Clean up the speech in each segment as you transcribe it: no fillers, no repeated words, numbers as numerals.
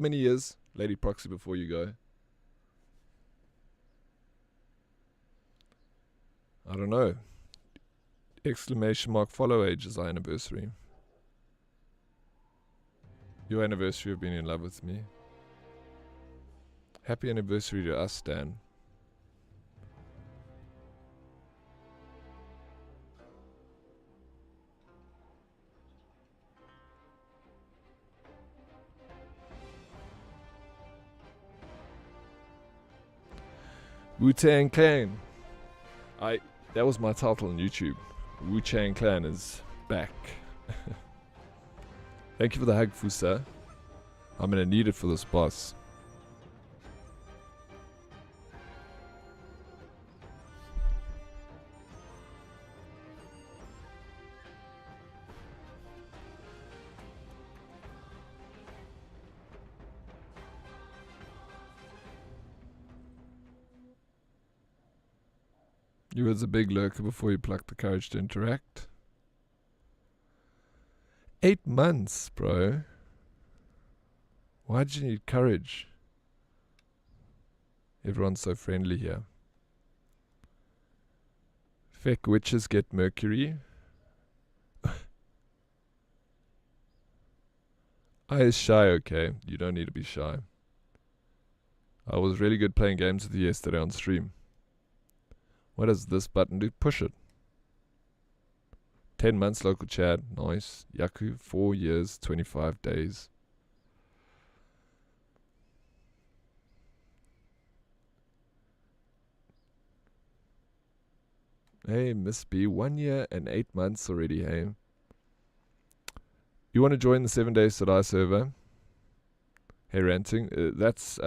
many years, Lady Proxy, before you go? I don't know. Exclamation mark follow age is our anniversary. Your anniversary of being in love with me. Happy anniversary to us, Dan. Wuchang Klan. That was my title on YouTube. Wuchang Klan is back. Thank you for the hug, Fusa. I'm gonna need it for this boss. You was a big lurker before you plucked the courage to interact. 8 months, bro. Why did you need courage? Everyone's so friendly here. Feck witches get Mercury. I is shy, okay. You don't need to be shy. I was really good playing games with you yesterday on stream. What does this button do? Push it. 10 months local chat. Nice. Yaku, 4 years, 25 days. Hey, Miss B. 1 year and 8 months already, hey. You want to join the 7 Days to Die server? Hey, ranting. That's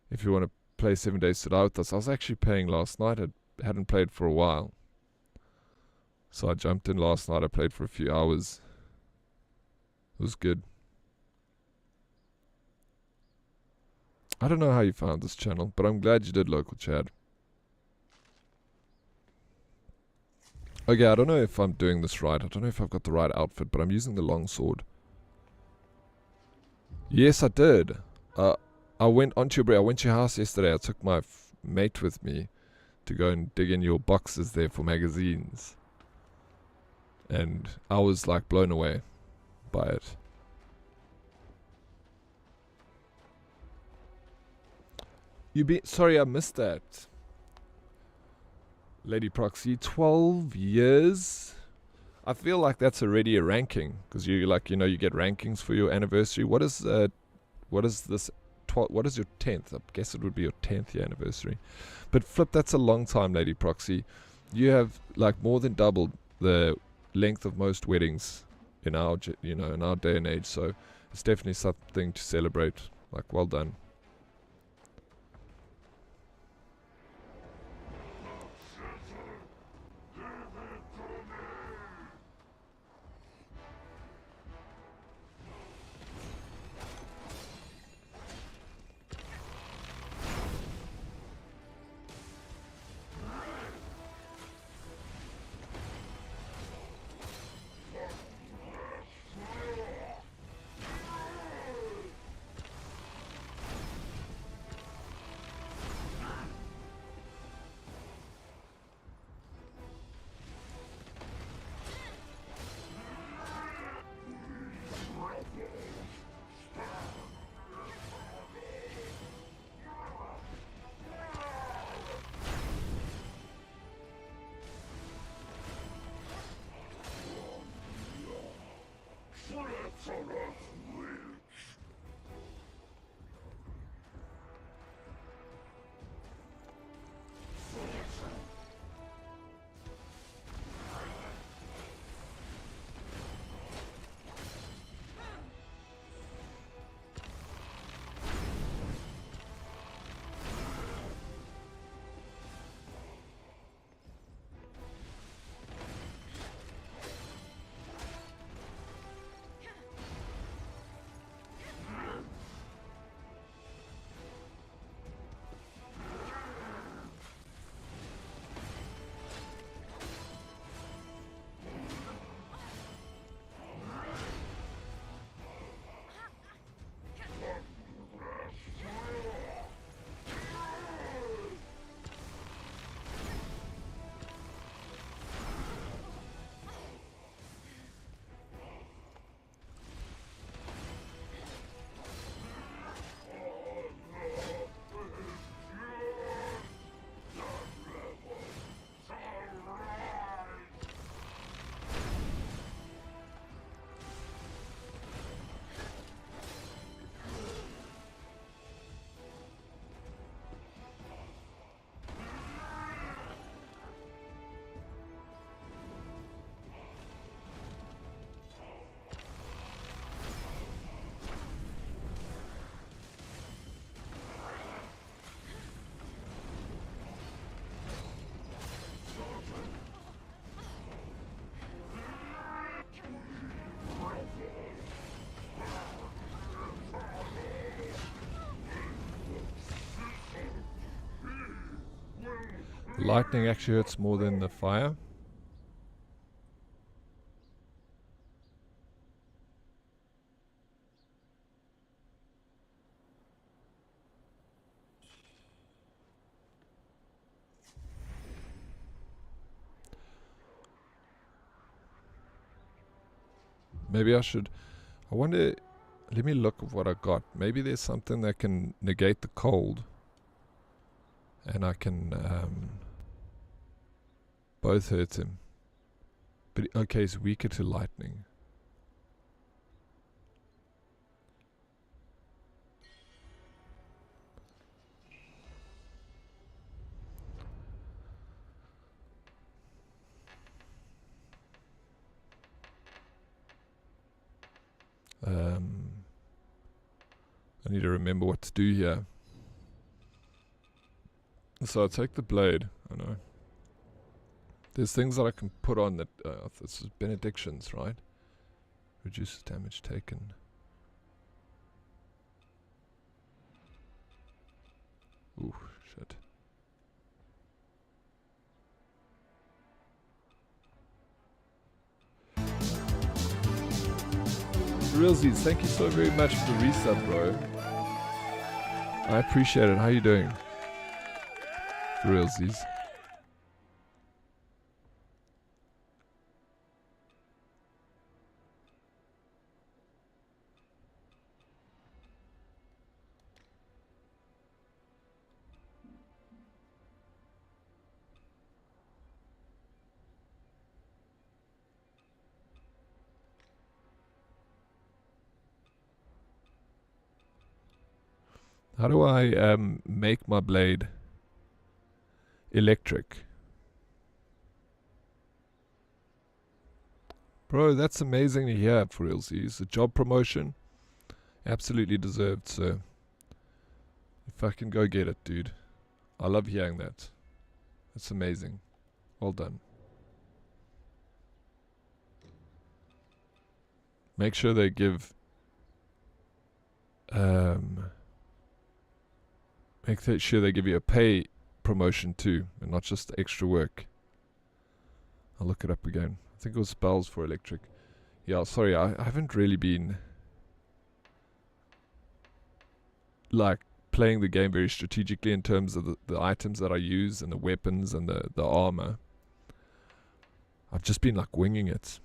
if you want to play 7 Days to Die with us. I was actually playing last night. I hadn't played for a while. So I jumped in last night. I played for a few hours. It was good. I don't know how you found this channel, but I'm glad you did, local chat. Okay, I don't know if I'm doing this right. I don't know if I've got the right outfit, but I'm using the long sword. Yes, I did. I went onto your I went to your house yesterday. I took my mate with me to go and dig in your boxes there for magazines. And I was like blown away by it. Sorry, I missed that. Lady Proxy, 12 years. I feel like that's already a ranking because you you get rankings for your anniversary. What is this? What is your 10th? I guess it would be your 10th year anniversary. But flip, that's a long time, Lady Proxy. You have like more than doubled the length of most weddings in our in our day and age. So it's definitely something to celebrate. Like, well done. Lightning actually hurts more than the fire. Maybe I should... I wonder... Let me look at what I got. Maybe there's something that can negate the cold. And I can... both hurt him. But okay, he's weaker to lightning. I need to remember what to do here. So I'll take the blade. I know. There's things that I can put on that... this is benedictions, right? Reduces damage taken. Ooh, shit. Realsies, thank you so very much for the resub, bro. I appreciate it. How you doing? Realsies. How do I make my blade electric? Bro, that's amazing to hear, for realsies. A job promotion. Absolutely deserved, so if I can go get it, dude. I love hearing that. That's amazing. Well done. Make sure they give... make sure they give you a pay promotion too, and not just extra work. I'll look it up again. I think it was spells for electric. Yeah, sorry, I haven't really been like playing the game very strategically in terms of the items that I use and the weapons and the armor. I've just been like winging it.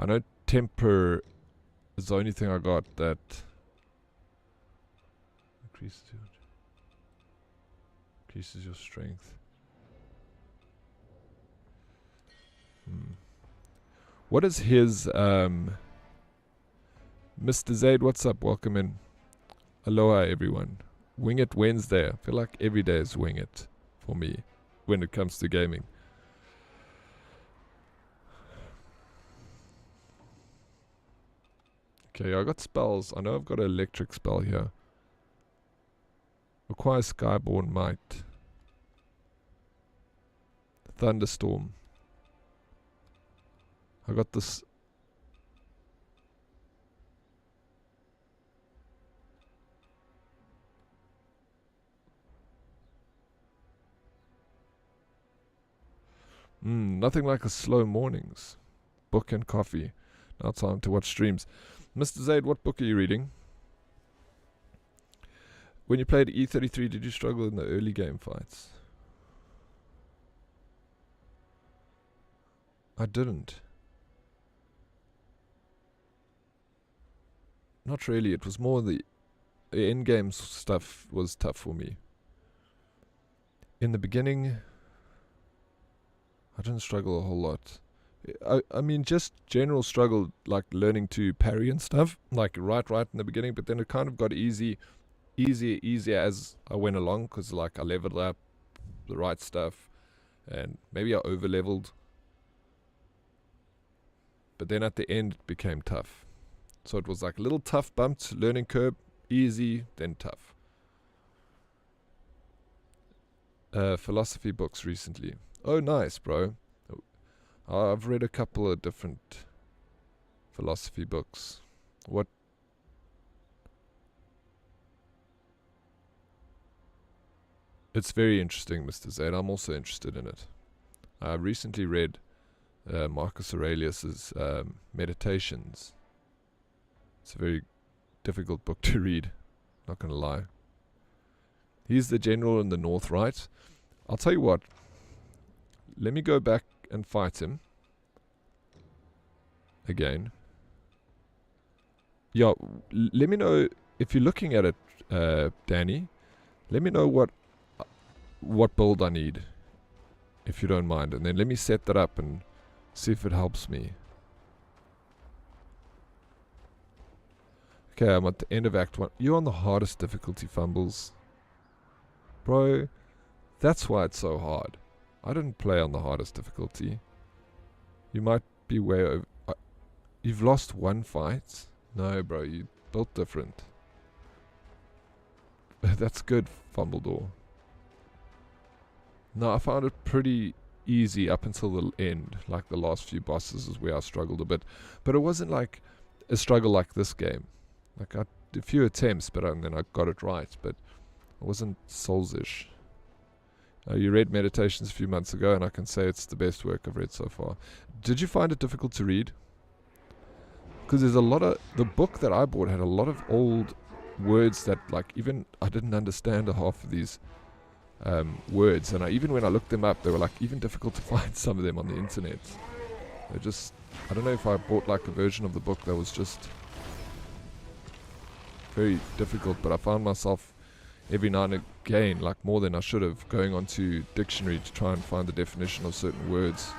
I know temper is the only thing I got that increases your strength. What is his Mr. Zaid, what's up? Welcome in. Aloha everyone. Wing It Wednesday. I feel like every day is Wing It for me when it comes to gaming. Okay, I got spells. I know I've got an electric spell here. Requires Skyborn Might. Thunderstorm. I got this. Nothing like a slow mornings. Book and coffee. Now time to watch streams. Mr. Zaid, what book are you reading? When you played E33, did you struggle in the early game fights? I didn't. Not really. It was more the end game stuff was tough for me. In the beginning, I didn't struggle a whole lot. I mean, just general struggle, like learning to parry and stuff, like right in the beginning, but then it kind of got easier as I went along, because like I leveled up the right stuff, and maybe I over-leveled. But then at the end, it became tough. So it was like a little tough bumped learning curve, easy, then tough. Philosophy books recently. Oh, nice, bro. I've read a couple of different philosophy books. What? It's very interesting, Mr. Zaid. I'm also interested in it. I recently read Marcus Aurelius's Meditations. It's a very difficult book to read, not going to lie. He's the general in the north, right? I'll tell you what. Let me go back and fight him again. Yeah, let me know if you're looking at it, Danny. Let me know what build I need, if you don't mind, and then let me set that up and see if it helps me. Okay, I'm at the end of Act 1. You're on the hardest difficulty, Fumbles. Bro, that's why it's so hard. I didn't play on the hardest difficulty. You might be way over... you've lost one fight? No, bro, you built different. That's good, Fumbledore. No, I found it pretty easy up until the end. Like the last few bosses is where I struggled a bit. But it wasn't like a struggle like this game. Like I did a few attempts, but then I got it right. But it wasn't Souls-ish. You read Meditations a few months ago, and I can say it's the best work I've read so far. Did you find it difficult to read? Because there's a lot of... The book that I bought had a lot of old words that, like, even I didn't understand half of these words. And even when I looked them up, they were, like, even difficult to find some of them on the internet. They're just... I don't know if I bought, like, a version of the book that was just very difficult, but I found myself every now and again, like more than I should have, going onto dictionary to try and find the definition of certain words.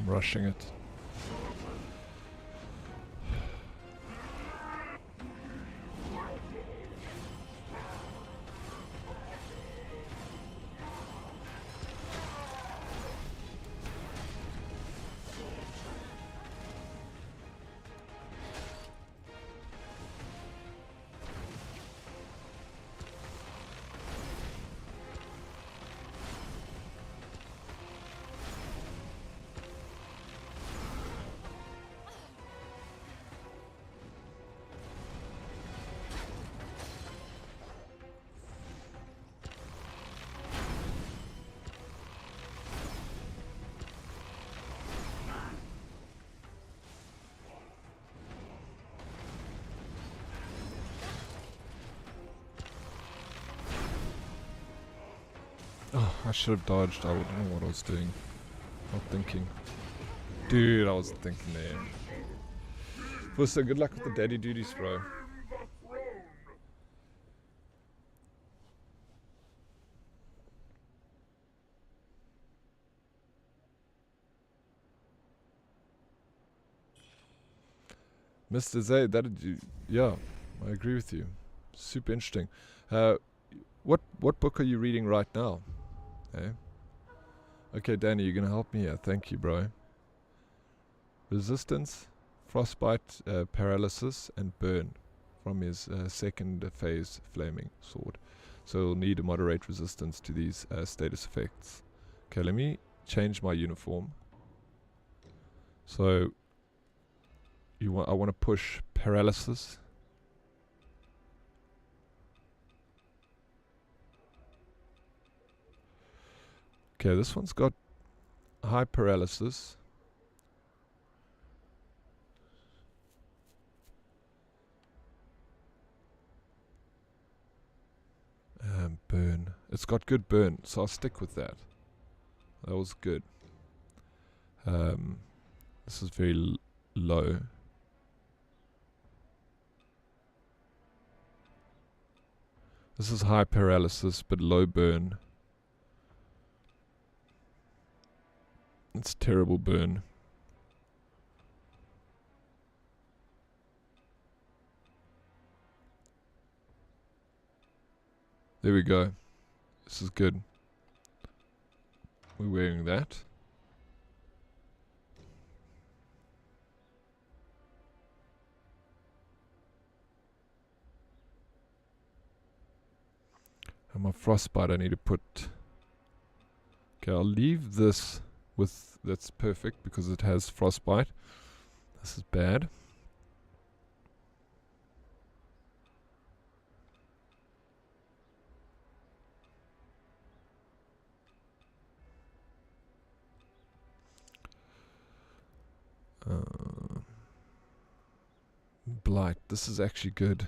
Rushing it. Oh, I should have dodged. I don't know what I was doing. Not thinking. Dude, I was thinking there. So good luck with the daddy duties, bro. Mr. Zay, yeah, I agree with you. Super interesting. What book are you reading right now? Eh? Okay, Danny, you're gonna help me here. Thank you, bro. Resistance, frostbite, paralysis, and burn from his second phase flaming sword. So he'll need a moderate resistance to these status effects. Okay, let me change my uniform. So I want to push paralysis. Okay, this one's got high paralysis. Burn. It's got good burn, so I'll stick with that. That was good. This is very low. This is high paralysis, but low burn. It's terrible burn. There we go. This is good. We're wearing that. And my frostbite I need to put... Okay, I'll leave this with... That's perfect because it has frostbite. This is bad. Blight. This is actually good.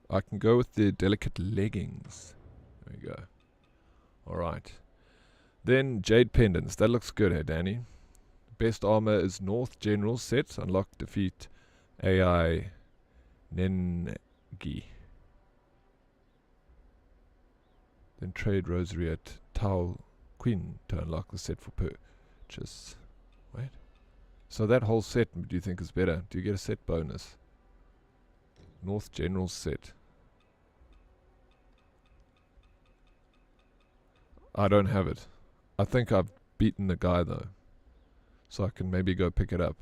I can go with the delicate leggings. There we go. Alright. Then Jade Pendants. That looks good, hey Danny? Best armor is North General set. Unlock, defeat AI Nengi. Then trade Rosary at Tau Queen to unlock the set for purchase. Wait. So that whole set, do you think is better? Do you get a set bonus? North General set. I don't have it. I think I've beaten the guy though. So I can maybe go pick it up.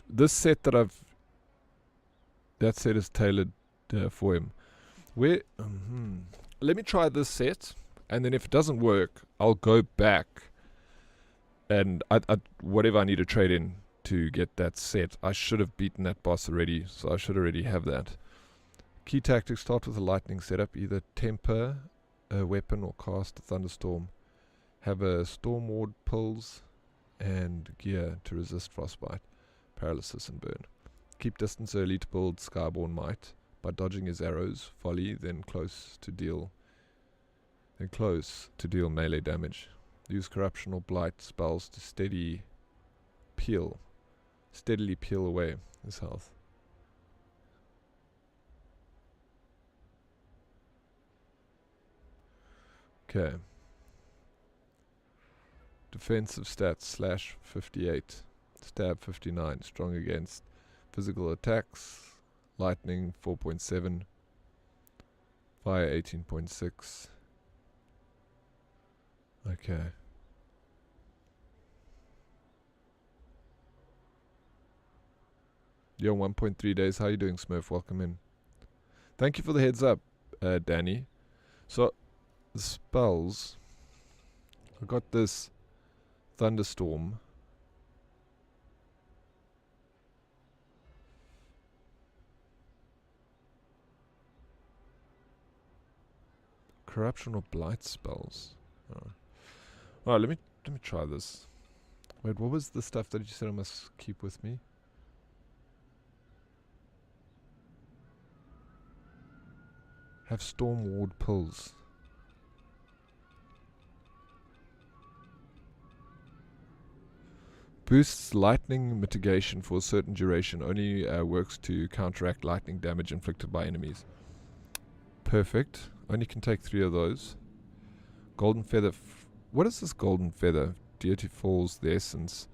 This set that that set is tailored for him. Let me try this set, and then if it doesn't work, I'll go back and whatever I need to trade in to get that set. I should have beaten that boss already, so I should already have that. Key tactics: start with a lightning setup, either temper a weapon or cast a thunderstorm. Have a storm ward pills and gear to resist frostbite, paralysis, and burn. Keep distance early to build Skyborn Might by dodging his arrows, volley, then close to deal melee damage. Use corruption or blight spells to steadily peel away his health. Okay. Defensive stats /58, stab 59, strong against physical attacks, lightning 4.7, fire 18.6. Okay. Yo, 1.3 days. How you doing, Smurf? Welcome in. Thank you for the heads up, Danny. So, the spells. I got this thunderstorm. Corruption or blight spells. Oh. Alright, let me try this. Wait, what was the stuff that you said I must keep with me? Have storm ward pills. Boosts lightning mitigation for a certain duration. Only works to counteract lightning damage inflicted by enemies. Perfect. Only can take 3 of those. Golden feather. What is this golden feather? Deity falls, the essence.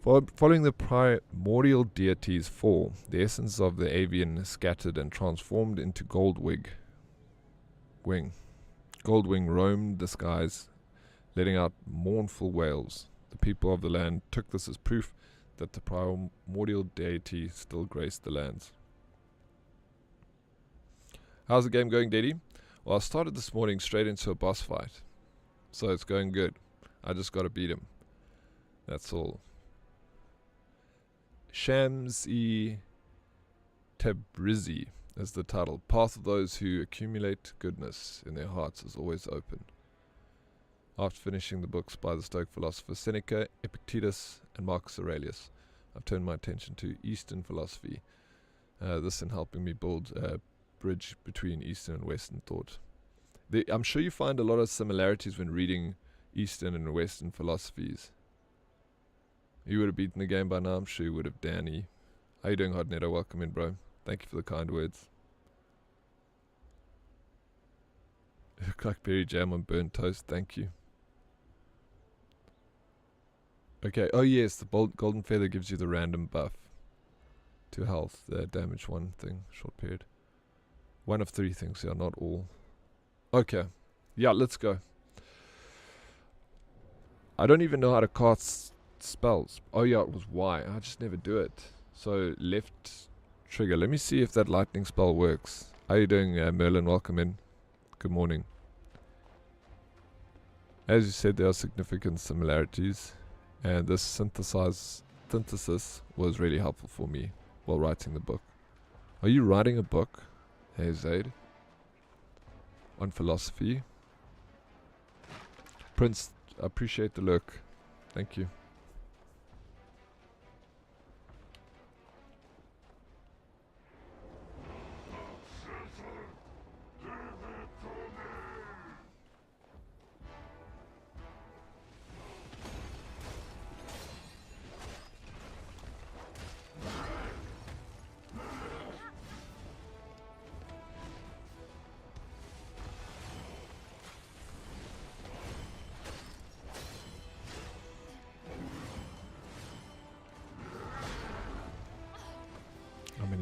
Following the primordial deity's fall, the essence of the avian is scattered and transformed into Goldwing. Goldwing roamed the skies, letting out mournful wails. The people of the land took this as proof that the primordial deity still graced the lands. How's the game going, Daddy? Well, I started this morning straight into a boss fight, so it's going good. I just got to beat him. That's all. Shams-e Tabrizi is the title. Path of those who accumulate goodness in their hearts is always open. After finishing the books by the Stoic philosophers Seneca, Epictetus, and Marcus Aurelius, I've turned my attention to Eastern philosophy. This in helping me build a bridge between Eastern and Western thought. I'm sure you find a lot of similarities when reading Eastern and Western philosophies. You would have beaten the game by now, I'm sure you would have, Danny. How you doing, Hotneto? Welcome in, bro. Thank you for the kind words. You look like berry jam on burnt toast, thank you. Okay, oh yes, the golden feather gives you the random buff to health, the damage 1 thing, short period. 1 of 3 things, yeah, not all. Okay, yeah, let's go. I don't even know how to cast spells. Oh yeah, it was Y. I just never do it. So left trigger. Let me see if that lightning spell works. How you doing, Merlin? Welcome in. Good morning. As you said, there are significant similarities, and this synthesis was really helpful for me while writing the book. Are you writing a book? Hey Zaid. On philosophy. Prince, I appreciate the look. Thank you.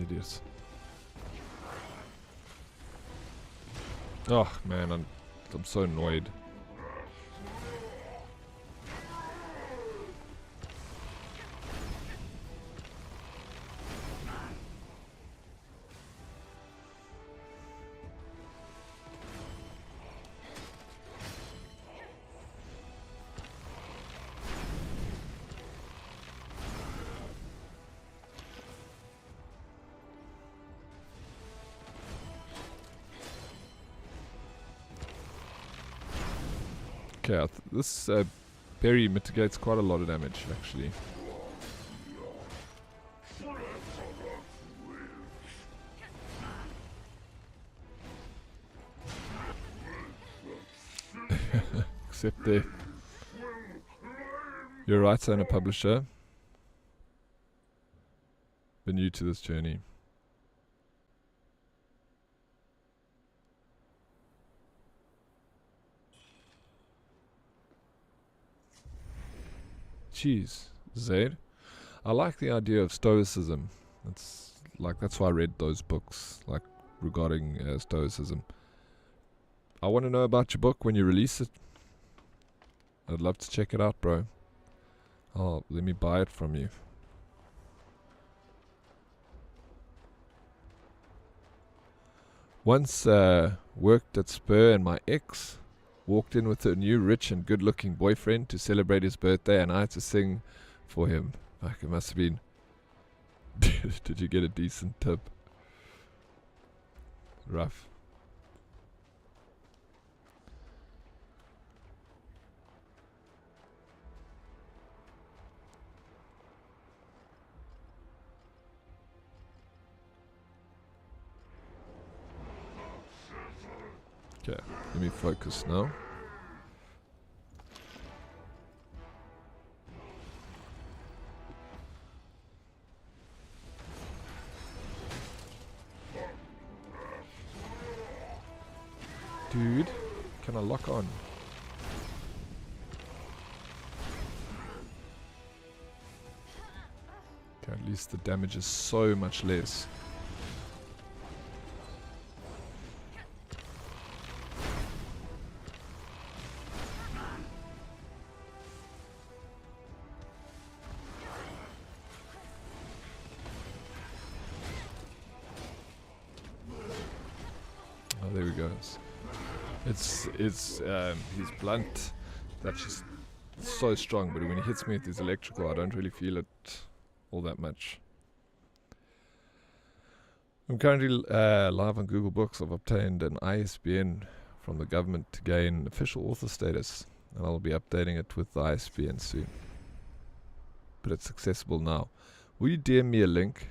Idiots. Oh man, I'm so annoyed. Okay, this berry mitigates quite a lot of damage, actually. Except there. You're a writer and a publisher. Been new to this journey. Jeez, Zaid. I like the idea of stoicism. That's why I read those books, like regarding stoicism. I want to know about your book when you release it. I'd love to check it out, bro. Let me buy it from you. Once worked at Spur, and my ex walked in with a new rich and good looking boyfriend to celebrate his birthday, and I had to sing for him. Like, it must have been did you get a decent tip? Rough. Okay, let me focus now. Dude, can I lock on? Okay, at least the damage is so much less. Oh, there we go. It's he's blunt. That's just so strong, but when he hits me with his electrical, I don't really feel it all that much. I'm currently live on Google Books. I've obtained an ISBN from the government to gain official author status, and I'll be updating it with the ISBN soon. But it's accessible now. Will you DM me a link,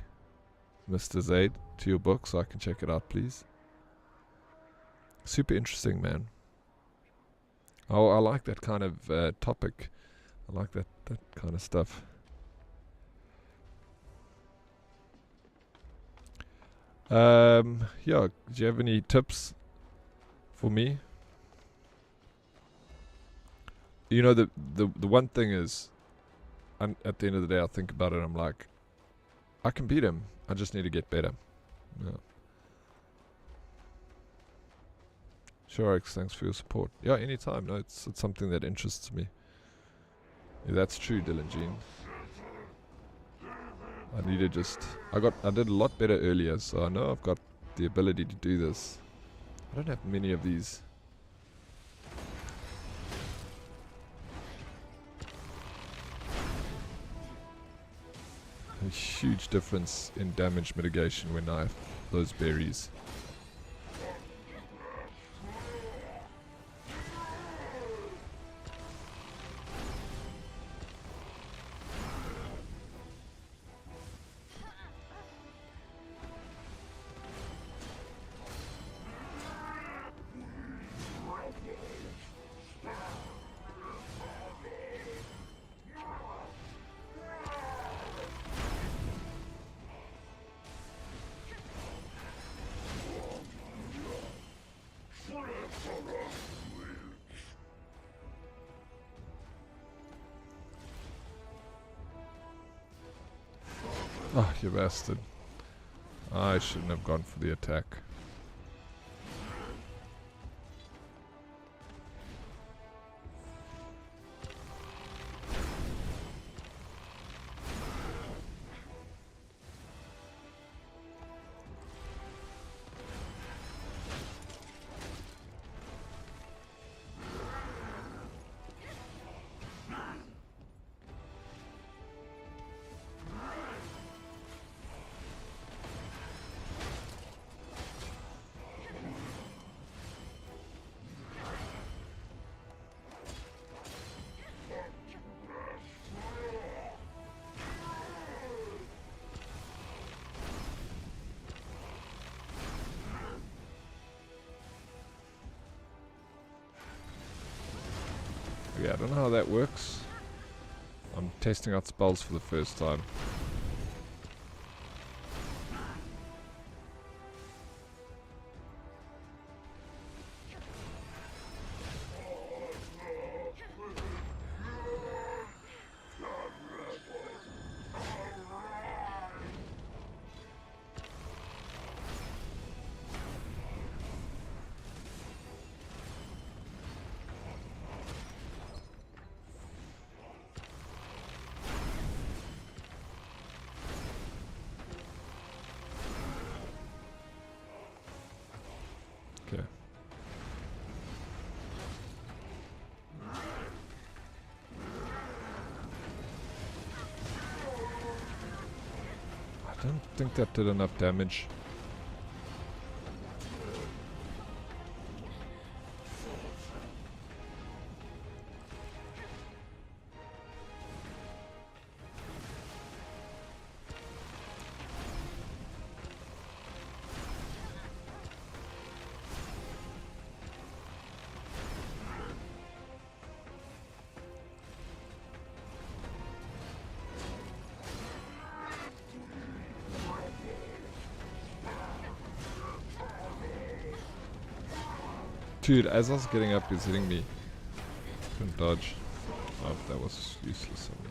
Mr. Zaid, to your book so I can check it out, please? Super interesting, man. Oh, I like that kind of topic. I like that kind of stuff. Yeah, do you have any tips for me? You know, the one thing is, at the end of the day, I think about it, I'm like, I can beat him. I just need to get better. Yeah. Sure, X, thanks for your support. Yeah, anytime. No, it's something that interests me. Yeah, that's true, Dylan Jean. I need to just... I did a lot better earlier, so I know I've got the ability to do this. I don't have many of these. A huge difference in damage mitigation when I have those berries. Oh, you bastard. I shouldn't have gone for the attack. Yeah, I don't know how that works. I'm testing out spells for the first time. Okay. I don't think that did enough damage. Dude, as I was getting up, he's hitting me. Couldn't dodge. Oh, that was useless on me.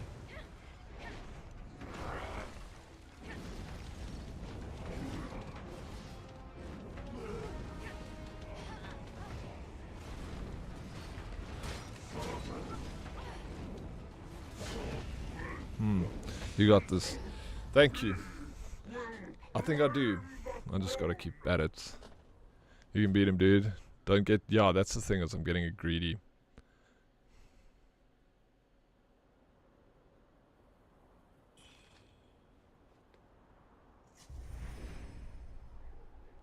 You got this. Thank you. I think I do. I just gotta keep at it. You can beat him, dude. Don't get... Yeah, that's the thing, is I'm getting greedy.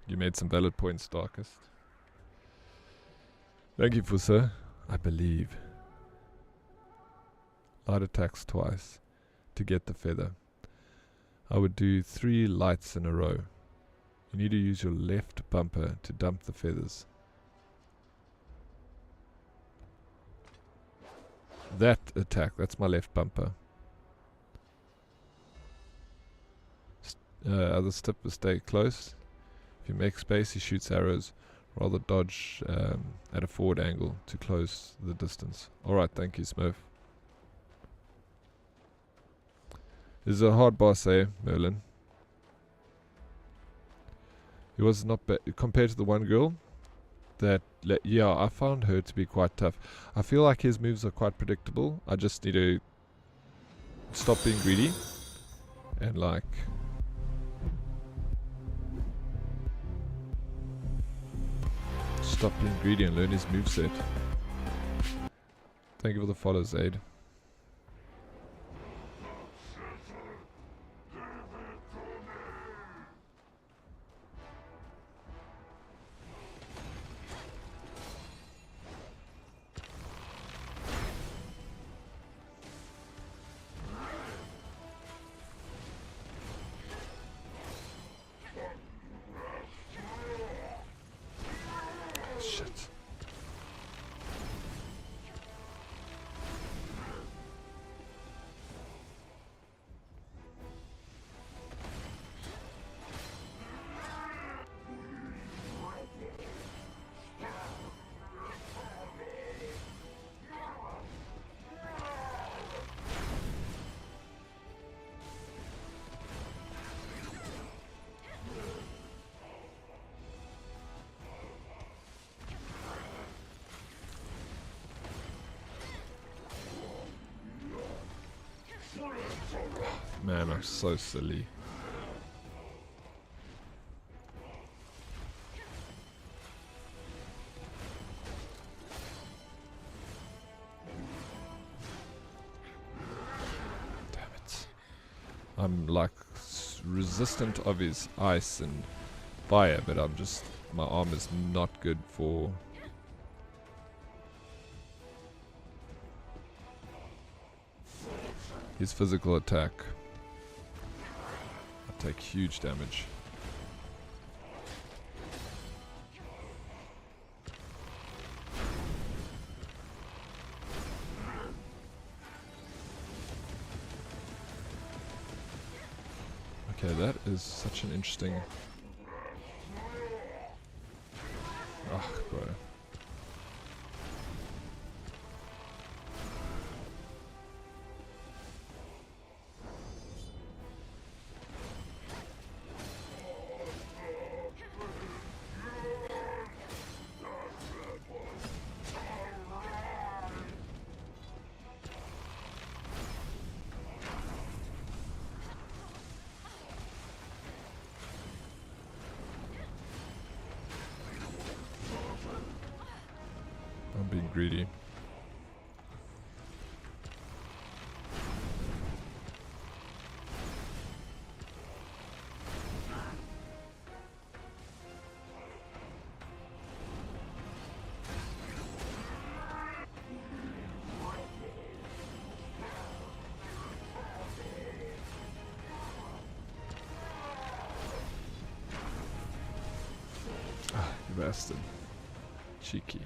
You made some valid points, Darkest. Thank you, Fusa. I believe. Light attacks twice to get the feather. I would do 3 lights in a row. You need to use your left bumper to dump the feathers. That attack, that's my left bumper. Other step is stay close. If you make space, he shoots arrows. Rather dodge at a forward angle to close the distance. Alright, thank you, Smurf. This is a hard boss, eh, Merlin? He was not bad compared to the one girl. Yeah, I found her to be quite tough. I feel like his moves are quite predictable. I just need to stop being greedy and like stop being greedy and learn his moveset. Thank you for the follow, Zaid. Man, I'm so silly. Damn it. I'm like resistant of his ice and fire, but I'm just... my arm is not good for... his physical attack. I take huge damage. Okay, that is such an interesting... ah, bro. I'm being greedy. Ah, you bastard. Cheeky.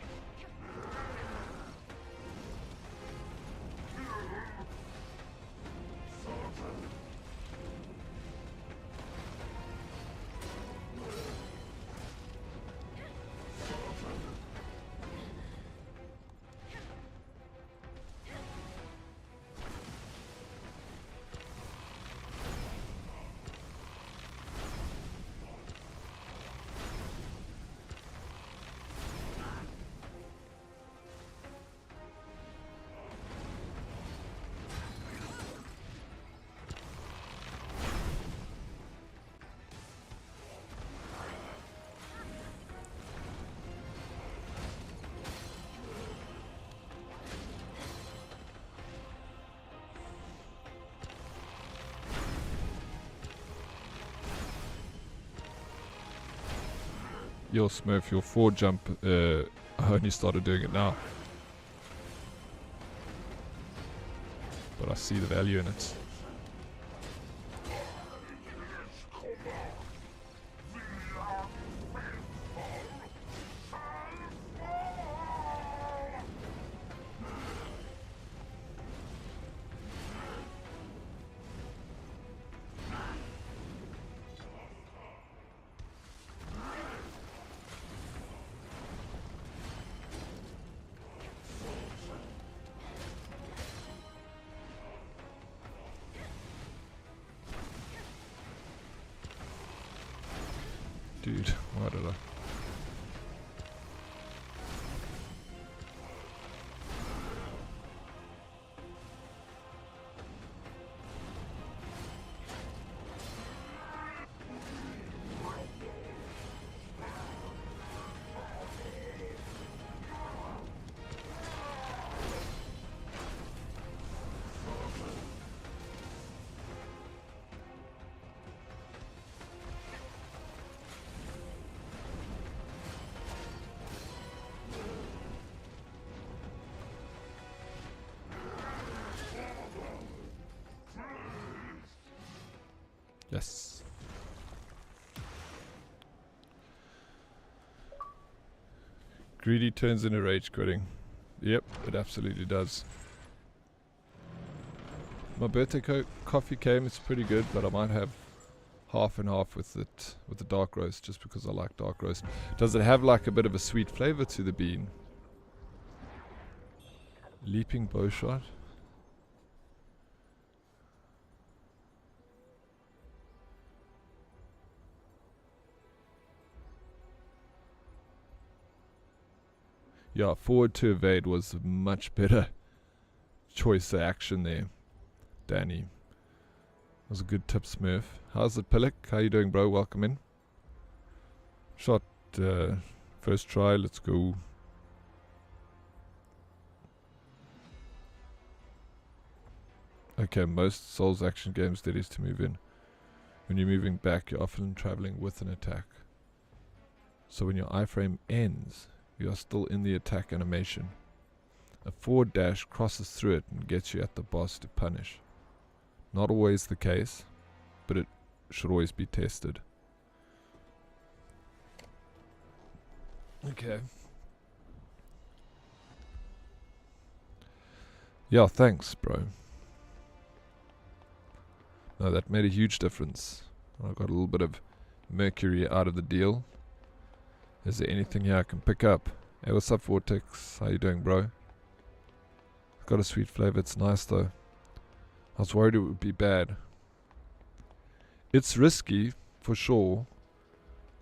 Your Smurf, your forward jump, I only started doing it now. But I see the value in it. Dude, why did I? Yes. Greedy turns into rage quitting. Yep, it absolutely does. My birthday coffee came, it's pretty good, but I might have half and half with it, with the dark roast, just because I like dark roast. Does it have like a bit of a sweet flavor to the bean? Leaping bow shot? Yeah, forward to evade was a much better choice of action there, Danny. That was a good tip, Smurf. How's it, Pillock? How you doing, bro? Welcome in. Shot, first try, let's go. Okay, most Souls action games that is to move in. When you're moving back, you're often traveling with an attack. So when your iframe ends, you are still in the attack animation. A forward dash crosses through it and gets you at the boss to punish. Not always the case, but it should always be tested. Okay. Yeah, thanks, bro. No, that made a huge difference. I got a little bit of mercury out of the deal. Is there anything here I can pick up? Hey, what's up, Vortex? How you doing, bro? Got a sweet flavor. It's nice, though. I was worried it would be bad. It's risky, for sure.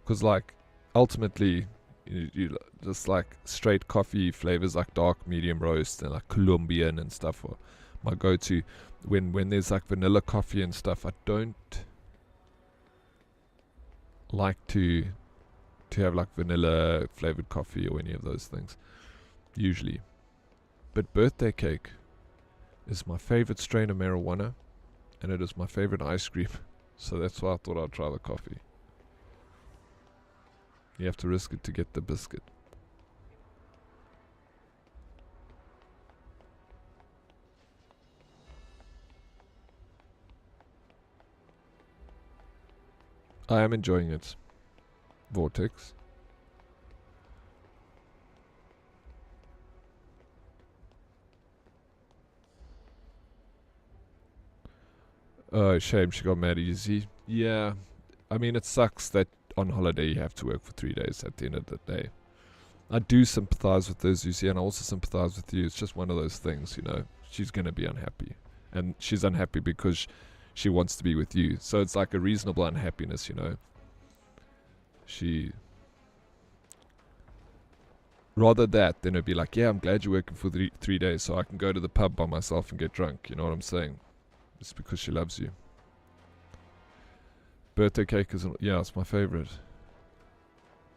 Because, like, ultimately, you just like straight coffee flavors like dark medium roast and like Colombian and stuff are my go-to. When there's like vanilla coffee and stuff, I don't like to have like vanilla flavored coffee or any of those things usually. But birthday cake is my favorite strain of marijuana, and it is my favorite ice cream. So that's why I thought I'd try the coffee. You have to risk it to get the biscuit. I am enjoying it. Vortex. Oh, shame she got mad easy. Yeah, I mean, it sucks that on holiday you have to work for 3 days at the end of the day. I do sympathize with those you see, and I also sympathize with you. It's just one of those things, you know. She's going to be unhappy. And she's unhappy because she wants to be with you. So it's like a reasonable unhappiness, you know. She... Rather that than it'd be like, yeah, I'm glad you're working for 3 days so I can go to the pub by myself and get drunk. You know what I'm saying? It's because she loves you. Birthday cake is, yeah, it's my favorite.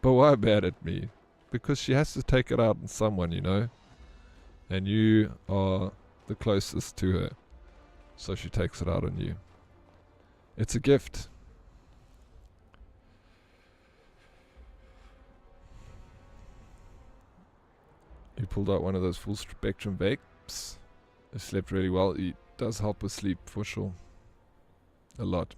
But why mad at me? Because she has to take it out on someone, you know? And you are the closest to her. So she takes it out on you. It's a gift. He pulled out one of those full spectrum vapes. He slept really well. He does help with sleep for sure. A lot.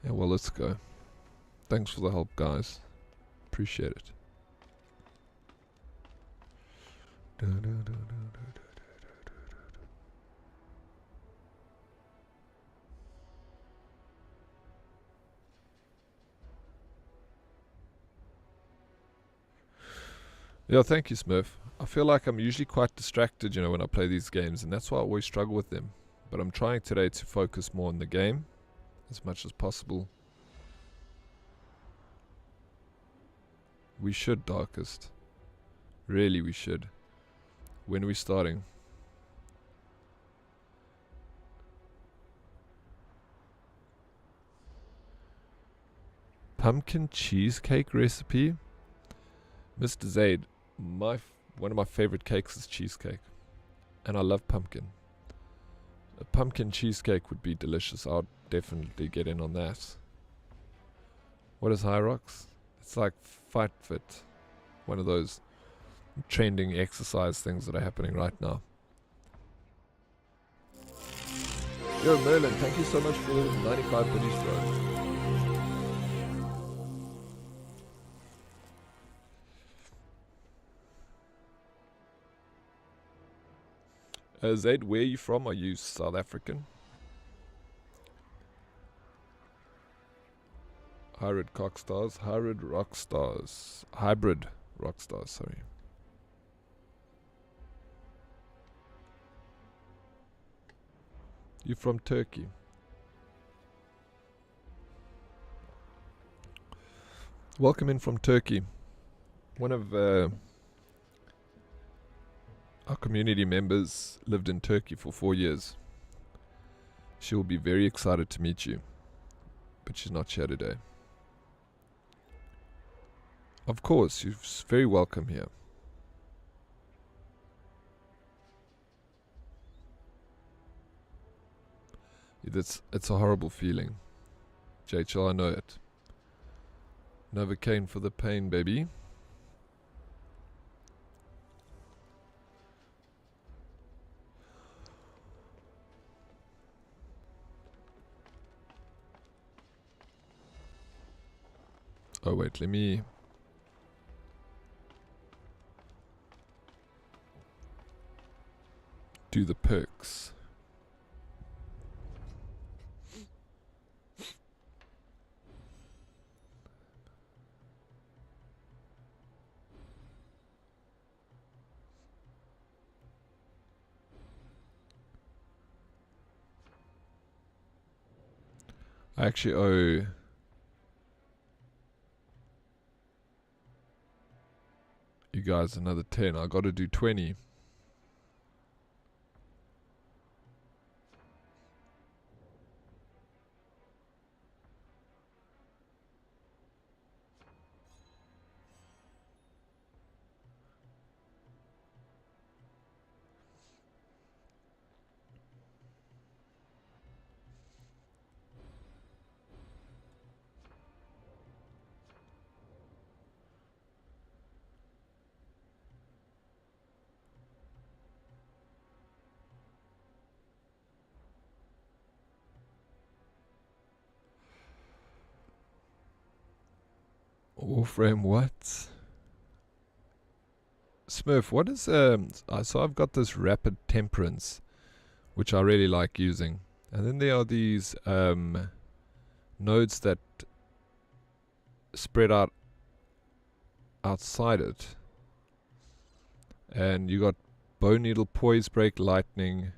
Yeah, well, let's go. Thanks for the help, guys. Appreciate it. Yeah, thank you, Smurf. I feel like I'm usually quite distracted, you know, when I play these games, and that's why I always struggle with them. But I'm trying today to focus more on the game as much as possible. We should, Darkest. Really, we should. When are we starting? Pumpkin cheesecake recipe? Mr. Zaid, one of my favorite cakes is cheesecake. And I love pumpkin. A pumpkin cheesecake would be delicious. I'll definitely get in on that. What is Hyrox? It's like Fight Fit. One of those trending exercise things that are happening right now. Yo, Merlin, thank you so much for the 95 biddies, bro. Zaid, where are you from? Are you South African? Hybrid Rockstars. Hybrid Rockstars. Hybrid Rockstars, sorry. You from Turkey? Welcome in from Turkey. One of our community members lived in Turkey for 4 years. She will be very excited to meet you, but she's not here today. Of course, you're very welcome here. It's a horrible feeling. JHL, I know it. Novocaine for the pain, baby. Oh wait, let me do the perks. I actually owe you guys another 10. I got to do 20. Warframe what? Smurf, what is so I've got this rapid temperance, which I really like using, and then there are these nodes that spread out outside it, and you got bone needle, poise break, lightning,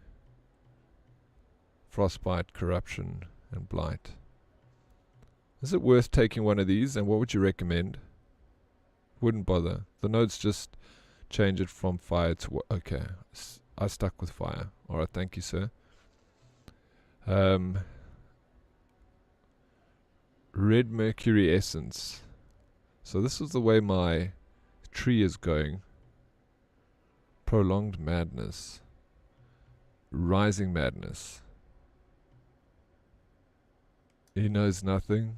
frostbite, corruption, and blight. Is it worth taking one of these, and what would you recommend? Wouldn't bother. The nodes just change it from fire to... Okay, I stuck with fire. Alright, thank you, sir. Red mercury essence. So this is the way my tree is going. Prolonged madness. Rising madness. He knows nothing.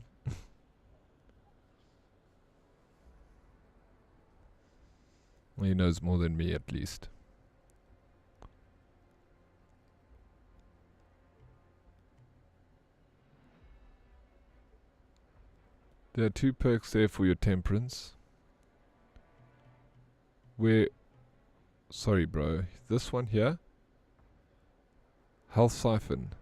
He knows more than me, at least. There are 2 perks there for your temperance. Sorry, bro. This one here. Health Siphon.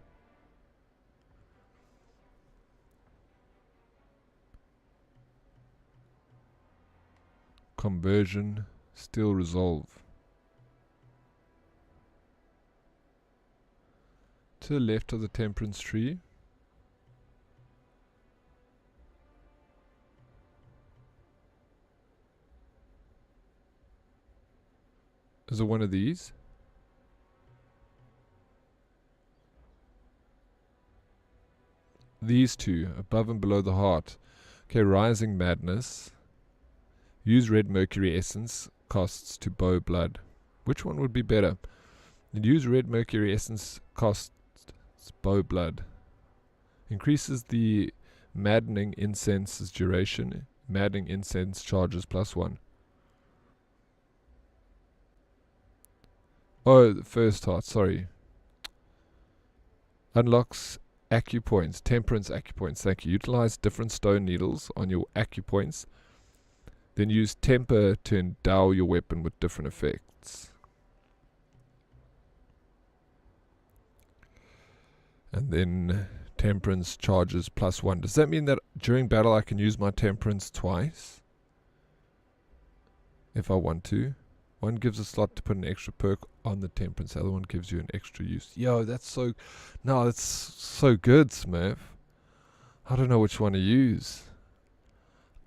Conversion. Still resolve. To the left of the temperance tree. Is it one of these? These 2, above and below the heart. Okay, Rising Madness. Use red mercury essence. Costs to bow blood. Which one would be better? And use red mercury essence. Costs bow blood. Increases the maddening incense's duration. Maddening incense charges +1. Oh, the first heart, sorry. Unlocks acupoints, temperance acupoints. Thank you. Utilize different stone needles on your acupoints. Then use temper to endow your weapon with different effects. And then temperance charges +1. Does that mean that during battle I can use my temperance twice? If I want to. One gives a slot to put an extra perk on the temperance. The other one gives you an extra use. Yo, that's so... No, that's so good, Smurf. I don't know which one to use.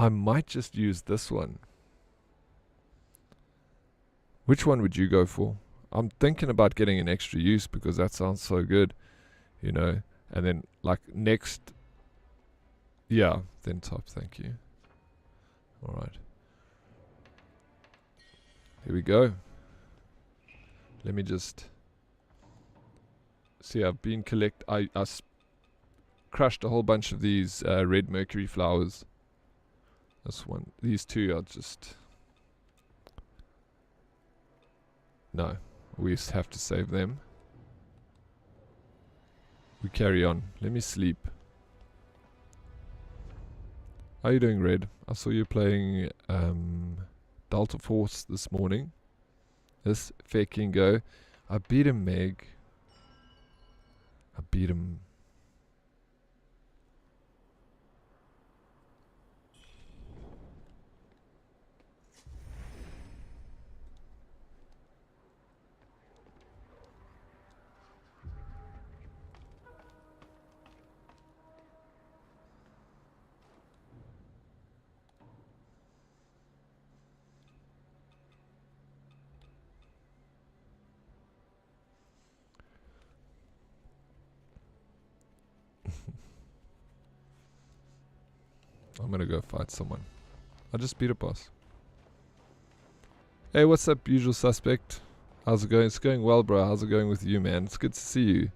I might just use this one. Which one would you go for? I'm thinking about getting an extra use because that sounds so good. You know. And then, like, next... Yeah, then top, thank you. Alright. Here we go. Let me just see. I've been I crushed a whole bunch of these red mercury flowers. This one, these 2 are just no. We just have to save them. We carry on. Let me sleep. How are you doing, Red? I saw you playing Delta Force this morning. This fair Kingo. I beat him, Meg. I beat him. I'm gonna go fight someone. I just beat a boss. Hey, what's up, usual suspect? How's it going? It's going well, bro. How's it going with you, man? It's good to see you.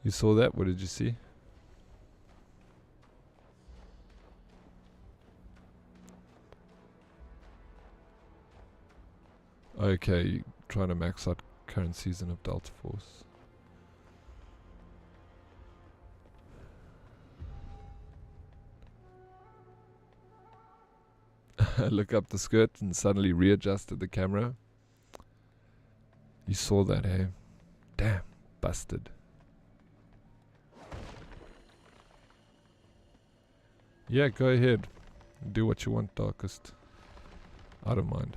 You saw that? What did you see? Okay, you're trying to max out current season of Delta Force. Look up the skirt and suddenly readjusted the camera. You saw that, hey? Damn, busted. Yeah, go ahead. Do what you want, Darkest. I don't mind.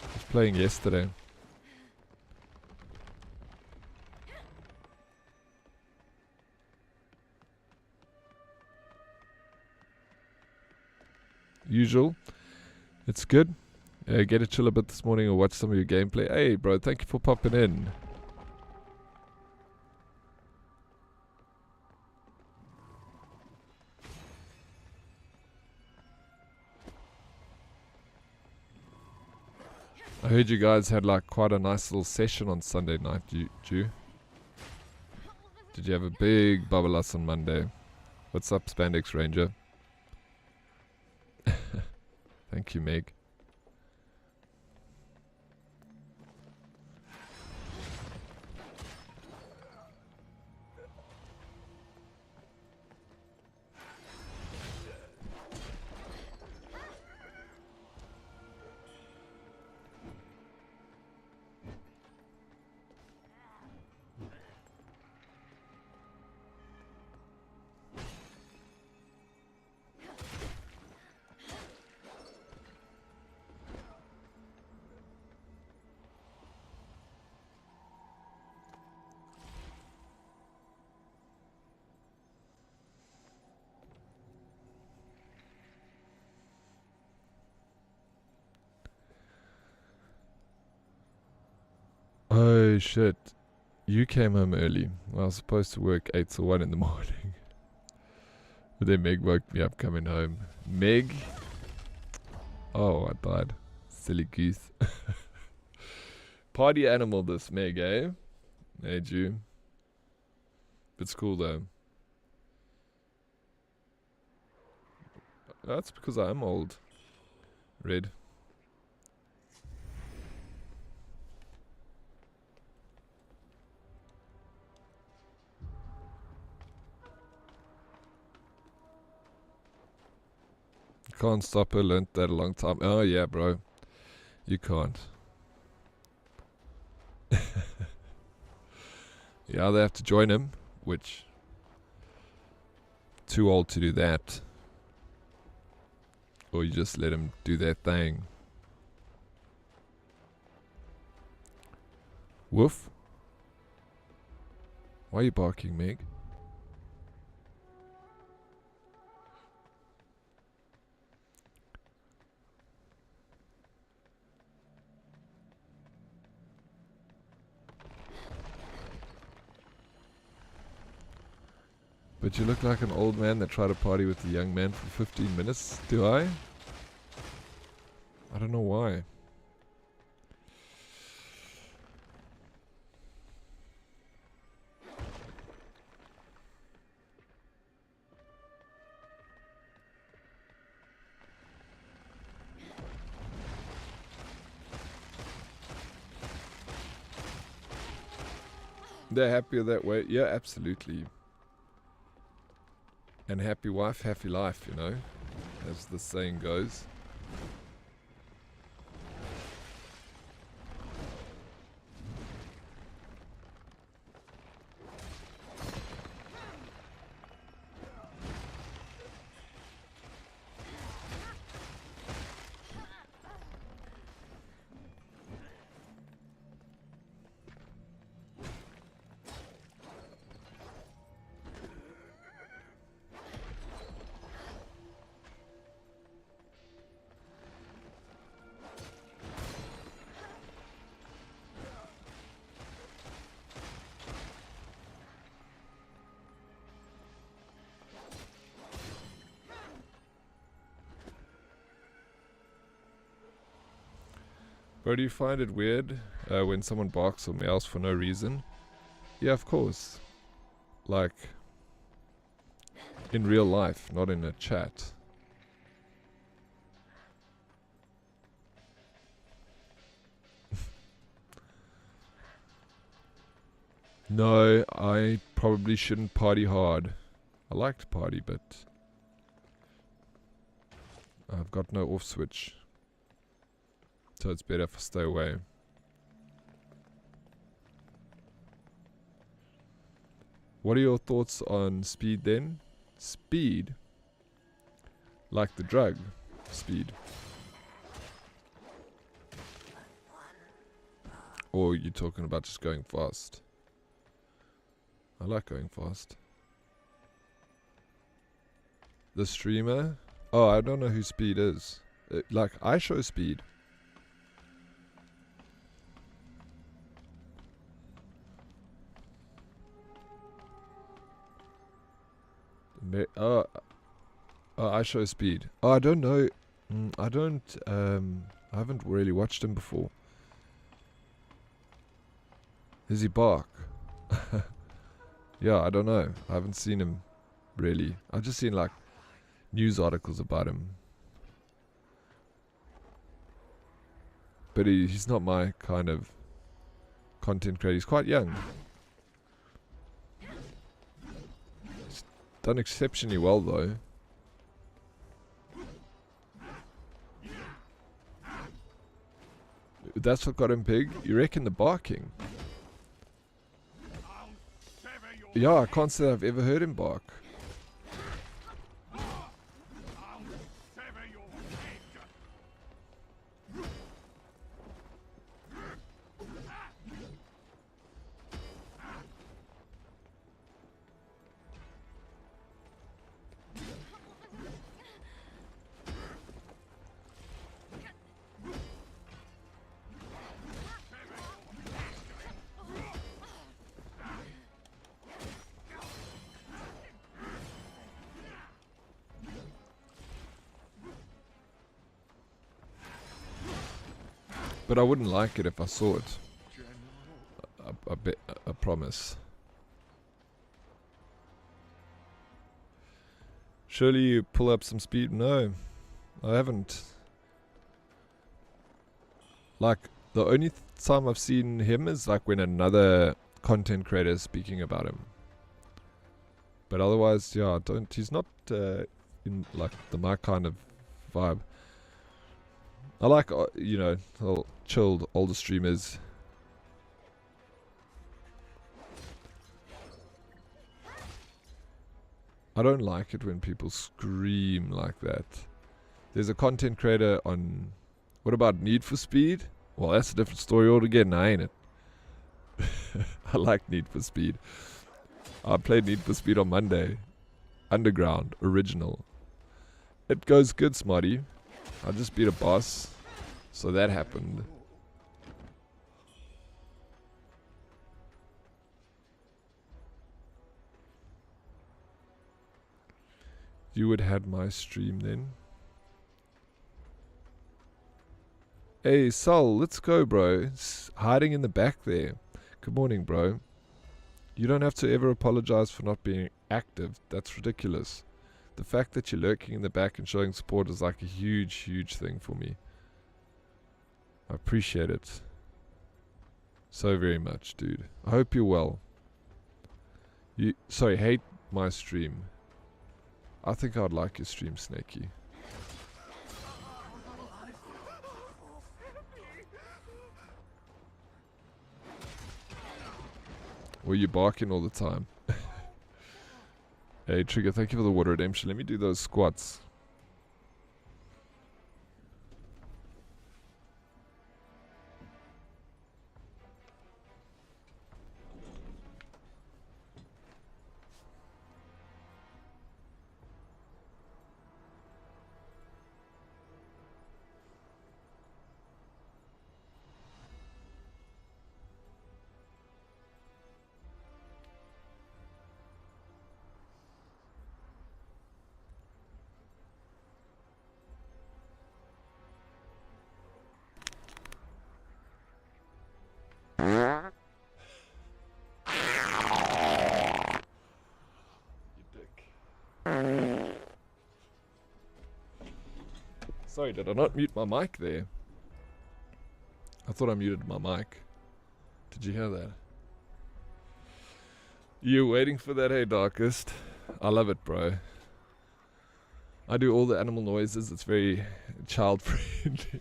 I was playing yesterday. Usual. It's good. Get a chill a bit this morning or watch some of your gameplay. Hey, bro, thank you for popping in. I heard you guys had like quite a nice little session on Sunday night, Jew. Did you have a big bubble on Monday? What's up, Spandex Ranger? Thank you, Meg. Oh shit. You came home early. I was supposed to work 8 to 1 in the morning. But then Meg woke me up coming home. Meg? Oh, I died. Silly goose. Party animal this Meg, eh? Made you. It's cool though. That's because I'm old. Red. Can't stop her, learnt that a long time. Oh yeah, bro. You can't. You either have to join him, which too old to do that, or you just let him do their thing. Woof. Why are you barking, Meg? But you look like an old man that tried to party with a young man for 15 minutes. Do I? I don't know why. They're happier that way. Yeah, absolutely. And happy wife, happy life, you know, as the saying goes. Bro, do you find it weird when someone barks or meows for no reason? Yeah, of course. Like, in real life, not in a chat. No, I probably shouldn't party hard. I like to party, but I've got no off switch. So it's better if I stay away. What are your thoughts on speed then? Speed? Like the drug? Speed? Or are you talking about just going fast? I like going fast. The streamer? Oh, I don't know who Speed is. Like, I show Speed. I show Speed. Oh, I don't know. I haven't really watched him before. Does he bark? Yeah, I don't know. I haven't seen him really. I've just seen like news articles about him. But he's not my kind of content creator. He's quite young. He's done exceptionally well though. That's what got him big. You reckon the barking? Yeah, I can't say I've ever heard him bark. But I wouldn't like it if I saw it. I promise. Surely you pull up some speed? No, I haven't. Like, the only time I've seen him is like when another content creator is speaking about him. But otherwise, yeah, he's not in like my kind of vibe. I like, you know, chilled older streamers. I don't like it when people scream like that. There's a content creator on... What about Need for Speed? Well, that's a different story altogether, ain't it? I like Need for Speed. I played Need for Speed on Monday. Underground, original. It goes good, Smarty. I just beat a boss, so that happened. You would had my stream then. Hey, Sol, let's go, bro. It's hiding in the back there. Good morning, bro. You don't have to ever apologize for not being active. That's ridiculous. The fact that you're lurking in the back and showing support is like a huge, huge thing for me. I appreciate it so very much, dude. I hope you're well. Sorry, hate my stream. I think I'd like your stream, Snaky. Were you barking all the time? Hey, Trigger, thank you for the water redemption. Let me do those squats. Sorry, did I not mute my mic there? I thought I muted my mic. Did you hear that? You waiting for that, hey Darkest? I love it, bro. I do all the animal noises. It's very child friendly.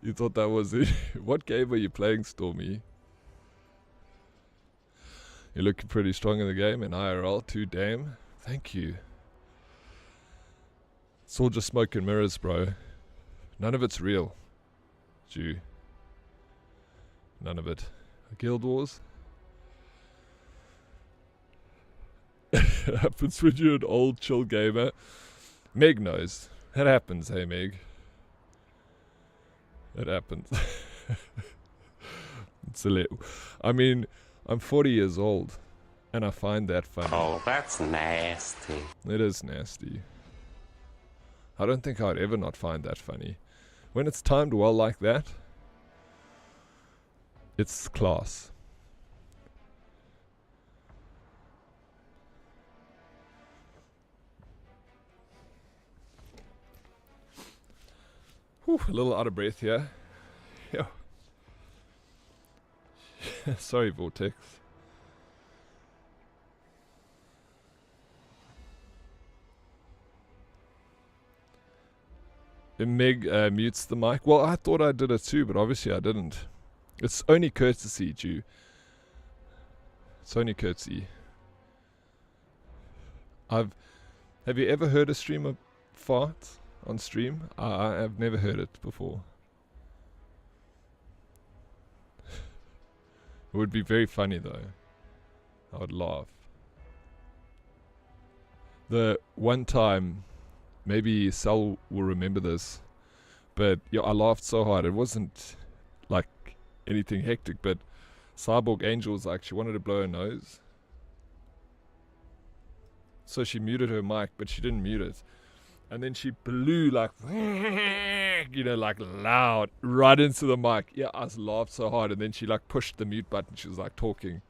You thought that was it? What game are you playing, Stormy? You're looking pretty strong in the game, in IRL too, damn. Thank you. It's all just smoke and mirrors, bro. None of it's real. Jew. None of it. Guild Wars? It happens when you're an old chill gamer. Meg knows. That happens, hey Meg. It happens. It's I mean, I'm 40 years old, and I find that funny. Oh, that's nasty. It is nasty. I don't think I'd ever not find that funny. When it's timed well like that, it's class. Whew, a little out of breath here. Yeah. Sorry, Vortex. Meg mutes the mic. Well, I thought I did it too, but obviously I didn't. It's only courtesy, Jew. It's only courtesy. Have you ever heard a streamer fart on stream? I've never heard it before. It would be very funny though. I would laugh. The one time, maybe Sal will remember this, but yeah, I laughed so hard. It wasn't like anything hectic, but Cyborg Angel was like, she wanted to blow her nose. So she muted her mic, but she didn't mute it. And then she blew like, you know, like loud right into the mic. Yeah, I laughed so hard. And then she like pushed the mute button. She was like talking.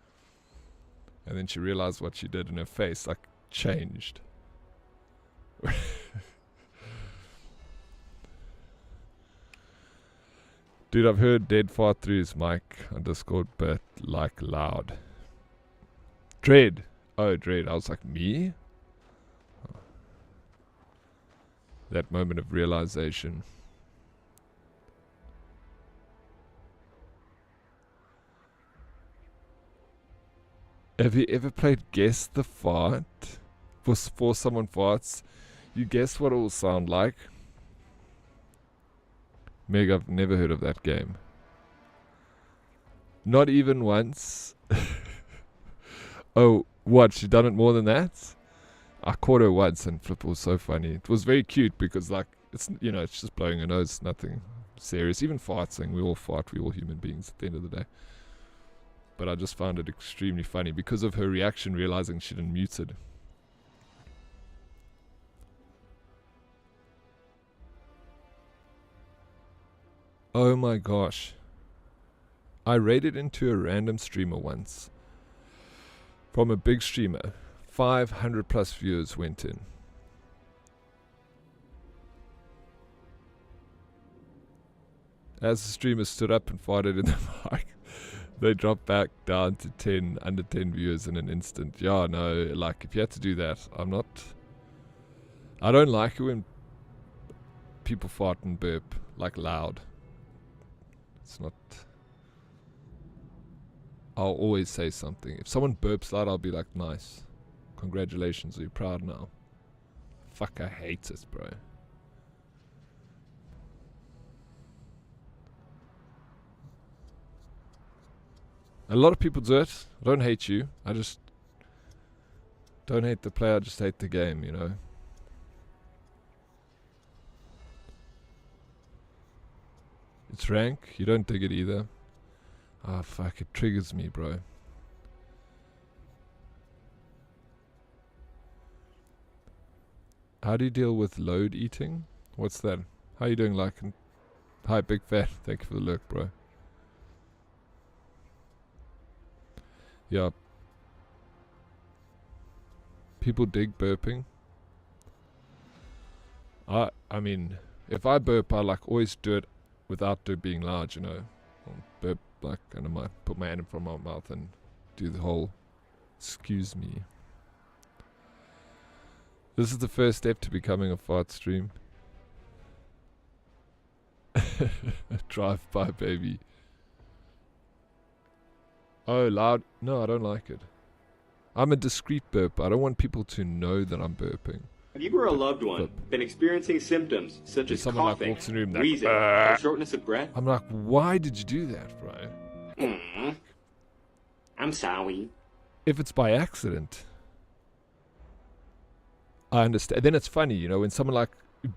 And then she realized what she did, and her face like changed. Dude, I've heard Dead fart through his mic on Discord, but like loud. Dread. Oh, Dread. I was like, me? Oh. That moment of realization. Have you ever played Guess the Fart? For someone farts, you guess what it will sound like. Meg, I've never heard of that game. Not even once. Oh, what? She done it more than that? I caught her once and flip, it was so funny. It was very cute because like, it's, you know, it's just blowing her nose, nothing serious. Even farting, we all fart, we all human beings at the end of the day. But I just found it extremely funny because of her reaction, realizing she didn't mute it. Oh my gosh. I raided into a random streamer once. From a big streamer. 500 plus viewers went in. As the streamer stood up and farted in the mic, they dropped back down to 10, under 10 viewers in an instant. Yeah, no, like if you had to do that, I don't like it when people fart and burp, like loud. It's not. I'll always say something. If someone burps loud, I'll be like, nice. Congratulations, are you proud now? Fuck, I hate it, bro. A lot of people do it. I don't hate you. I just don't hate the player, I just hate the game, you know? It's rank. You don't dig it either. Ah, fuck. It triggers me, bro. How do you deal with load eating? What's that? How you doing, like? Hi, Big Fat. Thank you for the lurk, bro. Yeah. People dig burping. I mean, if I burp, I like always do it without it being loud, you know. I'll burp like, and I might put my hand in front of my mouth and do the whole excuse me. This is the first step to becoming a fart stream. Drive by, baby. Oh, loud. No, I don't like it. I'm a discreet burp. I don't want people to know that I'm burping. Have you or a loved one been experiencing symptoms such as coughing, like walks in the room, wheezing, or shortness of breath? I'm like, why did you do that, bro? I'm sorry. If it's by accident, I understand. Then it's funny, you know, when someone like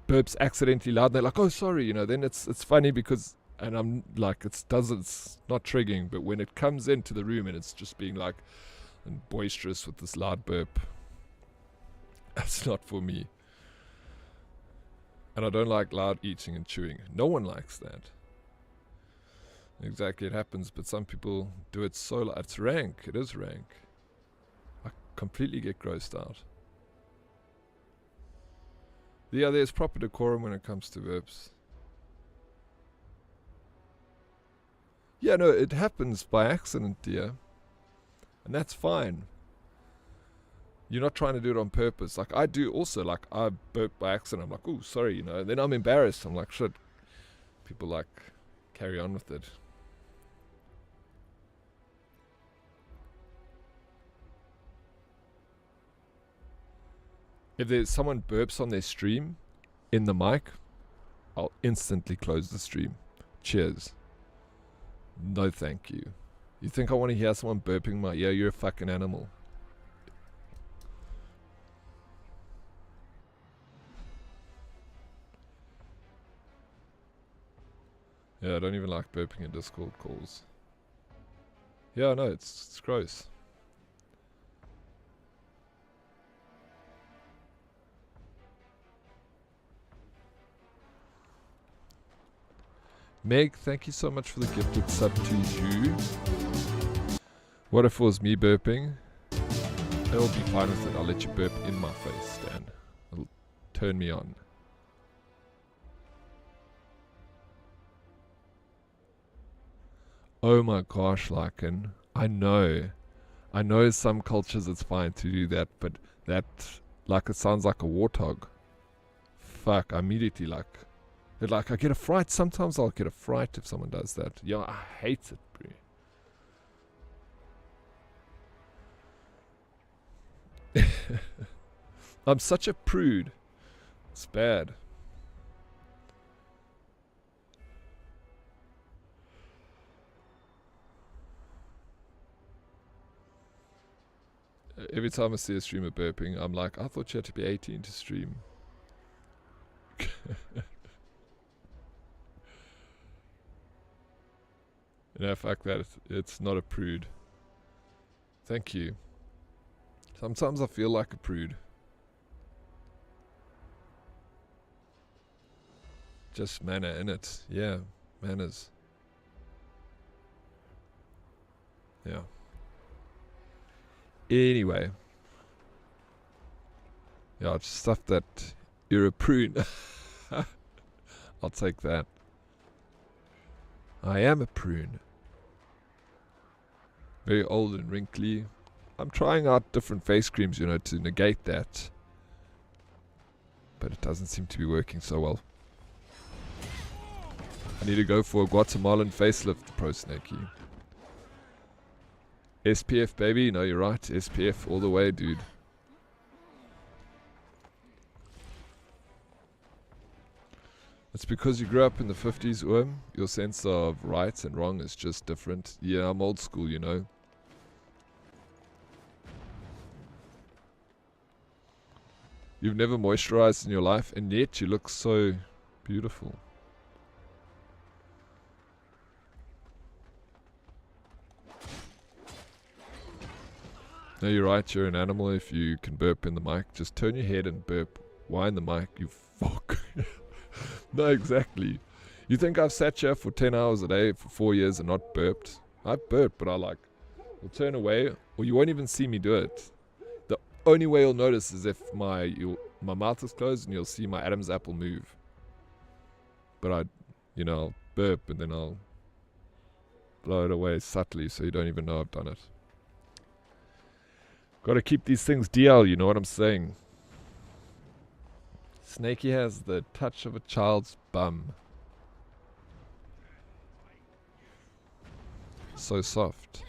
burps accidentally loud, they're like, oh, sorry, you know, then it's funny because, and I'm like, it's not triggering, but when it comes into the room and it's just being like boisterous with this loud burp, that's not for me. And I don't like loud eating and chewing. No one likes that. Exactly, it happens, but some people do it so loud. It's rank. It is rank. I completely get grossed out. Yeah, there's proper decorum when it comes to burps. Yeah, no, it happens by accident, dear. And that's fine. You're not trying to do it on purpose. Like, I do also, like, I burp by accident. I'm like, oh, sorry, you know. And then I'm embarrassed. I'm like, shit. People, like, carry on with it. If there's someone burps on their stream in the mic, I'll instantly close the stream. Cheers. No thank you. You think I want to hear someone burping in my ear? You're a fucking animal. Yeah, I don't even like burping in Discord calls. Yeah, no, it's gross. Meg, thank you so much for the gifted sub to you. What if it was me burping? I'll be fine with it. I'll let you burp in my face, Stan. It'll turn me on. Oh my gosh, Lycan. I know some cultures it's fine to do that, but that, like, it sounds like a warthog. Fuck, I immediately like I get a fright. Sometimes I'll get a fright if someone does that. Yeah, I hate it, bro. I'm such a prude. It's bad. Every time I see a streamer burping, I'm like, I thought you had to be 18 to stream. You know, fuck that. It's not a prude. Thank you. Sometimes I feel like a prude. Just manner in it. Yeah, manners. Yeah. Anyway. Yeah, just stuff that you're a prune. I'll take that. I am a prune. Very old and wrinkly. I'm trying out different face creams, you know, to negate that. But it doesn't seem to be working so well. I need to go for a Guatemalan facelift, Pro Snakey. SPF, baby. No, you're right. SPF all the way, dude. It's because you grew up in the 50s, your sense of right and wrong is just different. Yeah, I'm old school, you know. You've never moisturized in your life, and yet you look so beautiful. No, you're right, you're an animal if you can burp in the mic. Just turn your head and burp. Why in the mic, you fuck? No, exactly. You think I've sat here for 10 hours a day for 4 years and not burped? I've burped, but I will turn away, or you won't even see me do it. The only way you'll notice is if my mouth is closed and you'll see my Adam's apple move. But I'll burp and then I'll blow it away subtly so you don't even know I've done it. Gotta keep these things DL, you know what I'm saying? Snakey has the touch of a child's bum. So soft.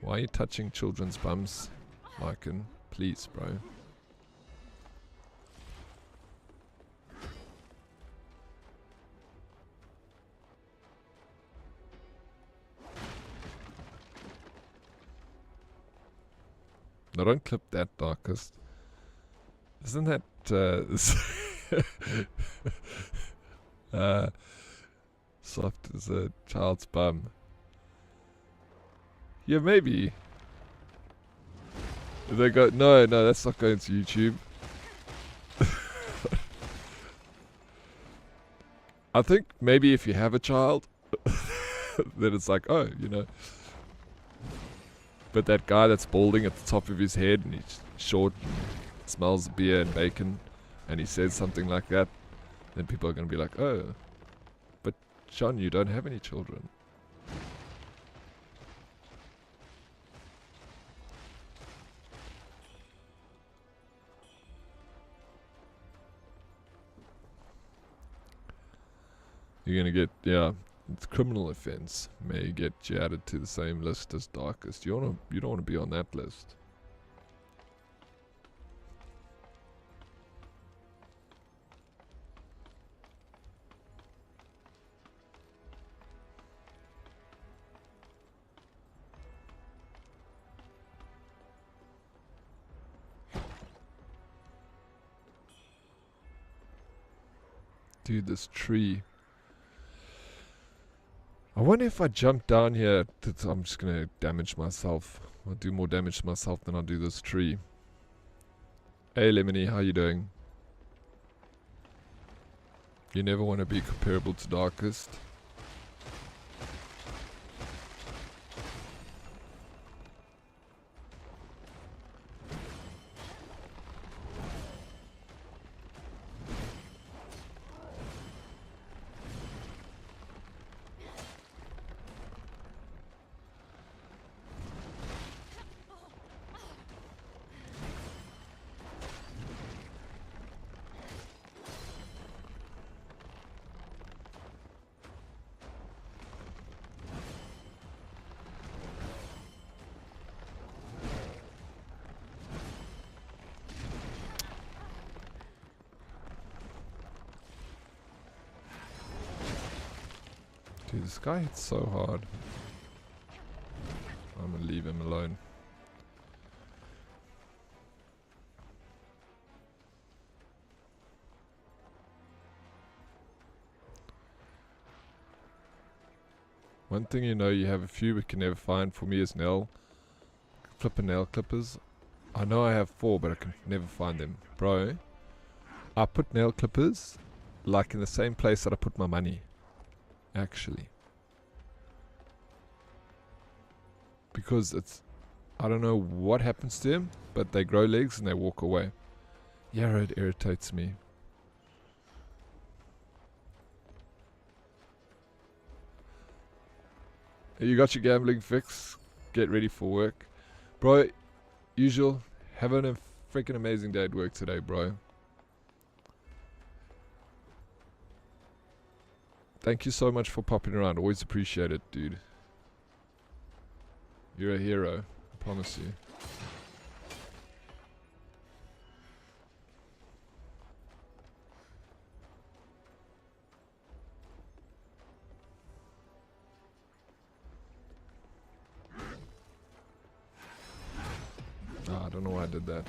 Why are you touching children's bums, Lycan? Please, bro. No, don't clip that, Darkest. Isn't that soft as a child's bum? Yeah, maybe. They go, no, that's not going to YouTube. I think maybe if you have a child, then it's like, oh, you know. But that guy that's balding at the top of his head and he's short, smells beer and bacon, and he says something like that, then people are going to be like, oh, but Sean, you don't have any children. You're going to get, yeah, it's criminal offense may get you added to the same list as darkest. You don't want to be on that list. Dude, this tree. I wonder if I jump down here, I'm just going to damage myself. I'll do more damage to myself than I'll do this tree. Hey Lemony, how you doing? You never want to be comparable to Darkest. Dude, this guy hits so hard. I'm gonna leave him alone. One thing you know, you have a few we can never find. For me is flipper nail clippers. I know I have 4, but I can never find them. Bro, I put nail clippers like in the same place that I put my money. Actually. Because I don't know what happens to them, but they grow legs and they walk away. Yeah, it irritates me. You got your gambling fix. Get ready for work. Bro, usual. Having a freaking amazing day at work today, bro. Thank you so much for popping around. Always appreciate it, dude. You're a hero. I promise you. I don't know why I did that.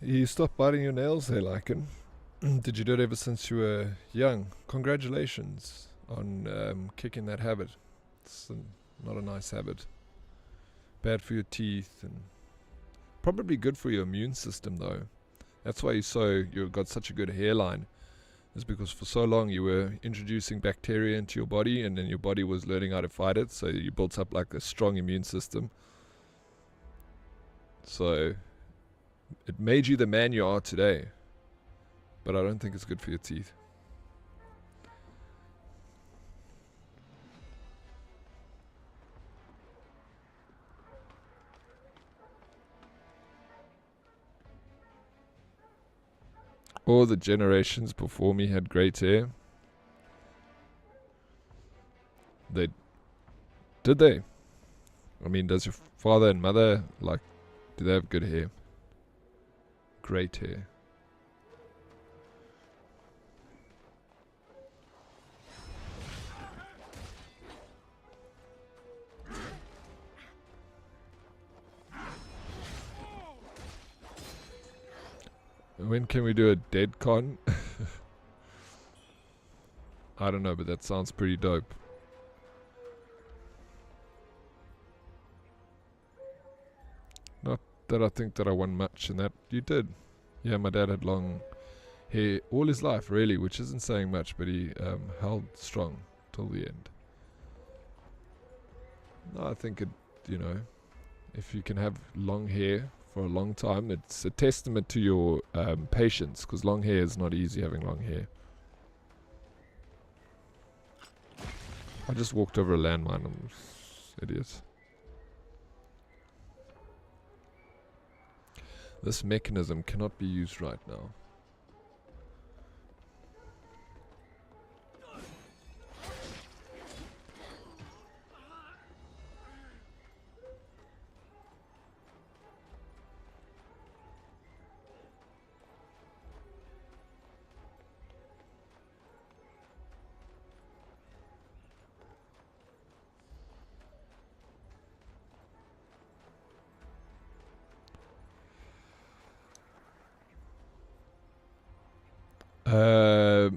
You stopped biting your nails there, Lycan. Did you do it ever since you were young? Congratulations on kicking that habit. It's not a nice habit. Bad for your teeth and probably good for your immune system though. That's why you've got such a good hairline. Is because for so long you were introducing bacteria into your body and then your body was learning how to fight it, so you built up like a strong immune system. So it made you the man you are today. But I don't think it's good for your teeth. All the generations before me had great hair. Did they? I mean, does your father and mother, like, do they have good hair? Great hair. When can we do a Dead Con? I don't know, but that sounds pretty dope. Not that I think that I won much in that. You did. Yeah, my dad had long hair all his life, really, which isn't saying much, but he held strong till the end. No, I think it, you know, if you can have long hair for a long time, it's a testament to your patience, because long hair is not easy having long hair. I just walked over a landmine, I'm idiot. This mechanism cannot be used right now.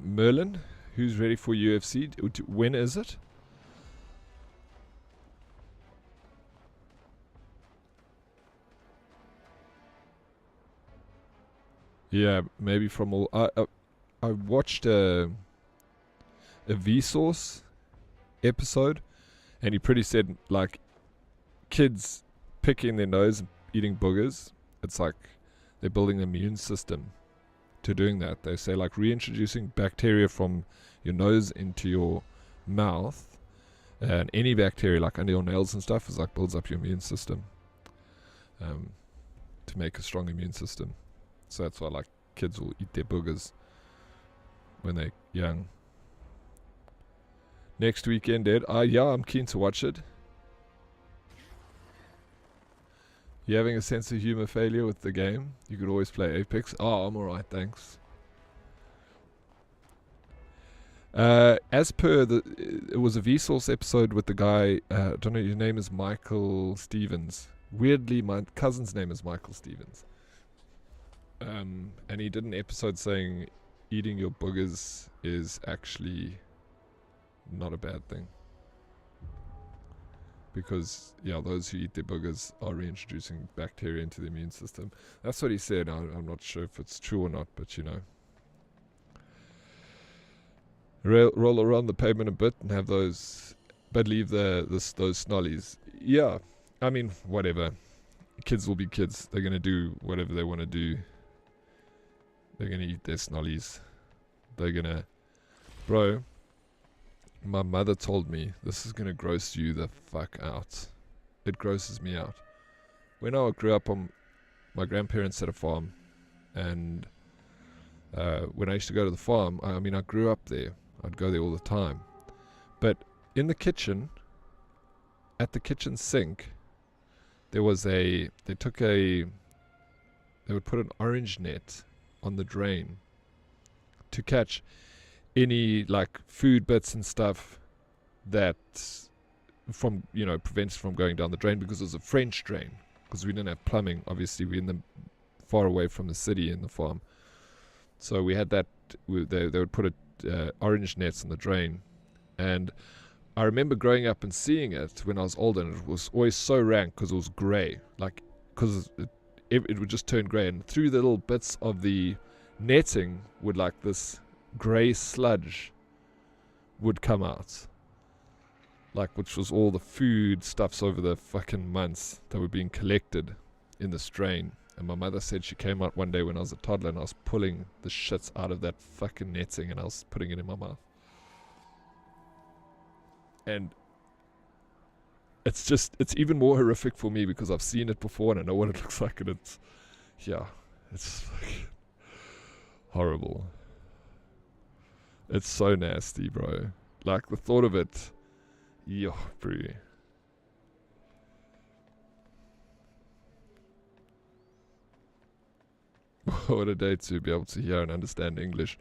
Merlin, who's ready for UFC? When is it? Yeah, maybe from all. I watched a Vsauce episode, and he pretty said like kids picking their nose and eating boogers. It's like they're building an immune system to doing that. They say like reintroducing bacteria from your nose into your mouth, and any bacteria like under your nails and stuff is like builds up your immune system, to make a strong immune system. So that's why like kids will eat their boogers when they're young. Next weekend, Ed. Yeah, I'm keen to watch it. You having a sense of humor failure with the game? You could always play Apex. Oh, I'm alright, thanks. As per it was a Vsauce episode with the guy, I don't know, your name is Michael Stevens. Weirdly, my cousin's name is Michael Stevens. And he did an episode saying eating your boogers is actually not a bad thing. Because, yeah, those who eat their boogers are reintroducing bacteria into the immune system. That's what he said. I'm not sure if it's true or not, but you know. Roll around the pavement a bit and have those, but leave those snollies. Yeah, I mean, whatever. Kids will be kids. They're going to do whatever they want to do. They're going to eat their snollies. They're going to... Bro... My mother told me this is gonna gross you the fuck out. It grosses me out. When I grew up, my grandparents had a farm, and when I used to go to the farm, I mean, I grew up there. I'd go there all the time. But in the kitchen, at the kitchen sink, there was they would put an orange net on the drain to catch any like food bits and stuff that from, you know, prevents from going down the drain, because it was a French drain, because we didn't have plumbing. Obviously we're in the far away from the city in the farm, so we had that. They would put orange nets in the drain, and I remember growing up and seeing it when I was older, and it was always so rank because it was grey, like, because it would just turn grey, and through the little bits of the netting would like this grey sludge would come out, like, which was all the food stuffs over the fucking months that were being collected in this drain. And my mother said she came out one day when I was a toddler and I was pulling the shits out of that fucking netting and I was putting it in my mouth. And it's even more horrific for me because I've seen it before and I know what it looks like, and it's fucking horrible. It's so nasty, bro. Like, the thought of it, bro. What a day to be able to hear and understand English.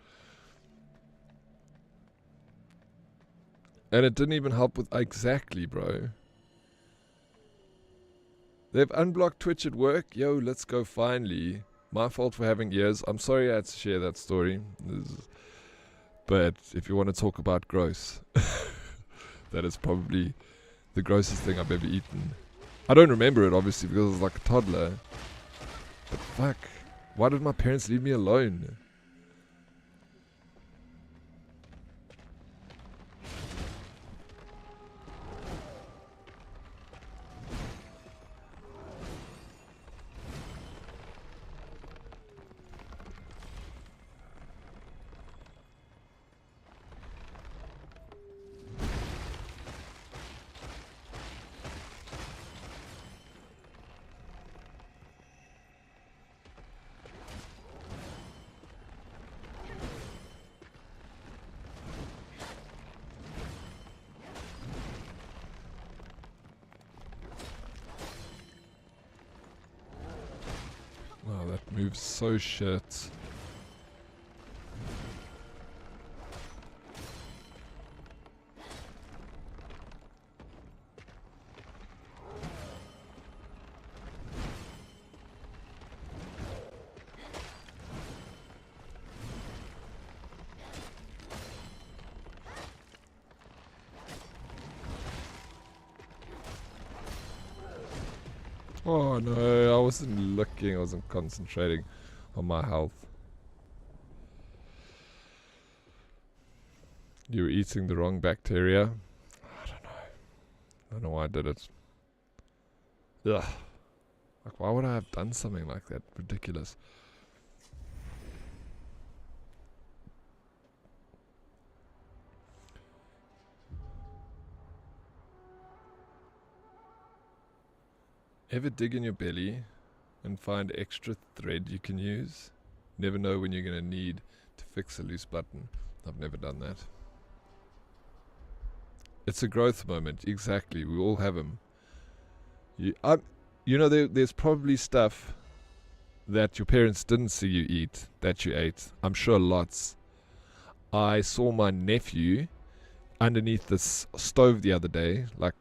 And it didn't even help with... Exactly, bro. They've unblocked Twitch at work. Yo, let's go finally. My fault for having ears. I'm sorry I had to share that story. But if you want to talk about gross, that is probably the grossest thing I've ever eaten. I don't remember it, obviously, because I was like a toddler. But fuck. Why did my parents leave me alone? Wow, that moves so shit. Oh no, I wasn't looking, I wasn't concentrating on my health. You were eating the wrong bacteria? I don't know. I don't know why I did it. Ugh. Like, why would I have done something like that? Ridiculous. Ever dig in your belly and find extra thread you can use? Never know when you're going to need to fix a loose button. I've never done that. It's a growth moment. Exactly. We all have them. You know, there's probably stuff that your parents didn't see you eat that you ate. I'm sure lots. I saw my nephew underneath this stove the other day, like,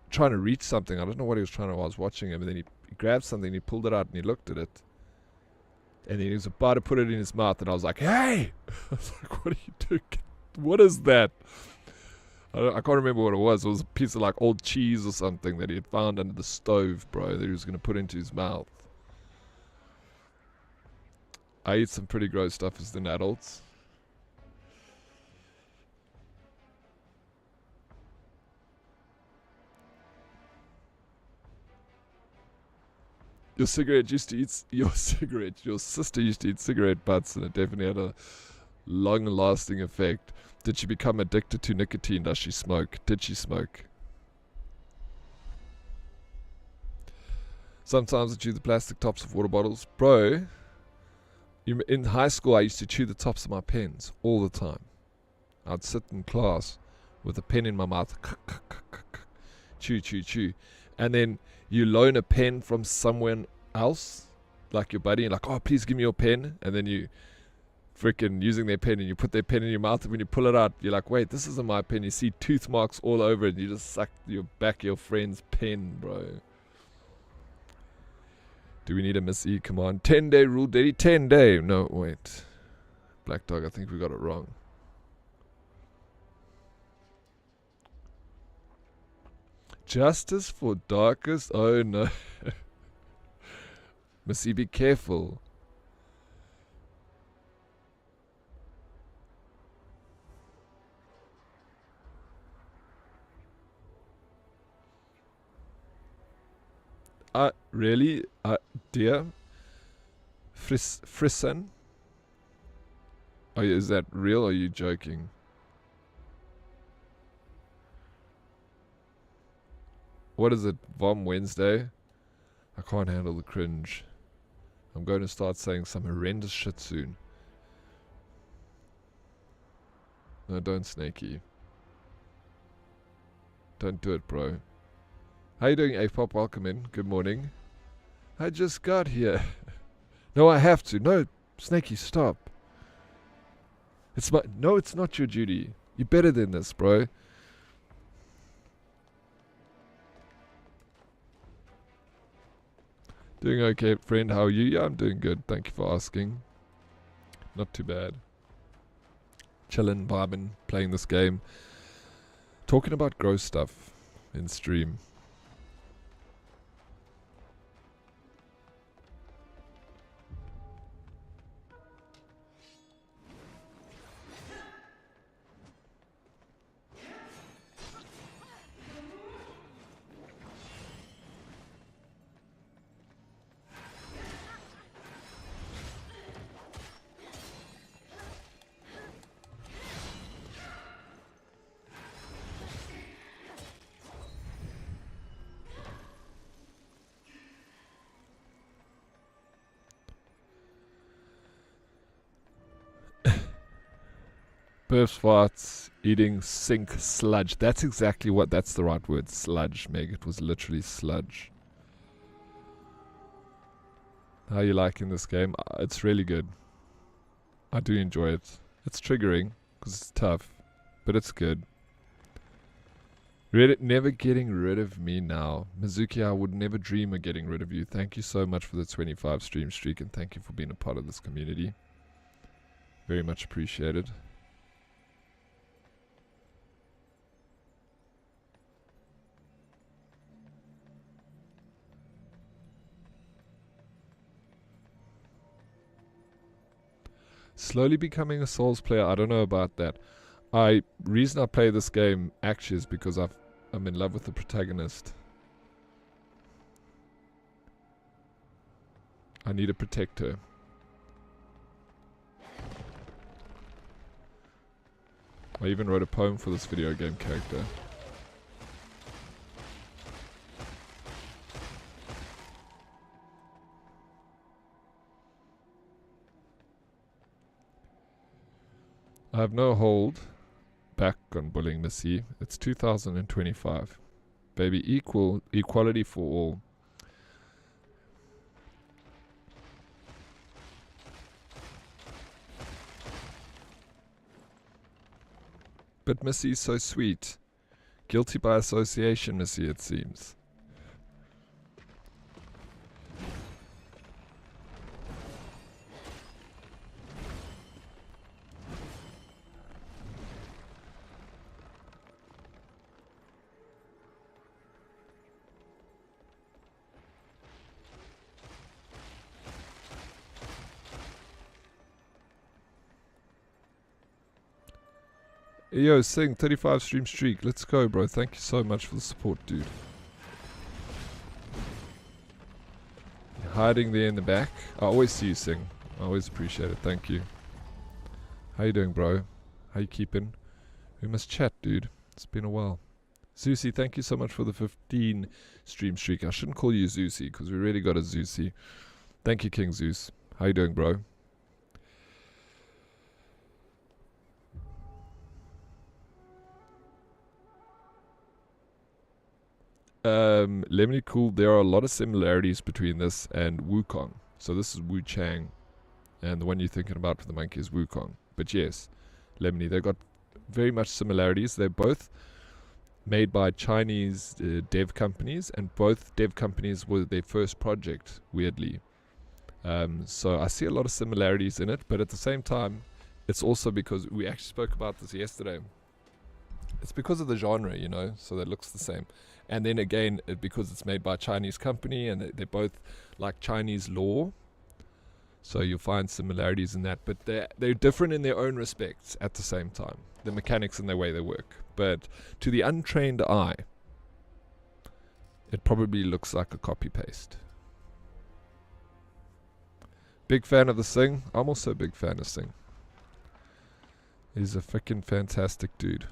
trying to reach something. I don't know what he was trying to. I was watching him, and then he grabbed something, he pulled it out, and he looked at it, and then he was about to put it in his mouth, and I was like, "Hey!" I was like, "What are you doing? What is that?" I can't remember what it was. It was a piece of like old cheese or something that he had found under the stove, bro, that he was going to put into his mouth. I eat some pretty gross stuff as an adult. Your sister used to eat cigarette butts, and it definitely had a long-lasting effect. Did she become addicted to nicotine? Does she smoke? Did she smoke? Sometimes I chew the plastic tops of water bottles. Bro, in high school I used to chew the tops of my pens all the time. I'd sit in class with a pen in my mouth. Chew, chew, chew. And then you loan a pen from someone else, like your buddy, and like, "Oh, please give me your pen." And then you freaking using their pen, and you put their pen in your mouth, and when you pull it out, you're like, "Wait, this isn't my pen." You see tooth marks all over it, and you just suck your friend's pen, bro. Do we need a Miss E command? 10-day rule, Daddy. 10-day. No, wait. Black Dog, I think we got it wrong. Justice for darkest? Oh no. Missy, be careful. Really? Dear? Frissen? Oh, is that real or are you joking? What is it, Vom Wednesday? I can't handle the cringe. I'm going to start saying some horrendous shit soon. No, don't, Snakey. Don't do it, bro. How you doing, A-Pop? Welcome in. Good morning. I just got here. No, I have to. No, Snakey, stop. It's my... No, it's not your duty. You're better than this, bro. Doing okay, friend. How are you? Yeah, I'm doing good. Thank you for asking. Not too bad. Chillin', vibing, playing this game. Talking about gross stuff in stream. Burps, farts, eating sink sludge. That's exactly what, that's the right word. Sludge, Meg. It was literally sludge. How are you liking this game? It's really good. I do enjoy it. It's triggering, because it's tough. But it's good. Reddit never getting rid of me now. Mizuki, I would never dream of getting rid of you. Thank you so much for the 25 stream streak, and thank you for being a part of this community. Very much appreciated. Slowly becoming a Souls player, I don't know about that. Reason I play this game actually is because I'm in love with the protagonist. I need to protect her. I even wrote a poem for this video game character. I have no hold back on bullying Missy. It's 2025. Baby, equality for all. But Missy's so sweet. Guilty by association, Missy, it seems. Yo, Sing, 35 stream streak. Let's go, bro. Thank you so much for the support, dude. You're hiding there in the back. I always see you, Sing. I always appreciate it. Thank you. How you doing, bro? How you keeping? We must chat, dude. It's been a while. Zeusy, thank you so much for the 15 stream streak. I shouldn't call you Zeusy, because we really got a Zeusy. Thank you, King Zeus. How you doing, bro? Lemony Cool, there are a lot of similarities between this and Wukong. So this is Wuchang, and the one you're thinking about for the monkey is Wukong. But yes, Lemony, they've got very much similarities. They're both made by Chinese dev companies, and both dev companies were their first project, weirdly. So I see a lot of similarities in it, but at the same time, it's also because we actually spoke about this yesterday. It's because of the genre, you know, so that looks the same. And then again, because it's made by a Chinese company, and they're both like Chinese law, so you'll find similarities in that. But they're different in their own respects at the same time. The mechanics and the way they work. But to the untrained eye, it probably looks like a copy-paste. Big fan of the Sing. I'm also a big fan of Sing. He's a freaking fantastic dude.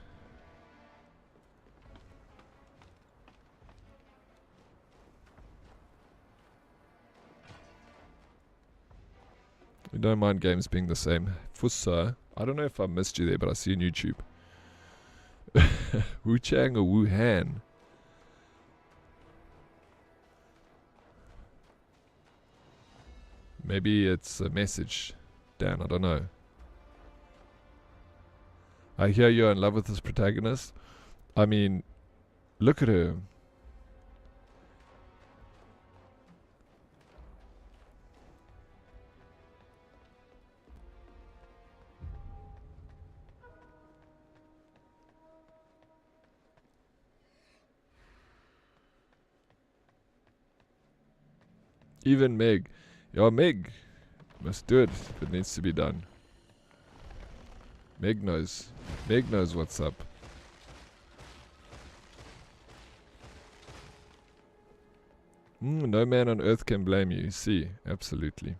We don't mind games being the same. Fusa, I don't know if I missed you there, but I see you on YouTube. Wuchang or Wuhan? Maybe it's a message, Dan, I don't know. I hear you're in love with this protagonist. I mean, look at her. Even Meg. Yo, Meg. Must do it if it needs to be done. Meg knows. Meg knows what's up. No man on earth can blame you. See, absolutely.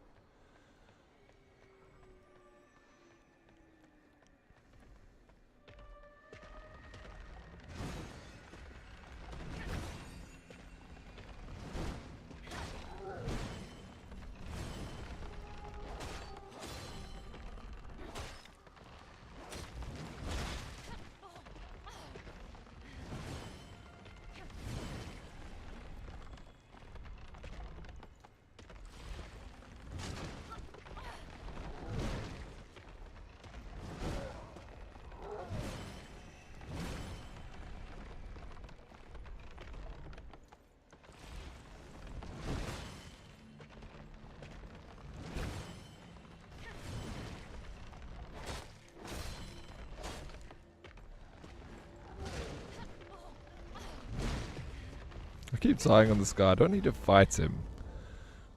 I keep dying on this guy. I don't need to fight him.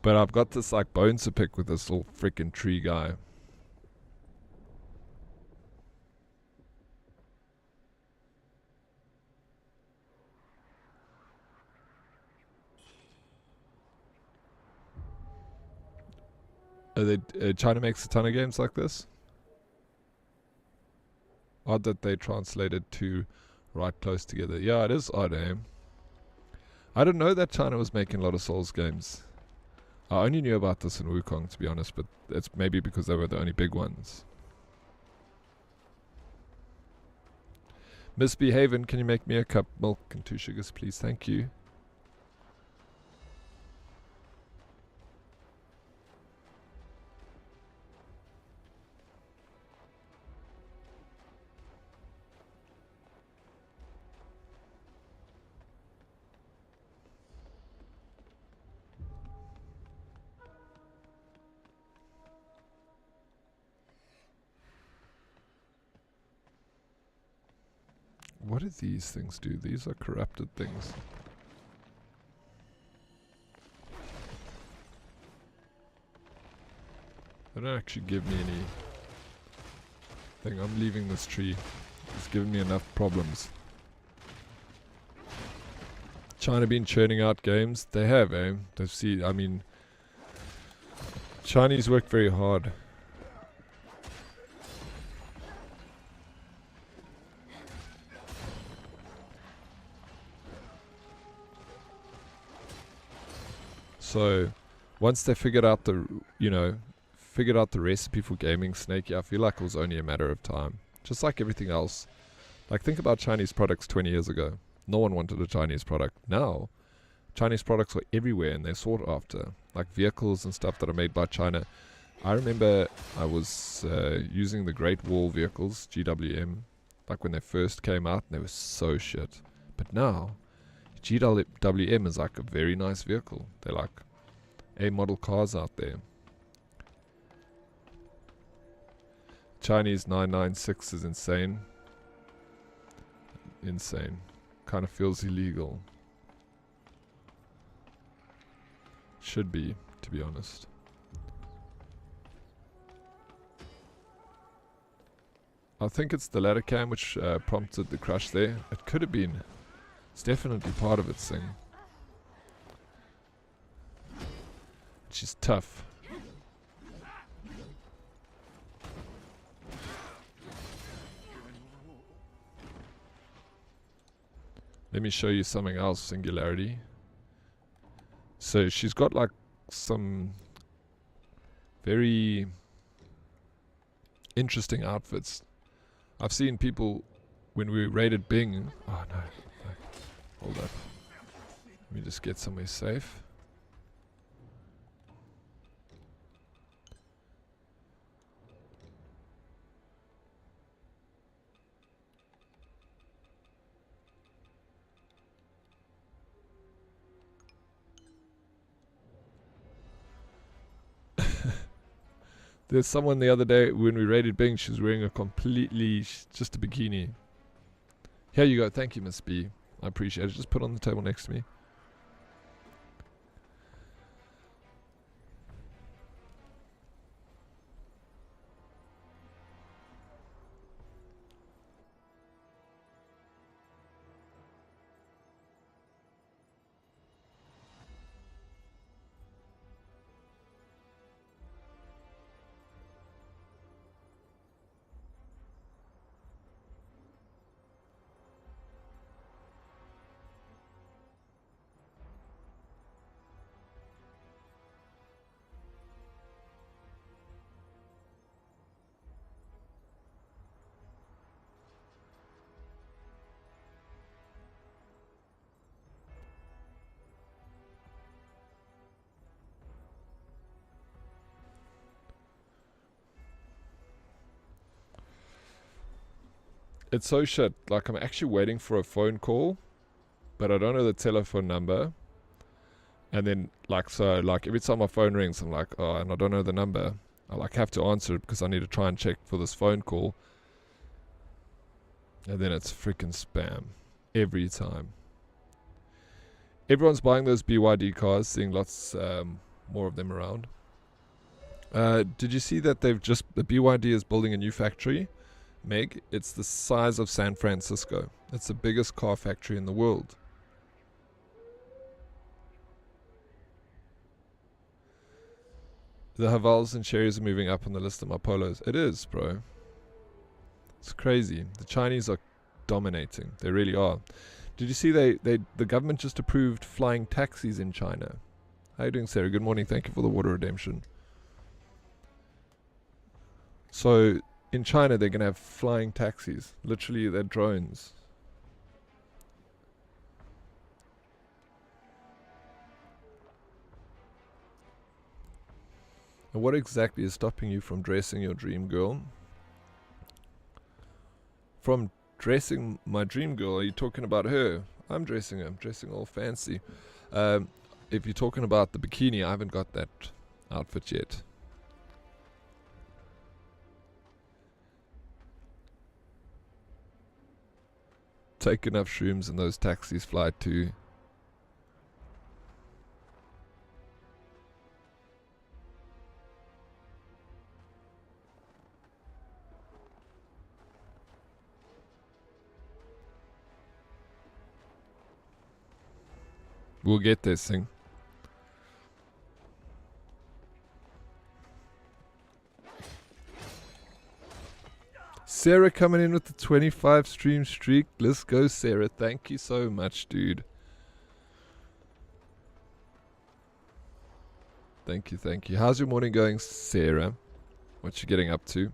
But I've got this like bone to pick with this little freaking tree guy. China makes a ton of games like this. Odd that they translated two right close together. Yeah, it is odd, eh? I didn't know that China was making a lot of Souls games. I only knew about this in Wukong, to be honest, but it's maybe because they were the only big ones. Misbehavin', can you make me a cup milk and 2 sugars, please? Thank you. What do these things do? These are corrupted things. They don't actually give me any thing. I'm leaving this tree. It's given me enough problems. China been churning out games? They have, eh? They've seen, I mean, Chinese work very hard. So, once they figured out the, figured out the recipe for gaming, Snakey, I feel like it was only a matter of time. Just like everything else. Like, think about Chinese products 20 years ago. No one wanted a Chinese product. Now, Chinese products are everywhere and they're sought after. Like vehicles and stuff that are made by China. I remember I was using the Great Wall vehicles, GWM, like when they first came out, and they were so shit. But now, GWM is like a very nice vehicle. They're like A-model cars out there. Chinese 996 is insane. Insane. Kind of feels illegal. Should be, to be honest. I think it's the ladder cam which prompted the crash there. It could have been. It's definitely part of its thing. She's tough. Let me show you something else, Singularity. So she's got like some very interesting outfits. I've seen people when we raided Bing. Oh no. Hold up. Let me just get somewhere safe. There's someone the other day when we raided Bing, she was wearing a completely, just a bikini. Here you go. Thank you, Miss B. I appreciate it. Just put it on the table next to me. It's so shit. Like, I'm actually waiting for a phone call, but I don't know the telephone number. And then, like, so, like, every time my phone rings, I'm like, oh, and I don't know the number. I, like, have to answer it because I need to try and check for this phone call. And then it's freaking spam. Every time. Everyone's buying those BYD cars, seeing lots more of them around. Did you see that the BYD is building a new factory? Meg, it's the size of San Francisco. It's the biggest car factory in the world. The Havals and Cherries are moving up on the list of my polos. It is, bro. It's crazy. The Chinese are dominating. They really are. Did you see the government just approved flying taxis in China? How you doing, Sarah? Good morning. Thank you for the water redemption. So in China, they're going to have flying taxis. Literally, they're drones. And what exactly is stopping you from dressing your dream girl? From dressing my dream girl? Are you talking about her? I'm dressing her. I'm dressing all fancy. If you're talking about the bikini, I haven't got that outfit yet. Take enough shrooms and those taxis fly too. We'll get this thing. Sarah coming in with the 25 stream streak. Let's go, Sarah. Thank you so much, dude. Thank you, thank you. How's your morning going, Sarah? What you getting up to?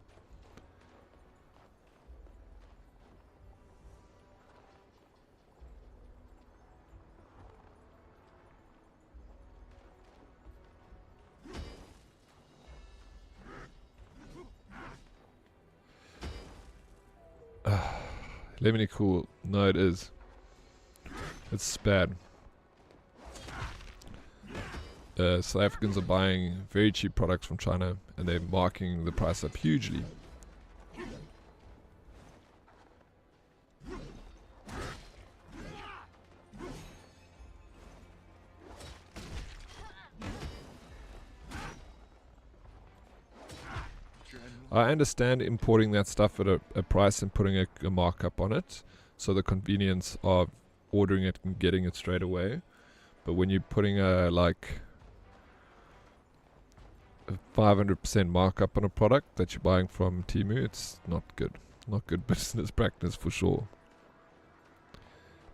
Lemony cool. No, it is. It's bad. South Africans are buying very cheap products from China and they're marking the price up hugely. I understand importing that stuff at a price and putting a markup on it, so the convenience of ordering it and getting it straight away. But when you're putting a 500% markup on a product that you're buying from Temu, it's not good. Not good business practice for sure.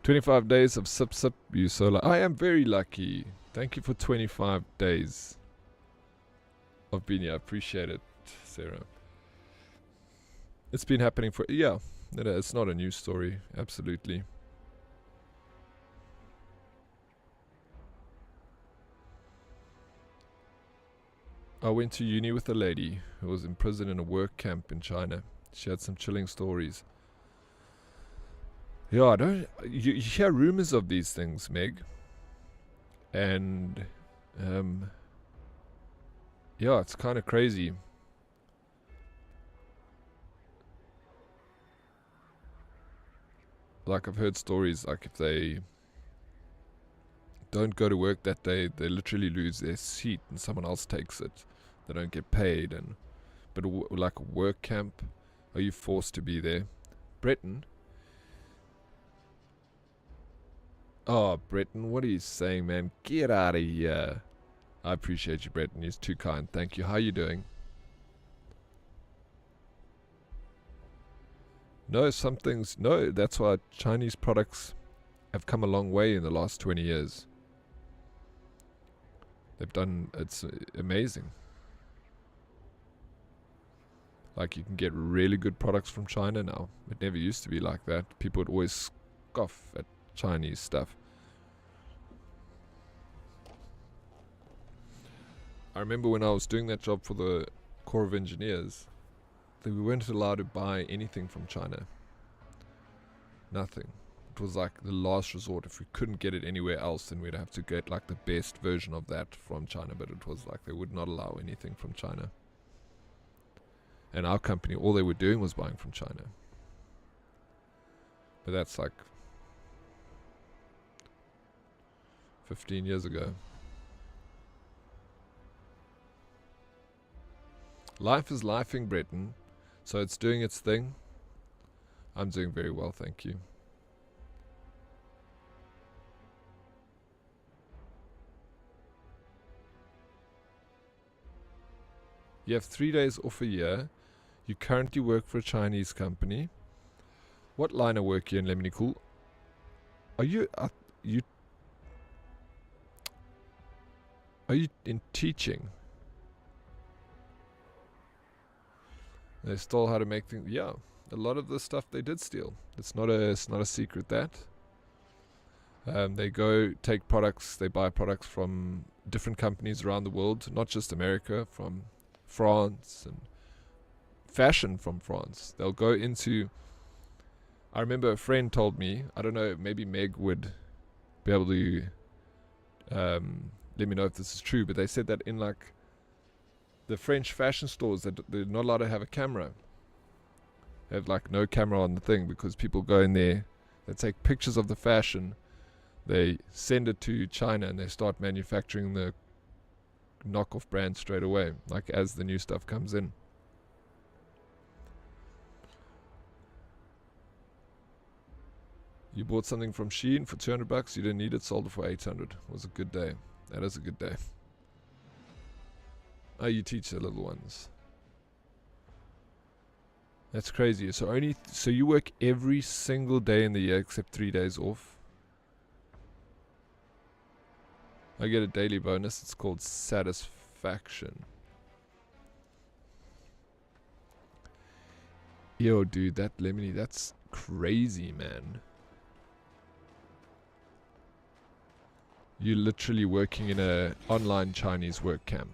25 days of sip sip. You so I am very lucky. Thank you for 25 days of being here. I appreciate it, Sarah. It's been happening for, yeah, it's not a news story, absolutely. I went to uni with a lady who was in prison in a work camp in China. She had some chilling stories. Yeah, you hear rumors of these things, Meg. And, yeah, it's kind of crazy. like I've heard stories like if they don't go to work that day, they literally lose their seat and someone else takes it. They don't get paid. And but like a work camp, are you forced to be there? Breton. Oh, Breton, what are you saying, man? Get out of here. I appreciate you, Breton. You're too kind. Thank you. How are you doing? No, some things. No, that's why Chinese products have come a long way in the last 20 years. They've done. It's amazing. Like, you can get really good products from China now. It never used to be like that. People would always scoff at Chinese stuff. I remember when I was doing that job for the Corps of Engineers, that we weren't allowed to buy anything from China. Nothing. It was like the last resort. If we couldn't get it anywhere else, then we'd have to get like the best version of that from China. But it was like they would not allow anything from China. And our company, all they were doing was buying from China. But that's like 15 years ago. Life is lifing, Breton. So it's doing its thing. I'm doing very well, thank you. You have 3 days off a year. You currently work for a Chinese company. What line of work are you in, Lemony Cool? Are you in teaching? They stole how to make things. Yeah, a lot of the stuff they did steal. It's not a secret that. They go take products. They buy products from different companies around the world, not just America, from France, and fashion from France. They'll go into. I remember a friend told me. I don't know. Maybe Meg would be able to let me know if this is true. But they said that in like the French fashion stores, that they're not allowed to have a camera. They have like no camera on the thing because people go in there, they take pictures of the fashion, they send it to China, and they start manufacturing the knockoff brand straight away, like as the new stuff comes in. You bought something from Shein for $200. You didn't need it. Sold it for $800. It was a good day. That is a good day. Oh, you teach the little ones. That's crazy. So you work every single day in the year except 3 days off. I get a daily bonus. It's called satisfaction. Yo, dude, that Lemony, that's crazy, man. You're literally working in a online Chinese work camp.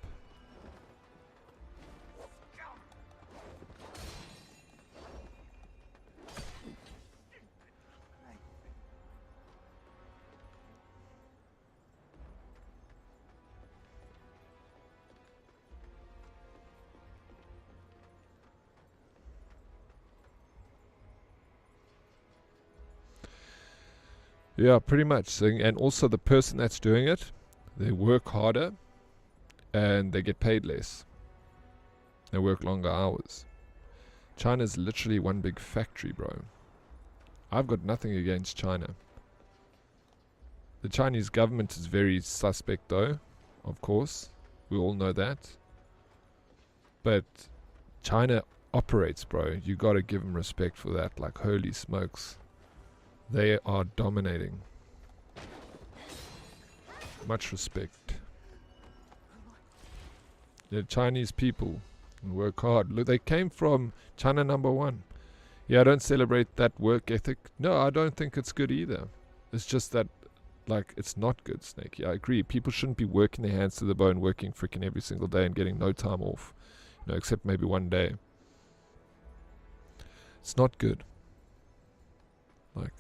Yeah, pretty much. And also the person that's doing it, they work harder and they get paid less. They work longer hours. China's literally one big factory, bro. I've got nothing against China. The Chinese government is very suspect though, of course. We all know that. But China operates, bro. You gotta give them respect for that. Like, holy smokes. They are dominating. Much respect. The Chinese people work hard. Look, they came from China #1. Yeah, I don't celebrate that work ethic. No, I don't think it's good either. It's just that, like, it's not good, Snakey. I agree. People shouldn't be working their hands to the bone, working freaking every single day and getting no time off. You know, except maybe one day. It's not good. Like,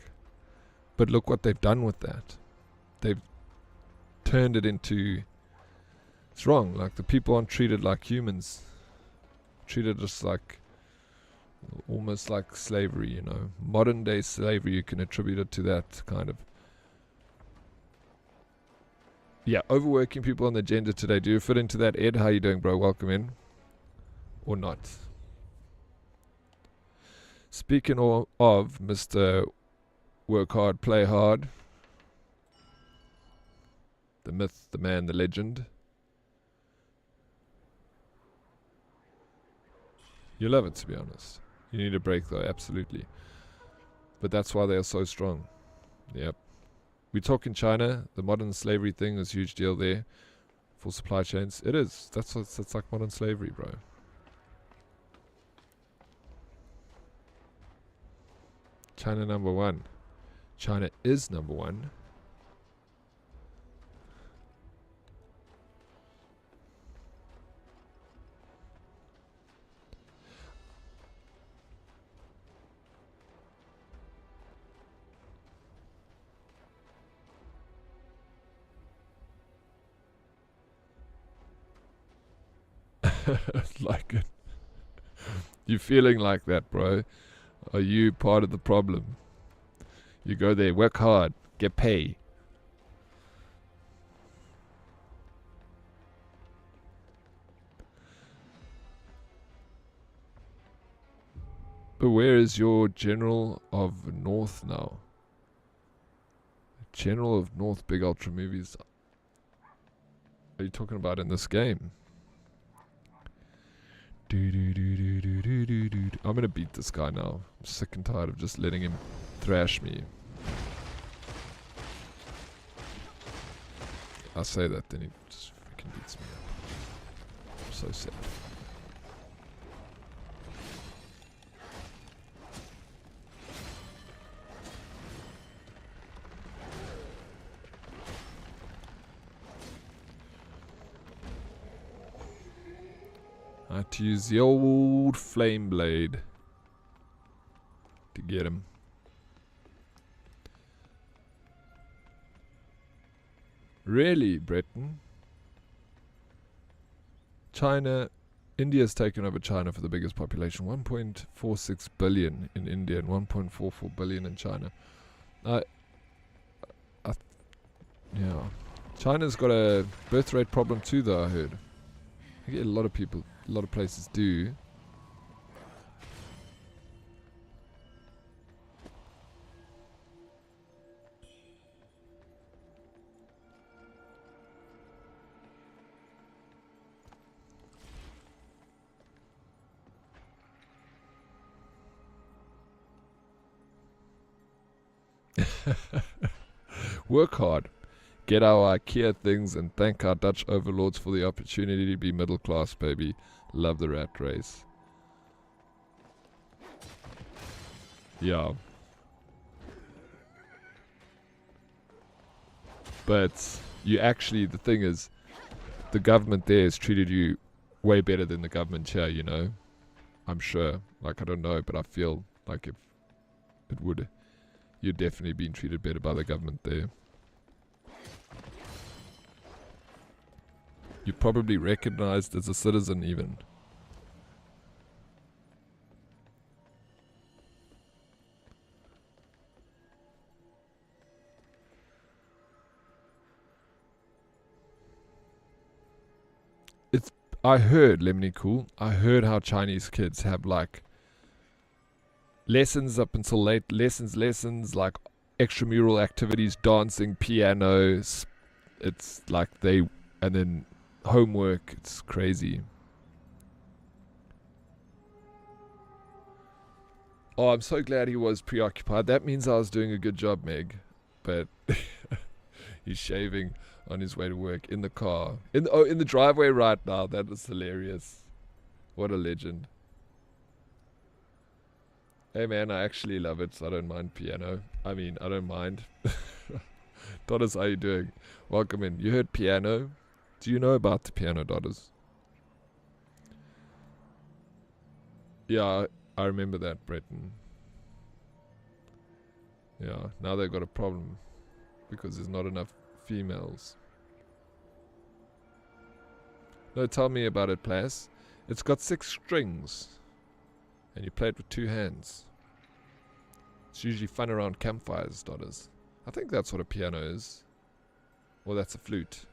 but look what they've done with that. They've turned it into... It's wrong. Like, the people aren't treated like humans. Treated just like Almost like slavery, you know. Modern day slavery, you can attribute it to that kind of. Yeah, overworking people on the agenda today. Do you fit into that, Ed? How you doing, bro? Welcome in. Or not. Speaking of Mr. Work Hard, Play Hard. The myth, the man, the legend. You love it, to be honest. You need a break, though, absolutely. But that's why they are so strong. Yep. We talk in China. The modern slavery thing is a huge deal there. For supply chains. It is. That's like modern slavery, bro. China number one. China is number one. Like it. You feeling like that, bro? Are you part of the problem? You go there, work hard, get paid. But where is your General of North now? General of North Big Ultra Movies. Are you talking about in this game? I'm gonna beat this guy now. I'm sick and tired of just letting him thrash me. I say that, then he just freaking beats me up. I'm so sad. I had to use the old flame blade to get him. Really, Britain? China, India's taken over China for the biggest population. 1.46 billion in India and 1.44 billion in China. Yeah. China's got a birth rate problem too, though, I heard. I get a lot of people, a lot of places do. Work hard. Get our IKEA things and thank our Dutch overlords for the opportunity to be middle class, baby. Love the rat race. Yeah. But you actually, the thing is, the government there has treated you way better than the government here, you know? I'm sure. Like, I don't know, but I feel like if it would, you'd definitely been treated better by the government there. You're probably recognized as a citizen even. I heard, Lemony Cool, I heard how Chinese kids have like lessons up until late, lessons, like extramural activities, dancing, pianos. It's like and then homework. It's crazy. Oh, I'm so glad he was preoccupied. That means I was doing a good job, Meg. But he's shaving on his way to work in the car. In the driveway right now. That is hilarious. What a legend. Hey man, I actually love it. So I don't mind piano. I mean, I don't mind. Dodders, how you doing? Welcome in. You heard piano? Do you know about the piano, Dodders? Yeah, I remember that, Breton. Yeah, now they've got a problem because there's not enough females. No, tell me about it, Plas. It's got 6 strings. And you play it with 2 hands. It's usually fun around campfires, Dodders. I think that's what a piano is. Or that's a flute.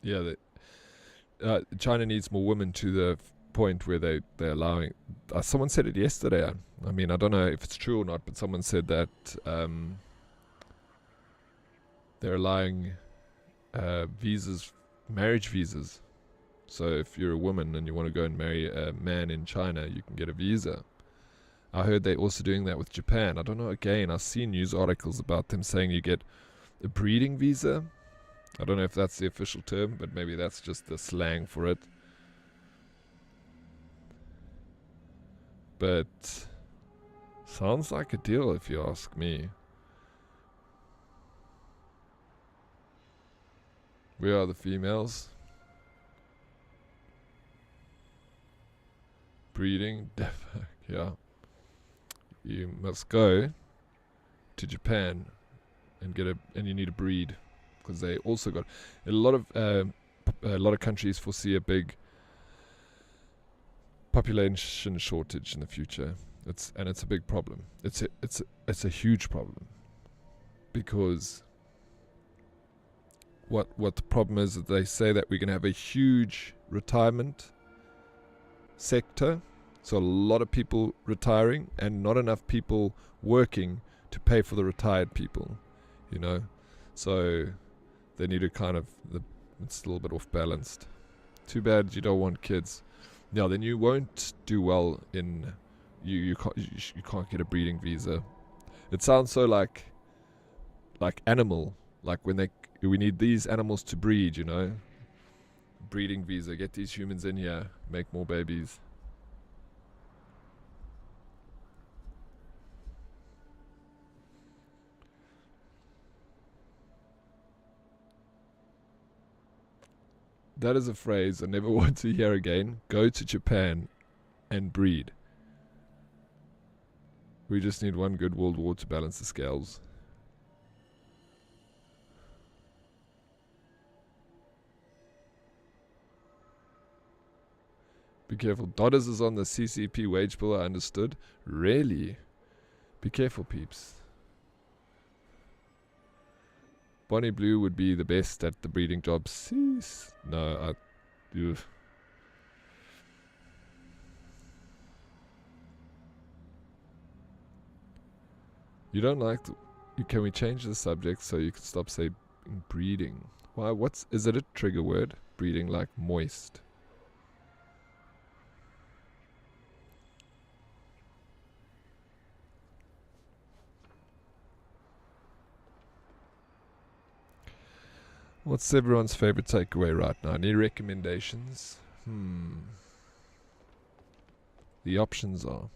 Yeah, China needs more women to the point where they're allowing. Someone said it yesterday. I mean, I don't know if it's true or not, but someone said that they're allowing visas, marriage visas. So if you're a woman and you want to go and marry a man in China, you can get a visa. I heard they're also doing that with Japan. I don't know. Again, I've seen news articles about them saying you get a breeding visa. I don't know if that's the official term, but maybe that's just the slang for it. But sounds like a deal if you ask me. Where are the females? Breeding? Yeah. You must go to Japan and and you need a breed. Because they also got a lot of countries foresee a big population shortage in the future. It's a big problem. It's a huge problem, because what the problem is that they say that we're going to have a huge retirement sector, so a lot of people retiring and not enough people working to pay for the retired people, so they need to it's a little bit off balanced. Too bad you don't want kids. Yeah, then you won't do well in you can't get a breeding visa. It sounds so like animal, like when we need these animals to breed, breeding visa, get these humans in here, make more babies. That is a phrase I never want to hear again. Go to Japan and breed. We just need one good world war to balance the scales. Be careful. Dodders is on the CCP wage bill, I understood. Really? Be careful, peeps. Bonnie Blue would be the best at the breeding job. No, you don't like can we change the subject so you can stop saying breeding? Why? Is it a trigger word? Breeding, like moist. What's everyone's favorite takeaway right now? Any recommendations? The options are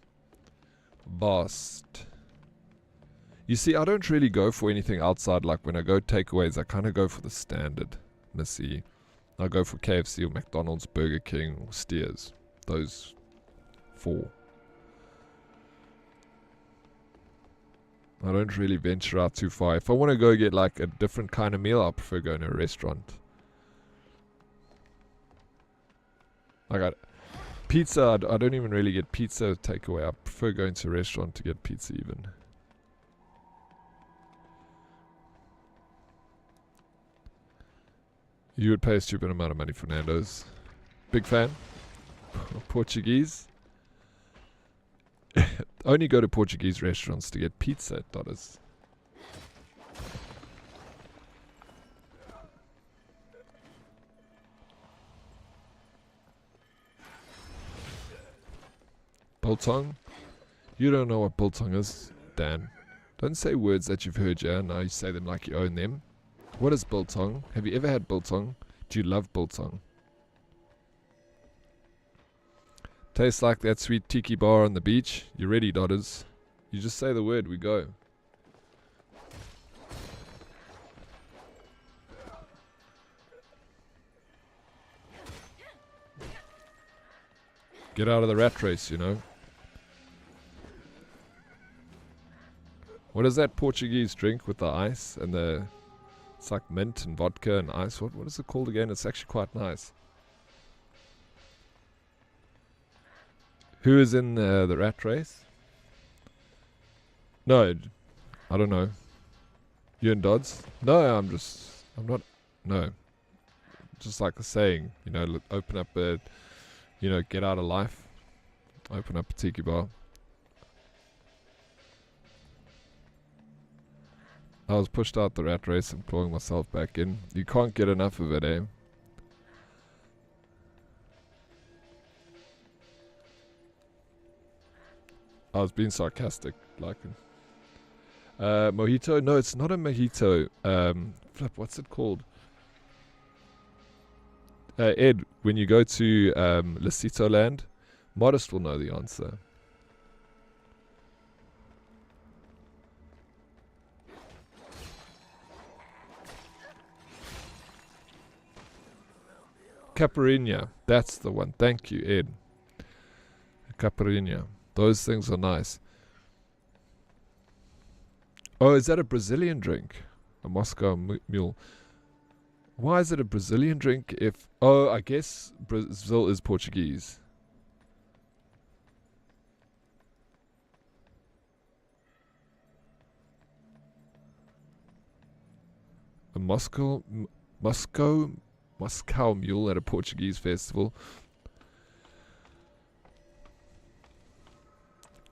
vast. You see, I don't really go for anything outside. Like when I go takeaways, I kind of go for the standard. Missy. I go for KFC or McDonald's, Burger King or Steers. Those 4. I don't really venture out too far. If I want to go get like a different kind of meal, I prefer going to a restaurant. Pizza, I don't even really get pizza takeaway. I prefer going to a restaurant to get pizza even. You would pay a stupid amount of money for Nando's. Big fan. Portuguese. Only go to Portuguese restaurants to get pizza at Dodders. Biltong? You don't know what biltong is, Dan. Don't say words that you've heard, yeah? Now you say them like you own them. What is biltong? Have you ever had biltong? Do you love biltong? Tastes like that sweet tiki bar on the beach. You ready, Dodders? You just say the word, we go. Get out of the rat race, you know. What is that Portuguese drink with the ice and the... It's like mint and vodka and ice. What is it called again? It's actually quite nice. Who is in the rat race? No, I don't know. You and Dodds? No, I'm not, no. Just like a saying, you know, look, open up a, you know, get out of life. Open up a tiki bar. I was pushed out the rat race and pulling myself back in. You can't get enough of it, eh? I was being sarcastic, like. Mojito? No, it's not a mojito. Flip, what's it called? Ed, when you go to Lasito Land, Modest will know the answer. Caipirinha, that's the one. Thank you, Ed. Caipirinha. Those things are nice. Oh, is that a Brazilian drink? A Moscow Mule. Why is it a Brazilian drink if... Oh, I guess Brazil is Portuguese. A Moscow Mule at a Portuguese festival.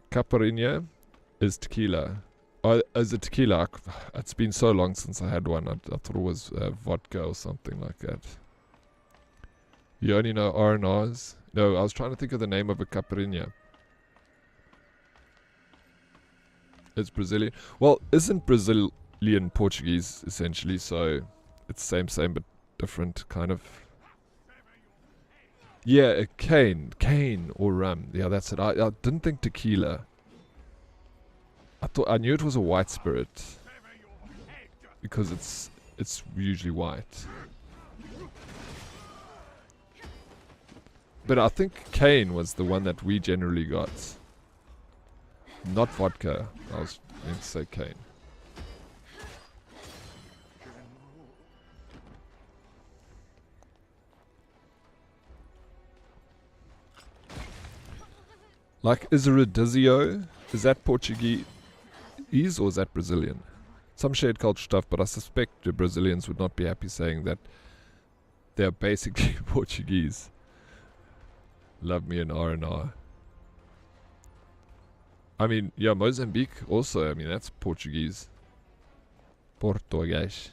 Caipirinha is tequila. Oh, is it tequila? It's been so long since I had one. I thought it was vodka or something like that. You only know R&Rs? No, I was trying to think of the name of a caipirinha. It's Brazilian. Well, isn't Brazilian Portuguese essentially? So it's same but different kind of. Yeah, a cane or rum. Yeah, that's it. I didn't think tequila. I knew it was a white spirit because it's usually white. But I think cane was the one that we generally got. Not vodka. I was going to say cane. Like, is a radizio, is that Portuguese or is that Brazilian? Some shared culture stuff, but I suspect the Brazilians would not be happy saying that they're basically Portuguese. Love me an R&R. I mean, yeah, Mozambique also, I mean, that's Portuguese. Português.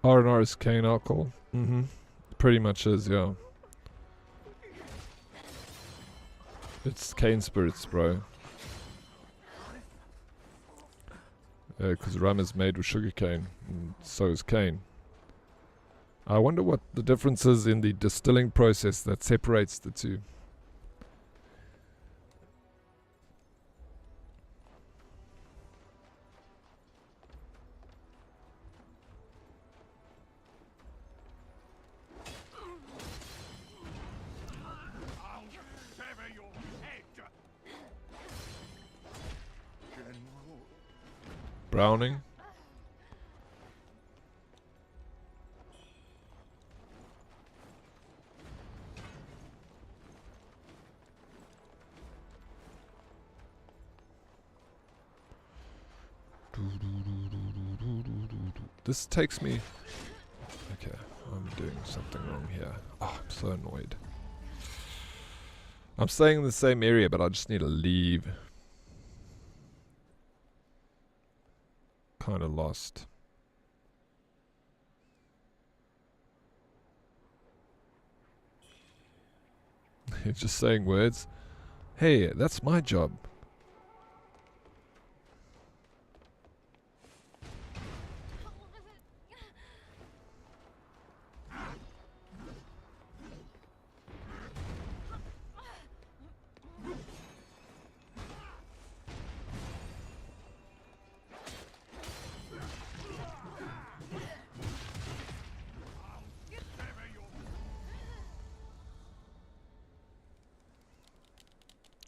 R&R is cane alcohol. Pretty much is, yeah. It's cane spirits, bro. Because rum is made with sugar cane, and so is cane. I wonder what the difference is in the distilling process that separates the two. Browning. This takes me... Okay, I'm doing something wrong here. Oh, I'm so annoyed. I'm staying in the same area, but I just need to leave. Kind of lost. You're just saying words. Hey, that's my job.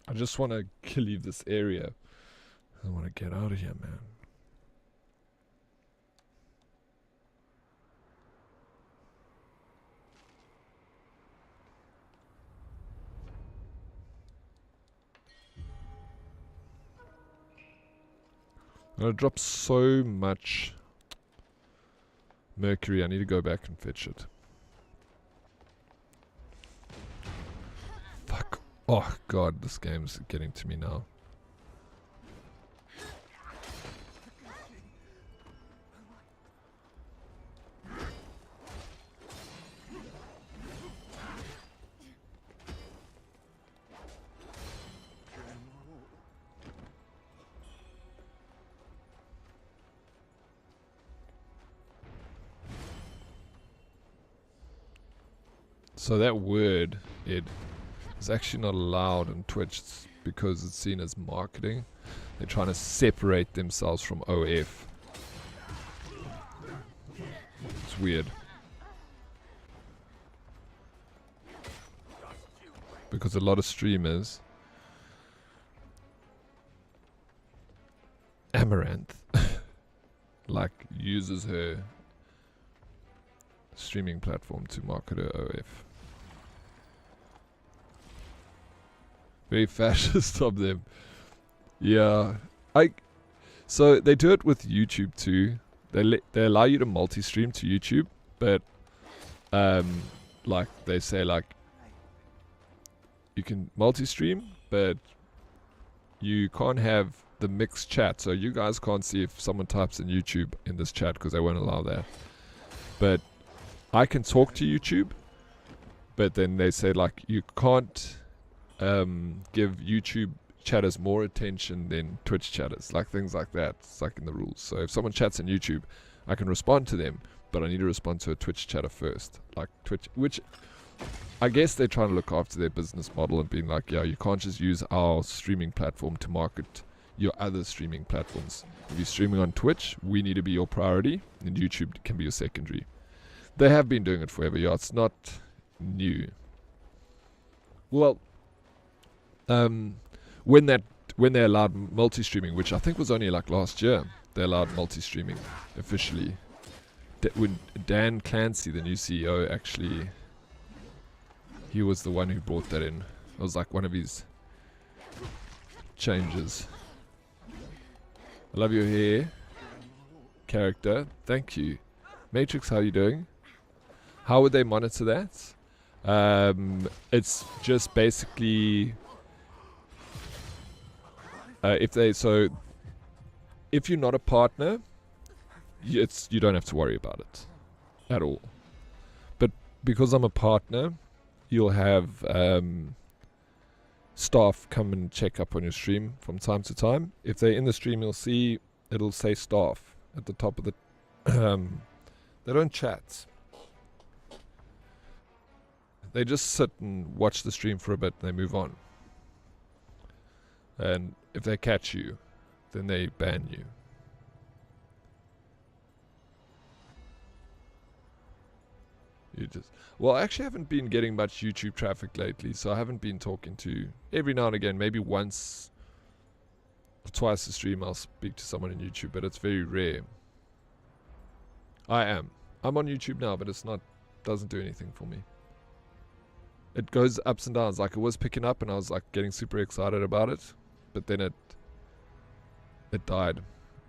I just want to leave this area. I want to get out of here, man. I'm going to drop so much mercury. I need to go back and fetch it. Fuck. Oh god, this game's getting to me now. So that word, Ed, is actually not allowed on Twitch because it's seen as marketing. They're trying to separate themselves from OF. It's weird. Because a lot of streamers, Amaranth, like uses her streaming platform to market her OF. Very fascist of them. Yeah. So they do it with YouTube too. They allow you to multi-stream to YouTube, but like they say like you can multi-stream, but you can't have the mixed chat. So you guys can't see if someone types in YouTube in this chat because they won't allow that. But I can talk to YouTube, but then they say like you can't give YouTube chatters more attention than Twitch chatters, like things like that. It's like in the rules. So if someone chats on YouTube, I can respond to them, but I need to respond to a Twitch chatter first, like Twitch, which I guess they're trying to look after their business model and being like, yeah, you can't just use our streaming platform to market your other streaming platforms. If you're streaming on Twitch, we need to be your priority, and YouTube can be your secondary. They have been doing it forever. Yeah, it's not new. Well, when they allowed multi-streaming, which I think was only like last year, they allowed multi-streaming officially. When Dan Clancy, the new CEO, actually, he was the one who brought that in. It was like one of his changes. I love your hair, character. Thank you. Matrix, how are you doing? How would they monitor that? It's just basically if you're not a partner, you don't have to worry about it at all. But because I'm a partner, you'll have staff come and check up on your stream from time to time. If they're in the stream, you'll see it'll say staff at the top of the they don't chat. They just sit and watch the stream for a bit and they move on. And if they catch you, then they ban you. Well, I actually haven't been getting much YouTube traffic lately, so I haven't been talking to... Every now and again, maybe once or twice a stream I'll speak to someone on YouTube, but it's very rare. I'm on YouTube now, but it's not... doesn't do anything for me. It goes ups and downs. Like, it was picking up and I was like getting super excited about it, but then it died.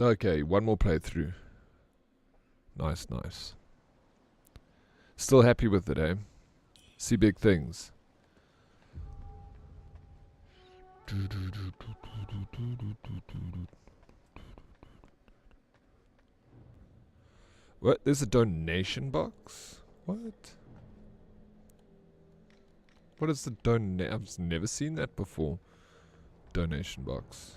Okay, one more playthrough. Nice, nice. Still happy with it, eh? See big things. What? There's a donation box? What? What is the donation? I've never seen that before. Donation box.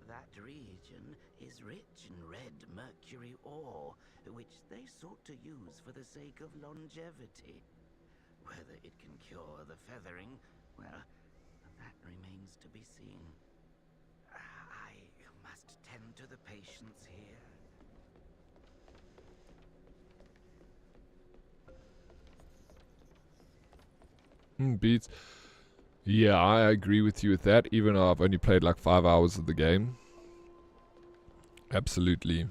That region is rich in red mercury ore, which they sought to use for the sake of longevity. Whether it can cure the feathering, well, that remains to be seen. I must tend to the patients here. Beats. Yeah, I agree with you with that, even though I've only played like 5 hours of the game. Absolutely.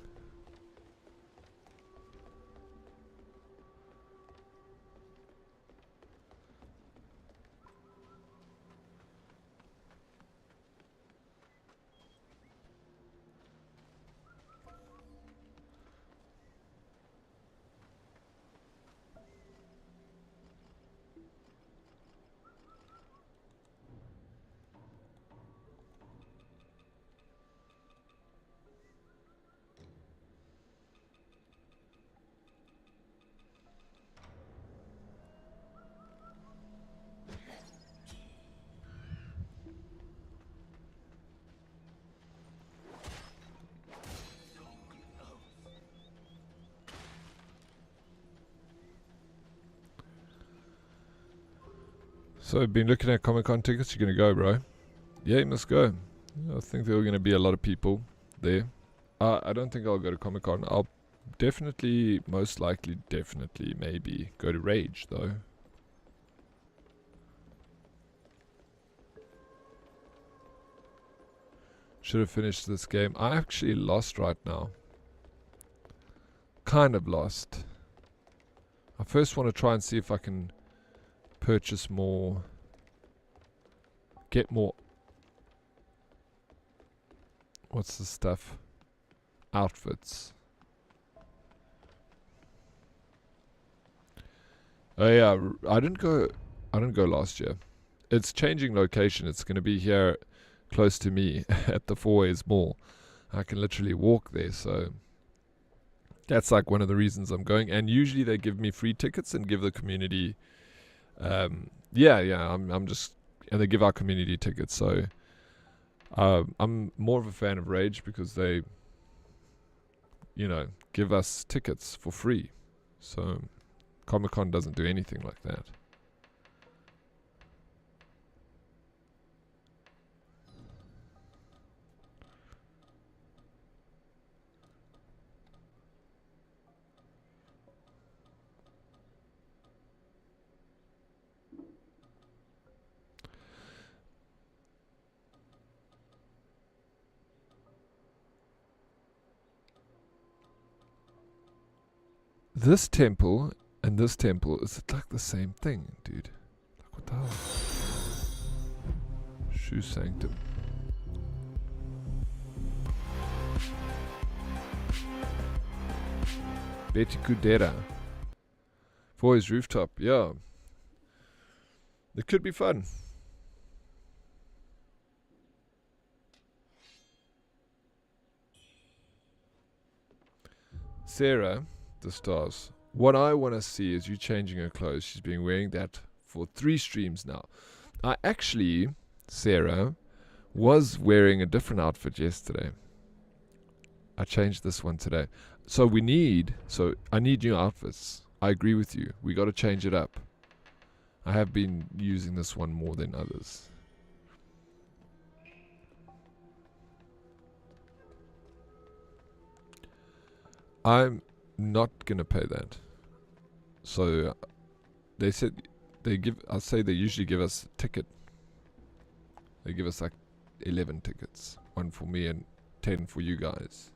So, been looking at Comic-Con tickets. You're going to go, bro? Yeah, you must go. I think there are going to be a lot of people there. I don't think I'll go to Comic-Con. I'll definitely, most likely, definitely, maybe go to Rage, though. Should have finished this game. I actually lost right now. Kind of lost. I first want to try and see if I can purchase more, get more, what's the stuff, outfits. Oh yeah, I didn't go last year. It's changing location. It's going to be here close to me at the Four Ways Mall. I can literally walk there, so that's like one of the reasons I'm going. And usually they give me free tickets and give the community I'm just, and they give our community tickets, so I'm more of a fan of Rage because they, give us tickets for free. So Comic-Con doesn't do anything like that. This temple and this temple, is it like the same thing, dude? Like, what the hell? Shoe Sanctum. Betty Kudera. Boys Rooftop, yeah. It could be fun. Sarah, the stars. What I want to see is you changing her clothes. She's been wearing that for 3 streams now. I actually, Sarah, was wearing a different outfit yesterday. I changed this one today. So I need new outfits. I agree with you. We got to change it up. I have been using this one more than others. I'm not gonna pay that. So they said I'll say they usually give us a ticket. They give us like 11 tickets. 1 for me and 10 for you guys.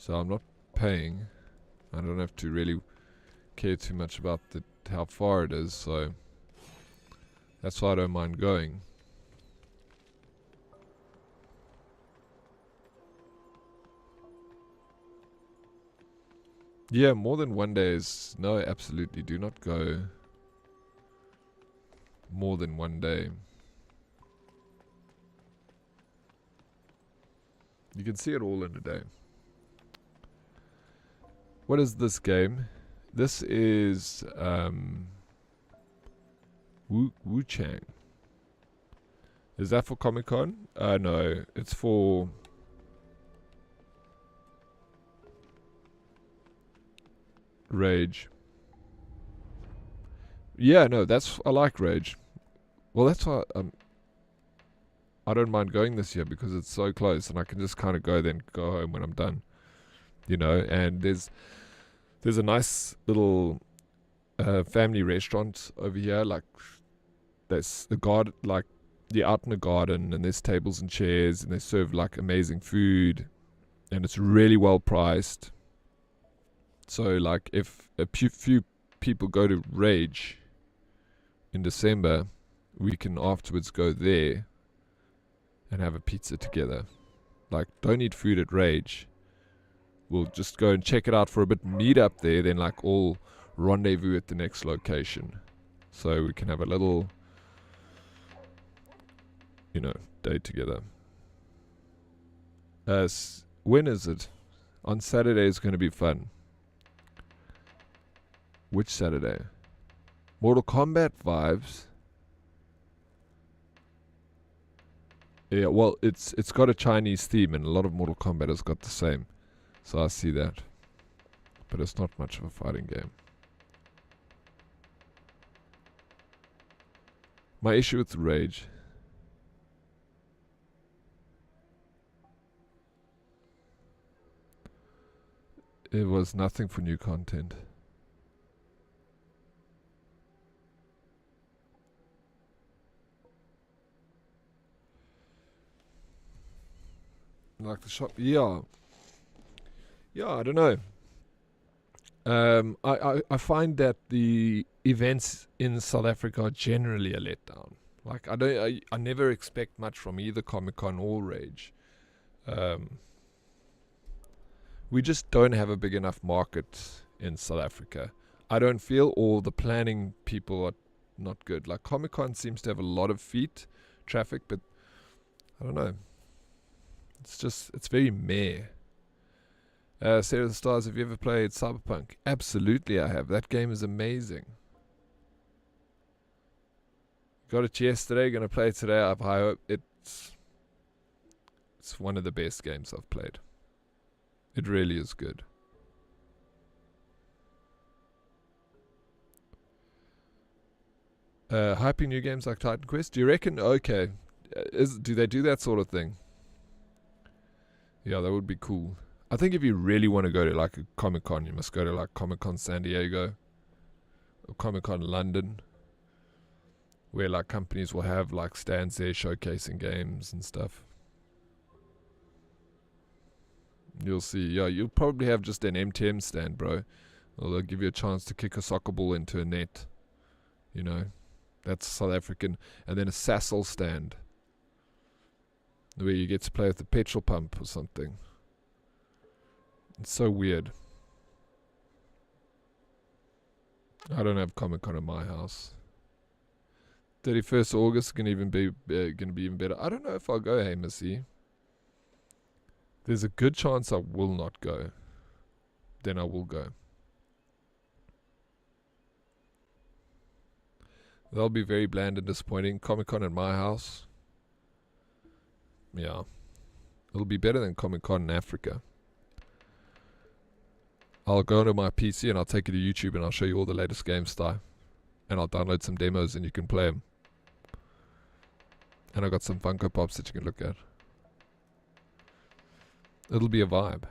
So I'm not paying. I don't have to really care too much about how far it is, so that's why I don't mind going. Yeah, more than one day is... No, absolutely. Do not go more than one day. You can see it all in a day. What is this game? This is Wuchang. Is that for Comic Con? No, it's for Rage. Yeah, no, I like Rage. Well, that's why I don't mind going this year because it's so close and I can just kind of go then go home when I'm done. You know, and there's a nice little family restaurant over here. Like, there's the garden, like you're out in the garden, and there's tables and chairs, and they serve like amazing food, and it's really well priced. So, like, if a few people go to Rage in December, we can afterwards go there and have a pizza together. Like, don't eat food at Rage. We'll just go and check it out for a bit, meet up there, then like all rendezvous at the next location. So we can have a little, you know, day together. When is it? On Saturday is going to be fun. Which Saturday? Mortal Kombat vibes. Yeah, well, it's got a Chinese theme, and a lot of Mortal Kombat has got the same. So I see that. But it's not much of a fighting game. My issue with Rage. It was nothing for new content. Like the shop, yeah. Yeah, I don't know. I find that the events in South Africa are generally a letdown. Like, I never expect much from either Comic Con or Rage. We just don't have a big enough market in South Africa. I don't feel all the planning people are not good. Like, Comic Con seems to have a lot of traffic, but I don't know. It's very meh. Sarah the Stars, have you ever played Cyberpunk? Absolutely I have. That game is amazing. Got it yesterday, gonna play it today. I hope it's one of the best games I've played. It really is good. Hyping new games like Titan Quest? Do you reckon? Okay. Do they do that sort of thing? Yeah, that would be cool. I think if you really want to go to like a Comic Con, you must go to like Comic Con San Diego or Comic Con London, where like companies will have like stands there showcasing games and stuff. You'll see. Yeah, you'll probably have just an MTM stand, bro. Or they'll give you a chance to kick a soccer ball into a net. You know, that's South African. And then a Sasol stand, where you get to play with the petrol pump or something. It's so weird. I don't have Comic Con in my house. 31st August gonna be even better. I don't know if I'll go, hey Missy. There's a good chance I will not go. Then I will go. That'll be very bland and disappointing. Comic Con in my house. Yeah. It'll be better than Comic Con in Africa. I'll go onto my PC and I'll take you to YouTube and I'll show you all the latest games style. And I'll download some demos and you can play them. And I got some Funko Pops that you can look at. It'll be a vibe.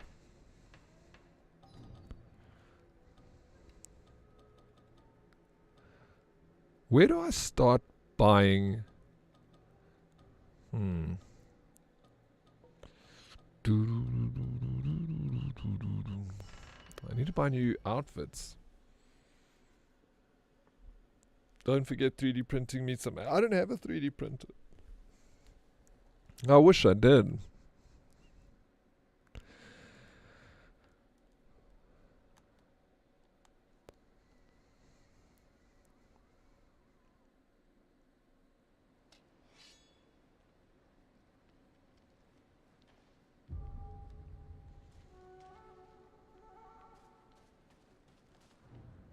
Where do I start buying? I need to buy new outfits. Don't forget 3D printing means something. I don't have a 3D printer. I wish I did.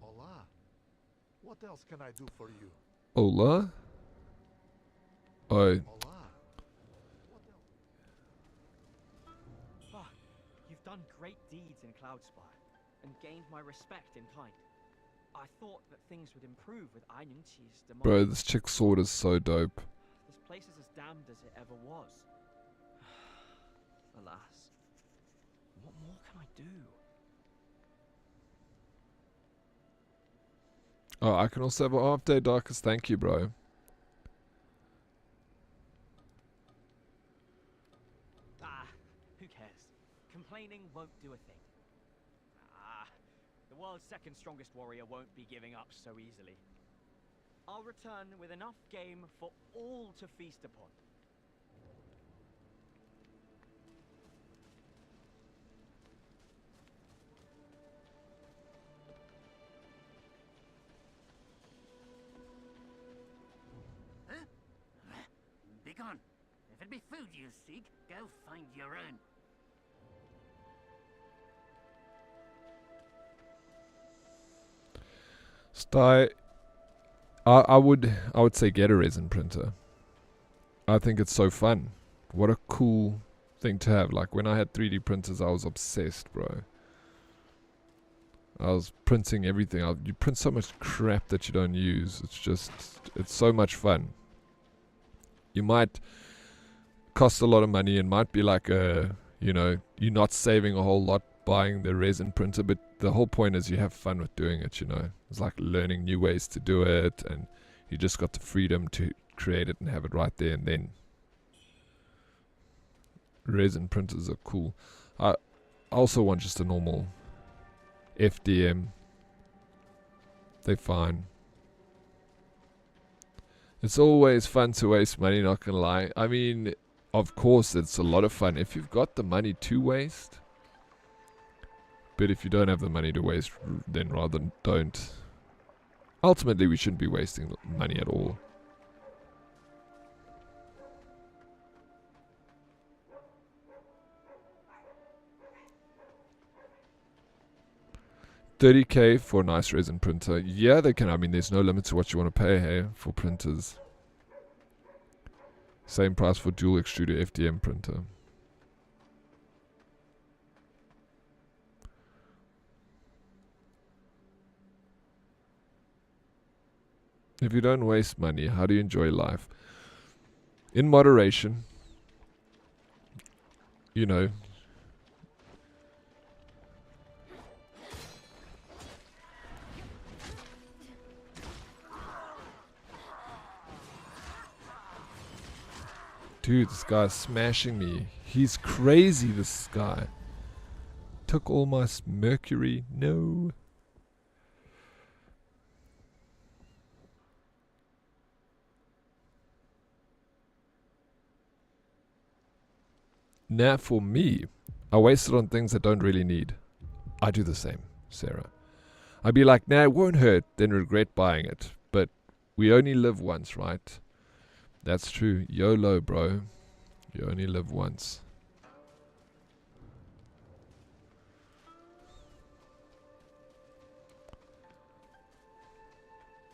Hola. What else can I do for you? Hola? Oh, Hola. What else? Ah, you've done great deeds in Cloudspire and gained my respect in kind. I thought that things would improve with Ainunchi's demise. bro, this chick's sword is so dope. This place is as damned as it ever was. Alas, what more can I do? Oh, I can also have a half day, Darkest. Thank you, bro. Ah, who cares? Complaining won't do a thing. Ah, the world's second strongest warrior won't be giving up so easily. I'll return with enough game for all to feast upon. Huh? Begone. If it be food you seek, go find your own. Sty, I would say get a resin printer. I think it's so fun. What a cool thing to have. Like when I had 3D printers, I was obsessed, bro. I was printing everything. You print so much crap that you don't use. It's so much fun. You might cost a lot of money and might be like you're not saving a whole lot buying the resin printer, but the whole point is you have fun with doing it, It's like learning new ways to do it, and you just got the freedom to create it and have it right there and then. Resin printers are cool. I also want just a normal FDM. They're fine. It's always fun to waste money, not gonna lie. I mean, of course it's a lot of fun if you've got the money to waste. But if you don't have the money to waste, then rather don't. Ultimately, we shouldn't be wasting money at all. $30K for a nice resin printer. Yeah, they can. I mean, there's no limit to what you want to pay here for printers. Same price for dual extruder FDM printer. If you don't waste money, how do you enjoy life? In moderation. Dude, this guy's smashing me. He's crazy, this guy. Took all my mercury. No. Now, for me, I waste it on things that don't really need. I do the same, Sarah. I'd be like, nah, it won't hurt, then regret buying it. But we only live once, right? That's true. YOLO, bro. You only live once.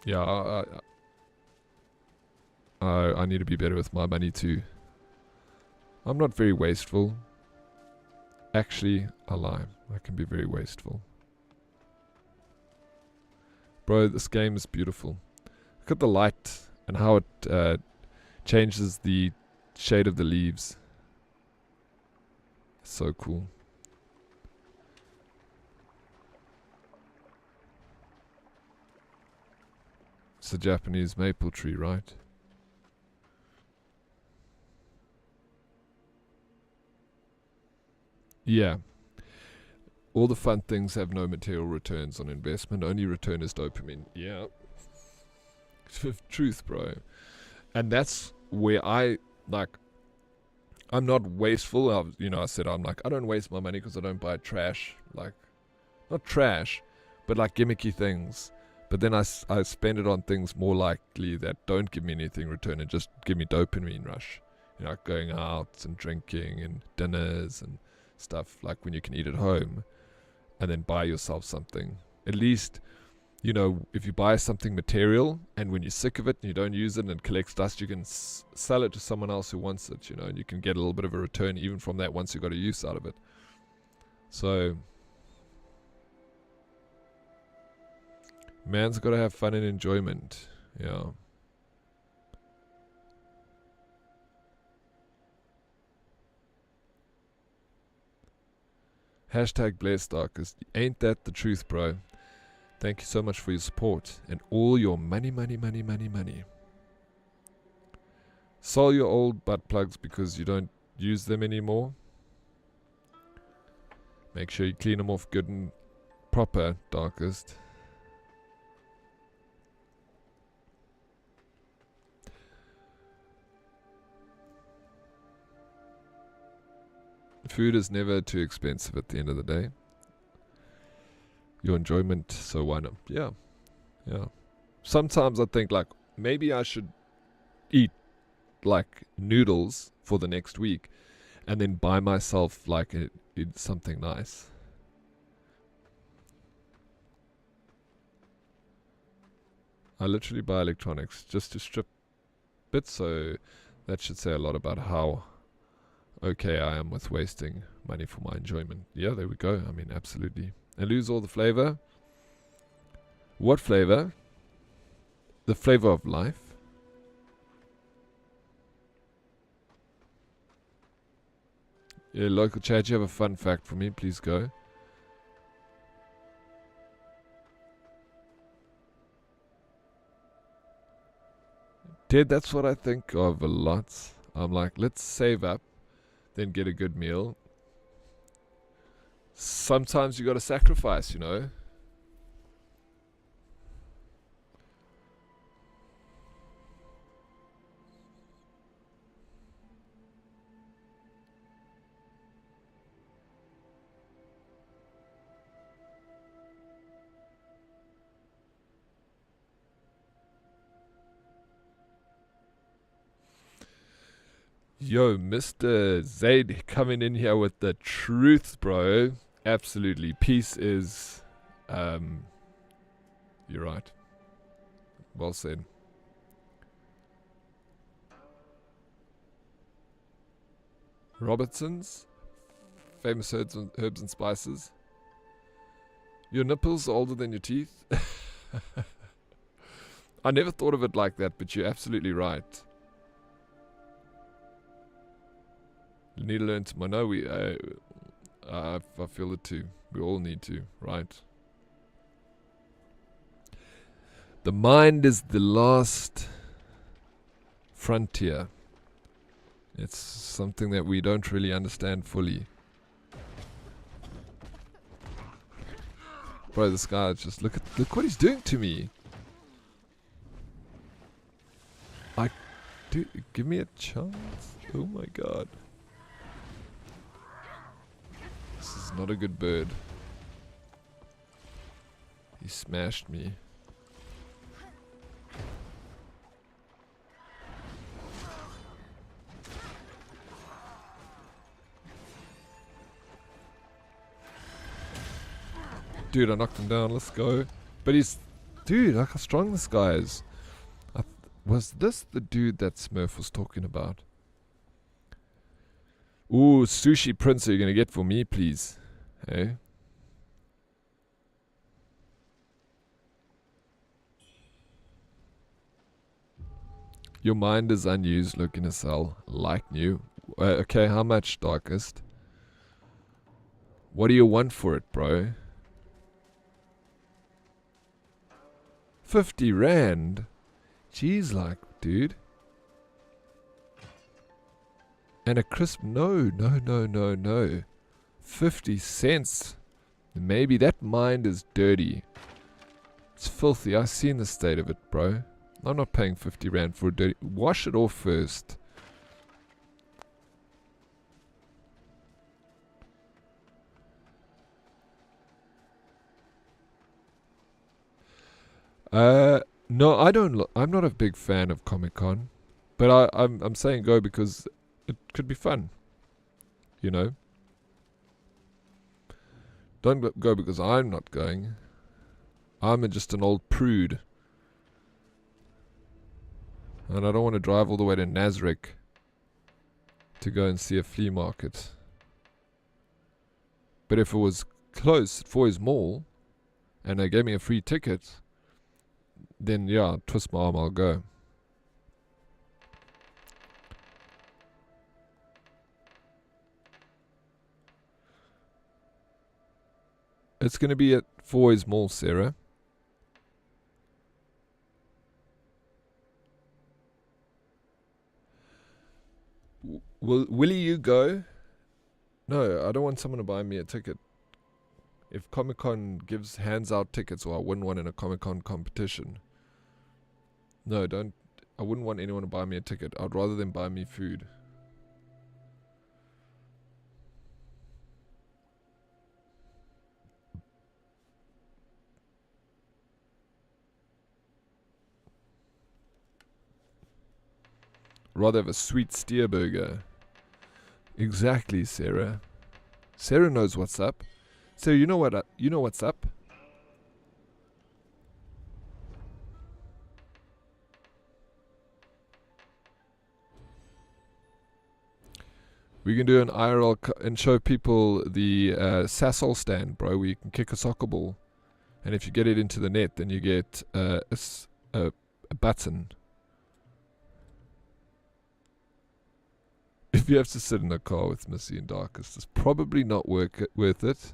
Yeah, I need to be better with my money too. I'm not very wasteful. Actually, I lie. I can be very wasteful. Bro, this game is beautiful. Look at the light and how it changes the shade of the leaves. So cool. It's a Japanese maple tree, right? Yeah. All the fun things have no material returns on investment. Only return is dopamine. Yeah. Truth, bro. And that's where I'm not wasteful. I said I don't waste my money because I don't buy trash. Like, not trash, but like gimmicky things. But then I spend it on things more likely that don't give me anything in return and just give me dopamine rush. Like going out and drinking and dinners and stuff, like when you can eat at home and then buy yourself something. At least, if you buy something material and when you're sick of it and you don't use it and it collects dust, you can sell it to someone else who wants it, and you can get a little bit of a return even from that once you got a use out of it. So, man's got to have fun and enjoyment. Yeah. Hashtag blessed darkest. Ain't that the truth, bro? Thank you so much for your support and all your money. Sell your old butt plugs because you don't use them anymore. Make sure you clean them off good and proper, darkest. Food is never too expensive at the end of the day. Your enjoyment, so why not? Yeah. Sometimes I think maybe I should eat noodles for the next week and then buy myself something nice. I literally buy electronics just to strip bits, so that should say a lot about how okay I am with wasting money for my enjoyment. Yeah, there we go. I mean, absolutely. And lose all the flavor. What flavor? The flavor of life. Yeah, local chat, you have a fun fact for me? Please go. Ted, that's what I think of a lot. I'm like, let's save up, then get a good meal. Sometimes you got to sacrifice, Yo, Mr. Zaid coming in here with the truth, bro. Absolutely. Peace is, you're right. Well said. Robertson's, famous herbs and spices. Your nipples are older than your teeth. I never thought of it like that, but you're absolutely right. You need to learn to. I know I feel it too. We all need to, right? The mind is the last frontier. It's something that we don't really understand fully. Bro, this guy, just look what he's doing to me. Dude, give me a chance. Oh my god. This is not a good bird. He smashed me. Dude, I knocked him down. Let's go. But he's... Dude, look how strong this guy is. Was this the dude that Smurf was talking about? Ooh, Sushi Prince, are you going to get for me, please? Hey? Your mind is unused, look in a cell. Like new. Okay, how much, Darkest? What do you want for it, bro? 50 rand? Jeez, like, dude. And a crisp, no. 50 cents. Maybe that mind is dirty. It's filthy. I've seen the state of it, bro. I'm not paying 50 rand for a dirty... Wash it off first. No, I don't. I'm not a big fan of Comic-Con, but I'm saying go because it could be fun. You know. Don't go because I'm not going. I'm just an old prude, and I don't want to drive all the way to Nazareth to go and see a flea market. But if it was close at Foy's Mall, and they gave me a free ticket, then yeah, twist my arm, I'll go. It's going to be at Foy's Mall, Sarah. Willie, you go? No, I don't want someone to buy me a ticket. If Comic-Con hands out tickets, or I win one in a Comic-Con competition. No, don't. I wouldn't want anyone to buy me a ticket. I'd rather them buy me food. Rather have a sweet steer burger. Exactly, Sarah. Sarah knows what's up. So you know what? You know what's up. We can do an IRL and show people the SAST stand, bro, where you can kick a soccer ball, and if you get it into the net, then you get a button. If you have to sit in a car with Missy and Darkest, it's probably not worth it.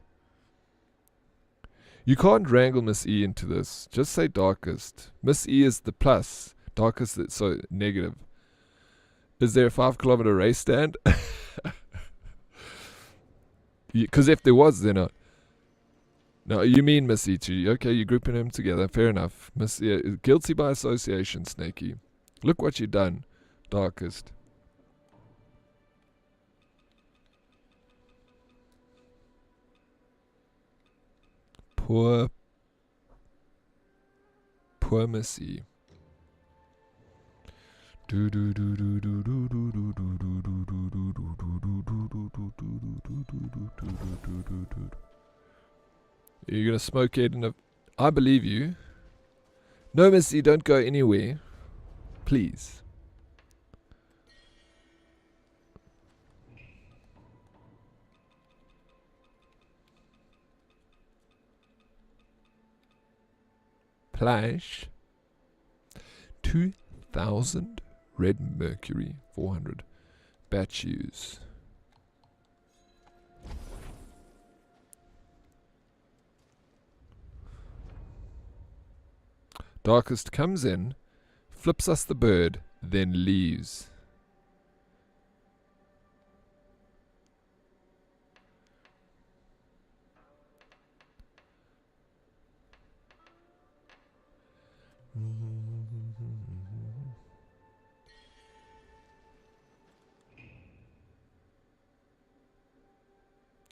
You can't wrangle Miss E into this. Just say Darkest. Miss E is the plus. Darkest is so negative. Is there a 5 kilometer race stand? Because if there was, then no, you mean Miss E too. Okay, you're grouping them together. Fair enough. Miss E, guilty by association, Snakey. Look what you done, Darkest. Poor Missy. You're gonna smoke it in a... I believe you. No, Missy, don't go anywhere. Please. Plash. 2,000 red mercury. 400 bat shoes. Darkest comes in, flips us the bird, then leaves.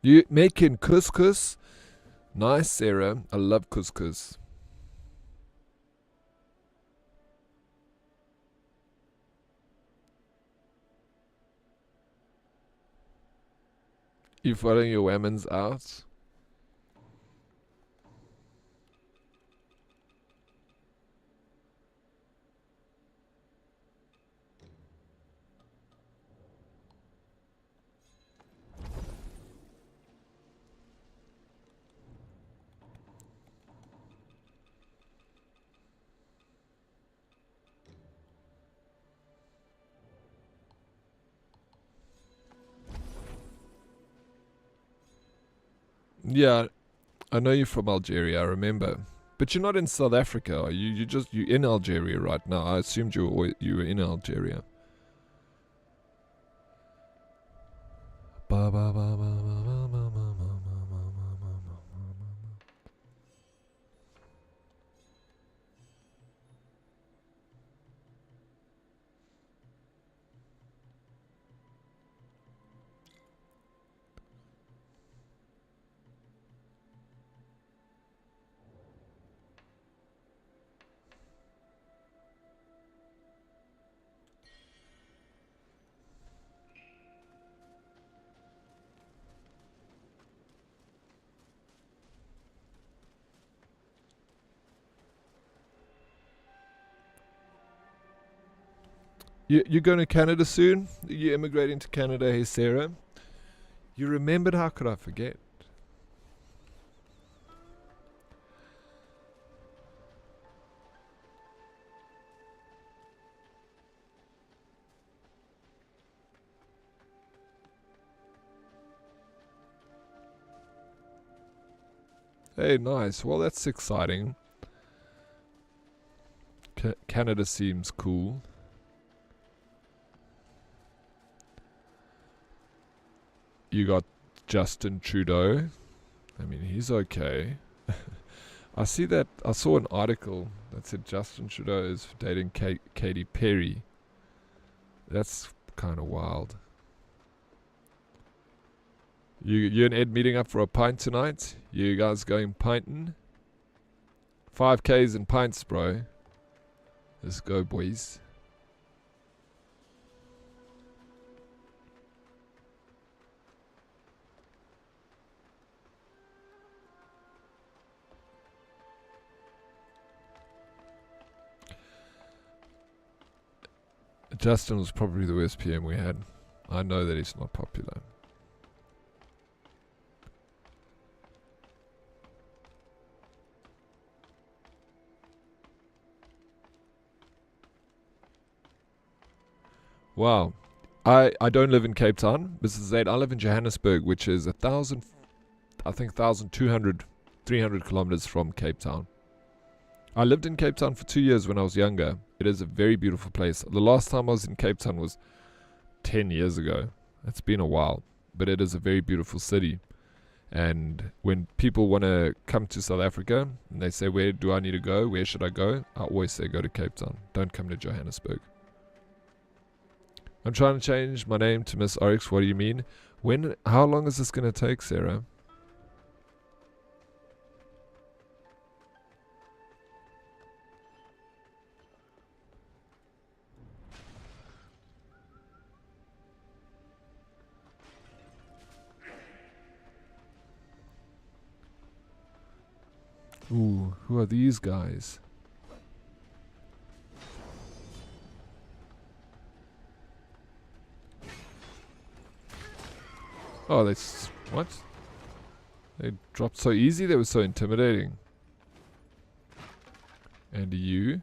You making couscous? Nice, Sarah. I love couscous. You following your women's out? Yeah, I know you're from Algeria, I remember. But you're not in South Africa, are you? You're in Algeria right now. I assumed you were in Algeria. You're going to Canada soon? You're immigrating to Canada, hey Sarah? You remembered? How could I forget? Hey, nice. Well, that's exciting. Canada seems cool. You got Justin Trudeau. I mean, he's okay. I saw an article that said Justin Trudeau is dating Katy Perry. That's kind of wild. You and Ed meeting up for a pint tonight? You guys going pinting? 5Ks and pints, bro. Let's go, boys. Justin was probably the worst PM we had. I know that he's not popular. Wow. I don't live in Cape Town. Mrs. Zaid, I live in Johannesburg, which is 1,200, 300 kilometers from Cape Town. I lived in Cape Town for 2 years when I was younger. It is a very beautiful place. The last time I was in Cape Town was 10 years ago. It's been a while, but it is a very beautiful city. And when people want to come to South Africa and they say, where do I need to go? Where should I go? I always say, go to Cape Town. Don't come to Johannesburg. I'm trying to change my name to Miss Oryx. What do you mean? How long is this going to take, Sarah? Ooh, who are these guys? Oh, what? They dropped so easy, they were so intimidating. And you?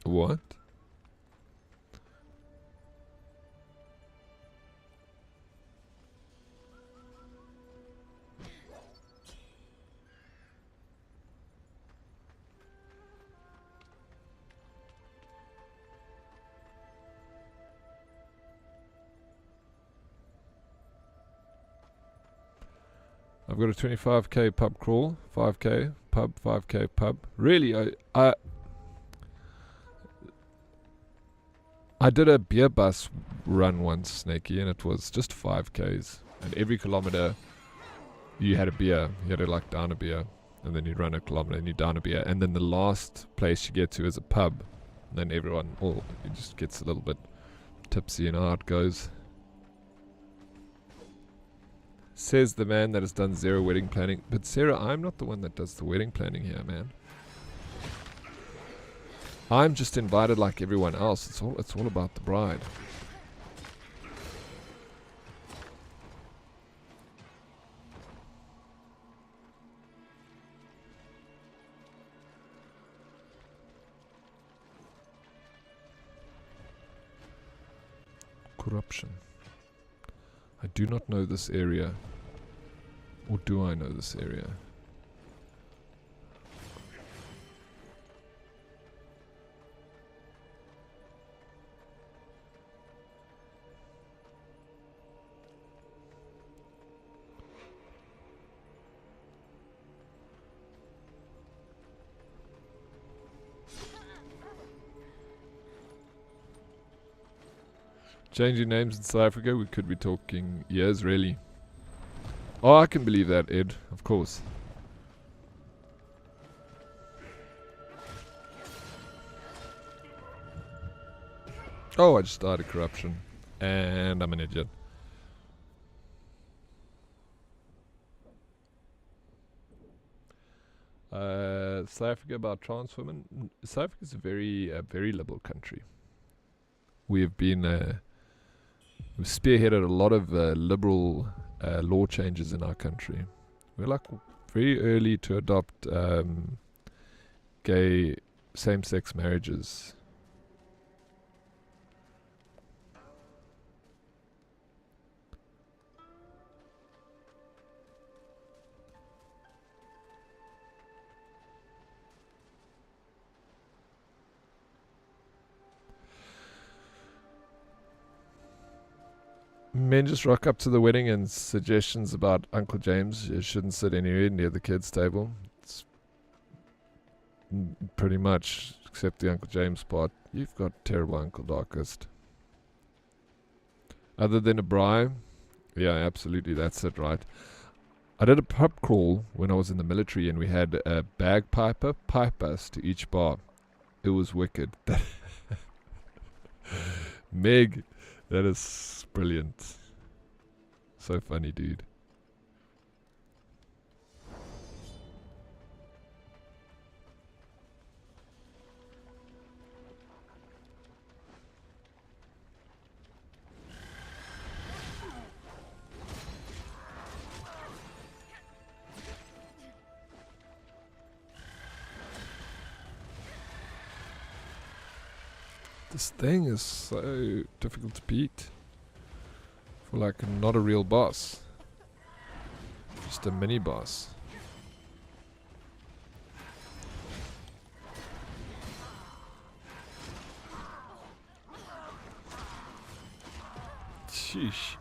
What? I've got a 25k pub crawl, 5k pub, 5k pub. Really, I did a beer bus run once, Snakey, and it was just 5k's. And every kilometer, you had a beer. You had to like down a beer, and then you'd run a kilometer and you down a beer, and then the last place you get to is a pub. And then everyone, it just gets a little bit tipsy, and out it goes. Says the man that has done zero wedding planning. But Sarah, I'm not the one that does the wedding planning here, man. I'm just invited like everyone else. It's all about the bride. Corruption. I do not know this area. Or do I know this area? Changing names in South Africa, we could be talking years, really. Oh, I can believe that, Ed. Of course. Oh, I just died of corruption. And I'm an idiot. South Africa about trans women. South Africa is a very liberal country. We have been we've spearheaded a lot of liberal law changes in our country. We're like very early to adopt gay same-sex marriages. Men just rock up to the wedding and suggestions about Uncle James. You shouldn't sit anywhere near the kids' table. It's pretty much, except the Uncle James part. You've got terrible Uncle Darkest. Other than a braai, yeah, absolutely, that's it, right? I did a pub crawl when I was in the military, and we had a bagpiper pipe us to each bar. It was wicked. Meg, that is brilliant. So funny, dude. This thing is so difficult to beat. For like not a real boss. Just a mini boss. Sheesh.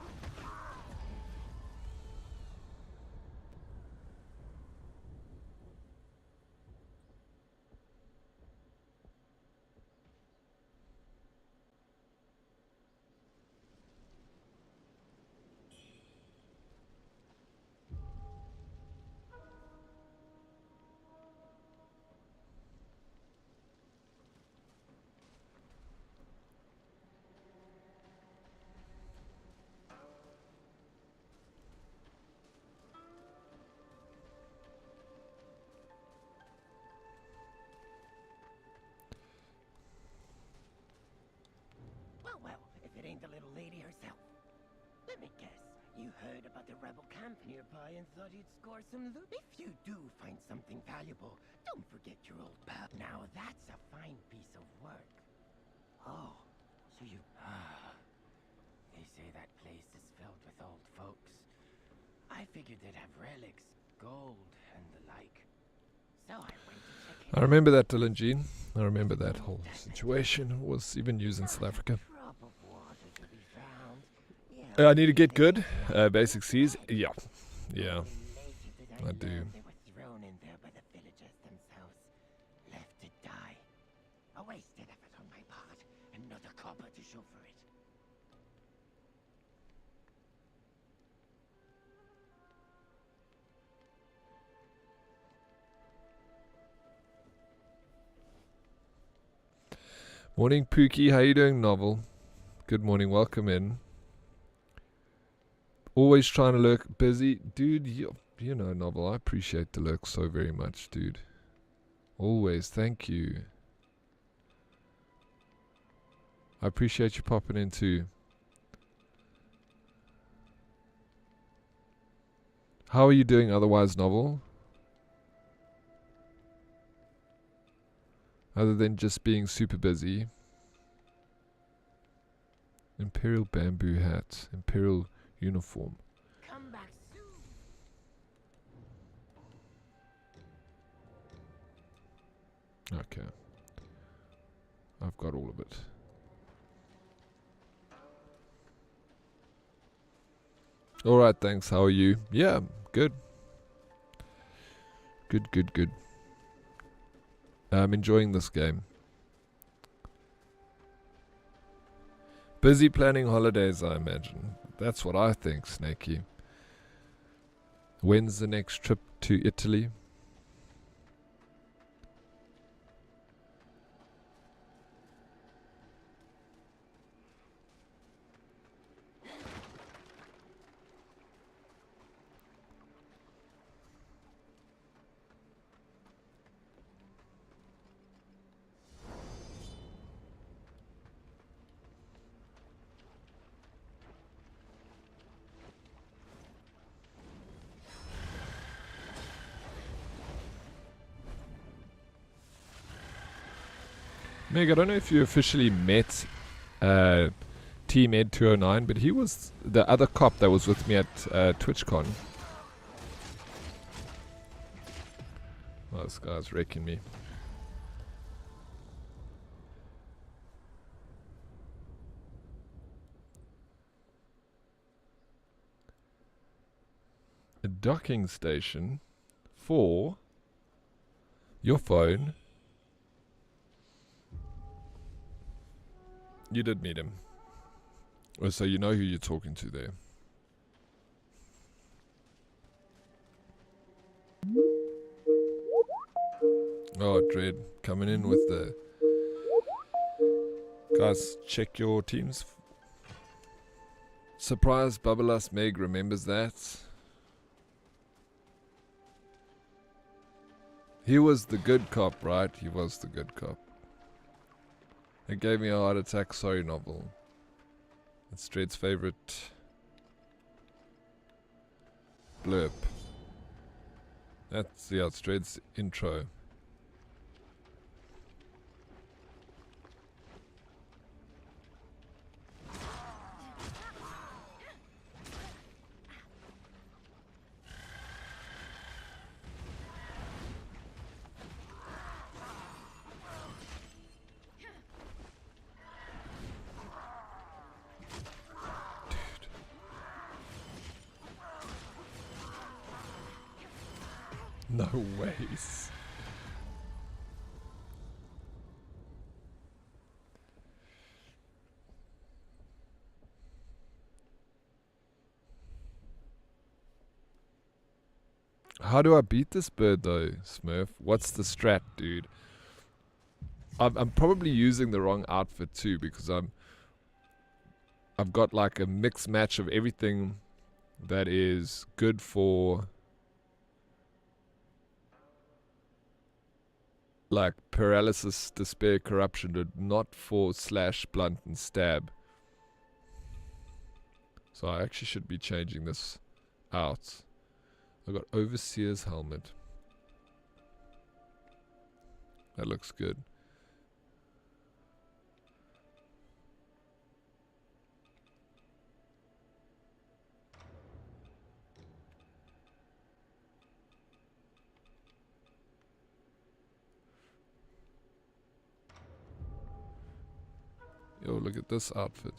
Well, if it ain't the little lady herself. Let me guess, you heard about the rebel camp nearby and thought you'd score some loot? If you do find something valuable, don't forget your old pal. Now that's a fine piece of work. Oh, so you... They say that place is filled with old folks. I figured they'd have relics, gold, and the like. So I went to check it I remember that, Dylan Jean. I remember that whole situation. It was even used in South Africa. I need to get good. Basic C's. Yeah. Yeah. I do. They were thrown in there by the villagers themselves. Left to die. A wasted effort on my part. Another copper to show for it. Morning, Pookie. How you doing, Novel? Good morning. Welcome in. Always trying to lurk. Busy. Dude, you know, Novel, I appreciate the lurk so very much, dude. Always. Thank you. I appreciate you popping in too. How are you doing otherwise, Novel? Other than just being super busy. Imperial bamboo hat. Imperial uniform. Come back soon. Okay. I've got all of it. Alright, thanks. How are you? Yeah, good. Good. I'm enjoying this game. Busy planning holidays, I imagine. That's what I think, Snakey. When's the next trip to Italy? Meg, I don't know if you officially met Team Ed 209, but he was the other cop that was with me at TwitchCon. Oh, this guy's wrecking me. A docking station for your phone. You did meet him. Oh, so you know who you're talking to there. Oh, Dread coming in with the... Guys, check your teams. Surprise, Bubbalas Meg remembers that. He was the good cop, right? He was the good cop. It gave me a heart attack, sorry novel. It's Dread's favorite blurb. That's, yeah, it's Dread's intro. No ways. How do I beat this bird though, Smurf? What's the strat, dude? I'm probably using the wrong outfit too, because I've got like a mixed match of everything that is good for like paralysis, despair, corruption, but not for slash, blunt, and stab. So I actually should be changing this out. I got Overseer's helmet. That looks good. Yo, look at this outfit.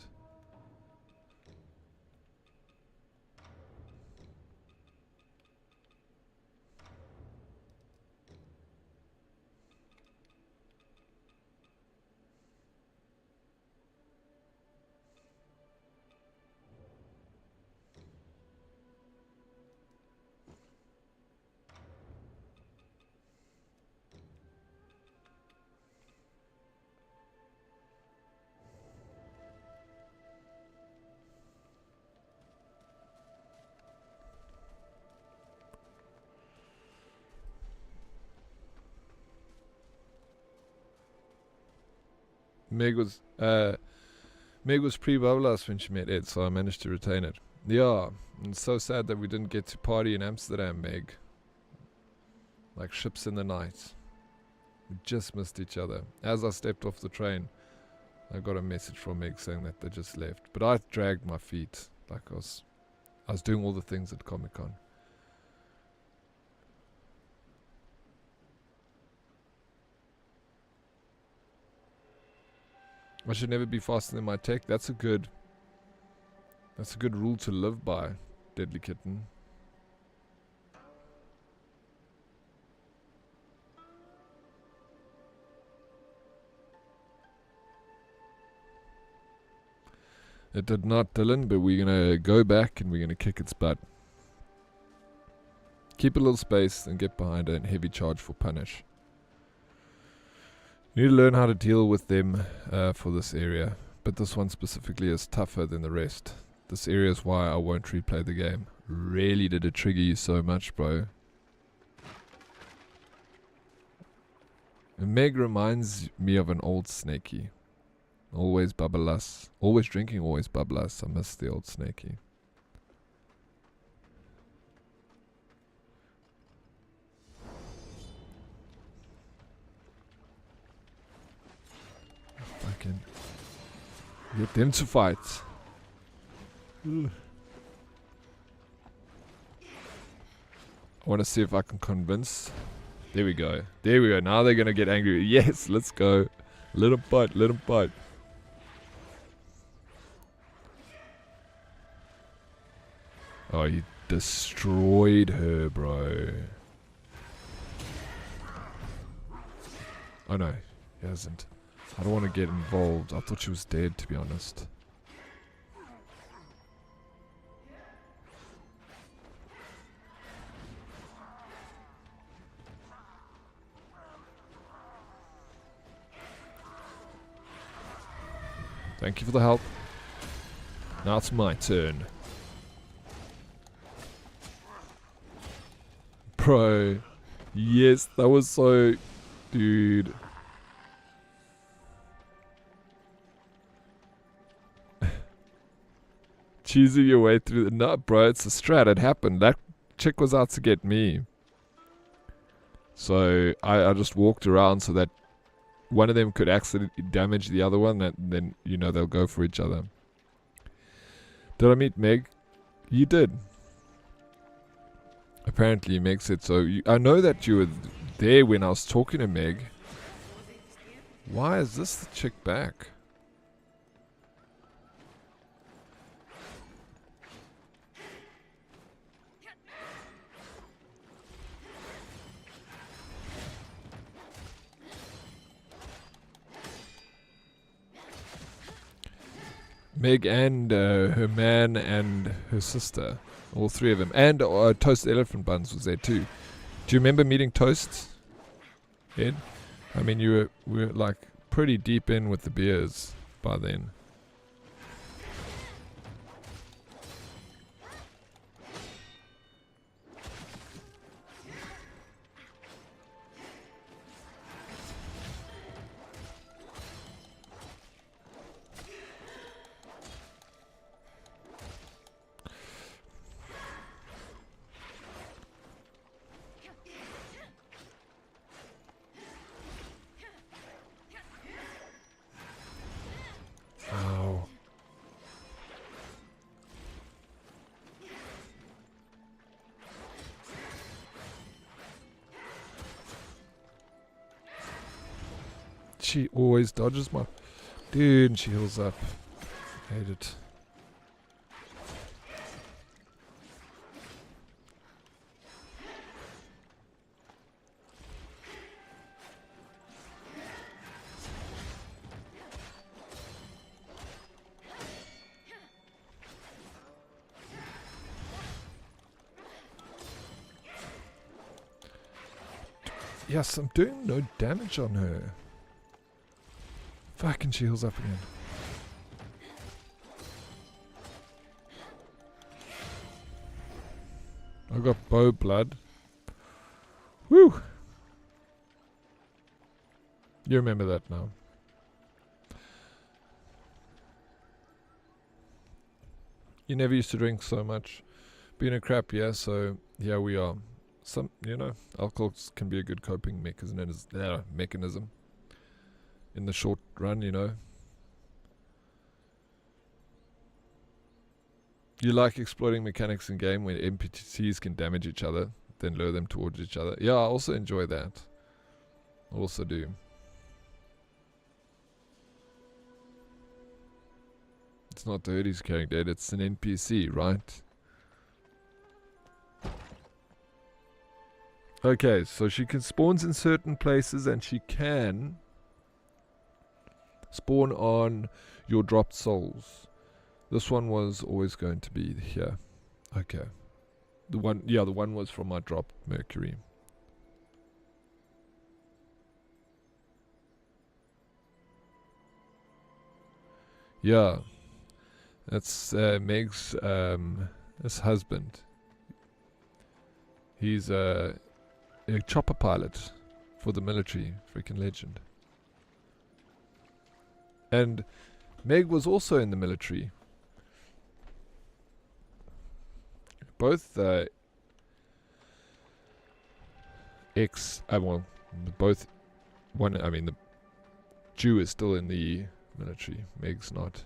Meg was pre-Bubbalas when she met Ed, so I managed to retain it. Yeah, and it's so sad that we didn't get to party in Amsterdam, Meg. Like ships in the night. We just missed each other. As I stepped off the train, I got a message from Meg saying that they just left. But I dragged my feet, like I was doing all the things at Comic-Con. I should never be faster than my tech. That's a good rule to live by, Deadly Kitten. It did not, Dylan, but we're gonna go back and we're gonna kick its butt. Keep a little space and get behind it and heavy charge for punish. You need to learn how to deal with them for this area, but this one specifically is tougher than the rest. This area is why I won't replay the game. Really did it trigger you so much, bro. And Meg reminds me of an old Snakey. Always Bubbalas. Always drinking, always Bubbalas. I miss the old Snakey. Get them to fight. I want to see if I can convince. There we go. There we go. Now they're going to get angry. Yes, let's go. Let them fight. Let them fight. Oh, he destroyed her, bro. Oh no, he hasn't. I don't want to get involved. I thought she was dead, to be honest. Thank you for the help. Now it's my turn. Bro. Yes, that was so... Dude. Cheesing your way through the... No, bro, it's a strat. It happened. That chick was out to get me. So, I just walked around so that one of them could accidentally damage the other one, and then, you know, they'll go for each other. Did I meet Meg? You did. Apparently, Meg said so. I know that you were there when I was talking to Meg. Why is this the chick back? Meg and her man and her sister. All three of them. And Toast Elephant Buns was there too. Do you remember meeting Toast, Ed? I mean, you were like pretty deep in with the beers by then. She always dodges my... Dude, and she heals up. Hate it. Yes, I'm doing no damage on her. Fucking she heals up again. I got bow blood. Woo! You remember that now. You never used to drink so much. Being a crap, yeah, so here we are. Some, you know, alcohol can be a good coping mechanism. In the short run, you know. You like exploiting mechanics in game where NPCs can damage each other, then lure them towards each other. Yeah, I also enjoy that. I also do. It's not Dirty's character, it's an NPC, right? Okay, so she can spawns in certain places and she can spawn on your dropped souls. This one was always going to be here. Okay. The one was from my dropped Mercury. Yeah. That's Meg's his husband. He's a chopper pilot for the military. Freaking legend. And Meg was also in the military. Both both one. I mean, the Jew is still in the military. Meg's not.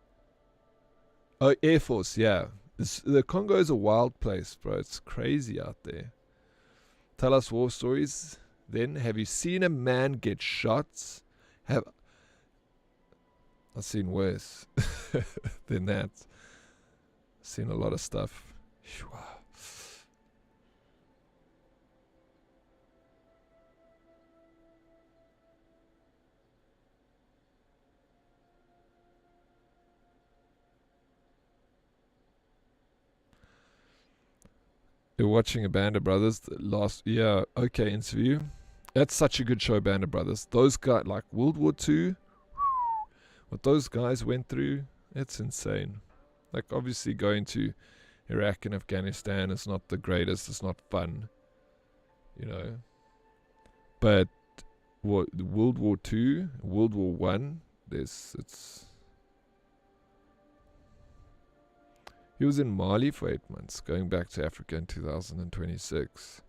Oh, Air Force, yeah. The Congo is a wild place, bro. It's crazy out there. Tell us war stories. Then, have you seen a man get shot? I've seen worse than that. Seen a lot of stuff. You're watching a Band of Brothers. The last, yeah, okay, interview. That's such a good show, Band of Brothers. Those guys, like World War II, what those guys went through, it's insane. Like, obviously, going to Iraq and Afghanistan is not the greatest. It's not fun, you know. But World War II, World War One, it's. He was in Mali for 8 months, going back to Africa in 2026.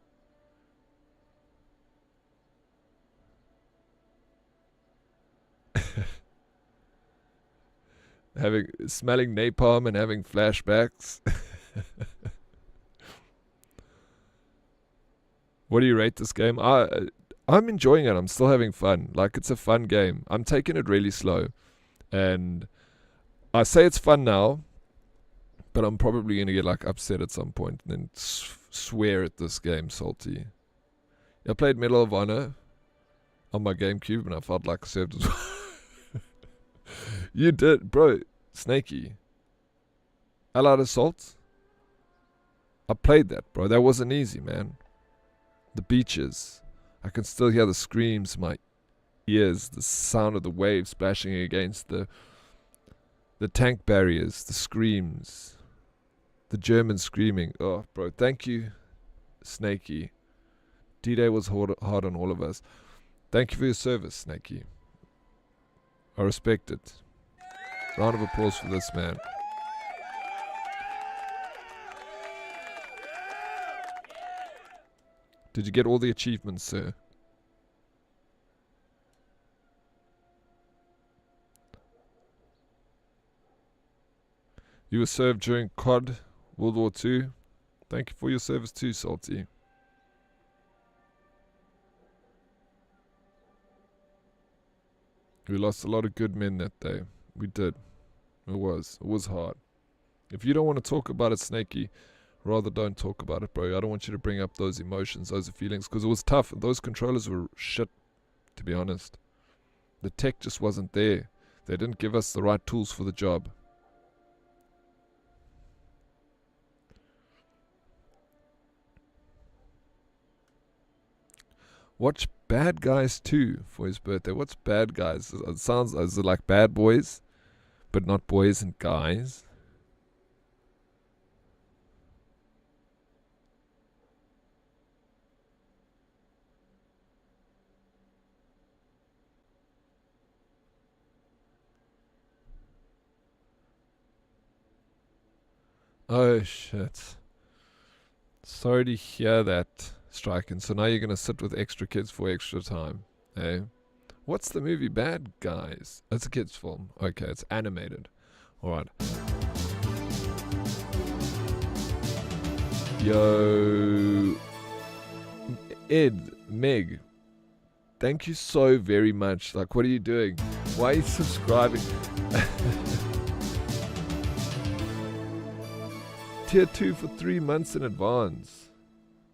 Smelling napalm and having flashbacks. What do you rate this game? I'm enjoying it. I'm still having fun. Like, it's a fun game. I'm taking it really slow. And I say it's fun now, but I'm probably going to get like upset at some point and then swear at this game, salty. I played Medal of Honor on my GameCube and I felt like I served as well. You did, bro. Snaky. Allied Assault? I played that, bro. That wasn't easy, man. The beaches. I can still hear the screams in my ears, the sound of the waves splashing against the tank barriers, the screams. The Germans screaming. Oh, bro, thank you, Snaky. D-Day was hard on all of us. Thank you for your service, Snaky. I respect it. Round of applause for this man. Did you get all the achievements, sir? You were served during COD World War II. Thank you for your service too, Salty. We lost a lot of good men that day. We did. It was hard. If you don't want to talk about it, Snaky, rather don't talk about it, bro. I don't want you to bring up those emotions, those feelings, because it was tough. Those controllers were shit, to be honest. The tech just wasn't there. They didn't give us the right tools for the job. Watch Bad Guys 2 for his birthday. What's Bad Guys? It sounds, is it like Bad Boys, but not boys and guys? Oh shit. Sorry to hear that, Striking. So now you're going to sit with extra kids for extra time. Eh? What's the movie Bad Guys? It's a kid's film. Okay, it's animated. Alright. Yo. Ed, Meg. Thank you so very much. Like, what are you doing? Why are you subscribing? Tier 2 for 3 months in advance.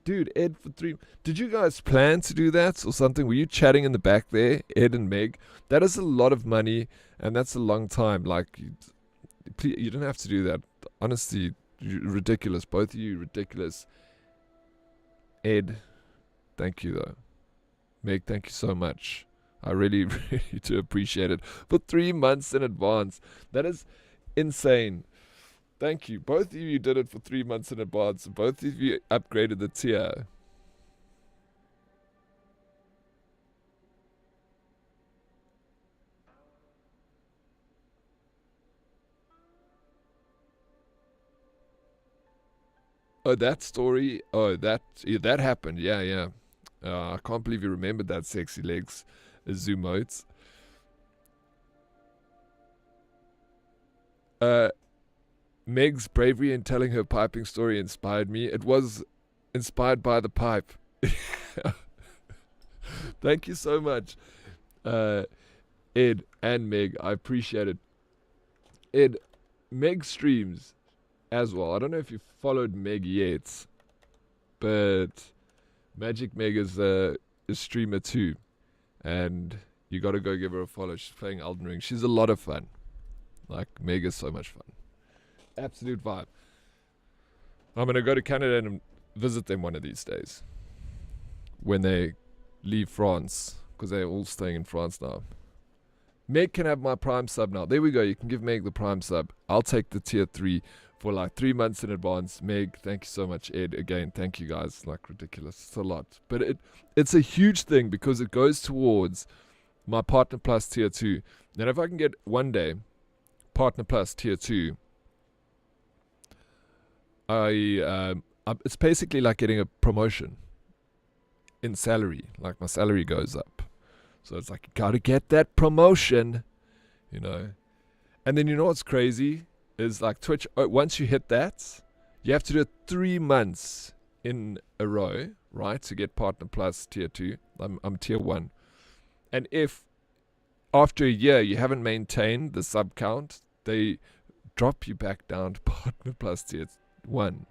Dude, Ed for 3... Did you guys plan to do that or something? Were you chatting in the back there, Ed and Meg? That is a lot of money, and that's a long time. Like, you don't have to do that. Honestly, ridiculous. Both of you, ridiculous. Ed, thank you, though. Meg, thank you so much. I really, really do appreciate it. For 3 months in advance. That is insane. Thank you. Both of you did it for 3 months in advance. Both of you upgraded the tier. Oh, that story. Oh, that happened. Yeah. I can't believe you remembered that, Sexy Legs. Zoomotes. Meg's bravery in telling her piping story inspired me. It was inspired by the pipe. Thank you so much, Ed and Meg. I appreciate it. Ed, Meg streams as well. I don't know if you followed Meg yet, but Magic Meg is a streamer too, and you got to go give her a follow. She's playing Elden Ring. She's a lot of fun. Like, Meg is so much fun. Absolute vibe. I'm going to go to Canada and visit them one of these days when they leave France, because they're all staying in France now. Meg can have my Prime sub now. There we go. You can give Meg the Prime sub. I'll take the tier 3 for like 3 months in advance. Meg, thank you so much. Ed, again, thank you guys. Like, ridiculous. It's a lot. But it's a huge thing because it goes towards my Partner Plus tier 2. And if I can get one day Partner Plus tier 2, it's basically like getting a promotion in salary. Like, my salary goes up. So it's like, you gotta get that promotion, you know. And then you know what's crazy is like Twitch, once you hit that, you have to do it 3 months in a row, right, to get Partner Plus tier 2. I'm tier 1. And if after a year you haven't maintained the sub count, they drop you back down to Partner Plus tier 1,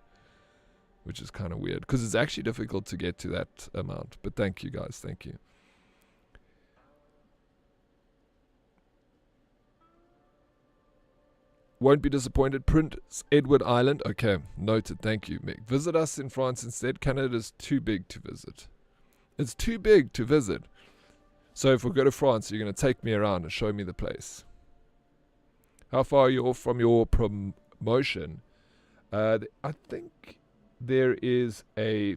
which is kind of weird because it's actually difficult to get to that amount. But thank you guys, thank you. Won't be disappointed. Prince Edward Island. Okay, noted. Thank you, Mick. Visit us in France instead. Canada's too big to visit. It's too big to visit. So if we go to France, you're going to take me around and show me the place. How far are you off from your promotion? I think there is a...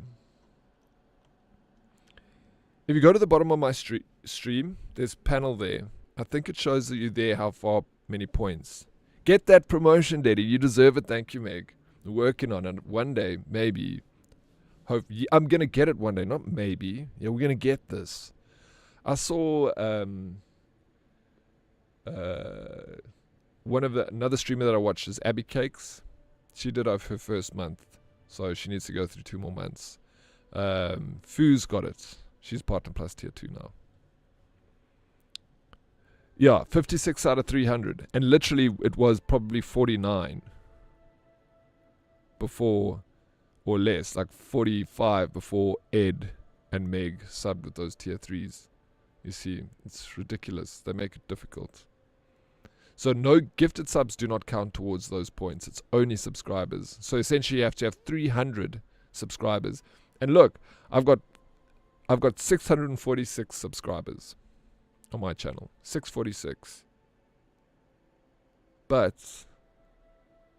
If you go to the bottom of my stream, there's a panel there. I think it shows you there how far, many points. Get that promotion, Daddy. You deserve it. Thank you, Meg. We're working on it. One day, maybe. Hope I'm going to get it one day. Not maybe. Yeah, we're going to get this. I saw another streamer that I watched is Abby Cakes. She did off her first month, so she needs to go through 2 more months. Foo's got it. She's Partner Plus tier 2 now. Yeah, 56 out of 300. And literally it was probably 49 before, or less, like 45 before Ed and Meg subbed with those tier 3s. You see, it's ridiculous. They make it difficult. So no gifted subs do not count towards those points. It's only subscribers. So essentially you have to have 300 subscribers. And look, I've got 646 subscribers on my channel. 646. But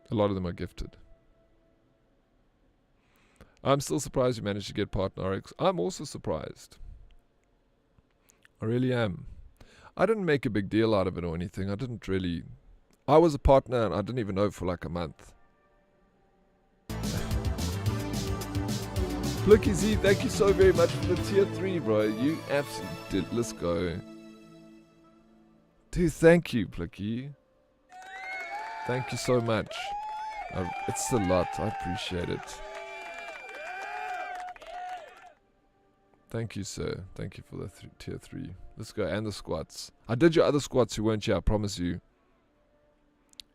a lot of them are gifted. I'm still surprised you managed to get Partner Oryx. I'm also surprised. I really am. I didn't make a big deal out of it or anything. I was a partner and I didn't even know for like a month. Blicky Z, thank you so very much for the tier 3, bro. You absolutely did. Let's go. Dude, thank you, Blicky. Thank you so much. It's a lot. I appreciate it. Thank you, sir. Thank you for the tier 3. Let's go. And the squats. I did your other squats who weren't here, I promise you.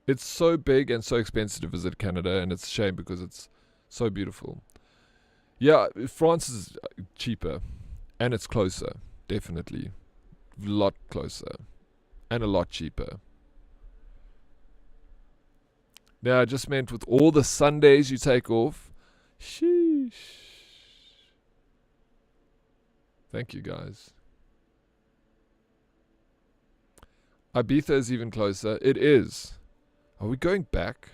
It's so big and so expensive to visit Canada, and it's a shame because it's so beautiful. Yeah, France is cheaper. And it's closer. Definitely. A lot closer. And a lot cheaper. Now, I just meant with all the Sundays you take off. Sheesh. Thank you, guys. Ibiza is even closer. It is. Are we going back?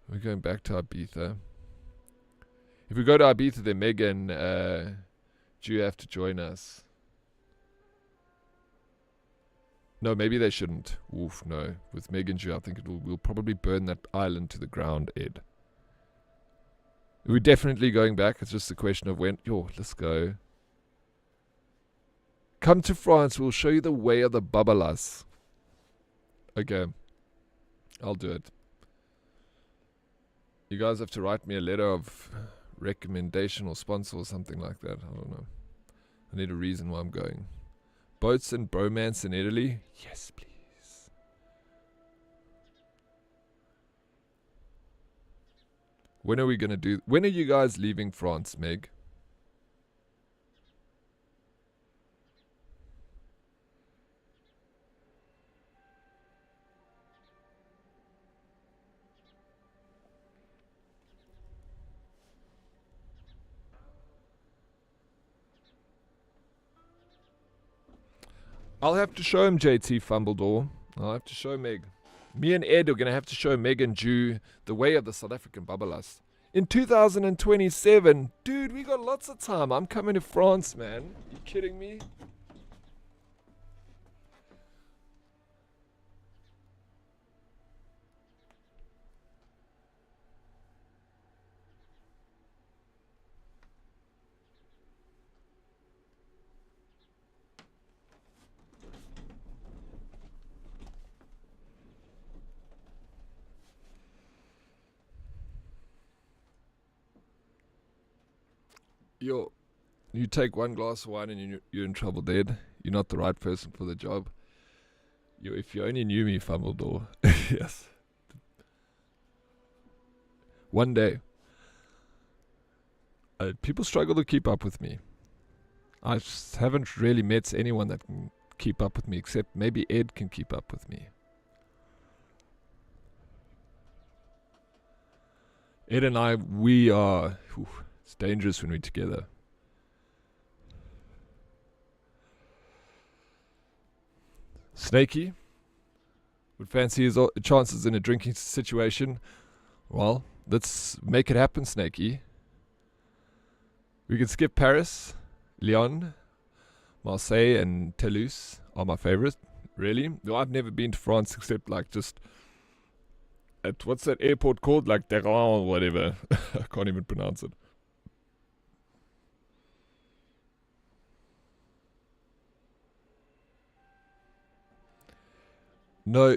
We're going back to Ibiza. If we go to Ibiza, then Megan, do you have to join us? No, maybe they shouldn't. Oof, no. With Megan Jew, I think we'll probably burn that island to the ground, Ed. We're definitely going back. It's just a question of when. Yo, let's go. Come to France. We'll show you the way of the babalas. Okay. I'll do it. You guys have to write me a letter of recommendation or sponsor or something like that. I don't know. I need a reason why I'm going. Boats and bromance in Italy? Yes, please. When are we going to do... When are you guys leaving France, Meg? I'll have to show him JT Fumbledore. I'll have to show Meg. Me and Ed are going to have to show Meg and Jew the way of the South African Babbalas. In 2027, dude, we got lots of time. I'm coming to France, man. You kidding me? Yo, you take one glass of wine and you're in trouble, Dead. You're not the right person for the job. Yo, if you only knew me, Fumbledore. Yes. One day. People struggle to keep up with me. I haven't really met anyone that can keep up with me, except maybe Ed can keep up with me. Ed and I, we are... It's dangerous when we're together. Snakey would fancy his chances in a drinking situation. Well, let's make it happen, Snakey. We can skip Paris, Lyon, Marseille, and Toulouse are my favorite. Really? No, I've never been to France except like just at what's that airport called? Like Deran or whatever. I can't even pronounce it. No,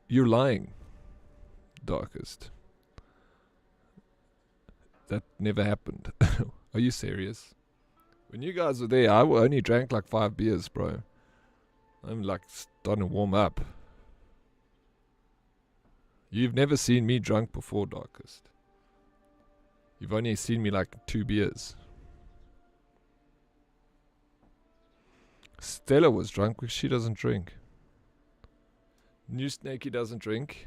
you're lying, Darkest. That never happened. Are you serious? When you guys were there, I only drank like 5 beers, bro. I'm like starting to warm up. You've never seen me drunk before, Darkest. You've only seen me like 2 beers. Stella was drunk because she doesn't drink. New Snakey doesn't drink.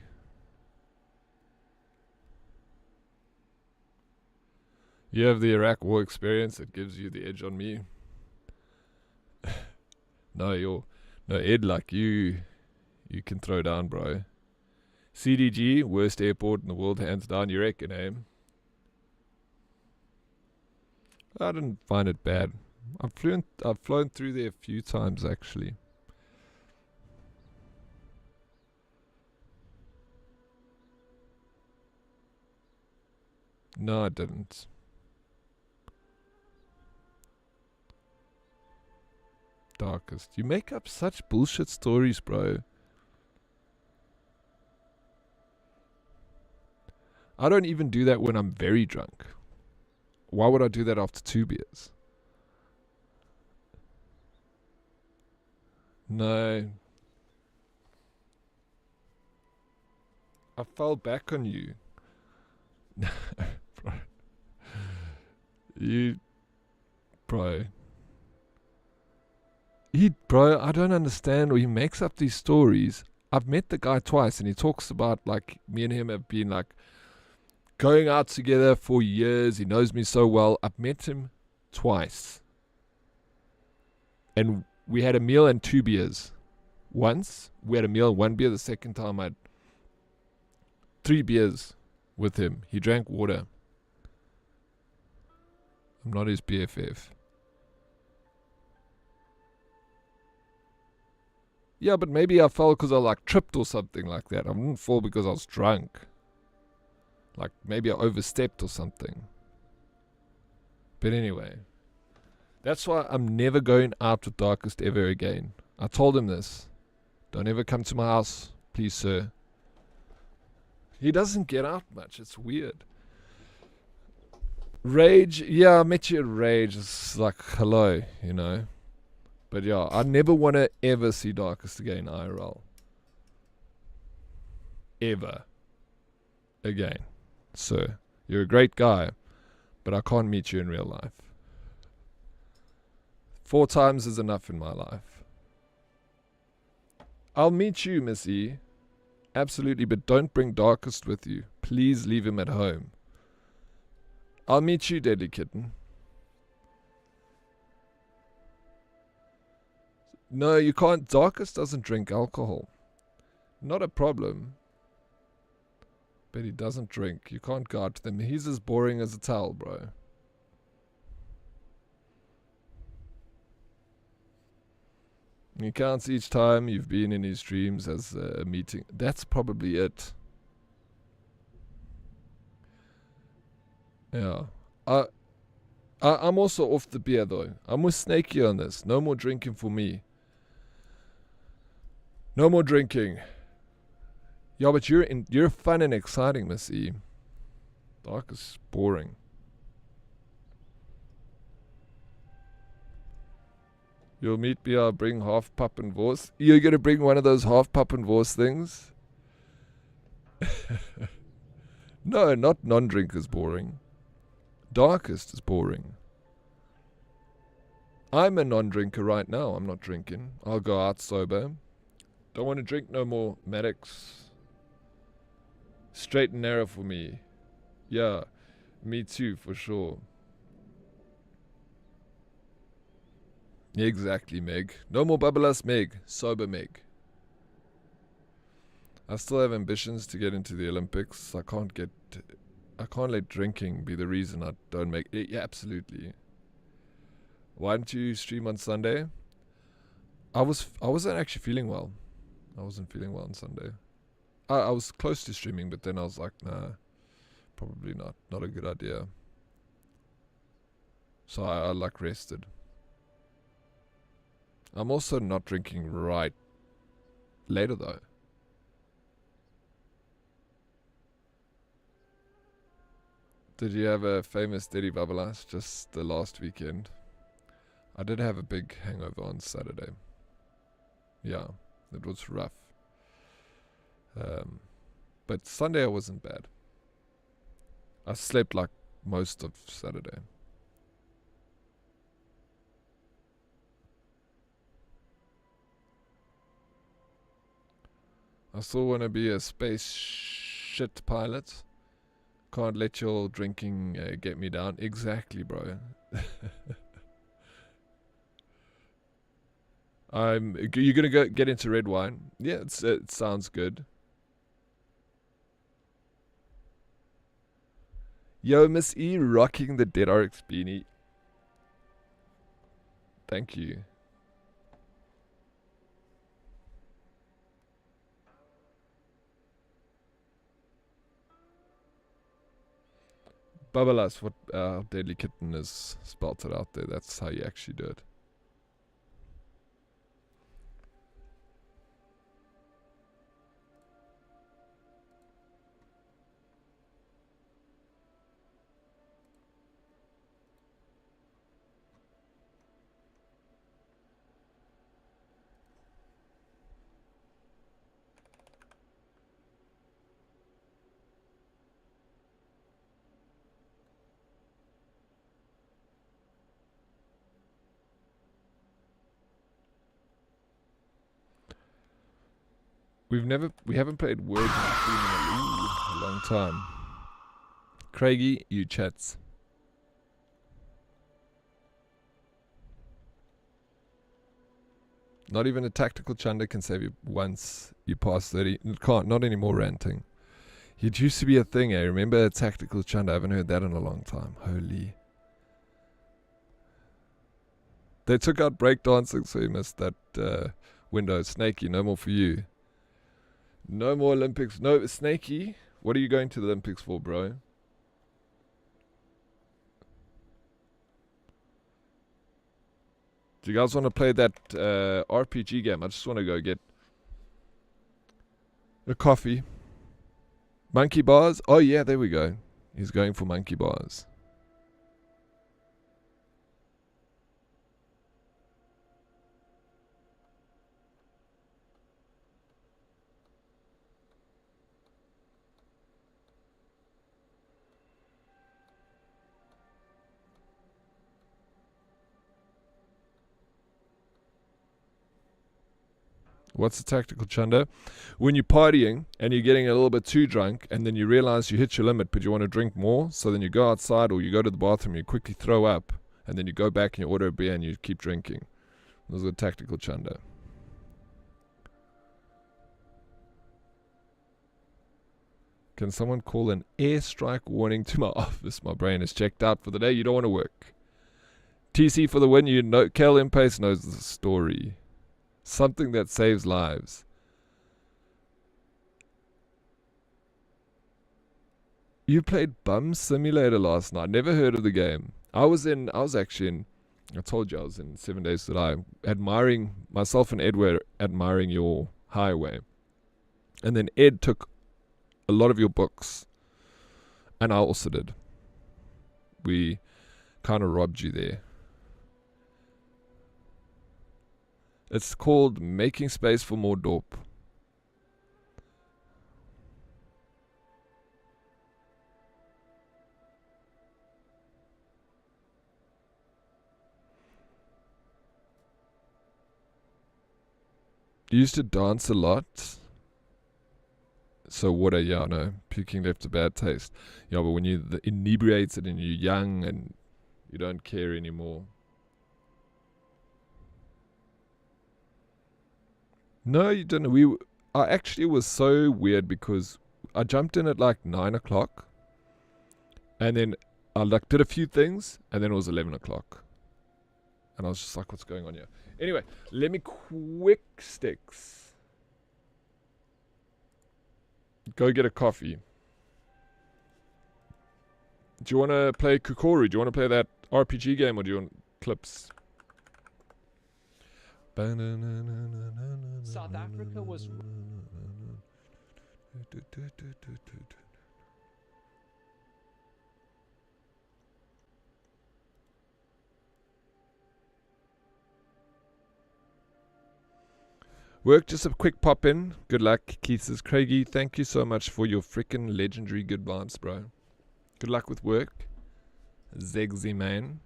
You have the Iraq war experience that gives you the edge on me. No, Ed, like you can throw down, bro. CDG, worst airport in the world, hands down, you reckon, eh? I didn't find it bad. I've flown through there a few times, actually. No, I didn't. Darkest. You make up such bullshit stories, bro. I don't even do that when I'm very drunk. Why would I do that after 2 beers? No. I fell back on you. Bro. Bro, I don't understand. Or he makes up these stories. I've met the guy twice and he talks about like me and him have been like going out together for years. He knows me so well. I've met him twice. And we had a meal and 2 beers. Once we had a meal and 1 beer. The second time I had 3 beers with him. He drank water. I'm not his BFF. Yeah, but maybe I fell because I like tripped or something like that. I didn't fall because I was drunk. Like maybe I overstepped or something. But anyway. That's why I'm never going out with Darkest ever again. I told him this. Don't ever come to my house, please, sir. He doesn't get out much. It's weird. Rage, yeah, I met you at Rage. It's like, hello, you know. But yeah, I never want to ever see Darkest again IRL. Ever. Again. So, you're a great guy, but I can't meet you in real life. 4 times is enough in my life. I'll meet you, Miss E. Absolutely, but don't bring Darkest with you. Please leave him at home. I'll meet you, Deadly Kitten. No, you can't. Darkest doesn't drink alcohol. Not a problem. But he doesn't drink. You can't go out to them. He's as boring as a towel, bro. He counts each time you've been in his dreams as a meeting. That's probably it. Yeah. I'm also off the beer, though. I'm with Snakey on this. No more drinking for me. No more drinking. Yeah, but you're fun and exciting, Miss E. Dark is boring. You'll meet me, I'll bring half pup and Vos. You're gonna bring one of those half pup and Vos things? No, not non-drinkers boring. Darkest is boring. I'm a non-drinker right now. I'm not drinking. I'll go out sober. Don't want to drink no more Maddox. Straight and narrow for me. Yeah, me too, for sure. Exactly, Meg. No more bubble-ass Meg. Sober Meg. I still have ambitions to get into the Olympics. I can't let drinking be the reason I don't make it. Yeah, absolutely. Why don't you stream on Sunday? I wasn't actually feeling well. I wasn't feeling well on Sunday. I was close to streaming, but then I was like, nah, probably not. Not a good idea. So I like rested. I'm also not drinking right later though. Did you have a famous Daddy Babalas just the last weekend? I did have a big hangover on Saturday. Yeah, it was rough. But Sunday I wasn't bad. I slept like most of Saturday. I still want to be a space shit pilot. Can't let your drinking get me down. Exactly, bro. You're gonna go get into red wine? Yeah, it sounds good. Yo, Miss E rocking the Dead Oryx beanie. Thank you. Babalas, what Deadly Kitten is spelled it out there. That's how you actually do it. We haven't played Words in a long time. Craigie, you chats. Not even a tactical chunder can save you once you pass 30. It can't, not anymore ranting. It used to be a thing, remember a tactical chunder? I haven't heard that in a long time. Holy. They took out breakdancing, so you missed that window. Snakey, no more for you. No more Olympics. No, Snakey, what are you going to the Olympics for, bro? Do you guys want to play that RPG game? I just want to go get a coffee. Monkey bars? Oh, yeah, there we go. He's going for monkey bars. What's a tactical chunder? When you're partying and you're getting a little bit too drunk and then you realize you hit your limit but you want to drink more, so then you go outside or you go to the bathroom, you quickly throw up, and then you go back and you order a beer and you keep drinking. Those are a tactical chunder. Can someone call an airstrike warning to my office? My brain is checked out for the day. You don't want to work. TC for the win. You know, Kel Impace knows the story. Something that saves lives. You played Bum Simulator last night. Never heard of the game. I was actually in, I told you I was in 7 Days to Die, admiring, myself and Ed were admiring your highway. And then Ed took a lot of your books, and I also did. We kind of robbed you there. It's called Making Space for More Dope. You used to dance a lot. So water, yeah, no. Puking left a bad taste. Yeah, but when you're inebriated and you're young and you don't care anymore. No, you didn't. I actually was so weird because I jumped in at like 9 o'clock. And then I like did a few things. And then it was 11 o'clock. And I was just like, what's going on here? Anyway, let me quick sticks. Go get a coffee. Do you want to play Kukori? Do you want to play that RPG game or do you want clips? South Africa was... Work, just a quick pop in. Good luck, Keith says. Craigie, thank you so much for your freaking legendary good vibes, bro. Good luck with work. Zegsy, man.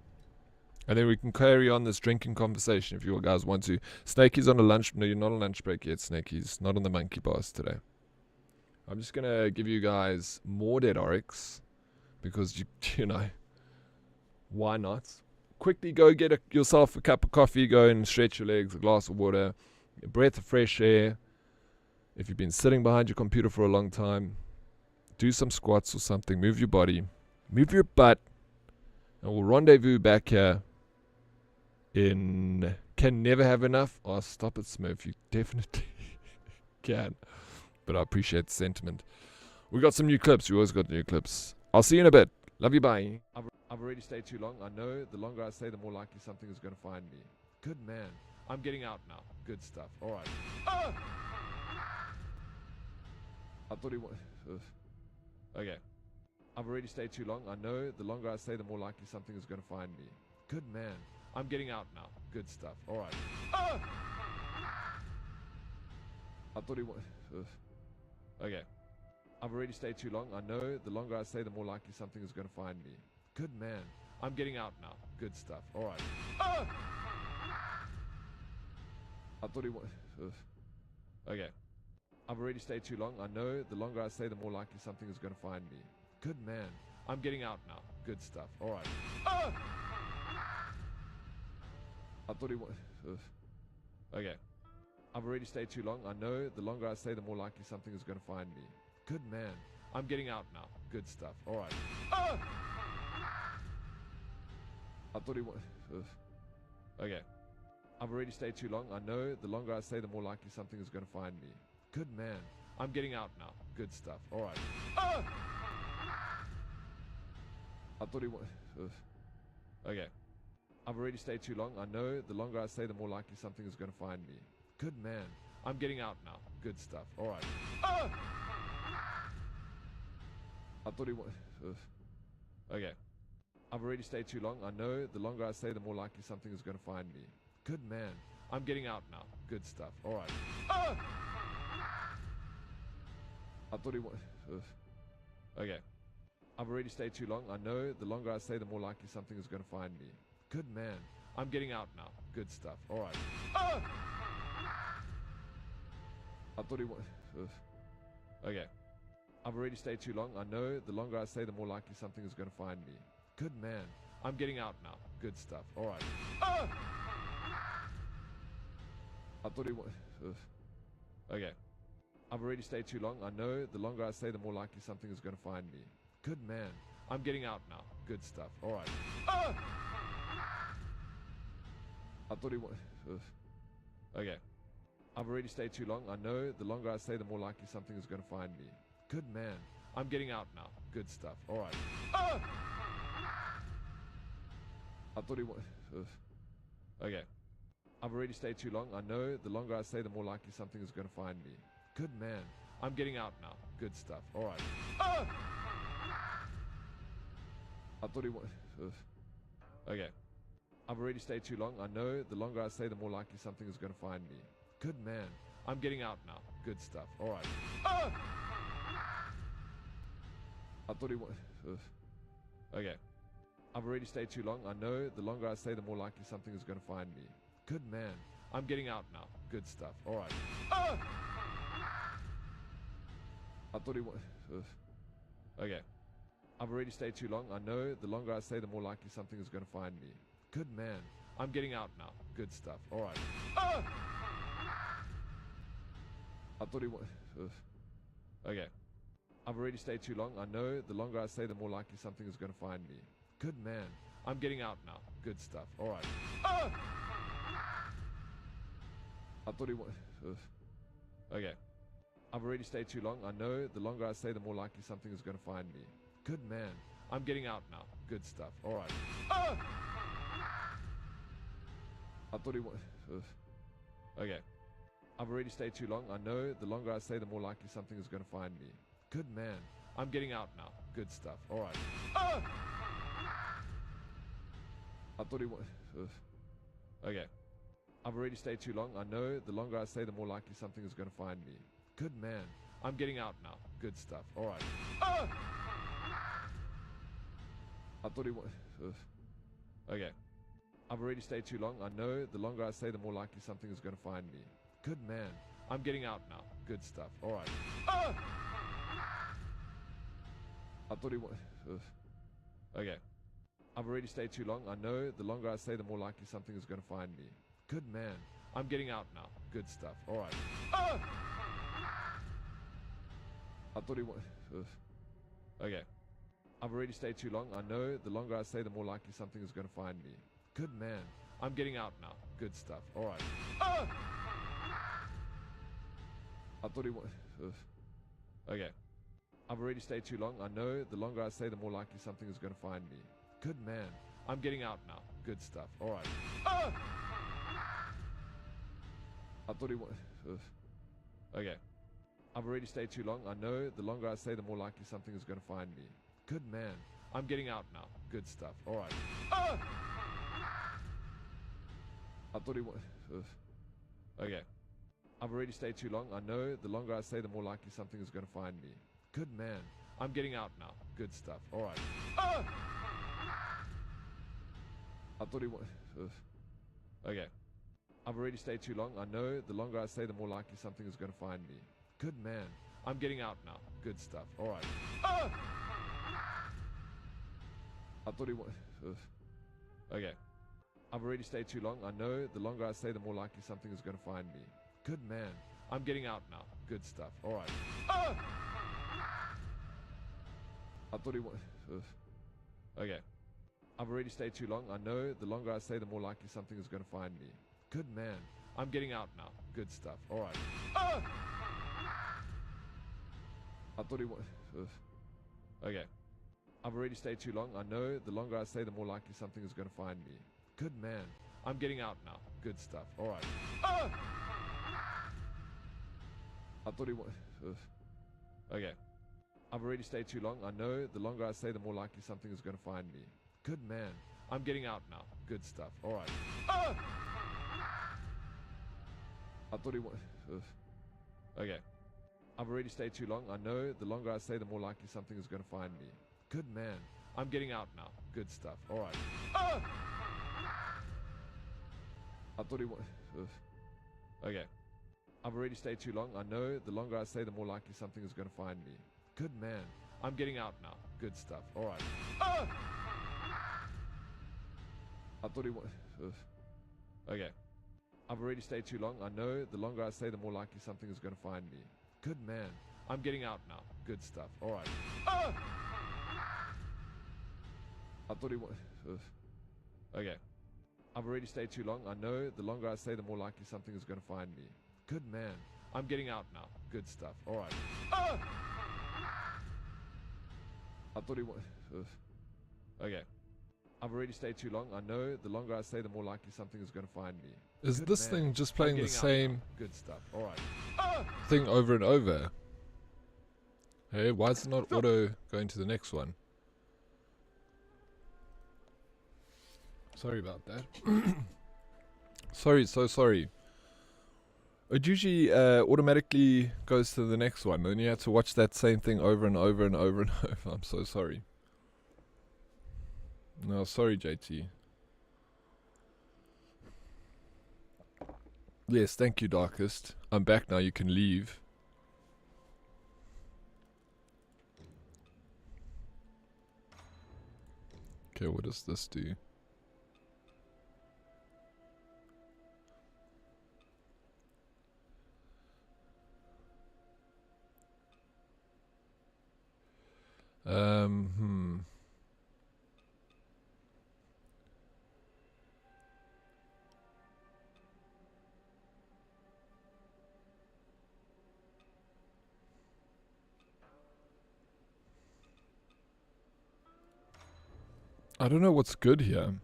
And then we can carry on this drinking conversation if you guys want to. Snakey's on a lunch. No, you're not on lunch break yet, Snakey's. Not on the monkey bars today. I'm just going to give you guys more Dead Oryx. Because, you know, why not? Quickly go get yourself a cup of coffee. Go and stretch your legs, a glass of water. A breath of fresh air. If you've been sitting behind your computer for a long time, do some squats or something. Move your body. Move your butt. And we'll rendezvous back here in... Can never have enough? Oh, stop it, Smurf. You definitely can. But I appreciate the sentiment. We got some new clips. We always got new clips. I'll see you in a bit. Love you, bye. I've already stayed too long. I know the longer I stay, the more likely something is going to find me. Good man. I'm getting out now. Good stuff. All right. Ah! I thought he was... Okay. I've already stayed too long. I know the longer I stay, the more likely something is going to find me. Good man. I'm getting out now. Good stuff. All right. Ah! I thought he was... Okay. I've already stayed too long. I know the longer I stay, the more likely something is going to find me. Good man. I'm getting out now. Good stuff. All right. Ah! I thought he was... Okay. I've already stayed too long. I know the longer I stay, the more likely something is going to find me. Good man. I'm getting out now. Good stuff. All right. Ah! I thought he was... Okay. I've already stayed too long. I know the longer I stay, the more likely something is going to find me. Good man. I'm getting out now. Good stuff. All right. Ah! I thought he was... Okay. I've already stayed too long. I know the longer I stay, the more likely something is going to find me. Good man. I'm getting out now. Good stuff. All right. Ah! I thought he was... Okay. I've already stayed too long. I know the longer I stay, the more likely something is going to find me. Good man. I'm getting out now. Good stuff. All right. Ah! I thought he was... Okay. I've already stayed too long. I know the longer I stay, the more likely something is going to find me. Good man. I'm getting out now. Good stuff. All right. Ah! I thought he was... Okay. I've already stayed too long. I know the longer I stay, the more likely something is going to find me. Good man. I'm getting out now. Good stuff. All right. Ah! I thought he was. Okay. I've already stayed too long. I know the longer I stay, the more likely something is going to find me. Good man. I'm getting out now. Good stuff. All right. I thought he was. Okay. I've already stayed too long. I know the longer I stay, the more likely something is going to find me. Good man. I'm getting out now. Good stuff. All right. I thought he was. Okay. I've already stayed too long. I know the longer I stay, the more likely something is going to find me. Good man. I'm getting out now. Good stuff. All right. I thought he was. Okay. I've already stayed too long. I know the longer I stay, the more likely something is going to find me. Good man. I'm getting out now. Good stuff. All right. I thought he was. Okay. I've already stayed too long. I know the longer I stay, the more likely something is going to find me. Good man. I'm getting out now. Good stuff. All right. I thought he was. Okay. I've already stayed too long. I know the longer I stay, the more likely something is going to find me. Good man. I'm getting out now. Good stuff. All right. I thought he was. Okay. I've already stayed too long. I know the longer I stay, the more likely something is going to find me. Good man. I'm getting out now. Good stuff. All right. I thought he was. Okay. I've already stayed too long. I know the longer I stay, the more likely something is going to find me. Good man. I'm getting out now. Good stuff. All right. I thought he was. Okay. I've already stayed too long. I know the longer I stay, the more likely something is going to find me. Good man. I'm getting out now. Good stuff. All right. I thought he was. Okay. I've already stayed too long. I know the longer I stay, the more likely something is going to find me. Good man. I'm getting out now. Good stuff. All right. I thought he was. Okay. I've already stayed too long. I know the longer I stay, the more likely something is going to find me. Good man. I'm getting out now. Good stuff. All right. I thought he was. Okay. I've already stayed too long. I know the longer I stay, the more likely something is going to find me. Good man. I'm getting out now. Good stuff. All right. I thought he was. Okay. I've already stayed too long. I know the longer I stay, the more likely something is going to find me. Good man. I'm getting out now. Good stuff. All right. I thought he was. Okay. I've already stayed too long. I know the longer I stay, the more likely something is going to find me. Good man. I'm getting out now. Good stuff. All right. I thought he was. Okay. I've already stayed too long. I know the longer I stay, the more likely something is going to find me. Good man. I'm getting out now. Good stuff. All right. I thought he was. Okay. I've already stayed too long. I know the longer I stay, the more likely something is going to find me. Good man. I'm getting out now. Good stuff. All right. I thought he was. Okay. I've already stayed too long. I know the longer I stay, the more likely something is going to find me. Good man. I'm getting out now. Good stuff. All right. I thought he was. Okay. I've already stayed too long. I know the longer I stay, the more likely something is going to find me. Good man. I'm getting out now. Good stuff. All right. I thought he was. Okay. I've already stayed too long. I know the longer I stay, the more likely something is going to find me. Good man. I'm getting out now. Good stuff. All right. I thought he was. Okay. I've already stayed too long. I know the longer I stay, the more likely something is going to find me. Good man. I'm getting out now. Good stuff. All right. I thought he was. Okay. I've already stayed too long. I know the longer I stay, the more likely something is going to find me. Good man. I'm getting out now. Good stuff. All right. I thought he was. Okay. I've already stayed too long. I know the longer I stay, the more likely something is going to find me. Good man. I'm getting out now. Good stuff. All right. I thought he was. Okay. I've already stayed too long. I know the longer I stay, the more likely something is going to find me. Good man. I'm getting out now. Good stuff. All right. I thought he was. Okay. I've already stayed too long. I know the longer I stay, the more likely something is going to find me. Good man. I'm getting out now. Good stuff. All right. Ah! I thought he was... Okay. I've already stayed too long. I know the longer I stay, the more likely something is going to find me. Good man. I'm getting out now. Good stuff. All right. Ah! I thought he was... Okay. I've already stayed too long. I know the longer I stay, the more likely something is going to find me. Good man. I'm getting out now. Good stuff. All right. Ah! I thought he was... Okay. I've already stayed too long. I know the longer I stay, the more likely something is going to find me. Is this thing just playing the same good stuff. All right. thing over and over? Hey, why is it not auto going to the next one? Sorry about that. Sorry, so sorry. It usually automatically goes to the next one, and you have to watch that same thing over and over and over and over. I'm so sorry. No, sorry, JT. Yes, thank you, Darkest. I'm back now. You can leave. Okay, what does this do? I don't know what's good here.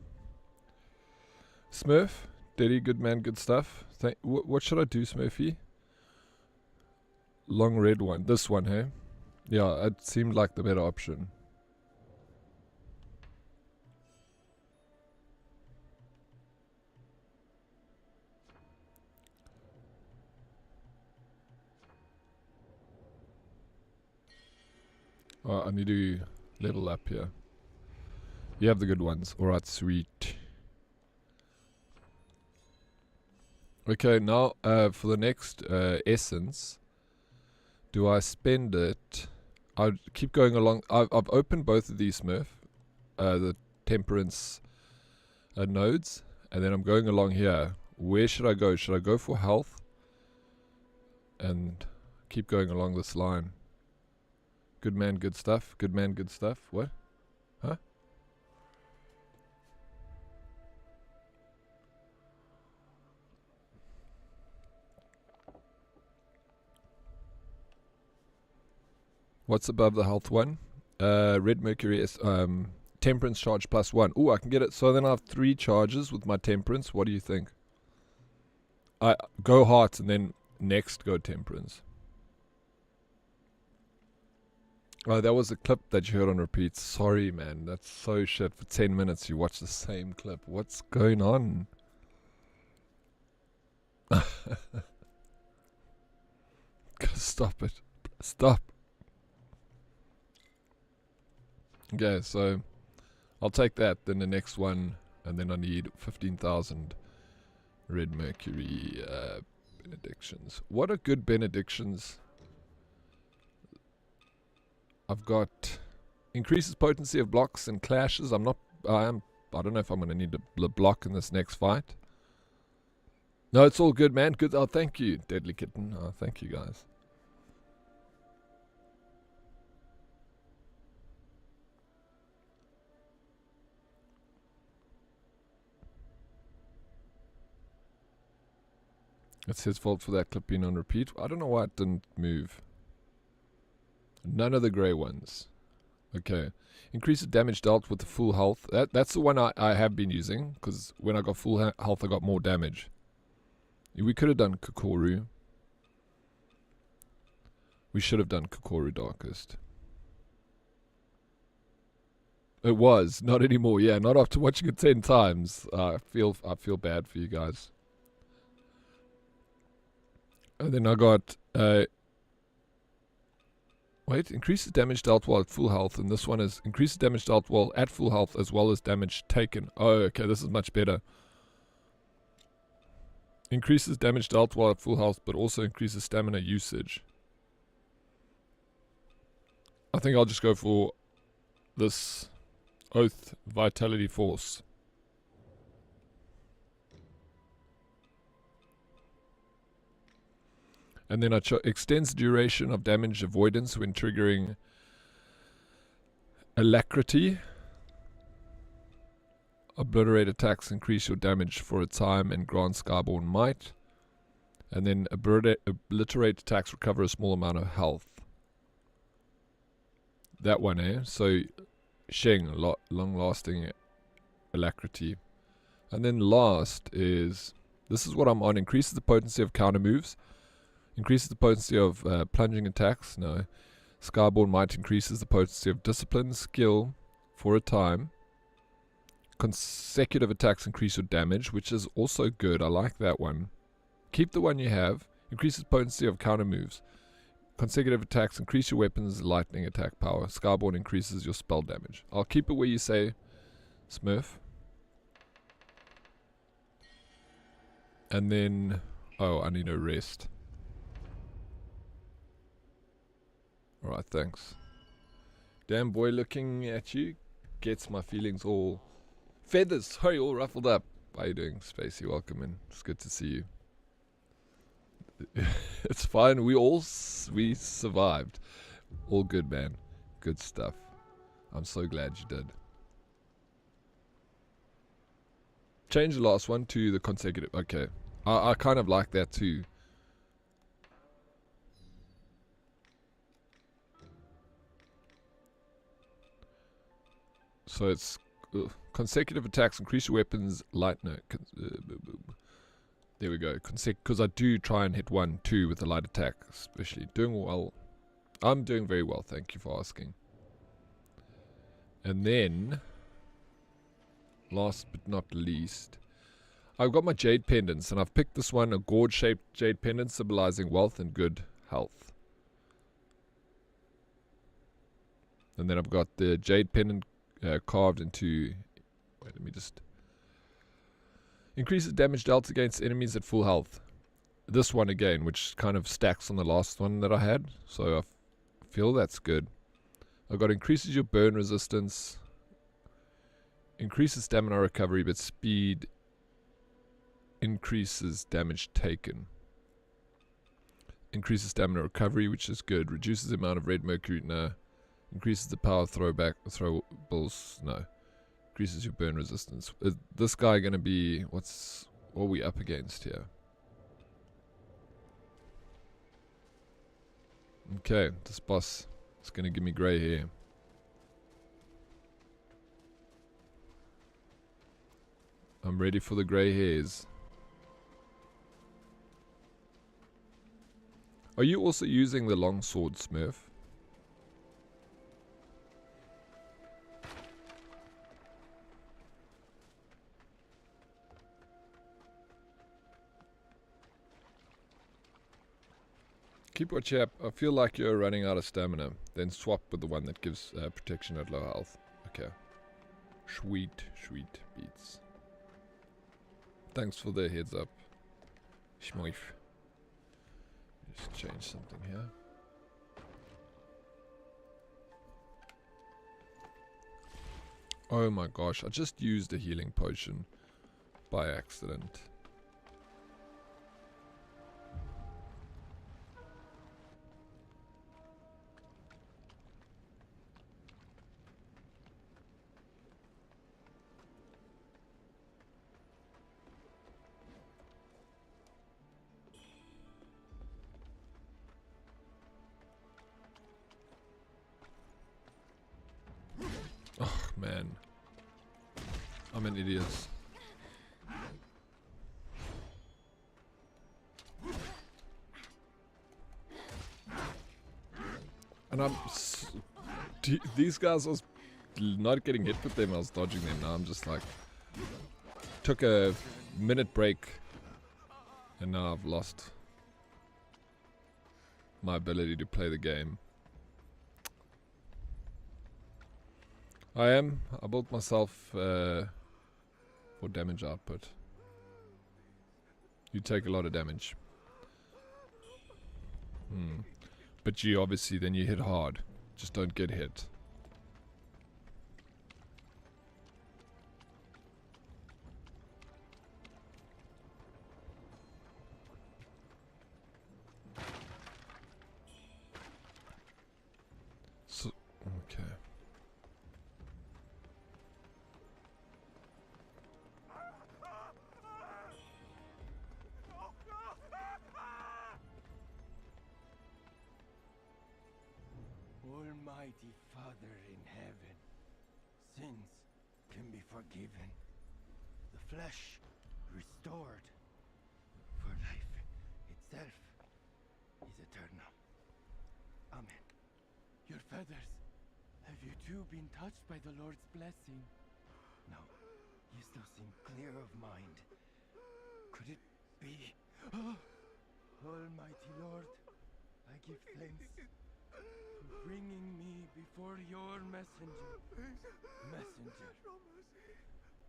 Smurf, Daddy, good man, good stuff. What should I do, Smurfy? Long red one. This one, hey? Yeah, it seemed like the better option. Oh, I need to level up here. You have the good ones. Alright, sweet. Okay, now for the next essence, do I spend it? I'll keep going along. I've opened both of these, Smurf. The temperance nodes. And then I'm going along here. Where should I go? Should I go for health? And keep going along this line. Good man, good stuff. Good man, good stuff. What? Huh? What's above the health one? Red Mercury is temperance charge +1. Ooh, I can get it. So then I have 3 charges with my temperance. What do you think? I go heart and then next go temperance. Oh, that was a clip that you heard on repeat. Sorry, man. That's so shit. For 10 minutes you watch the same clip. What's going on? Stop it. Stop. Okay, so I'll take that, then the next one, and then I need 15,000 Red Mercury benedictions. What are good benedictions? I've got increases potency of blocks and clashes. I don't know if I'm going to need a block in this next fight. No, it's all good, man. Good. Oh, thank you, Deadly Kitten. Oh, thank you, guys. It's his fault for that clip being on repeat. I don't know why it didn't move. None of the grey ones. Okay. Increase the damage dealt with the full health. That's the one I have been using, because when I got full health I got more damage. We could have done Kokoru. We should have done Kokoru Darkest. It was. Not anymore. Yeah, not after watching it 10 times. I feel bad for you guys. And then I got, wait, increases damage dealt while at full health, and this one is increases damage dealt while at full health as well as damage taken. Oh, okay, this is much better. Increases damage dealt while at full health, but also increases stamina usage. I think I'll just go for this Oath Vitality Force. And then I extends duration of damage avoidance when triggering Alacrity. Obliterate attacks increase your damage for a time and grant Skyborn Might. And then obliterate attacks recover a small amount of health. That one, eh? So, Sheng, long-lasting Alacrity. And then last is, this is what I'm on, increases the potency of counter moves. Increases the potency of plunging attacks. No. Skyborn Might increases the potency of discipline, skill for a time. Consecutive attacks increase your damage, which is also good. I like that one. Keep the one you have. Increases potency of counter moves. Consecutive attacks increase your weapon's lightning attack power. Skyborn increases your spell damage. I'll keep it where you say, Smurf. And then, oh, I need a rest. Alright, thanks. Damn boy, looking at you gets my feelings all feathers. Hey, all ruffled up. How are you doing, Spacey? Welcome in. It's good to see you. It's fine. We survived. All good, man. Good stuff. I'm so glad you did. Change the last one to the consecutive. Okay. I kind of like that too. So it's consecutive attacks increase your weapons light. No, there we go. Because I do try and hit 1, 2 with a light attack, especially. Doing well. I'm doing very well. Thank you for asking. And then, last but not least, I've got my jade pendants, and I've picked this one, a gourd-shaped jade pendant symbolizing wealth and good health. And then I've got the jade pendant carved into, wait, let me just, increases damage dealt against enemies at full health. This one again, which kind of stacks on the last one that I had, so I feel that's good. I've got increases your burn resistance, increases stamina recovery, but speed increases damage taken. Increases stamina recovery, which is good. Reduces the amount of red mercury, no. Increases the power of throwables, no. Increases your burn resistance. Is this guy gonna be, what are we up against here? Okay, this boss is gonna give me grey hair. I'm ready for the grey hairs. Are you also using the longsword, Smurf? Keep what you have. I feel like you're running out of stamina. Then swap with the one that gives protection at low health. Okay. Sweet, sweet beats. Thanks for the heads up. Schmoif. Just change something here. Oh my gosh, I just used a healing potion by accident. Oh man, I'm an idiot. And these guys, I was not getting hit with them, I was dodging them. Now I'm just like, took a minute break and now I've lost my ability to play the game. I built myself for damage output. You take a lot of damage. But you obviously, then you hit hard. Just don't get hit. So, okay. Almighty Father in heaven, sins can be forgiven, the flesh restored, for life itself is eternal. Amen. Your feathers, have you too been touched by the Lord's blessing? No, you still seem clear of mind. Could it be? Almighty Lord, I give thanks for bringing me before your messenger. Messenger,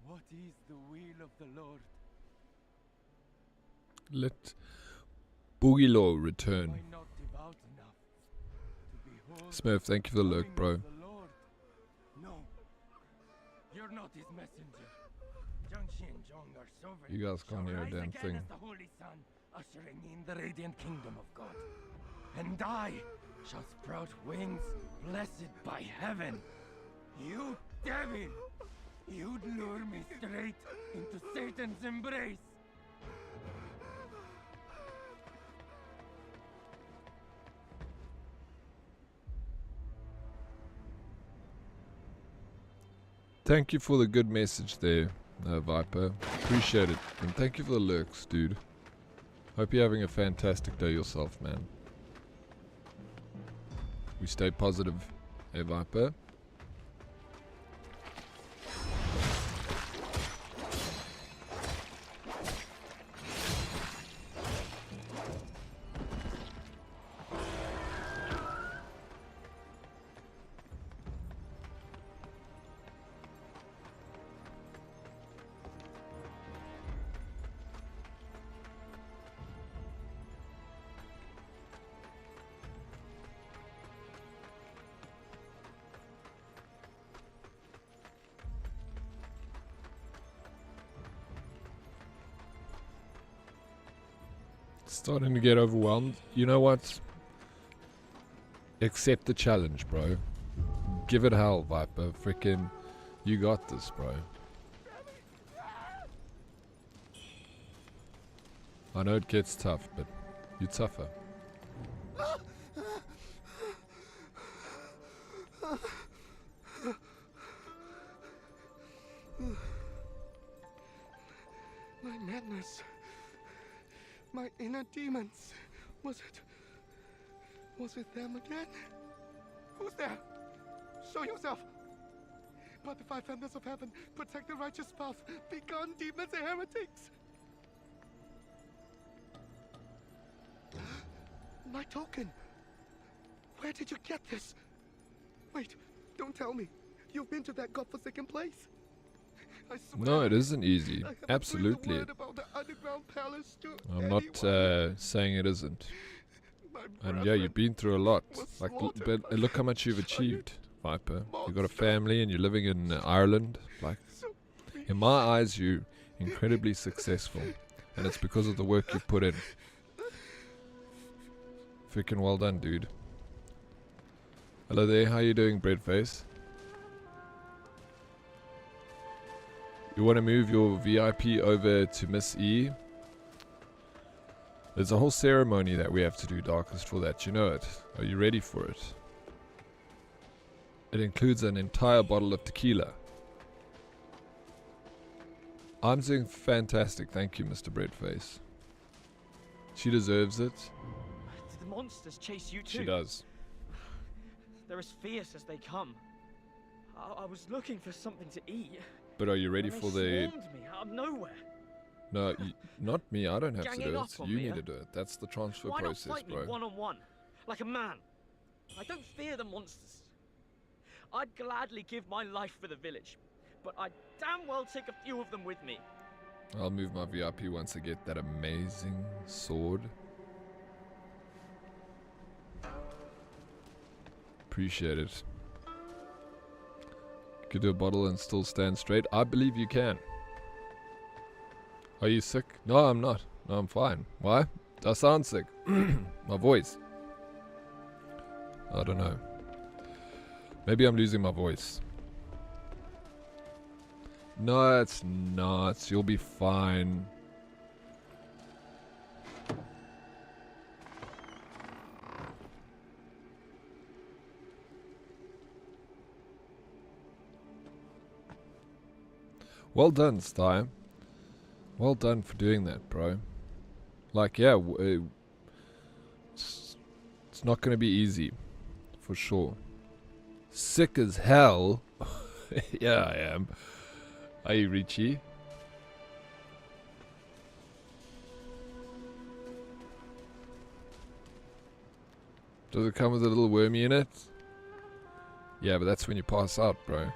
what is the will of the Lord? Let Boogilo Am return. I not devout enough to behold Smurf, thank you for the lurk, coming bro. of the Lord? No, you're not his messenger. Jiangxi and Zhong are sovereign. You guys can't Shall hear a rise damn again thing. as the Holy Sun, ushering in the radiant kingdom of God. And I shall sprout wings blessed by heaven. You devil! You'd lure me straight into Satan's embrace. Thank you for the good message there, Viper. Appreciate it. And thank you for the lurks, dude. Hope you're having a fantastic day yourself, man. We stay positive, hey Viper. Starting to get overwhelmed. You know what? Accept the challenge, bro. Give it hell, Viper. Freaking, you got this, bro. I know it gets tough, but you're tougher. My madness. My inner demons. Was it them again? Who's there? Show yourself. But the five feathers of heaven protect the righteous path. Be gone, demons and heretics. My token. Where did you get this? Wait, don't tell me. You've been to that godforsaken place. I swear. No, it isn't easy. I haven't Absolutely. breathed a word about the underground palace to I'm not anyone. saying it isn't. My And yeah, brethren you've been through a lot. was Like, slaughtered but look how much you've by achieved, Viper. You've got a monster. family and you're living in Ireland. Like, So in my eyes, you're incredibly successful. And it's because of the work you put in. Freaking well done, dude. Hello there, how you doing, Breadface? You want to move your VIP over to Miss E? There's a whole ceremony that we have to do, Darkest, for that. You know it. Are you ready for it? It includes an entire bottle of tequila. I'm doing fantastic, thank you, Mr. Breadface. She deserves it. Did the monsters chase you too? She does. They're as fierce as they come. I was looking for something to eat. But are you ready and for they the... swarmed me out of nowhere. No, not me. I don't have to Ganging do up it. on You me, need huh? to do it. That's the transfer Why not process, fight me bro. one-on-one, like a man? I don't fear the monsters. I'd gladly give my life for the village, but I'd damn well take a few of them with me. I'll move my VIP once I get that amazing sword. Appreciate it. You could do a bottle and still stand straight. I believe you can. Are you sick? No, I'm not. No, I'm fine. Why? I sound sick. My voice. I don't know. Maybe I'm losing my voice. No, it's not. You'll be fine. Well done, Sty. Well done for doing that, bro. Like, yeah, it's not going to be easy. For sure. Sick as hell. Yeah, I am. Are you, Richie? Does it come with a little wormy in it? Yeah, but that's when you pass out, bro.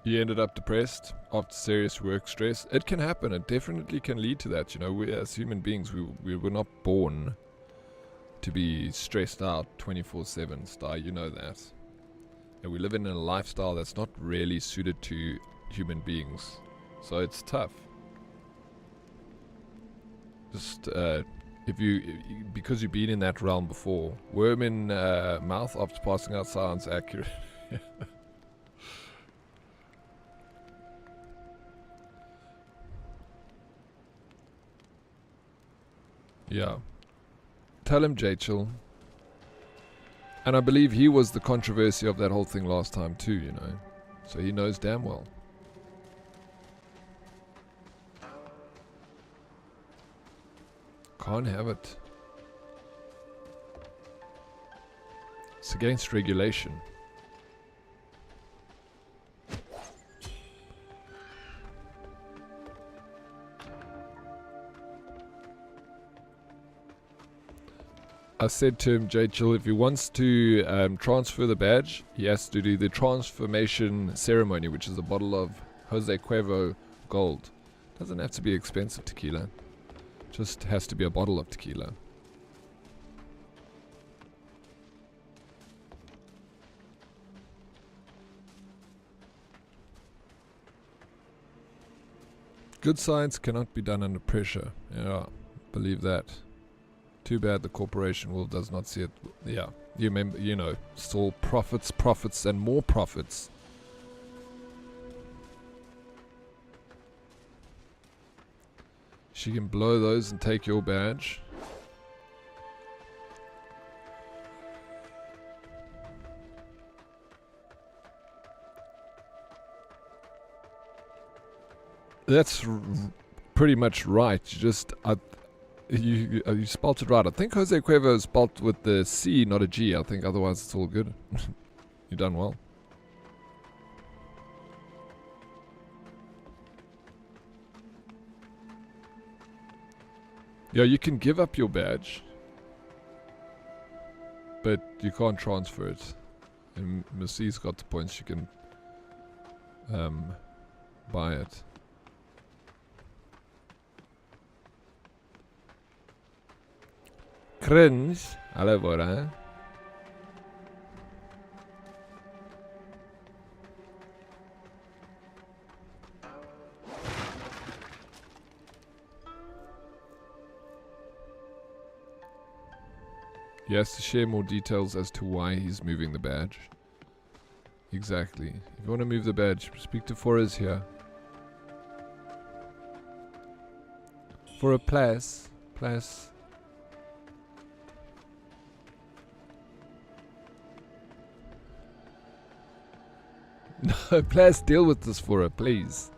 You ended up depressed after serious work stress. It can happen. It definitely can lead to that. You know, we as human beings, we were not born to be stressed out 24/7. Star, you know that. And we live in a lifestyle that's not really suited to human beings, so it's tough. Just because you've been in that realm before. Worm in mouth after passing out sounds accurate. Yeah. Tell him, Jachel. And I believe he was the controversy of that whole thing last time too, you know. So he knows damn well. Can't have it. It's against regulation. I said to him, Jachel, if he wants to transfer the badge, he has to do the transformation ceremony, which is a bottle of Jose Cuervo gold. Doesn't have to be expensive tequila. Just has to be a bottle of tequila. Good science cannot be done under pressure. Yeah, believe that. Too bad the corporation world does not see it. Yeah, you remember, you know, it's all profits, profits, and more profits. She can blow those and take your badge. That's pretty much right. You spelt it right. I think Jose Cuervo is spelt with the C, not a G. I think otherwise it's all good. You've done well. Yeah, you can give up your badge, but you can't transfer it. And Mercy's got the points. You can buy it. Cringe. Allora. He has to share more details as to why he's moving the badge. Exactly. If you want to move the badge, speak to Forrest here. For a place. No, please deal with this for her, please.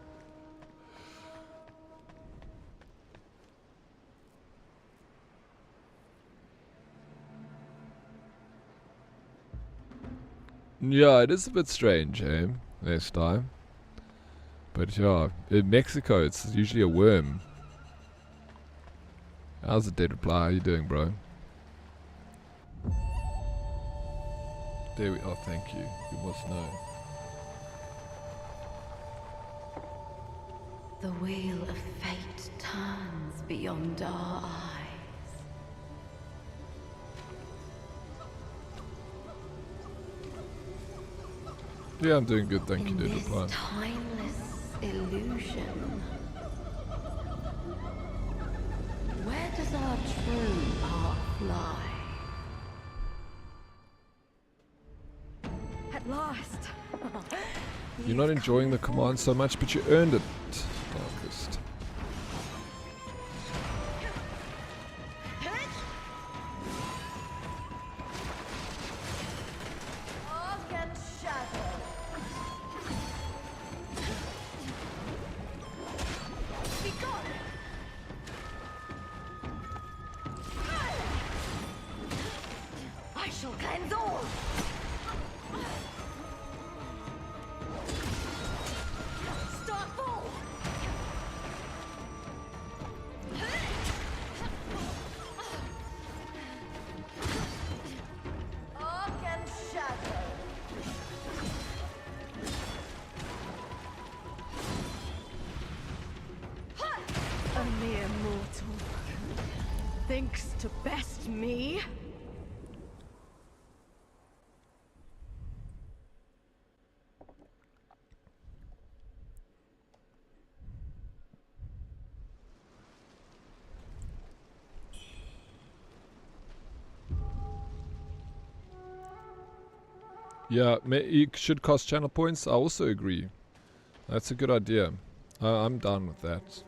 Yeah, it is a bit strange, eh? This time. But yeah, in Mexico, it's usually a worm. How's the dead reply? How you doing, bro? There we are, thank you. You must know. The wheel of fate turns beyond our eyes. Yeah, I'm doing good, thank you, In Dead this Oryx. timeless illusion, where does our true path lie? At last. You're not enjoying the command so much, but you earned it, Darkest. I shall cleanse all. Start fall. Arc and shadow. A mere mortal thinks to best me. Yeah, you should cost channel points. I also agree. That's a good idea. I'm down with that.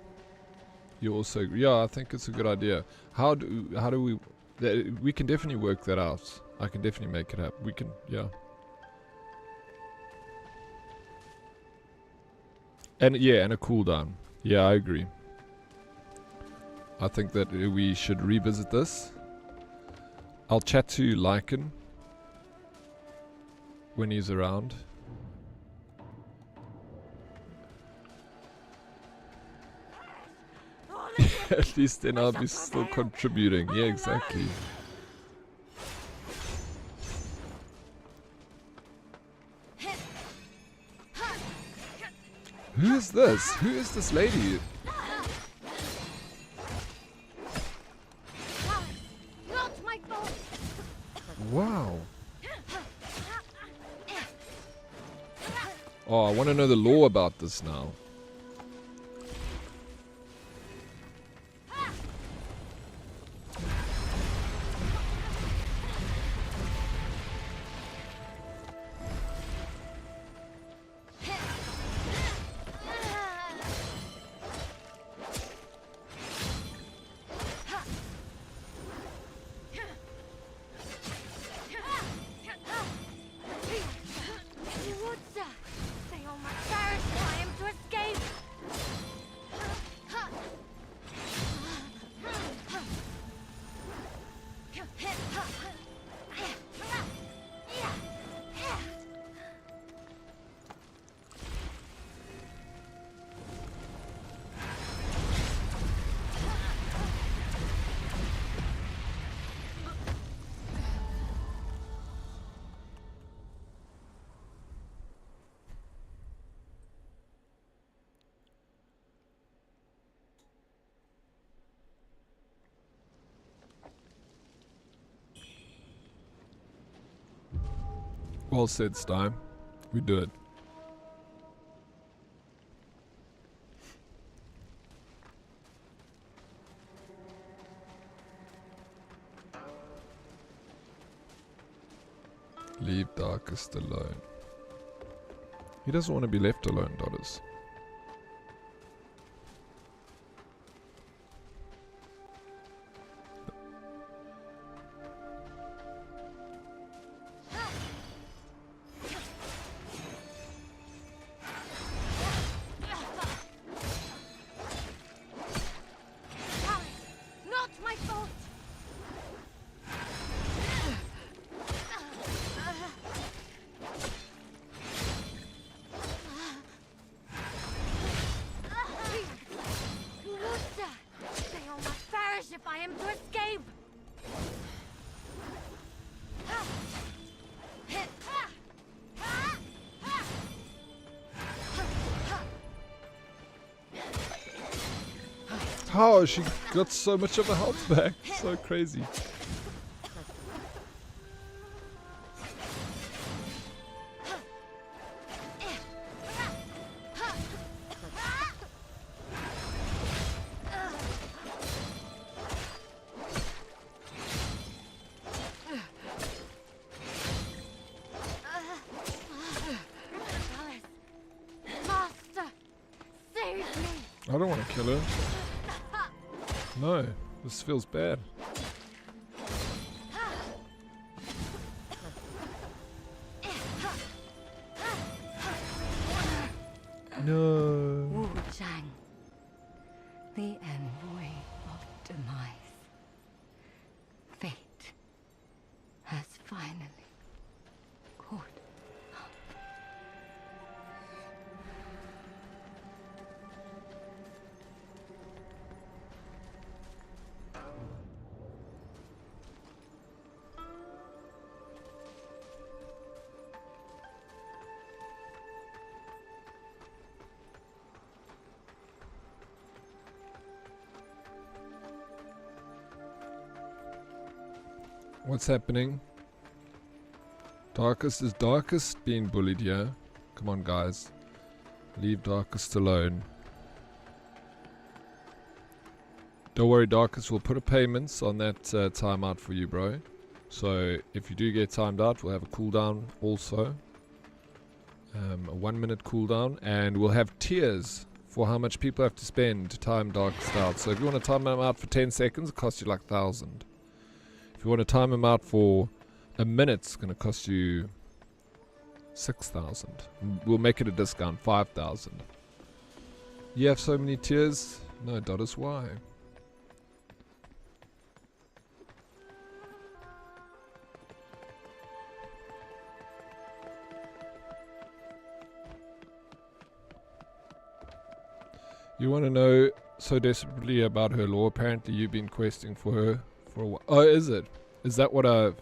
You also agree? Yeah, I think it's a good idea. How do we? We can definitely work that out. I can definitely make it happen. We can, yeah. And yeah, and a cooldown. Yeah, I agree. I think that we should revisit this. I'll chat to Lycan when he's around. At least then I'll be still contributing. Yeah, exactly. Who is this? Who is this lady? Not my fault. Wow. Oh, I want to know the lore about this now. Well said, Stein. We do it. Leave Darkest alone. He doesn't want to be left alone, Dodders. Not my fault. They all must perish if I am to escape. How? She got so much of her health back. So crazy. Master, save me. I don't want to kill her. No, this feels bad. No. Wuchang, the envoy of demise. Fate has finally caught up. What's happening? Darkest is Darkest being bullied here. Come on, guys. Leave Darkest alone. Don't worry, Darkest. We'll put a payments on that timeout for you, bro. So if you do get timed out, we'll have a cooldown also. A 1 minute cooldown. And we'll have tiers for how much people have to spend to time Darkest out. So if you want to time them out for 10 seconds, it costs you like 1,000. If you want to time them out for a minute, it's going to cost you 6,000. We'll make it a discount, 5,000. You have so many tiers? No, that is why. You want to know so desperately about her lore? Apparently you've been questing for her for a while. Oh, is it? Is that what I've...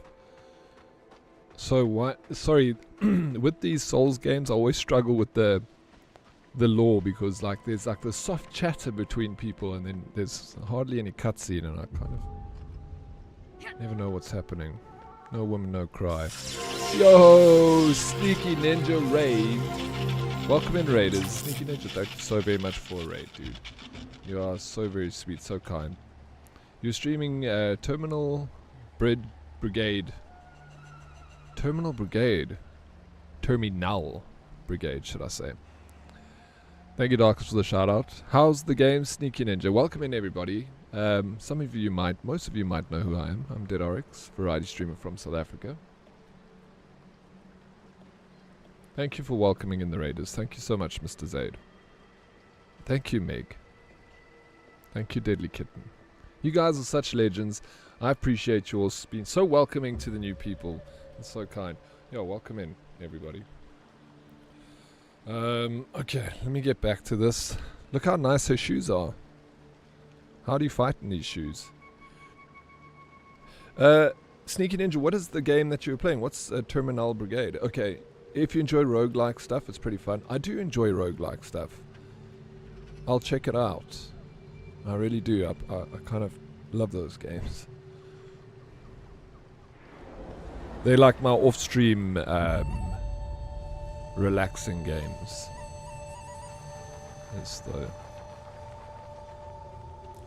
So what? Sorry, with these Souls games I always struggle with the lore, because like there's like the soft chatter between people and then there's hardly any cutscene, and I kind of never know what's happening. No woman, no cry. Yo, Sneaky Ninja Raid. Welcome in, Raiders. Sneaky Ninja, thank you so very much for a raid, dude. You are so very sweet, so kind. You're streaming Terminal Brigade. Terminal Brigade. Terminal Brigade, should I say. Thank you, Darkest, for the shout out. How's the game, Sneaky Ninja? Welcome in, everybody. Some of you might, most of you might know who I am. I'm Dead Oryx, variety streamer from South Africa. Thank you for welcoming in the Raiders. Thank you so much, Mr. Zaid. Thank you, Meg. Thank you, Deadly Kitten. You guys are such legends. I appreciate you all being so welcoming to the new people. It's so kind. Yo, welcome in, everybody. Okay, let me get back to this. Look how nice her shoes are. How do you fight in these shoes? Sneaky Ninja, what is the game that you were playing? What's Terminal Brigade? Okay, if you enjoy roguelike stuff, it's pretty fun. I do enjoy roguelike stuff. I'll check it out. I really do. I kind of love those games. They're like my off-stream relaxing games. It's the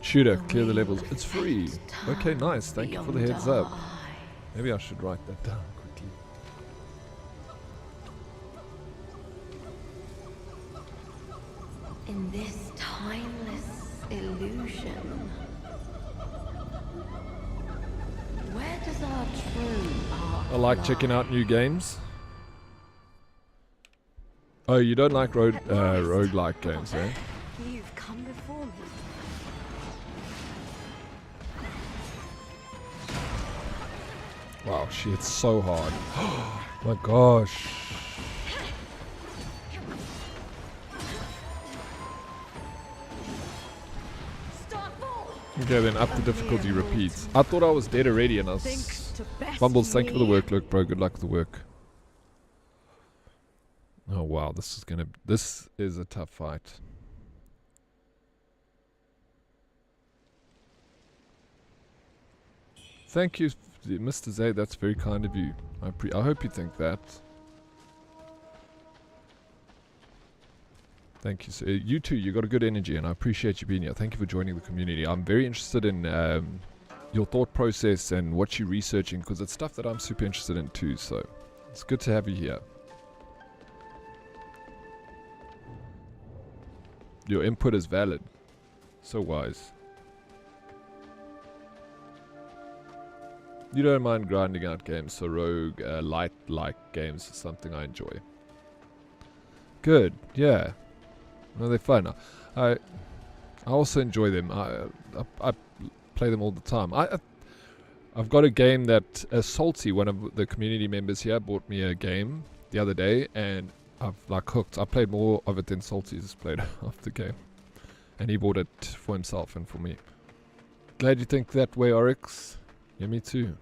shooter, clear the levels. It's free. Okay, nice. Thank you for the heads up. Maybe I should write that down quickly. In this timeless illusion, where does our true path I like lie? checking out new games. Oh, you don't like roguelike games, eh? You've come before me. Wow, she hits so hard. My gosh. Okay, then up the difficulty repeats. I thought I was dead already and I was... Bumbles, thank you for the work. Look, bro, good luck with the work. Oh wow, this is a tough fight. Thank you, Mr. Zay. That's very kind of you. I hope you think that. Thank you. So, you too. You got a good energy, and I appreciate you being here. Thank you for joining the community. I'm very interested in your thought process and what you're researching, because it's stuff that I'm super interested in too. So it's good to have you here. Your input is valid. So wise. You don't mind grinding out games, so rogue, light-like games is something I enjoy. Good, yeah. No, they're fun. I also enjoy them. I play them all the time. I've got a game that Salty, one of the community members here, bought me a game the other day, and I've like hooked. I played more of it than Salty's played of the game, and he bought it for himself and for me. Glad you think that way, Oryx. Yeah, me too.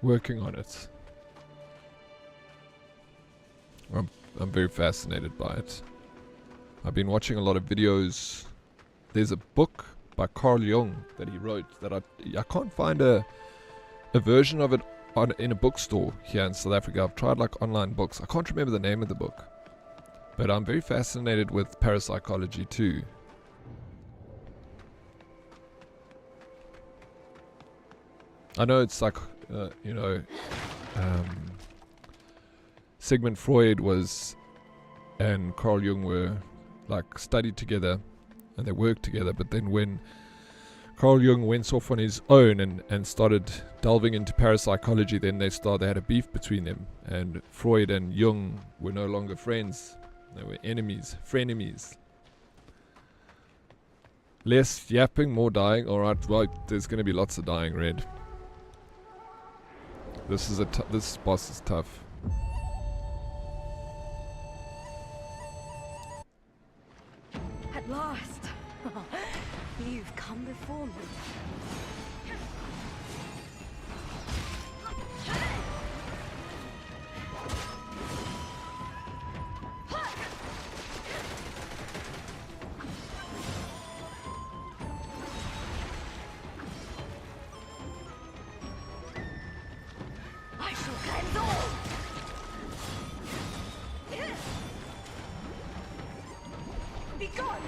Working on it. I'm very fascinated by it. I've been watching a lot of videos. There's a book by Carl Jung that he wrote that I can't find a version of it in a bookstore here in South Africa. I've tried like online books. I can't remember the name of the book. But I'm very fascinated with parapsychology too. I know it's like, Sigmund Freud and Carl Jung were like studied together and they worked together, but then when Carl Jung went off on his own and started delving into parapsychology, then they had a beef between them, and Freud and Jung were no longer friends. They were enemies, frenemies. Less yapping, more dying. Alright, right, there's going to be lots of dying, Red. This boss is tough. At last. You've come before me. I shall cleanse all. Be gone.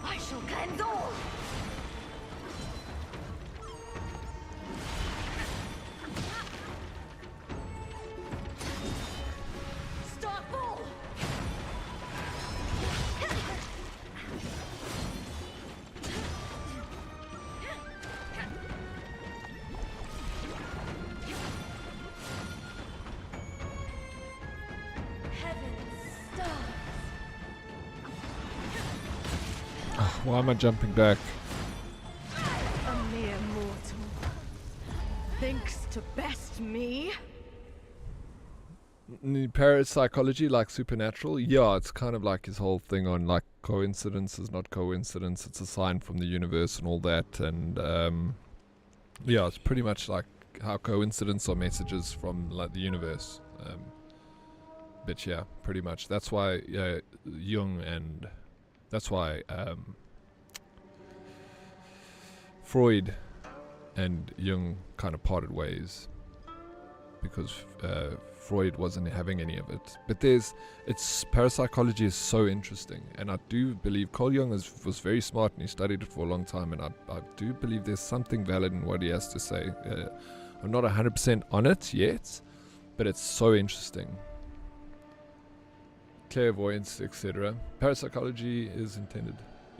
I shall cleanse all. Stop all. Heaven's stars. Why am I jumping back? A mere mortal thinks to best me. Parapsychology, like supernatural? Yeah, it's kind of like his whole thing on like coincidence is not coincidence, it's a sign from the universe and all that. And yeah, it's pretty much like how coincidence are messages from like the universe. But yeah, pretty much. That's why Jung and that's why Freud and Jung kind of parted ways, because Freud wasn't having any of it. But parapsychology is so interesting, and I do believe Carl Jung was very smart and he studied it for a long time, and I do believe there's something valid in what he has to say. I'm not 100% on it yet, but it's so interesting. Clairvoyance, etc. Parapsychology is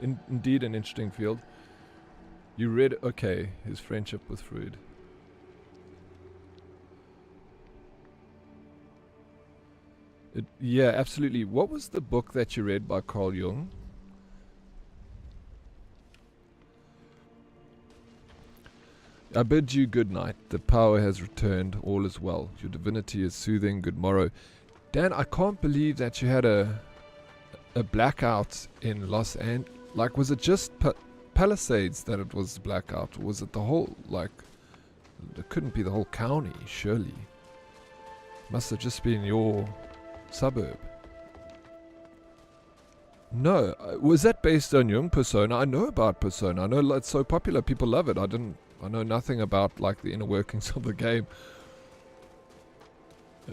indeed an interesting field. You read, okay, his friendship with Freud. Yeah, absolutely. What was the book that you read by Carl Jung? I bid you good night. The power has returned. All is well. Your divinity is soothing. Good morrow. Dan, I can't believe that you had a blackout in Los Angeles. Like, was it just Palisades that it was blackout? Or was it the whole, like, it couldn't be the whole county, surely. Must have just been your suburb. No, was that based on Jung Persona? I know about Persona. I know it's so popular. People love it. I know nothing about like the inner workings of the game.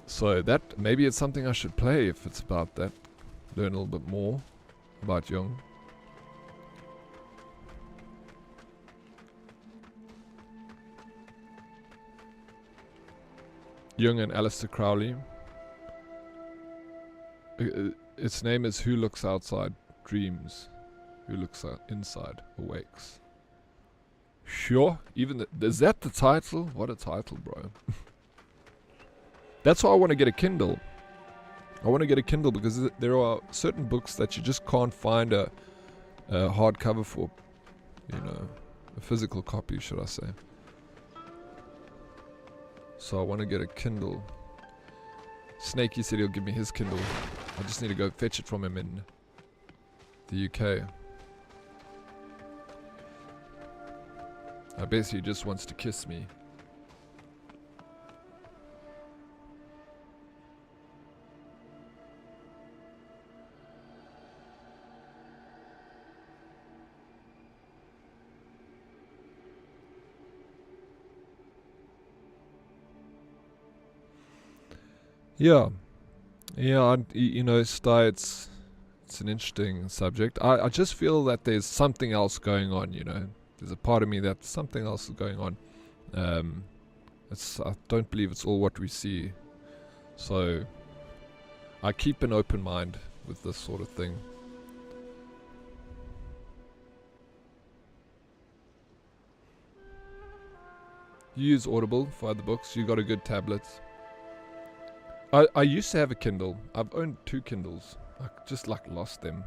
So that maybe it's something I should play if it's about that. Learn a little bit more about Jung. Jung and Aleister Crowley. Its name is Who Looks Outside Dreams. Who Looks Inside Awakes. Sure. Even is that the title? What a title, bro. That's why I want to get a Kindle. I want to get a Kindle because there are certain books that you just can't find a hardcover for. You know, a physical copy, should I say. So I want to get a Kindle. Snakey said he'll give me his Kindle. I just need to go fetch it from him in the UK. I bet he just wants to kiss me. Yeah. Yeah, you know, Sty, it's an interesting subject. I just feel that there's something else going on, you know. There's a part of me that something else is going on. I don't believe it's all what we see. So I keep an open mind with this sort of thing. You use Audible for other books. You got a good tablet. I used to have a Kindle. I've owned 2 Kindles. I just like lost them.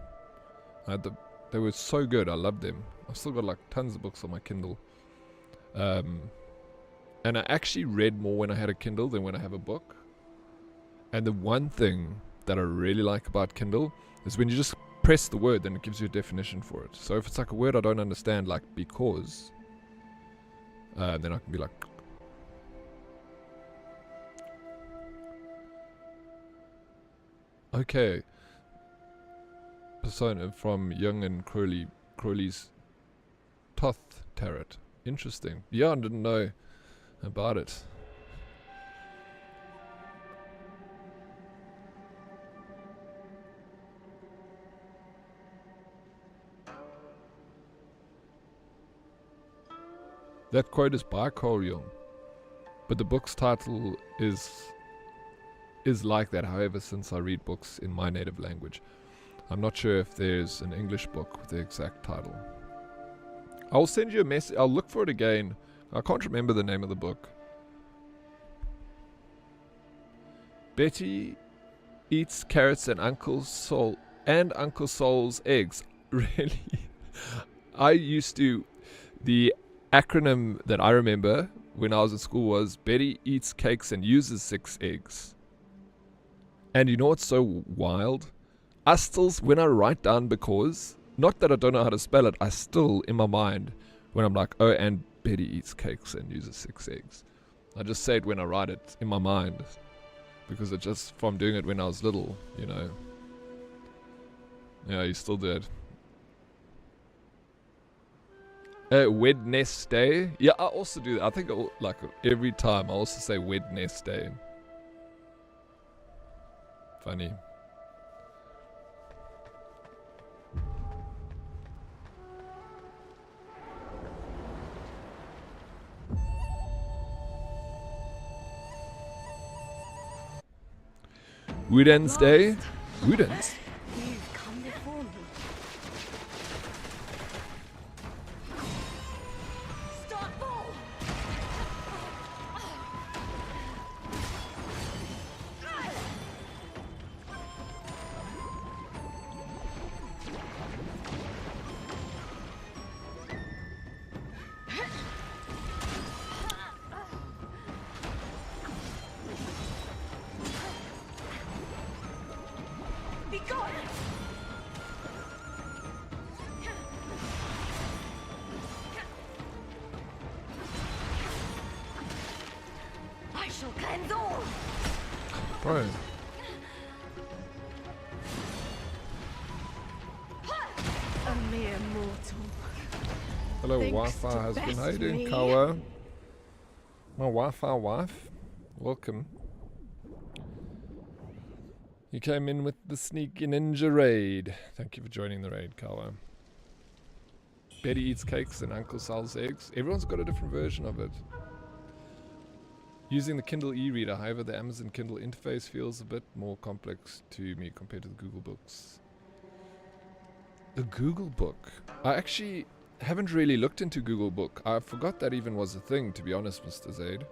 They were so good. I loved them. I've still got like tons of books on my Kindle. And I actually read more when I had a Kindle than when I have a book. And the one thing that I really like about Kindle is when you just press the word, then it gives you a definition for it. So if it's like a word I don't understand, like because, then I can be like, okay. Persona from Jung and Crowley's Thoth Tarot. Interesting. Yeah, I didn't know about it. That quote is by Carl Jung, but the book's title is like that. However, since I read books in my native language, I'm not sure if there's an English book with the exact title. I'll send you a message. I'll look for it again. I can't remember the name of the book. Betty eats carrots and Uncle Sol's eggs. Really? I used to. The acronym that I remember when I was at school was Betty eats cakes and uses 6 eggs. And you know what's so wild? I still, when I write down because, not that I don't know how to spell it, I still, in my mind, when I'm like, oh, and Betty eats cakes and uses 6 eggs. I just say it when I write it in my mind. Because it just, from doing it when I was little, you know. Yeah, you still did. Wednesday. Yeah, I also do that. I think like every time I also say Wednesday. Funny. Wednesday. Woodens. You've come before me. Stop ball! Be gone! I shall cleanse all! Bro. mere mortal. Hello, Thinks Wi-Fi to husband. How you best doing, me. Kawa? My Wi-Fi wife. Welcome. You came in with the sneaky ninja raid. Thank you for joining the raid, Kawa. Betty eats cakes and Uncle sells eggs. Everyone's got a different version of it. Using the Kindle e-reader, however, the Amazon Kindle interface feels a bit more complex to me compared to the Google Books. The Google Book. I actually haven't really looked into Google Book. I forgot that even was a thing, to be honest, Mr. Zaid.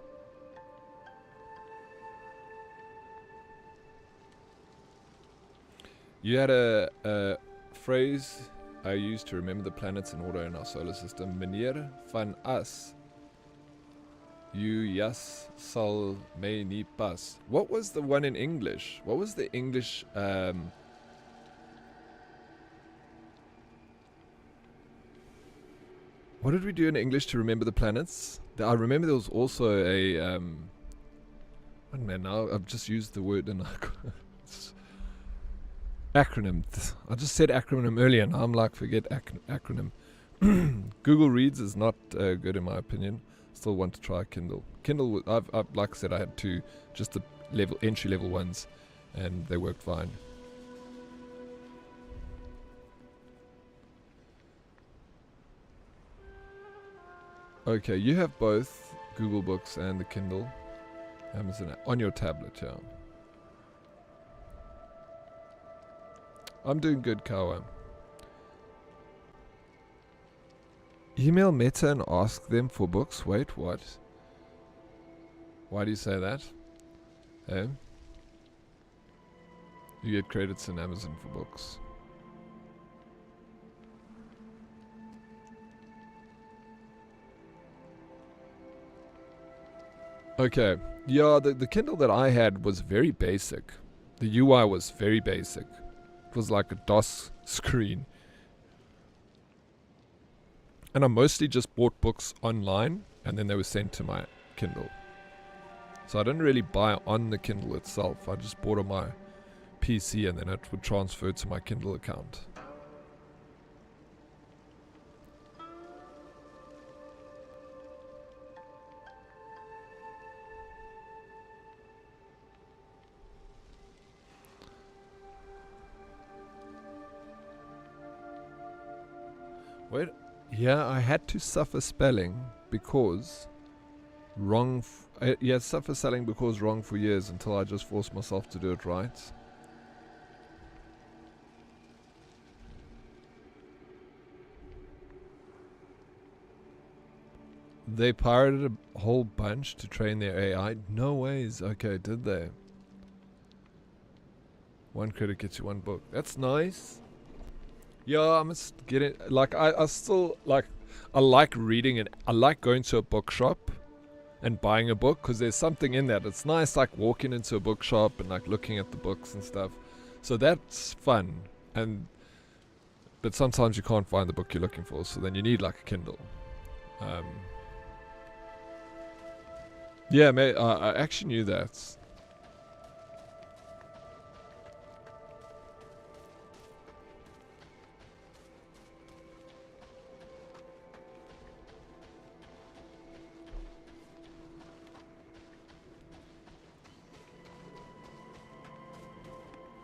You had a phrase I used to remember the planets in order in our solar system. Meneer van As. You jas sal mij niet pas. What was the one in English? What was the English... what did we do in English to remember the planets? I remember there was also a... oh man, now I've just used the word and acronym. I just said acronym earlier and I'm like, forget acronym. Google Reads is not good in my opinion. Still want to try Kindle. Kindle, I've like I said, I had two, just the entry level ones, and they worked fine. Okay, you have both Google Books and the Kindle, Amazon on your tablet, yeah. I'm doing good, Kawa. Email Meta and ask them for books? Wait, what? Why do you say that? Eh? You get credits in Amazon for books. Okay. Yeah, the Kindle that I had was very basic. The UI was very basic. It was like a DOS screen. And I mostly just bought books online, and then they were sent to my Kindle. So I didn't really buy on the Kindle itself. I just bought on my PC, and then it would transfer to my Kindle account. Wait. Yeah, I had to suffer spelling because wrong. Suffer spelling because wrong for years until I just forced myself to do it right. They pirated a whole bunch to train their AI. No ways. Okay, did they? One credit gets you one book. That's nice. Yeah, I must get it. Like, I still, like, I like reading and I like going to a bookshop and buying a book because there's something in that. It's nice, like, walking into a bookshop and, like, looking at the books and stuff. So that's fun. But sometimes you can't find the book you're looking for, so then you need, like, a Kindle. Yeah, mate, I actually knew that.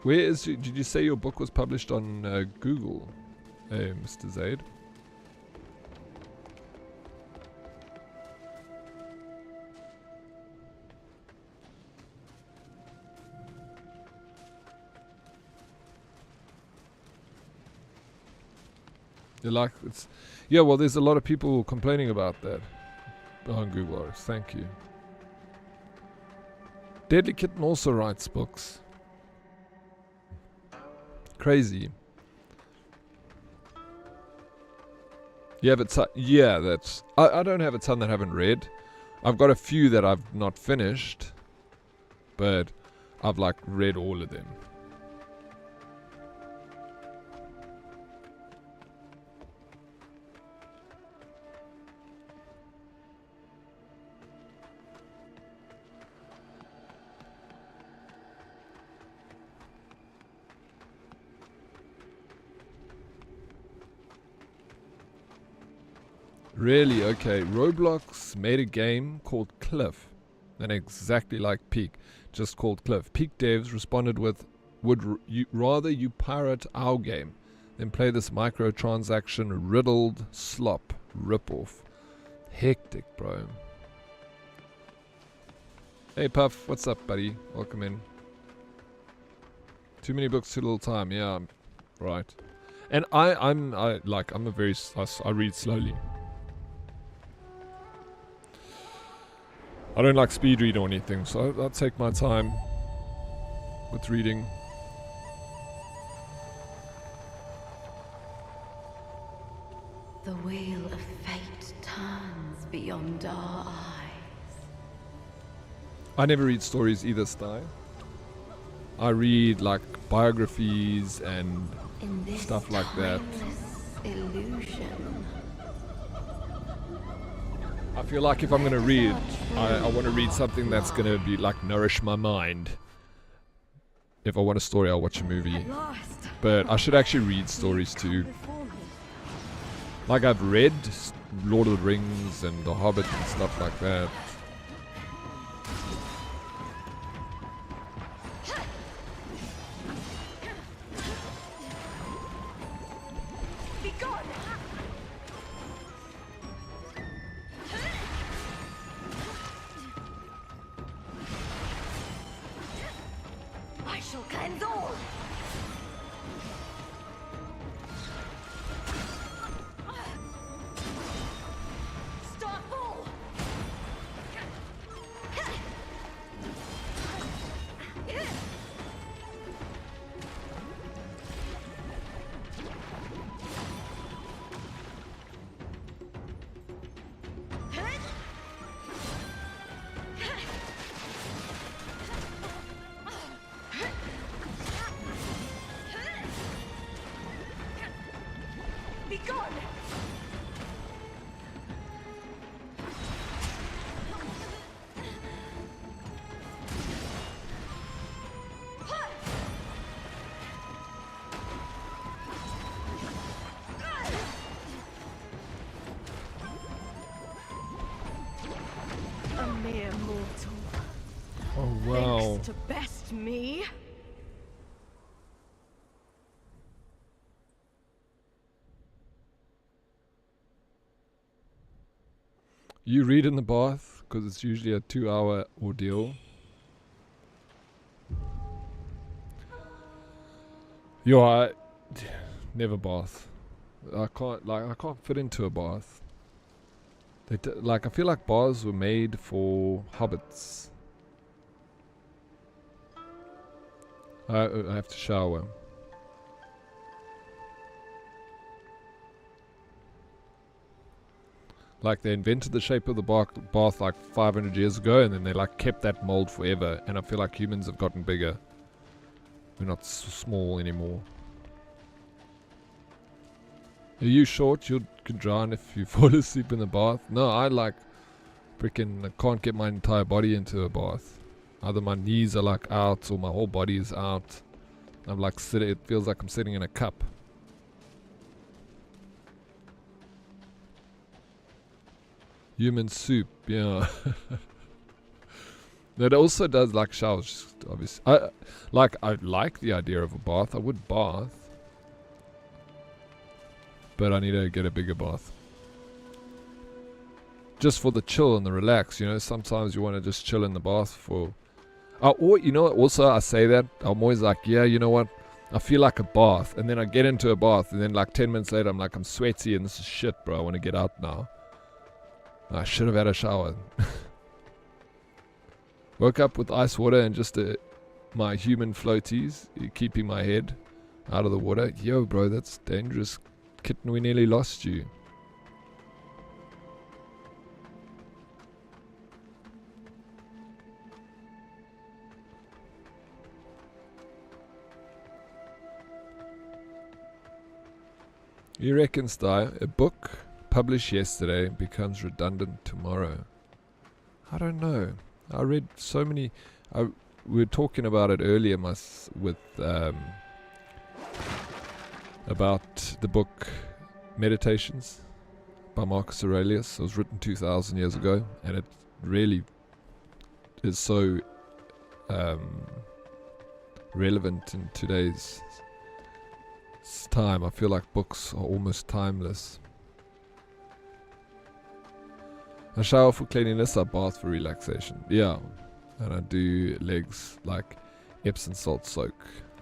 Where is did you say your book was published on Google, Mr. Zaid? You're like, it's, yeah, well, there's a lot of people complaining about that on Google. Thank you. Deadly Kitten also writes books. Crazy. Yeah, but yeah, that's... I don't have a ton that I haven't read. I've got a few that I've not finished. But I've, like, read all of them. Really? Okay. Roblox made a game called Cliff. And exactly like Peak, just called Cliff. Peak devs responded with, would you rather you pirate our game than play this microtransaction riddled slop ripoff. Hectic, bro. Hey Puff, what's up, buddy? Welcome in. Too many books, too little time. Yeah, right. And I read slowly. I don't like speed read or anything, so I take my time with reading. The wheel of fate turns beyond our eyes. I never read stories either, Sty. I read like biographies and stuff like that. Illusion. I feel like if I'm going to read, I want to read something that's going to be like nourish my mind. If I want a story, I'll watch a movie. But I should actually read stories too. Like I've read Lord of the Rings and The Hobbit and stuff like that. To best me. You read in the bath because it's usually a 2-hour ordeal. Yo, I never bath. I can't fit into a bath. I feel like baths were made for hobbits. I have to shower. Like they invented the shape of the bath like 500 years ago, and then they like kept that mold forever. And I feel like humans have gotten bigger. We're not small anymore. Are you short? You can drown if you fall asleep in the bath. No, I can't get my entire body into a bath. Either my knees are like out or my whole body is out. I'm like sitting, it feels like I'm sitting in a cup. Human soup, yeah. That also does like showers, obviously. I like the idea of a bath. I would bath. But I need to get a bigger bath. Just for the chill and the relax, you know. Sometimes you want to just chill in the bath for... or, you know what, also I say that, I'm always like, yeah, you know what, I feel like a bath, and then I get into a bath, and then like 10 minutes later, I'm like, I'm sweaty, and this is shit, bro, I want to get out now. I should have had a shower. Woke up with ice water and just my human floaties, keeping my head out of the water. Yo, bro, that's dangerous. Kitten, we nearly lost you. You reckon, Sty, a book published yesterday becomes redundant tomorrow? I don't know. I read so many... we were talking about it earlier about the book Meditations by Marcus Aurelius. It was written 2,000 years ago, and it really is so relevant in today's time. I feel like books are almost timeless. A shower for cleanliness, a bath for relaxation. Yeah, and I do legs like Epsom salt soak.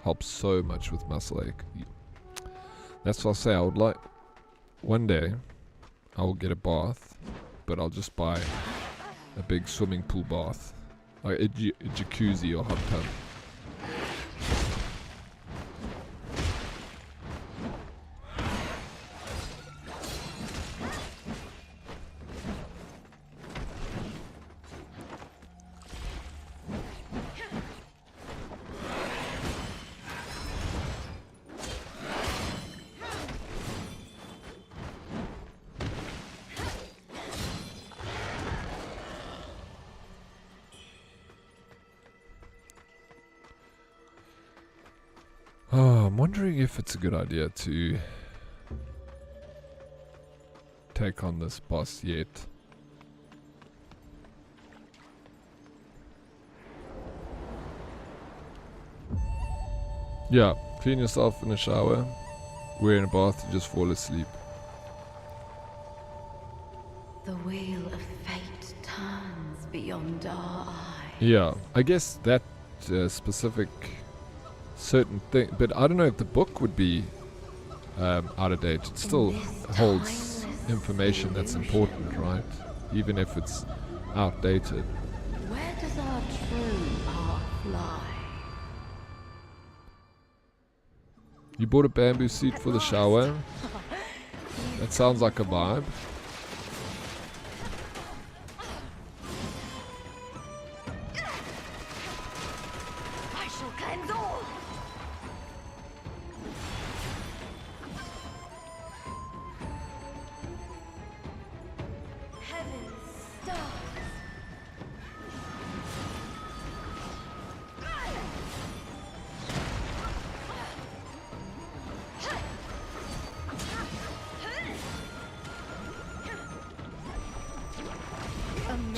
Helps so much with muscle ache. That's what I say. I would like one day I will get a bath, but I'll just buy a big swimming pool bath, like a jacuzzi or hot tub. Oh, I'm wondering if it's a good idea to take on this boss yet. Yeah, clean yourself in the shower, wear in a bath, and just fall asleep. The wheel of fate turns beyond our eyes. Yeah, I guess that specific certain thing, but I don't know if the book would be out of date. It still holds information that's important, right? Even if it's outdated. Where does our true path lie? You bought a bamboo seat for the shower? That sounds like a vibe. I shall cleanse all. Heaven's stars.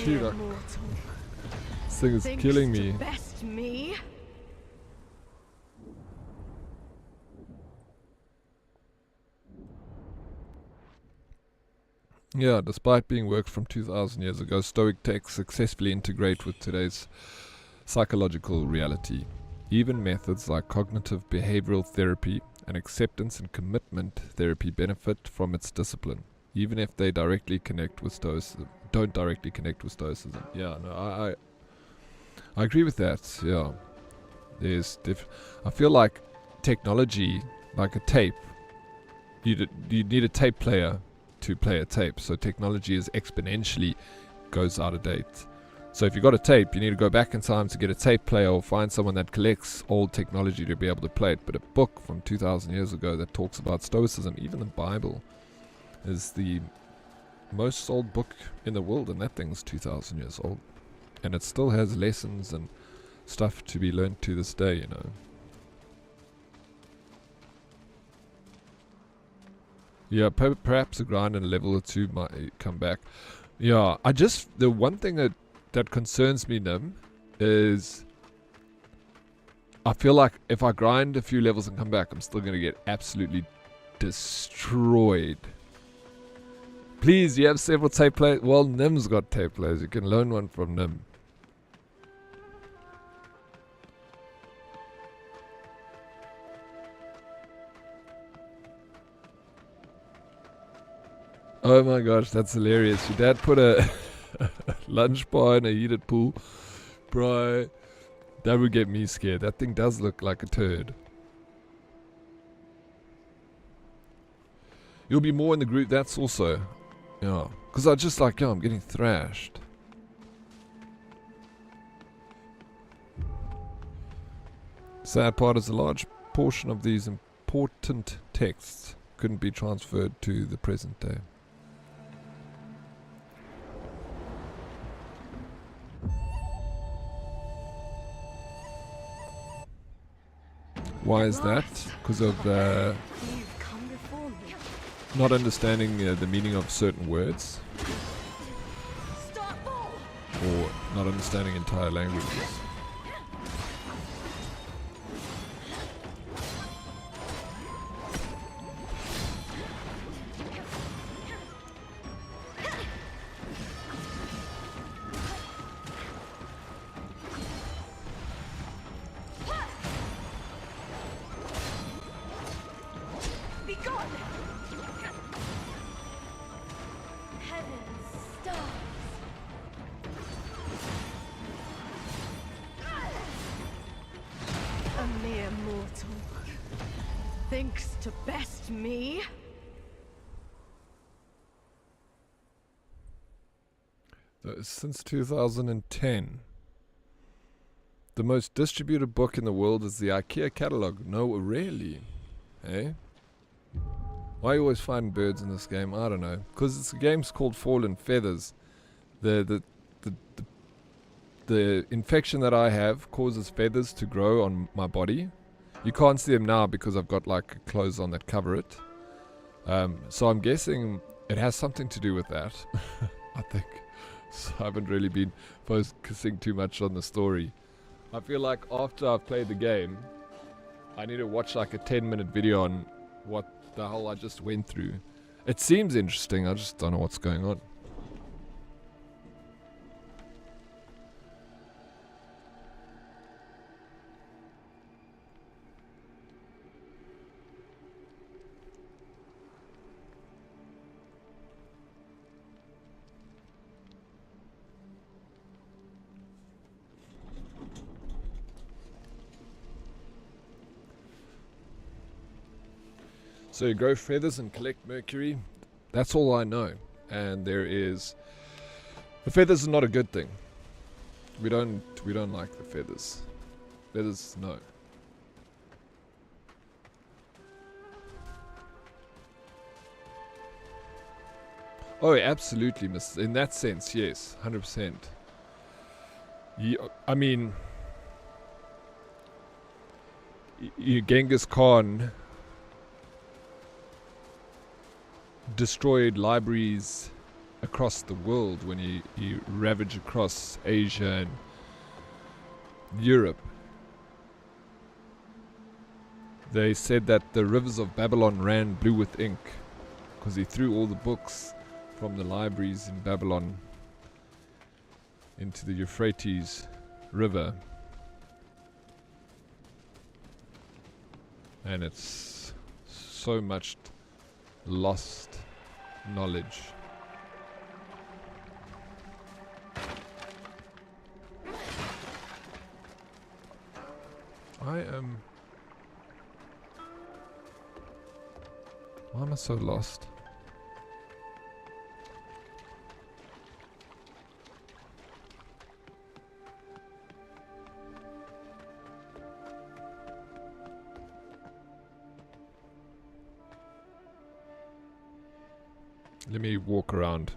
Dude, this thing is killing me. Best me. Yeah, despite being works from 2,000 years ago, Stoic texts successfully integrate with today's psychological reality. Even methods like cognitive behavioral therapy and acceptance and commitment therapy benefit from its discipline, even if they directly connect with Stoicism. Don't directly connect with Stoicism. Yeah, no, I agree with that. Yeah, I feel like technology, like a tape, you need a tape player to play a tape. So technology is exponentially goes out of date. So if you got a tape, you need to go back in time to get a tape player or find someone that collects old technology to be able to play it. But a book from 2,000 years ago that talks about Stoicism, even the Bible, is the most sold book in the world, and that thing's 2,000 years old. And it still has lessons and stuff to be learned to this day, you know. Yeah, perhaps a grind and a level or two might come back. Yeah, the one thing that concerns me, Nim, is I feel like if I grind a few levels and come back, I'm still going to get absolutely destroyed. Please, you have several tape players. Well, Nim's got tape players. You can learn one from Nim. Oh my gosh, that's hilarious. Your dad put a lunch bar in a heated pool. Bro, that would get me scared. That thing does look like a turd. You'll be more in the group, that's also. Yeah. Because I just like, I'm getting thrashed. Sad part is a large portion of these important texts couldn't be transferred to the present day. Why is that? Because of You've come before me. not understanding the meaning of certain words, or not understanding entire languages. Thinks to best me? Since 2010. The most distributed book in the world is the IKEA catalog. No, really? Eh? Why you always find birds in this game? I don't know. Because it's a game's called Fallen Feathers. The infection that I have causes feathers to grow on my body. You can't see them now because I've got like clothes on that cover it. So I'm guessing it has something to do with that. I think. So I haven't really been focusing too much on the story. I feel like after I've played the game, I need to watch like a 10-minute video on what the hell I just went through. It seems interesting, I just don't know what's going on. So you grow feathers and collect mercury. That's all I know. And there is... The feathers are not a good thing. We don't like the feathers. Feathers, no. Oh, absolutely, miss. In that sense, yes. 100%. I mean... Genghis Khan... destroyed libraries across the world when he ravaged across Asia and Europe. They said that the rivers of Babylon ran blue with ink because he threw all the books from the libraries in Babylon into the Euphrates River. And it's so much lost knowledge. Why am I so lost? Let me walk around.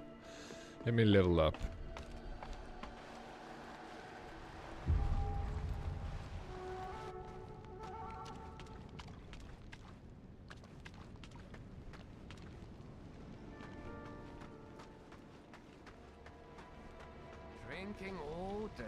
Let me level up. Drinking all day.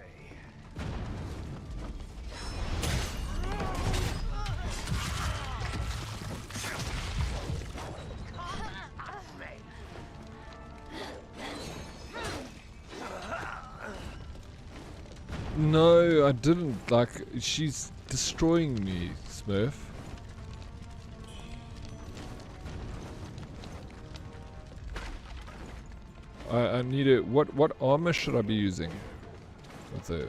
No, I didn't. Like, she's destroying me, Smurf. I need it. What armor should I be using with her?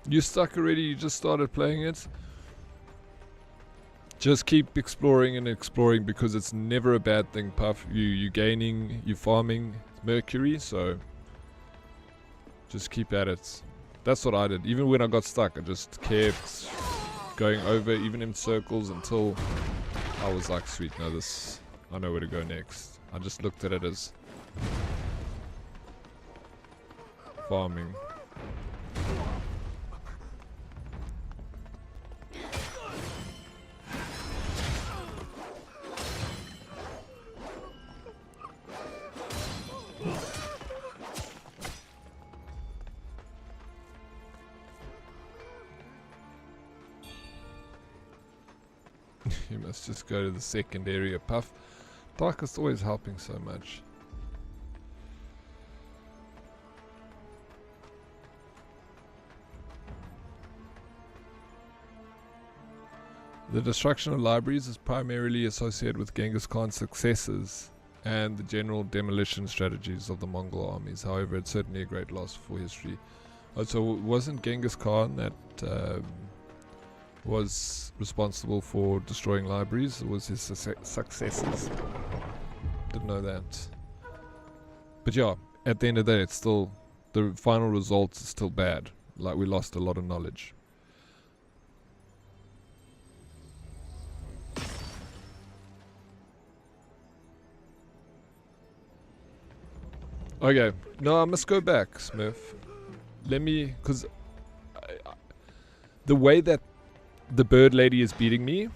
You stuck already? You just started playing it? Just keep exploring and exploring, because it's never a bad thing, Puff. You gaining, you farming mercury, so just keep at it. That's what I did. Even when I got stuck, I just kept going over, even in circles, until I was like, sweet, no, this, I know where to go next. I just looked at it as farming. You must just go to the second area, Puff. Darkest always helping so much. The destruction of libraries is primarily associated with Genghis Khan's successes and the general demolition strategies of the Mongol armies. However, it's certainly a great loss for history. So wasn't Genghis Khan that was responsible for destroying libraries? It was his successors. Didn't know that. But yeah, at the end of the day, it's still, the final result is still bad. Like, we lost a lot of knowledge. Okay, no, I must go back, Smurf. Let me, because the way that the bird lady is beating me,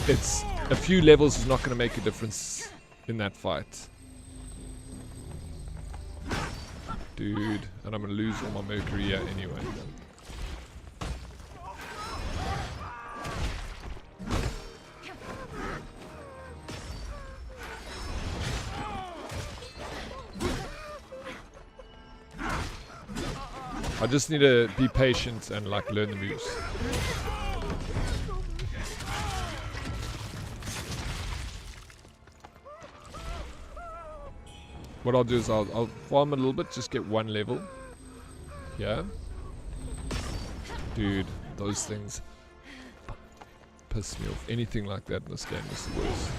it's a few levels is not going to make a difference in that fight. Dude, and I'm going to lose all my mercury here anyway. I just need to be patient and like learn the moves. What I'll do is I'll farm a little bit, just get one level. Yeah. Dude, those things piss me off. Anything like that in this game is the worst.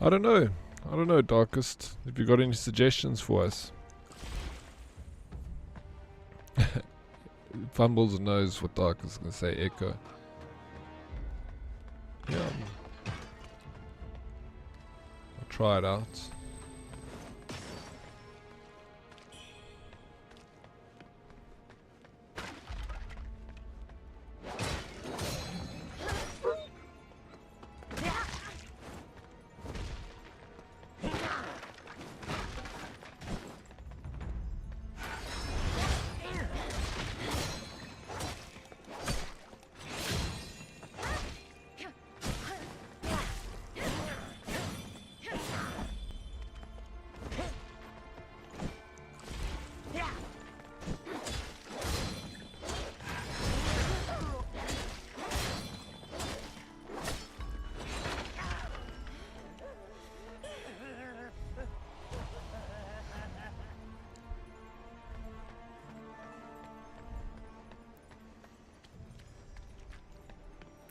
I don't know, Darkest. If you got any suggestions for us. Fumbles and knows what Darkest is going to say. Echo. Yeah. I'll try it out.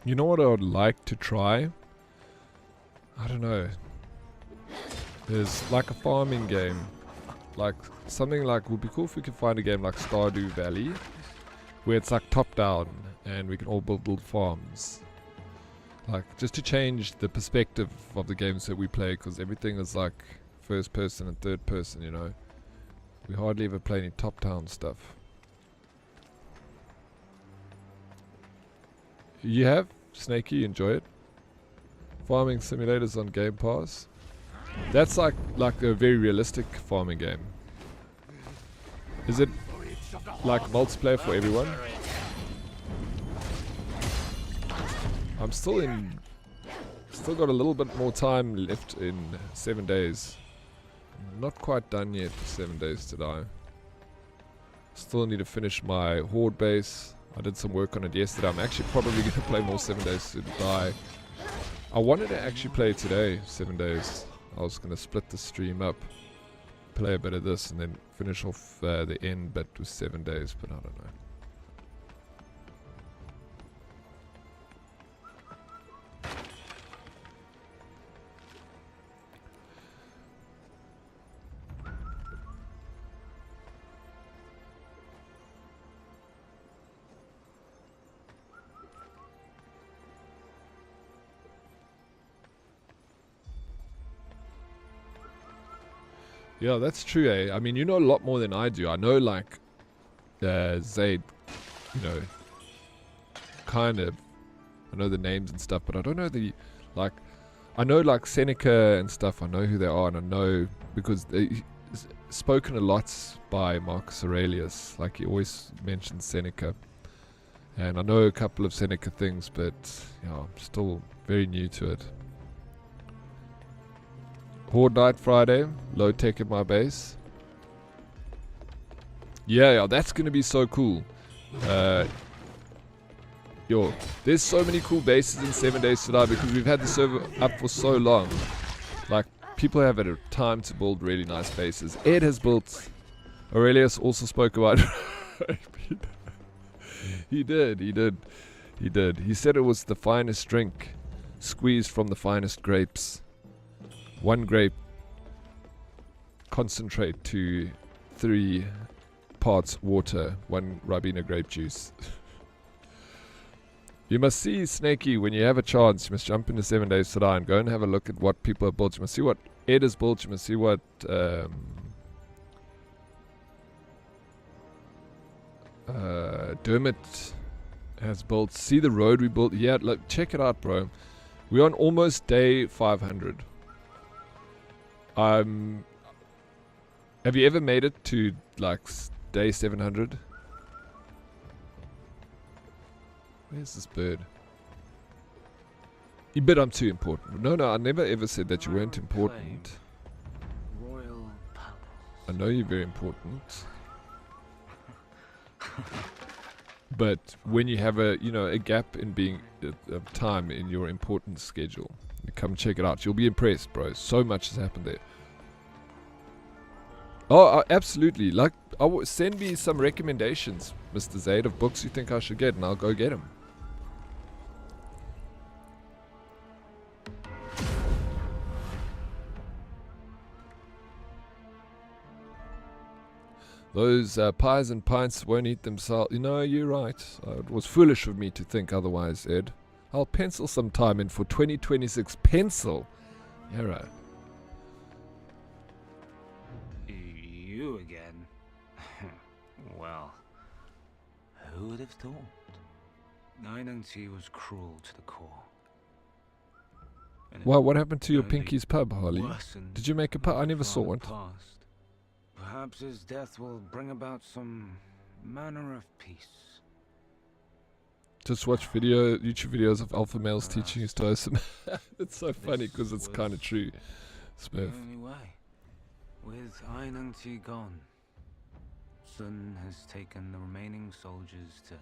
You know what I would like to try? I don't know. There's like a farming game. Like something like, would be cool if we could find a game like Stardew Valley, where it's like top down and we can all build little farms. Like just to change the perspective of the games that we play, because everything is like first person and third person, you know. We hardly ever play any top down stuff. You have Snakey, you enjoy it? Farming simulators on Game Pass. That's like a very realistic farming game. Is it like multiplayer for everyone? I'm still got a little bit more time left in 7 days. Not quite done yet for 7 days to die. Still need to finish my horde base. I did some work on it yesterday. I'm actually probably going to play more 7 days to die. I wanted to actually play today, 7 days. I was going to split the stream up, play a bit of this, and then finish off the end bit with 7 days, but I don't know. Yeah, that's true, eh? I mean, you know a lot more than I do. I know, like, Zaid, you know, kind of. I know the names and stuff, but I don't know the, like, I know, like, Seneca and stuff. I know who they are, and I know because they spoken a lot by Marcus Aurelius. Like, he always mentions Seneca. And I know a couple of Seneca things, but, yeah, I'm still very new to it. Horde Night Friday, low tech at my base. Yeah, that's gonna be so cool. Yo, there's so many cool bases in 7 days to die because we've had the server up for so long. Like, people have had a time to build really nice bases. Ed has built. Aurelius also spoke about. He did. He said it was the finest drink, squeezed from the finest grapes. One grape concentrate to 3 parts water, 1 Ribena grape juice. You must see Snakey when you have a chance. You must jump into 7 days to die and go and have a look at what people have built. You must see what Ed has built. You must see what Dermot has built. See the road we built. Yeah, look, check it out, bro. We're on almost day 500. Have you ever made it to like day 700? Where's this bird? You bet I'm too important. No, I never ever said that you weren't important. Royal palace. I know you're very important. But when you have a gap in being of time in your importance schedule, you come check it out. You'll be impressed, bro. So much has happened there. Oh, absolutely. Like, send me some recommendations, Mr. Zaid, of books you think I should get, and I'll go get them. Those pies and pints won't eat themselves. You know, you're right. It was foolish of me to think otherwise, Ed. I'll pencil some time in for 2026. Pencil. Hero. You again? Well, who would have thought? Nine-T was cruel to the core. Well, what happened to your Pinky's pub, Holly? Did you make a pub? I never saw one. Perhaps his death will bring about some manner of peace. Just watch YouTube videos of alpha males teaching his Toasum. It's so funny because it's kind of true. Smith. Anyway, with Nine-T gone, Sun has taken the remaining soldiers to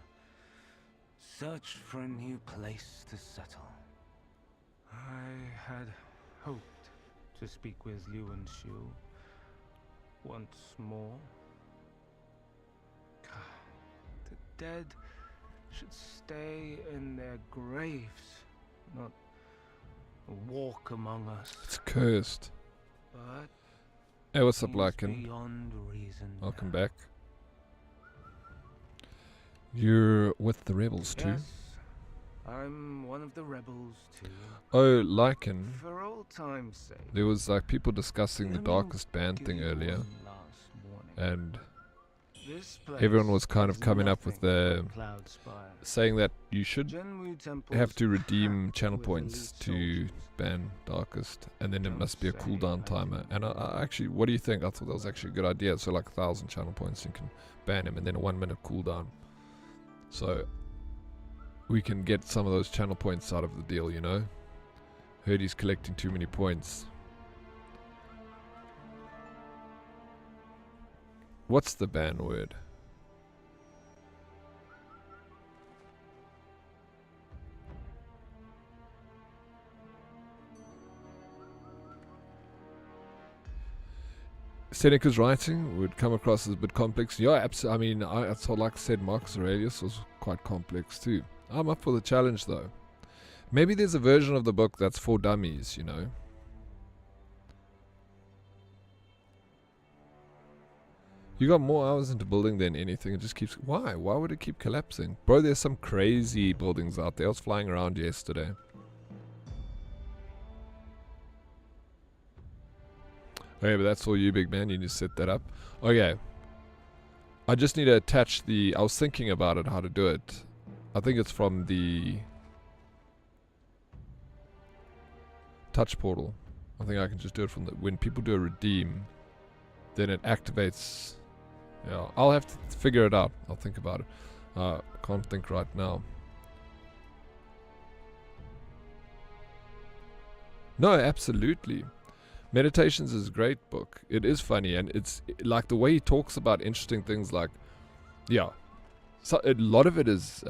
search for a new place to settle. I had hoped to speak with Liu and Xiu once more. The dead should stay in their graves, not walk among us. It's cursed. But Hey, what's up, he's Lycan? beyond reason Welcome now. back. You're with the rebels too? Yes, I'm one of the rebels too. Oh, Lycan. For old time's sake. There was like people discussing the let me darkest band give thing you earlier, one last warning. and This place everyone was kind of is coming up with nothing the but Cloud Spire. saying that you should Genwu temples have to redeem packed channel with points elite to soldiers. ban darkest, and then it Don't must be a say cooldown I timer. didn't And I actually, what do you think? I thought that was actually a good idea. So like 1,000 channel points, you can ban him, and then a 1 minute cooldown. So we can get some of those channel points out of the deal, you know. Heard he's collecting too many points. What's the ban word? Seneca's writing would come across as a bit complex. Yeah, absolutely. I mean, that's what, like I said, Marcus Aurelius was quite complex too. I'm up for the challenge though. Maybe there's a version of the book that's for dummies, you know. You got more hours into building than anything. It just keeps... Why? Why would it keep collapsing? Bro, there's some crazy buildings out there. I was flying around yesterday. Okay, but that's all you, big man. You need to set that up. Okay. I just need to attach the... I was thinking about it, how to do it. I think it's from the... touch portal. I think I can just do it from the... When people do a redeem, then it activates... Yeah, I'll have to figure it out. I'll think about it. Can't think right now. No, absolutely. Meditations is a great book. It is funny, and it's like the way he talks about interesting things. Like, yeah, so a lot of it is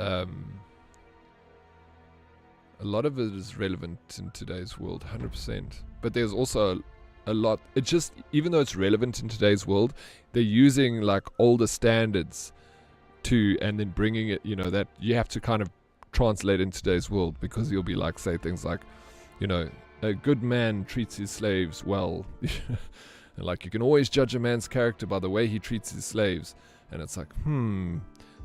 relevant in today's world, 100%. But there's also a lot. It's just, even though it's relevant in today's world, they're using like older standards to, and then bringing it, you know, that you have to kind of translate in today's world, because you'll be like, say things like, you know, a good man treats his slaves well. And like, you can always judge a man's character by the way he treats his slaves. And it's like, and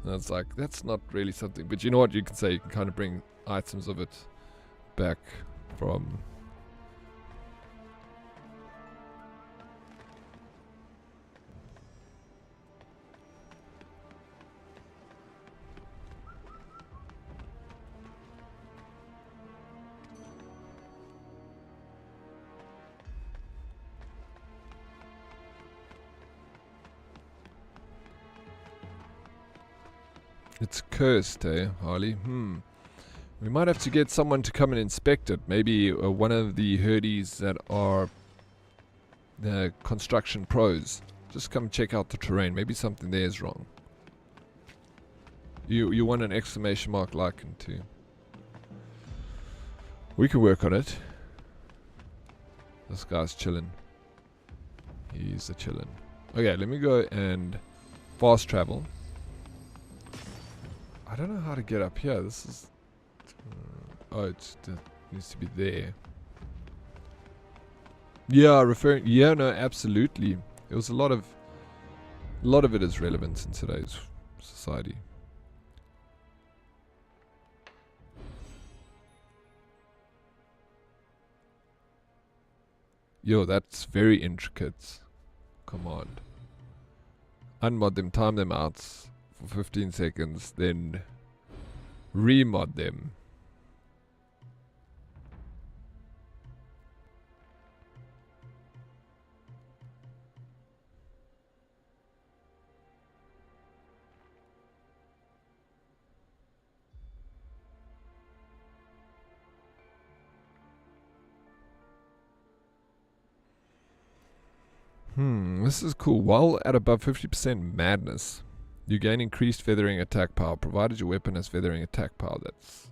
it's like, that's not really something. But you know what you can say? You can kind of bring items of it back from... It's cursed, eh, Harley? We might have to get someone to come and inspect it. Maybe one of the herdies that are the construction pros. Just come check out the terrain. Maybe something there is wrong. You want an exclamation mark Lycan too. We can work on it. This guy's chilling. He's a chillin'. Okay, let me go and fast travel. I don't know how to get up here. This is... oh, it needs to be there. Yeah, referring... Yeah, no, absolutely. There was a lot of it is relevant in today's society. Yo, that's very intricate. Command. Unmod them, time them out for 15 seconds, then remod them. This is cool. While at above 50% madness, you gain increased feathering attack power, provided your weapon has feathering attack power. That's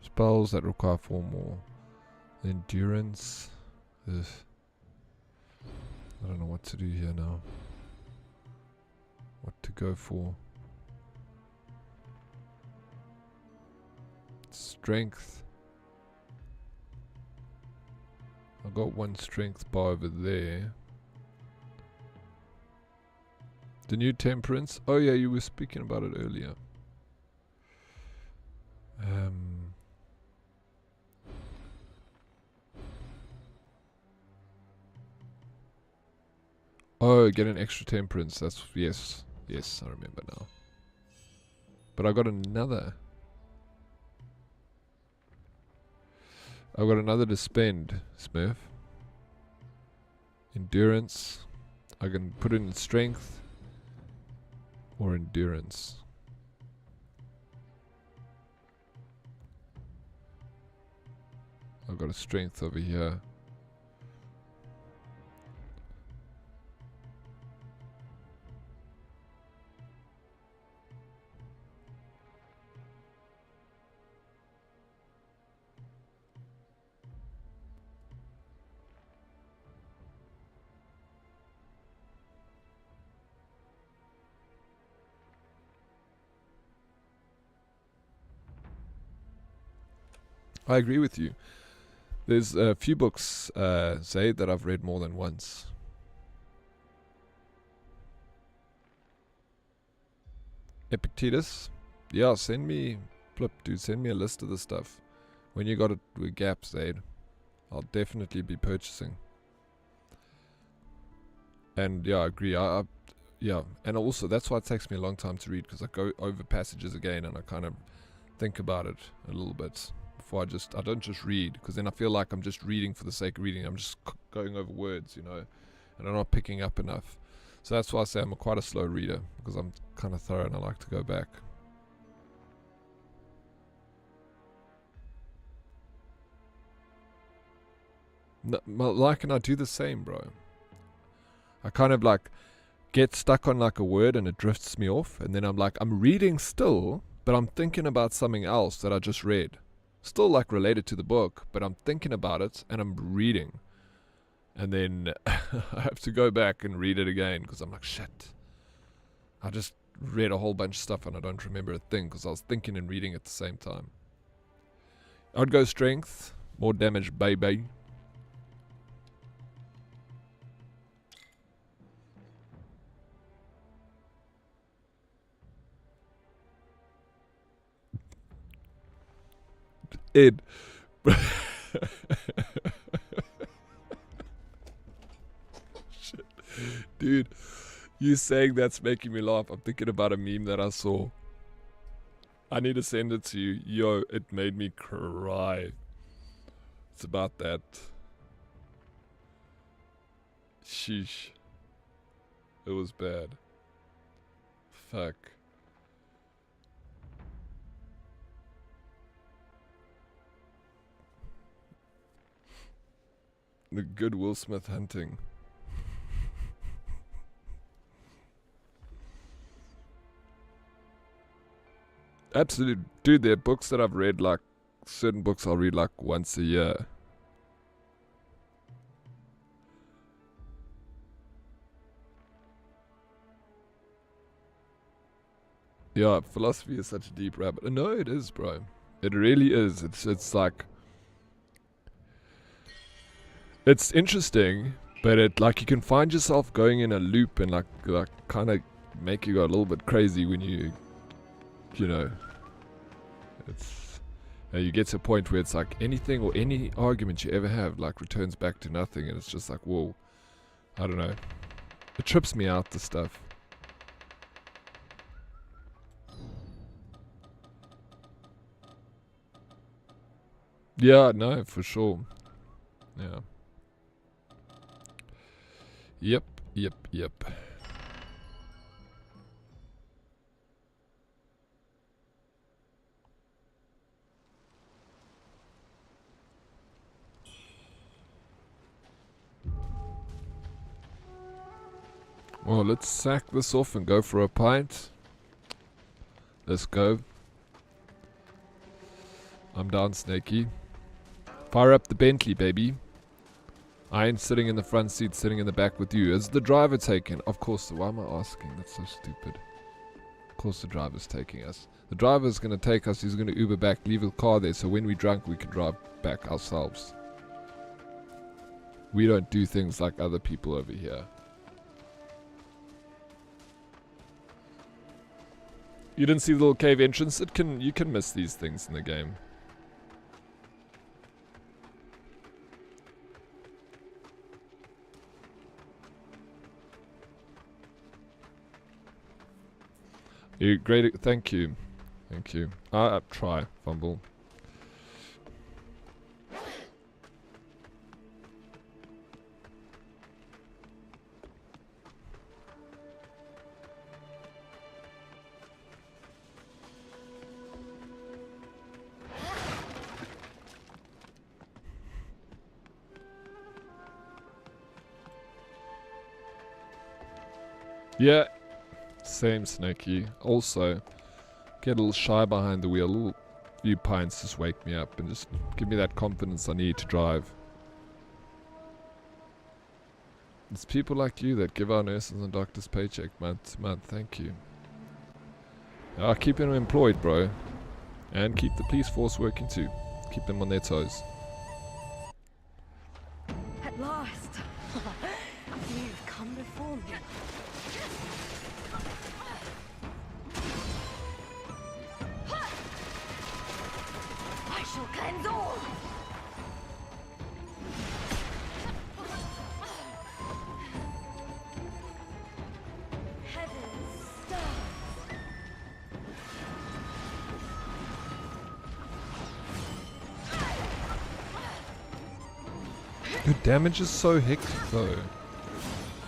spells that require 4 more. Endurance. Ugh. I don't know what to do here now. What to go for. strength. I've got 1 strength bar over there. The new temperance. Oh yeah, you were speaking about it earlier. Oh, get an extra temperance. That's yes, I remember now. But I got another. I've got another to spend, Smurf. Endurance. I can put it in strength or endurance. I've got a strength over here. I agree with you. There's a few books, Zaid, that I've read more than once. Epictetus? Yeah, send me, dude, send me a list of the stuff. When you got it with gaps, Zaid, I'll definitely be purchasing. And yeah, I agree. Yeah, and also that's why it takes me a long time to read, because I go over passages again and I kind of think about it a little bit. I don't just read, because then I feel like I'm just reading for the sake of reading. I'm just going over words, you know, and I'm not picking up enough. So that's why I say I'm quite a slow reader, because I'm kind of thorough and I like to go back. No, like, and I do the same, bro. I kind of like get stuck on like a word and it drifts me off, and then I'm like, I'm reading still, but I'm thinking about something else that I just read. Still like related to the book, but I'm thinking about it and I'm reading. And then I have to go back and read it again, because I'm like, shit. I just read a whole bunch of stuff and I don't remember a thing, because I was thinking and reading at the same time. I'd go strength, more damage, baby. Ed. Shit. Dude, you saying that's making me laugh. I'm thinking about a meme that I saw. I need to send it to you. Yo, it made me cry. It's about that. Sheesh. It was bad. Fuck. The good Will Smith hunting. Absolutely. Dude, there are books that I've read, like, certain books I'll read like once a year. Yeah, philosophy is such a deep rabbit. No, it is, bro. It really is. It's like, it's interesting, but it, like, you can find yourself going in a loop and like kind of make you go a little bit crazy when you know, it's, you get to a point where it's like anything or any argument you ever have like returns back to nothing, and it's just like, whoa, I don't know. It trips me out, this stuff. Yeah, no, for sure. Yeah. Yep. Well, let's sack this off and go for a pint. Let's go. I'm down, Snakey. Fire up the Bentley, baby. I ain't sitting in the front seat, sitting in the back with you. Is the driver taken? Of course. Why am I asking? That's so stupid. Of course the driver's taking us. The driver's going to take us, he's going to Uber back, leave the car there, so when we're drunk we can drive back ourselves. We don't do things like other people over here. You didn't see the little cave entrance? You can miss these things in the game. You great, thank you. Thank you. Try, fumble. Yeah, same Snakey. Also, get a little shy behind the wheel. A little few pints just wake me up and just give me that confidence I need to drive. It's people like you that give our nurses and doctors paycheck month to month. Thank you. Keep them employed, bro. And keep the police force working too. Keep them on their toes. At last. You've come before me. I shall cleanse all. Heaven's stars. Her damage is so hectic though.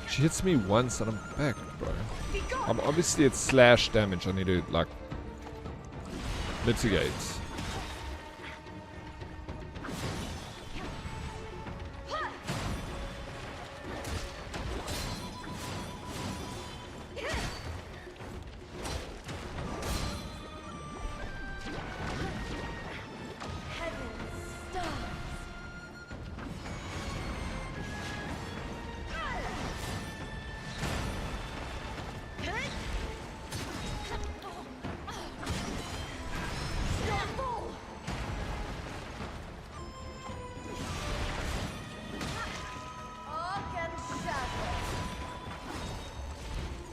She hits me once and I'm back, bro. Obviously it's slash damage I need to like mitigate.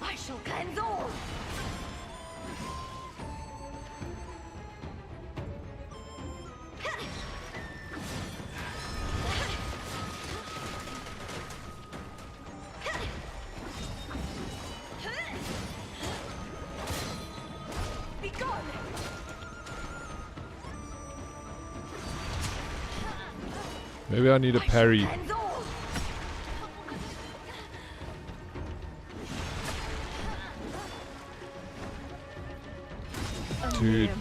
I shall cleanse all. Be gone. Maybe I need a parry. Dude,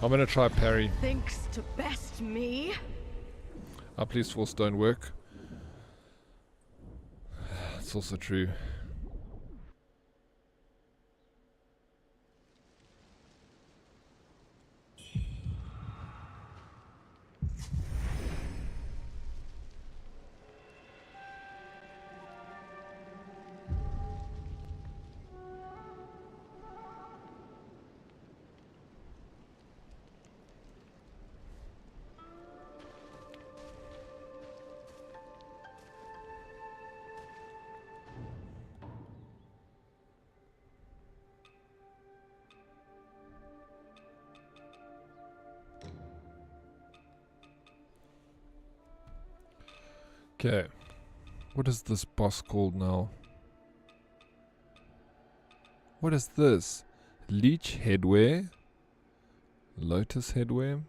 I'm gonna try parry. Thinks to best me. Our police force don't work. It's also true. Okay, what is this boss called now? What is this? Leech headwear? Lotus headwear?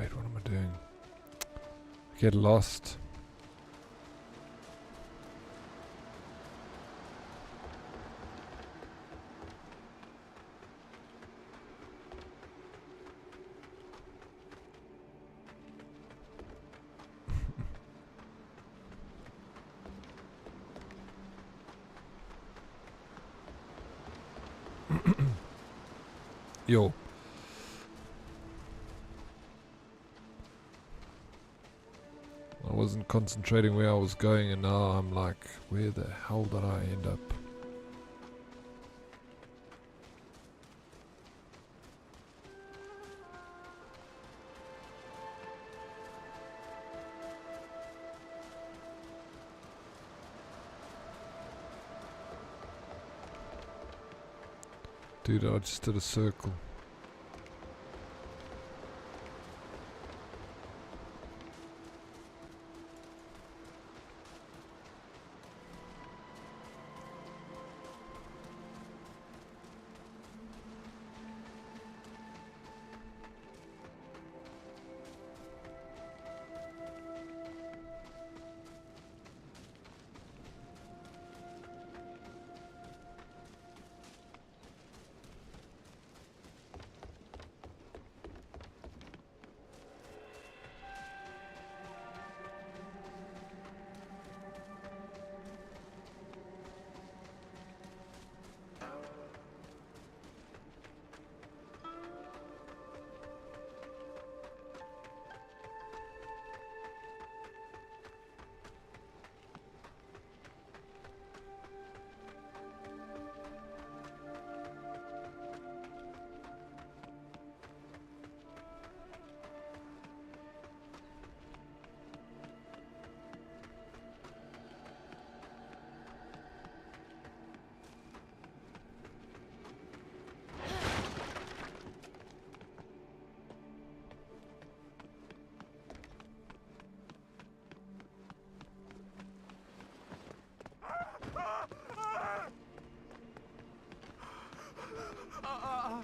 Wait, what am I doing? Get lost. Yo. I wasn't concentrating where I was going, and now I'm like, where the hell did I end up? Dude, I just did a circle.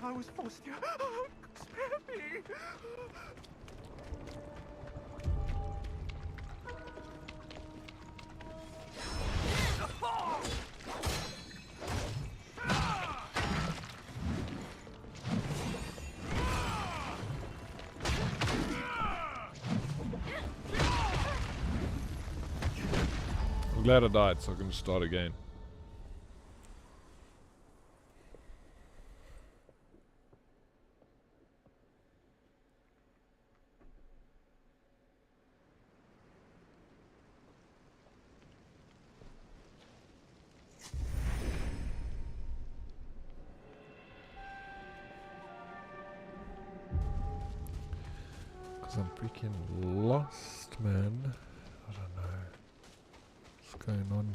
I was forced here. Spare me. I'm glad I died so I can start again. I'm freaking lost, man. I don't know what's going on.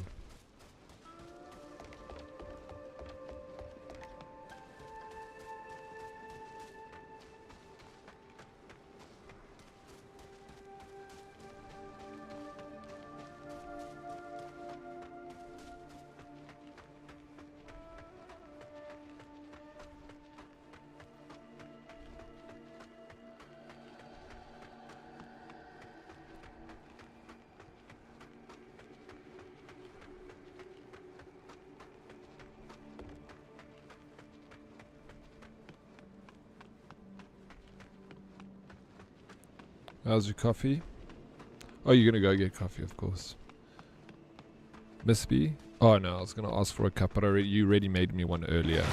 How's your coffee? Oh, you're gonna go get coffee, of course. Miss B? Oh no, I was gonna ask for a cup, but you already made me one earlier.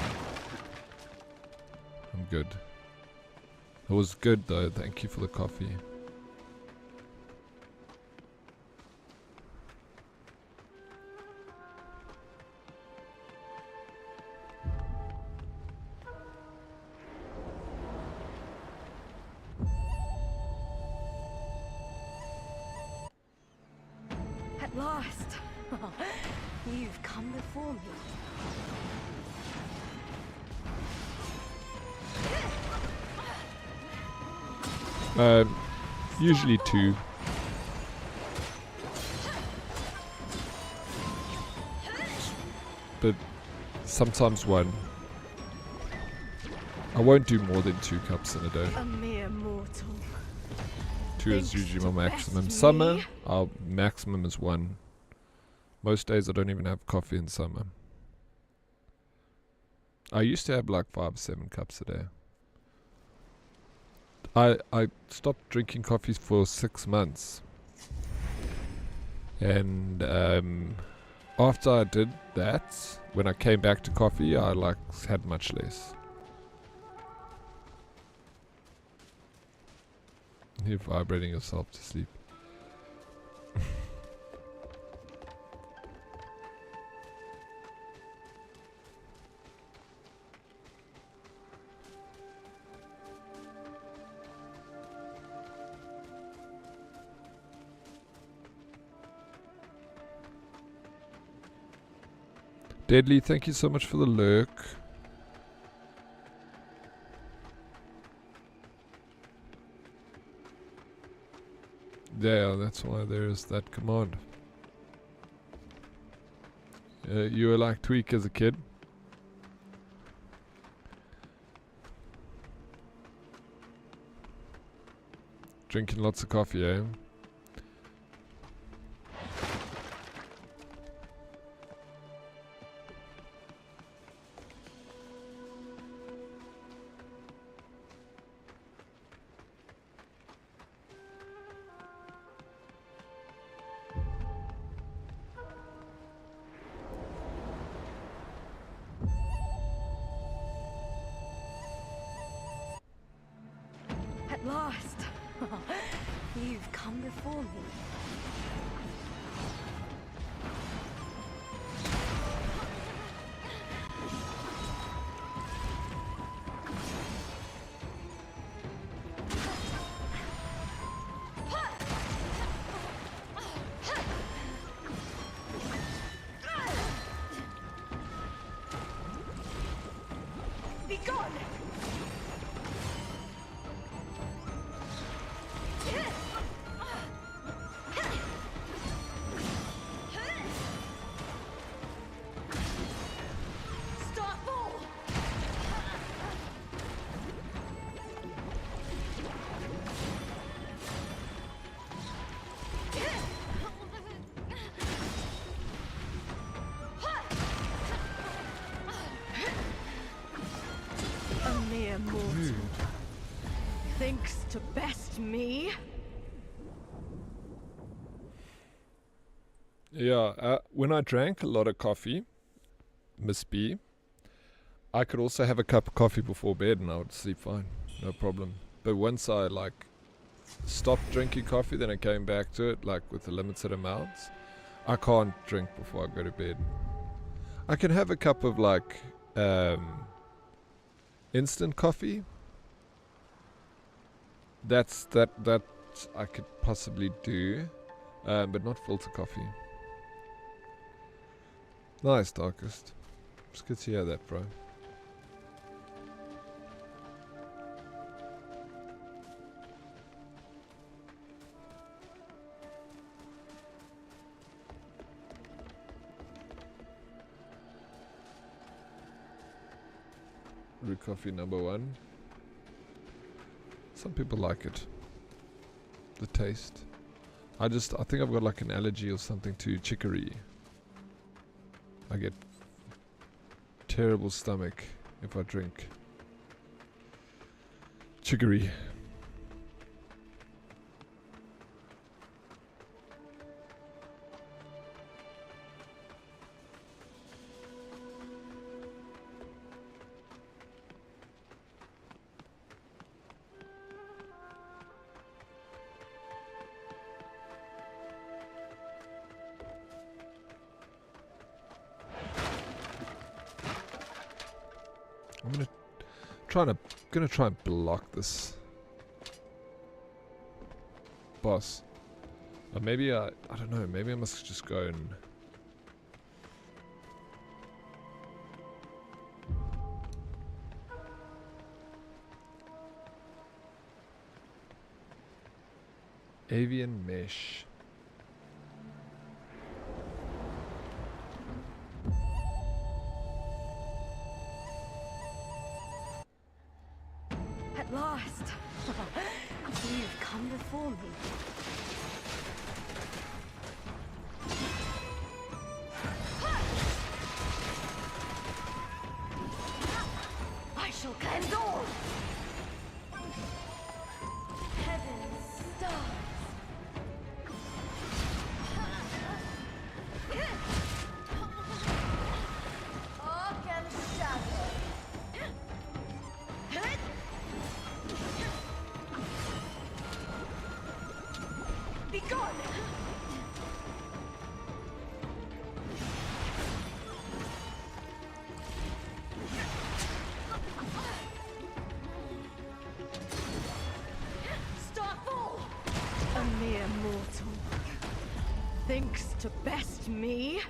I'm good. It was good though, thank you for the coffee. At last! You've come before me. Usually 2. But sometimes 1. I won't do more than 2 cups in a day. A mere mortal. 2 is Thinks usually to my best maximum. me. Summer, our maximum is 1. Most days I don't even have coffee in summer. I used to have like 5 or 7 cups a day. I stopped drinking coffee for 6 months. And after I did that, when I came back to coffee, I like had much less. You're vibrating yourself to sleep. Deadly, thank you so much for the lurk. Yeah, that's why there is that command. You were like Tweak as a kid. Drinking lots of coffee, eh? At last. You've come before me. Be gone! Start ball! A mere mortal thinks to best me. Yeah, when I drank a lot of coffee, Miss B, I could also have a cup of coffee before bed and I would sleep fine, no problem. But once I like stopped drinking coffee, then I came back to it like with the limited amounts. I can't drink before I go to bed. I can have a cup of like instant coffee. That I could possibly do, but not filter coffee. Nice, Darkest. It's good to hear that, bro. Brew coffee #1. Some people like it. The taste. I think I've got like an allergy or something to chicory. I get terrible stomach if I drink chicory. Gonna try and block this boss. Or maybe I don't know, maybe I must just go and avian mesh. At last. You've come before me. I shall cleanse all. Heaven's stars. Arc and shadow. Be gone! Starfall! A mere mortal. Thinks to best me?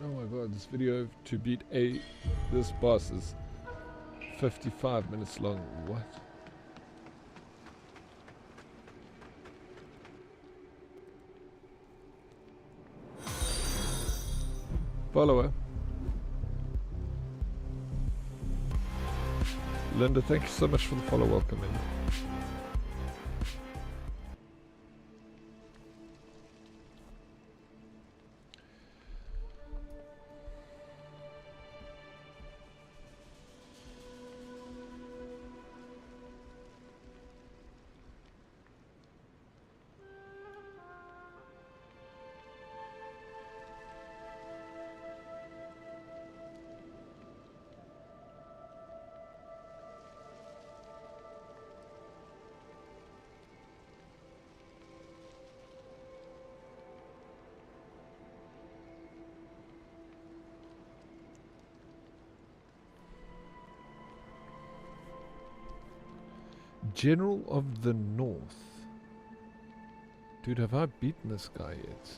Oh my god, this video to beat this boss is 55 minutes long. What? Follower. Linda, thank you so much for the follow. Welcome in. General of the North. Dude, have I beaten this guy yet?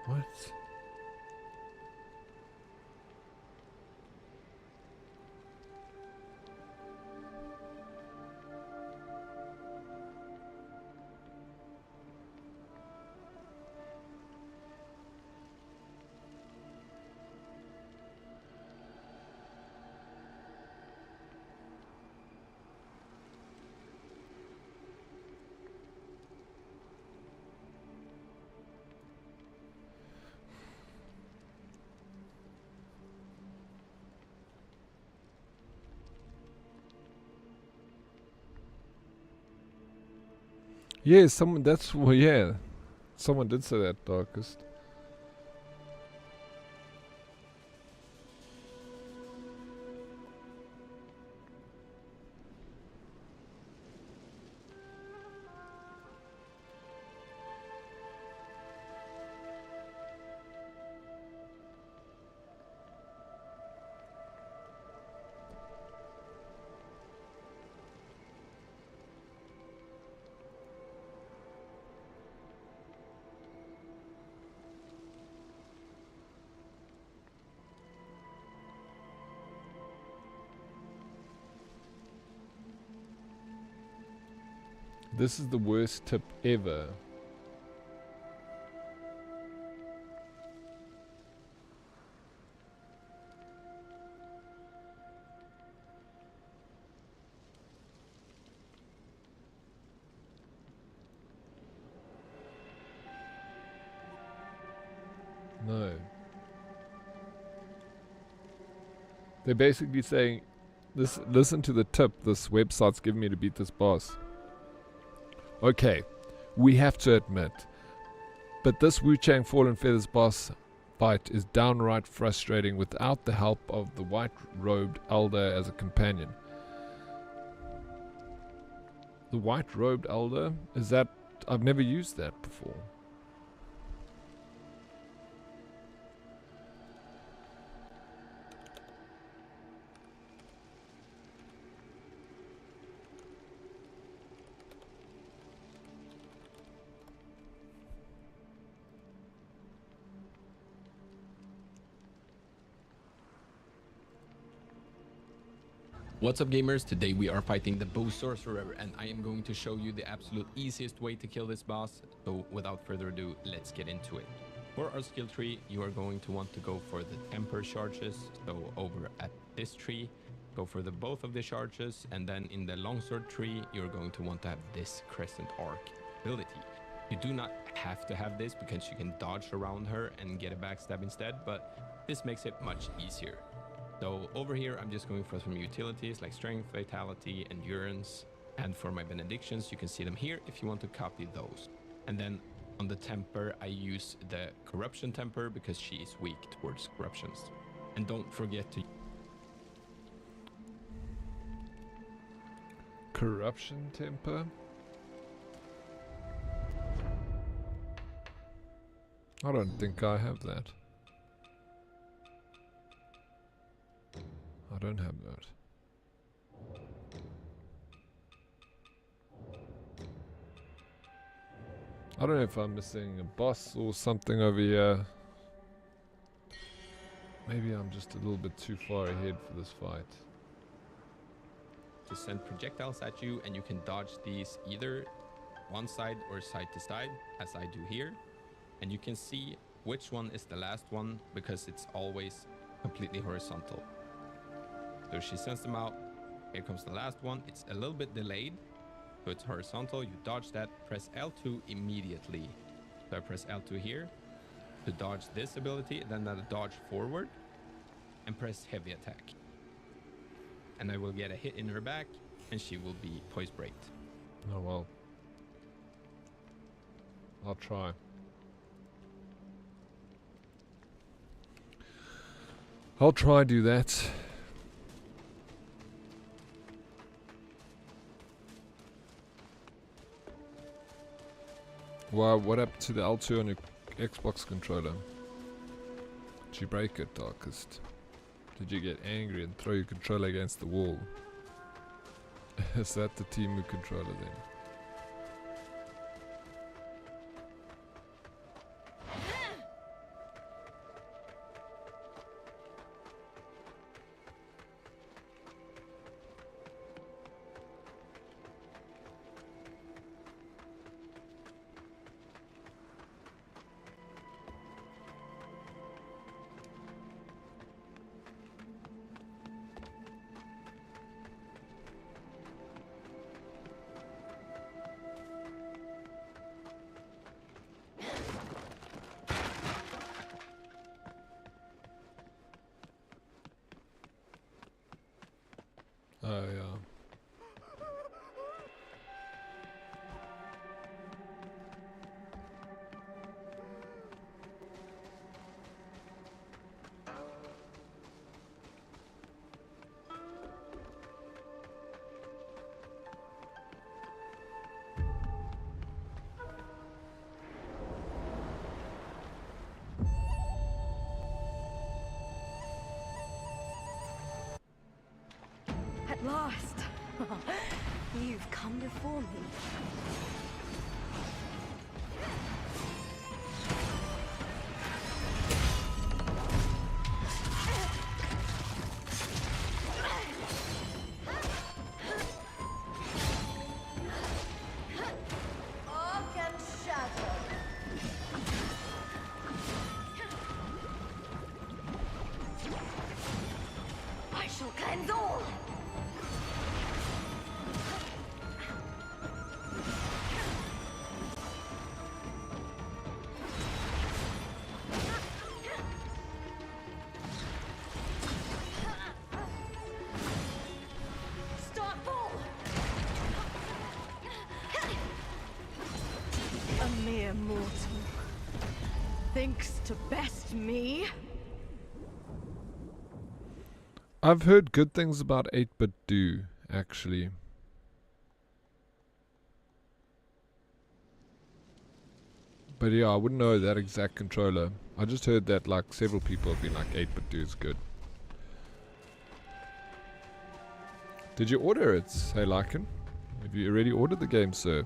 What? Yeah, someone, that's, well, yeah. Someone did say that, Darkest. This is the worst tip ever. They're basically saying, listen to the tip this website's giving me to beat this boss. Okay, we have to admit, but this Wuchang Fallen Feathers boss fight is downright frustrating without the help of the white-robed elder as a companion. The white-robed elder? Is that... I've never used that before. What's up gamers, today we are fighting the Bow Sorcerer and I am going to show you the absolute easiest way to kill this boss, so without further ado, let's get into it. For our skill tree, you are going to want to go for the temper charges, so over at this tree, go for both of the charges, and then in the longsword tree, you're going to want to have this crescent arc ability. You do not have to have this because you can dodge around her and get a backstab instead, but this makes it much easier. So over here, I'm just going for some utilities like strength, vitality, endurance. And for my benedictions, you can see them here if you want to copy those. And then on the temper, I use the corruption temper because she is weak towards corruptions. And don't forget to... Corruption temper? I don't think I have that. I don't have that. I don't know if I'm missing a boss or something over here. Maybe I'm just a little bit too far ahead for this fight. To send projectiles at you, and you can dodge these either one side or side to side, as I do here. And you can see which one is the last one because it's always completely horizontal. So she sends them out. Here comes the last one. It's a little bit delayed, so it's horizontal. You dodge that, press L2 immediately. So I press L2 here to dodge this ability, then I'll dodge forward and press heavy attack. And I will get a hit in her back and she will be poise breaked. Oh well. I'll try. I'll try do that. Wow, what happened to the L2 on your Xbox controller? Did you break it, Darkest? Did you get angry and throw your controller against the wall? Is that the Timu controller then? Oh yeah. At last! You've come before me. I shall cleanse all! thinks to best me. I've heard good things about 8-bit do, actually. But yeah, I wouldn't know that exact controller. I just heard that like several people have been like 8-bit do is good. Did you order it, hey Lycan? Have you already ordered the game, sir?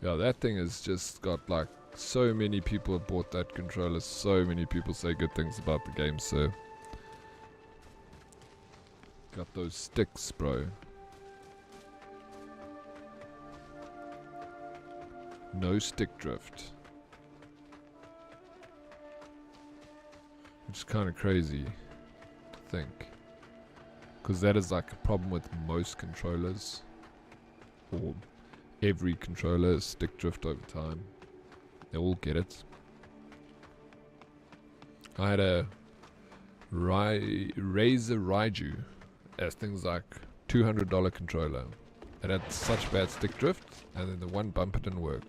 Yeah, that thing has just got like so many people have bought that controller. So many people say good things about the game, sir. Got those sticks, bro. No stick drift. Which is kind of crazy to think. Because that is like a problem with most controllers. Or every controller is stick drift over time. They all get it. I had a Razer Raiju as things like $200 controller. It had such bad stick drift, and then the one bumper didn't work.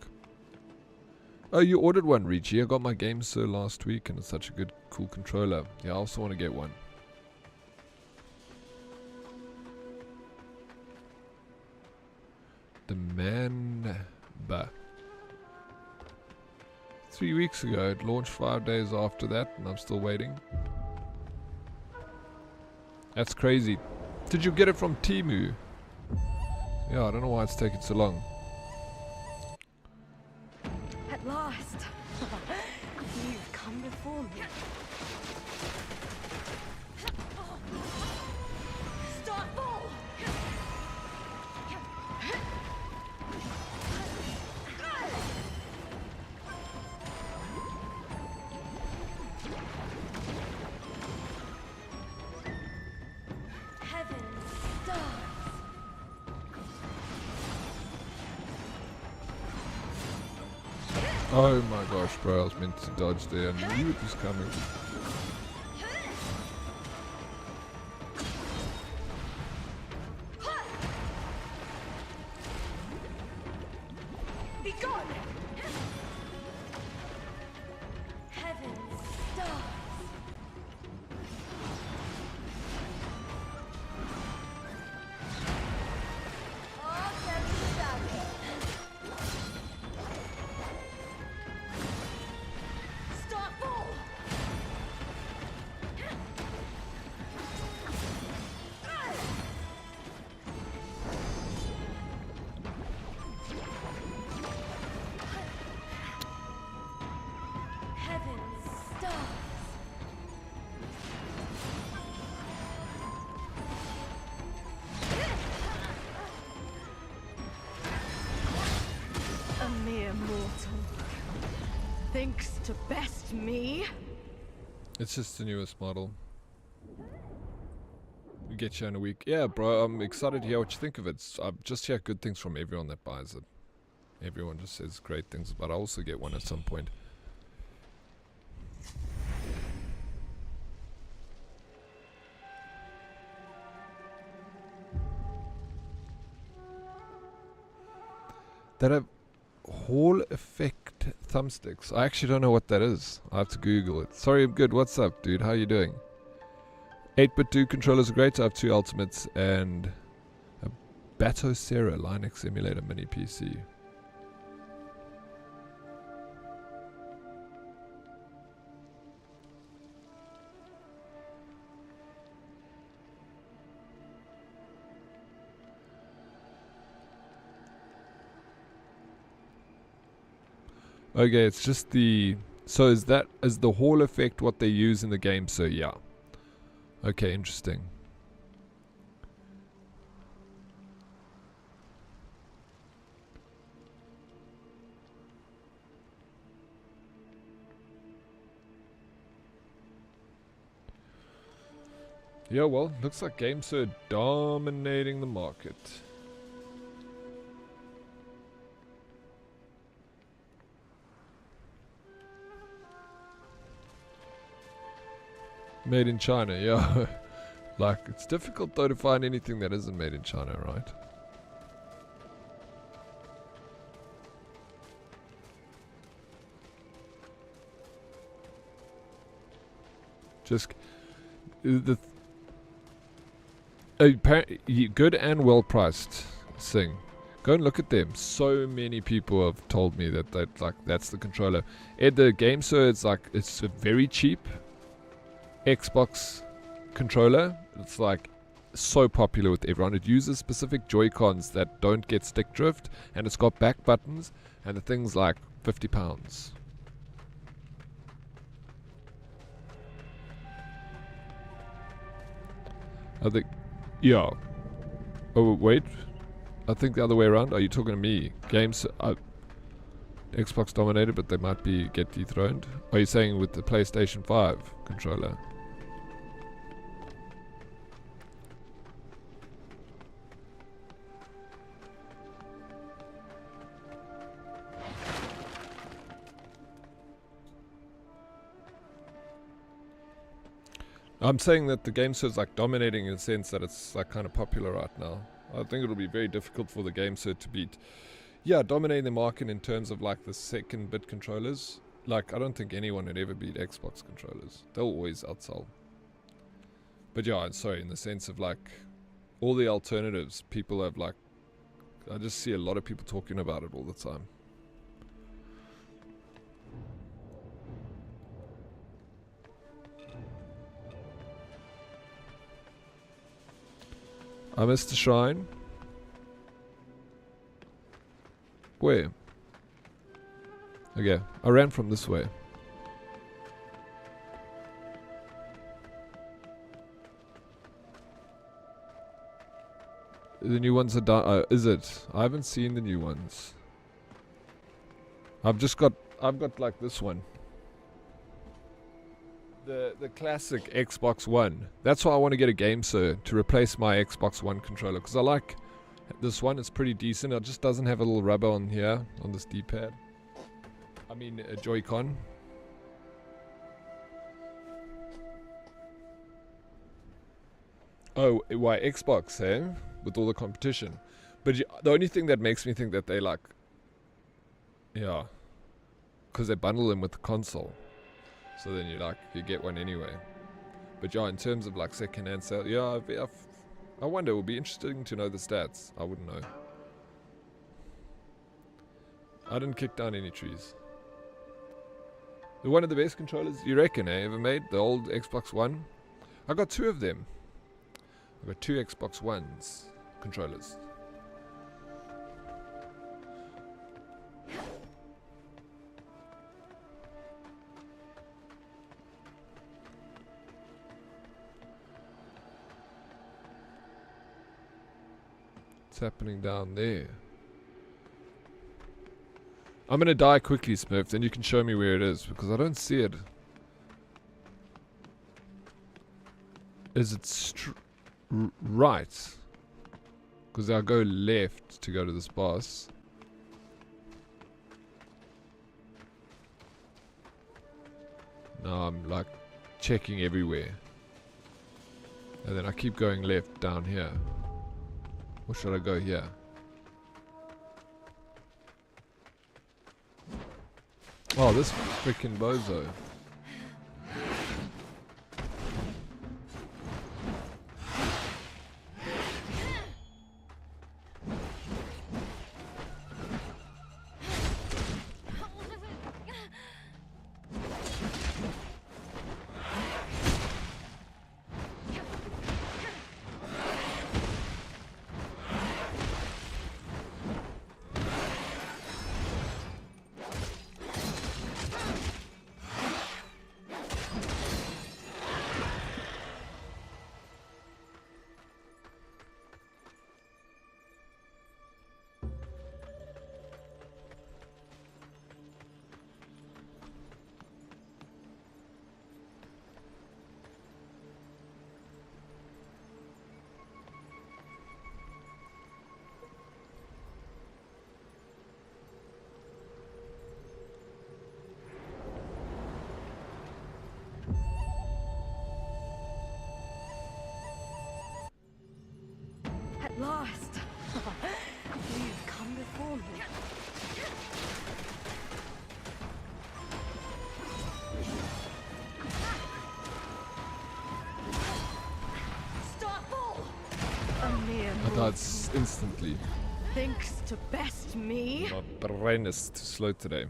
Oh, you ordered one, Richie. I got my game sir last week, and it's such a good, cool controller. Yeah, I also want to get one. The Manba. 3 weeks ago, it launched 5 days after that, and I'm still waiting. That's crazy. Did you get it from Temu? Yeah, I don't know why it's taking so long. At last. You've come before me. Start ball. Oh my gosh, bro, I was meant to dodge there. I knew it was coming. Be gone! Heaven's stars. Thinks to best me. It's just the newest model. We get you in a week. Yeah, bro, I'm excited to hear what you think of it. I've just heard good things from everyone that buys it. Everyone just says great things about it. I'll also get one at some point. That have Hall effect thumbsticks. I actually don't know what that is. I have to Google it. Sorry, I'm good. What's up, dude? How you doing? 8-bit 2 controllers are great. I have 2 ultimates and a Batocera Linux emulator mini PC. Okay, it's just the... So is the Hall effect what they use in the game? So yeah. Okay, interesting. Yeah, well, looks like GameSir dominating the market. Made in China, yeah. Like, it's difficult though to find anything that isn't made in China, right? Just the good and well priced thing. Go and look at them. So many people have told me that that's the controller. At the game, so it's a very cheap Xbox controller. It's like so popular with everyone. It uses specific Joy-Cons that don't get stick drift, and it's got back buttons, and the thing's like £50. I think, yeah. Oh wait, I think the other way around. Are you talking to me? Games, Xbox dominated, but they might get dethroned. Are you saying with the PlayStation 5 controller? I'm saying that the game is like dominating in the sense that it's like kind of popular right now. I think it'll be very difficult for the game to beat. Yeah, dominating the market in terms of like the second bit controllers. Like I don't think anyone would ever beat Xbox controllers. They'll always outsell. But yeah, sorry, in the sense of like all the alternatives, people have like, I just see a lot of people talking about it all the time. I missed the shrine. Where? Okay, I ran from this way. The new ones are done. Is it? I haven't seen the new ones. I've got like this one. The classic Xbox One. That's why I want to get a game, sir, to replace my Xbox One controller, because I like this one. It's pretty decent. It just doesn't have a little rubber on here on this D-pad. I mean a Joy-Con. Oh, why Xbox, eh? With all the competition. But the only thing that makes me think that they like, yeah, because they bundle them with the console. So then you get one anyway. But yeah, in terms of like second-hand sale, yeah, I wonder, it would be interesting to know the stats. I wouldn't know. I didn't kick down any trees. They're one of the best controllers, you reckon, ever made? The old Xbox One? I got 2 of them. I got 2 Xbox Ones controllers. What's happening down there? I'm gonna die quickly, Smurf, then you can show me where it is, because I don't see it. Is it right? Because I'll go left to go to this boss. No, I'm like checking everywhere. And then I keep going left down here. Or should I go here? Oh, this freaking bozo. That's instantly. Thinks to best me. My brain is too slow today.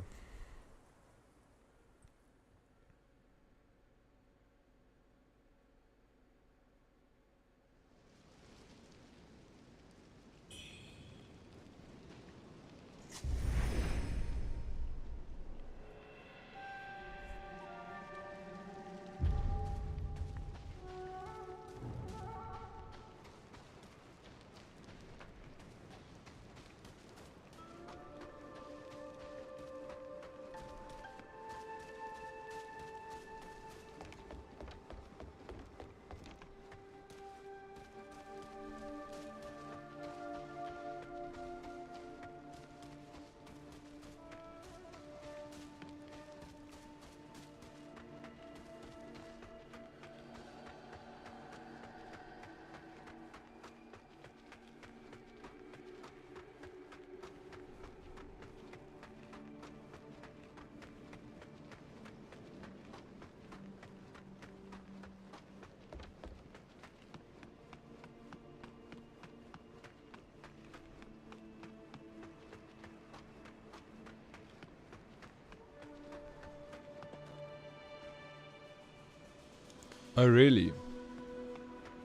Oh really?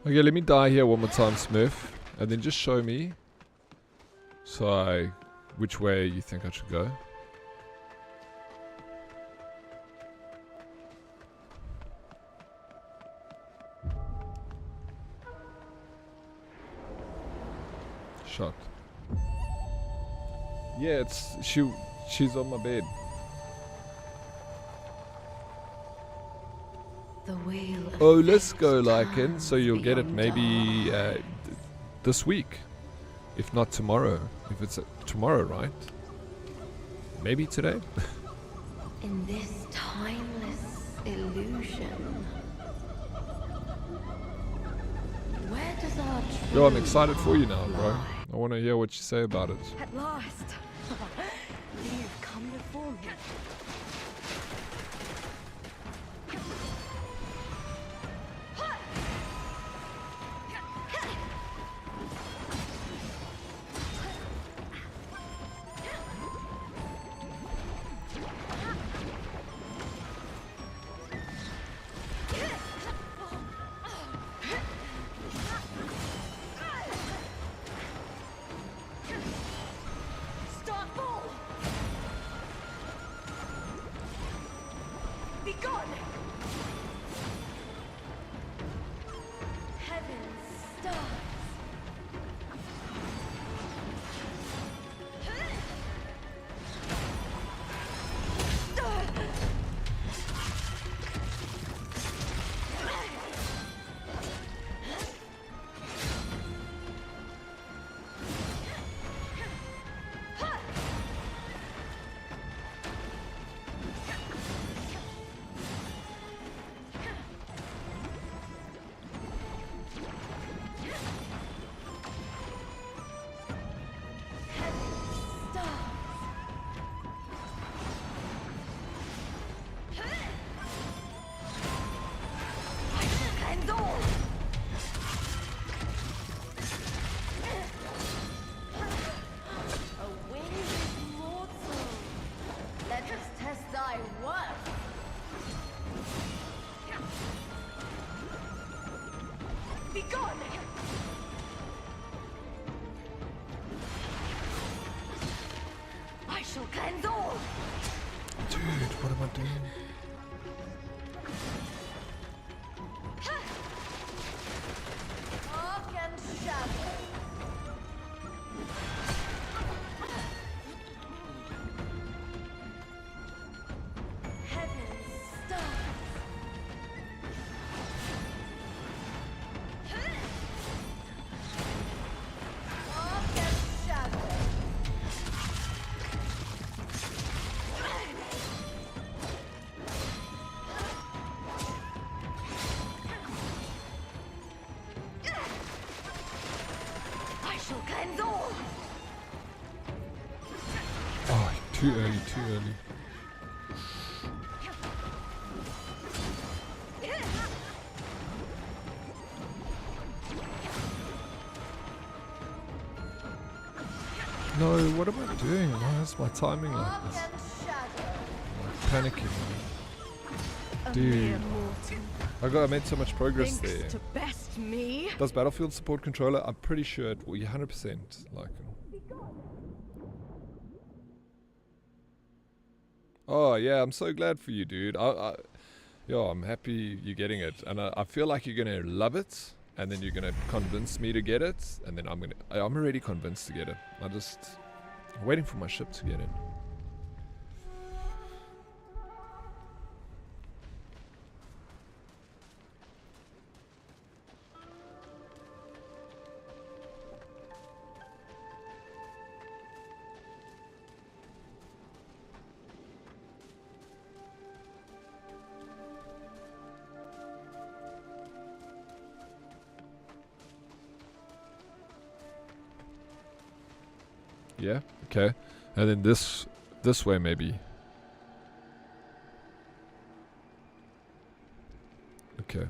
Okay, let me die here one more time, Smurf, and then just show me which way you think I should go. Shot. Yeah, she's on my bed. Oh, let's go, Lycan, so you'll get it maybe this week, if not tomorrow. If it's tomorrow, right? Maybe today. In this timeless illusion, where does our Yo, I'm excited for you now, bro. I want to hear what you say about it. At last. You've come before me. Dude, what am I doing? Oh, too early, too early. No, what am I doing? Why is my timing like this? I'm like panicking. Dude. I made so much progress there. To best me. Does Battlefield support controller? I'm pretty sure it will. 100% like. Oh yeah, I'm so glad for you, dude. I'm happy you're getting it, and I feel like you're gonna love it, and then you're gonna convince me to get it, and then I'm already convinced to get it. I'm waiting for my ship to get in. Yeah, okay. And then this way maybe. Okay.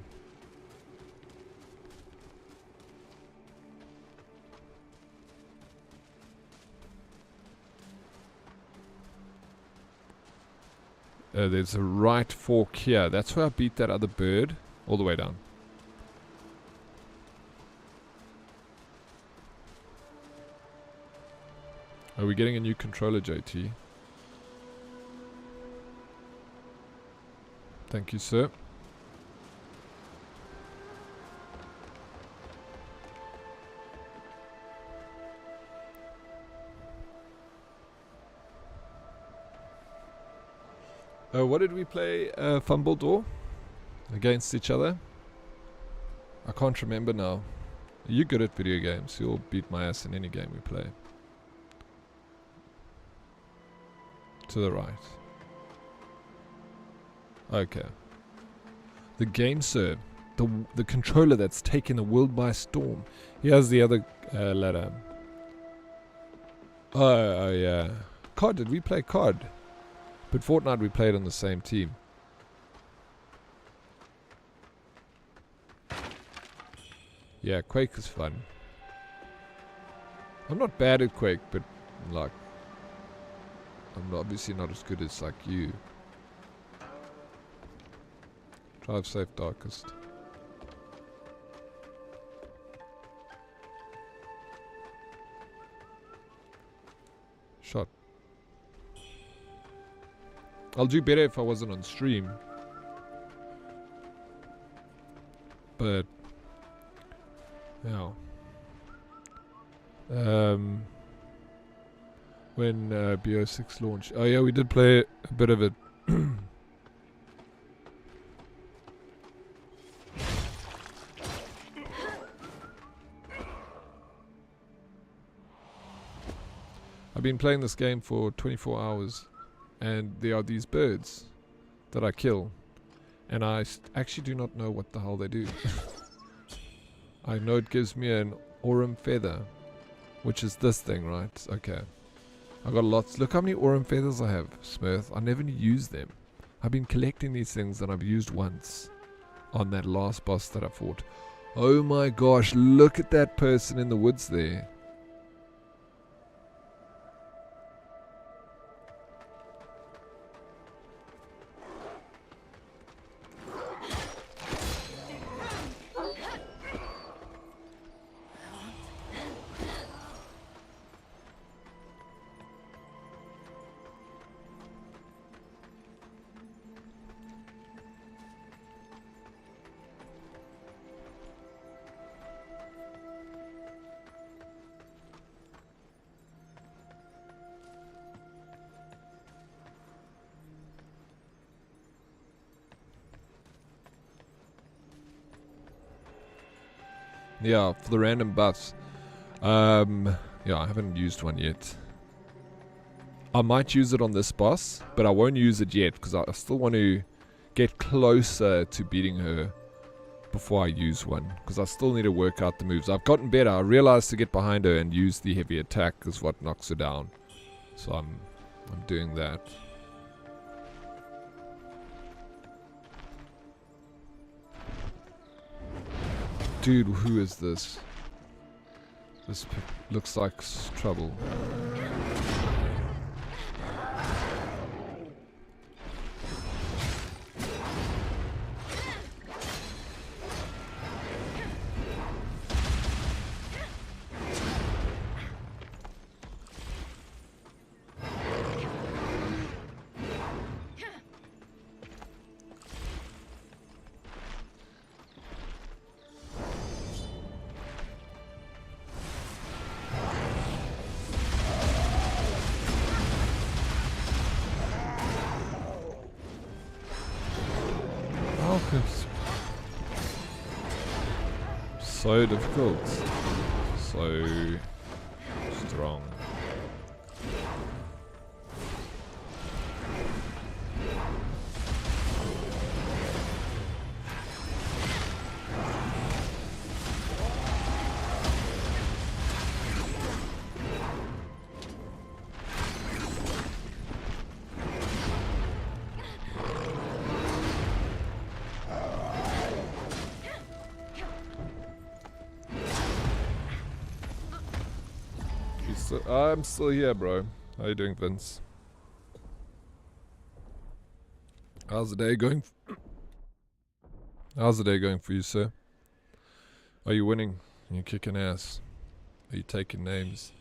There's a right fork here. That's where I beat that other bird all the way down. Are we getting a new controller, JT? Thank you, sir. What did we play? Fumble Door? Against each other? I can't remember now. You're good at video games. You'll beat my ass in any game we play. To the right. Okay. The game serve. The controller that's taken the world by storm. Here's the other ladder. Oh yeah. COD, did we play COD? But Fortnite we played on the same team. Yeah, Quake is fun. I'm not bad at Quake, but like I'm obviously not as good as like you. Drive safe, darkest. Shot. I'll do better if I wasn't on stream. But yeah. When BO6 launched. Oh yeah, we did play a bit of it. I've been playing this game for 24 hours, and there are these birds that I kill, and I actually do not know what the hell they do. I know it gives me an aurum feather, which is this thing, right? Okay. I got lots. Look how many aurum feathers I have, Smurf. I never use them. I've been collecting these things and I've used once on that last boss that I fought. Oh my gosh, look at that person in the woods there. Yeah, for the random buffs. Yeah, I haven't used one yet. I might use it on this boss, but I won't use it yet because I still want to get closer to beating her before I use one, because I still need to work out the moves. I've gotten better. I realized to get behind her and use the heavy attack is what knocks her down. So I'm doing that. Dude, who is this? This looks like trouble. So difficult. So strong. I'm still here, bro. How you doing, Vince? How's the day going? How's the day going for you, sir? Are you winning? Are you kicking ass? Are you taking names?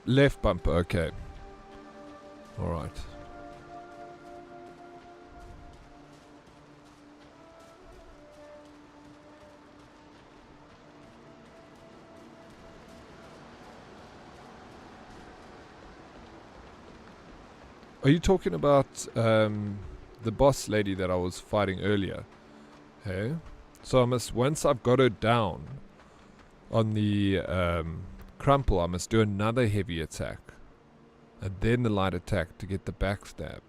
Left bumper, okay. Alright. Are you talking about the boss lady that I was fighting earlier? Hey? So I must, once I've got her down on the crumple, I must do another heavy attack and then the light attack to get the backstab.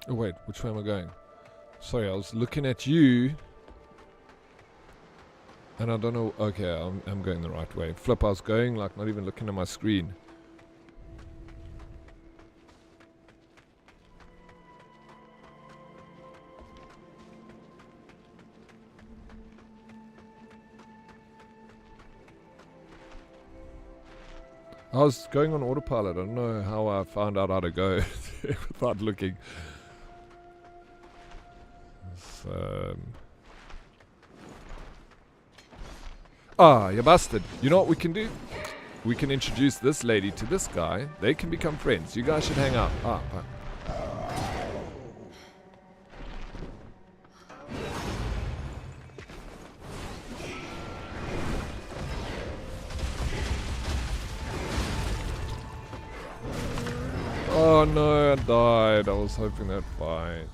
Oh wait, which way am I going? Sorry, I was looking at you. And I don't know. Okay, I'm going the right way. Flip, I was going like not even looking at my screen. I was going on autopilot. I don't know how I found out how to go without looking. You bastard. You know what we can do? We can introduce this lady to this guy. They can become friends. You guys should hang out. Fuck. Oh no, I died. I was hoping that'd fight.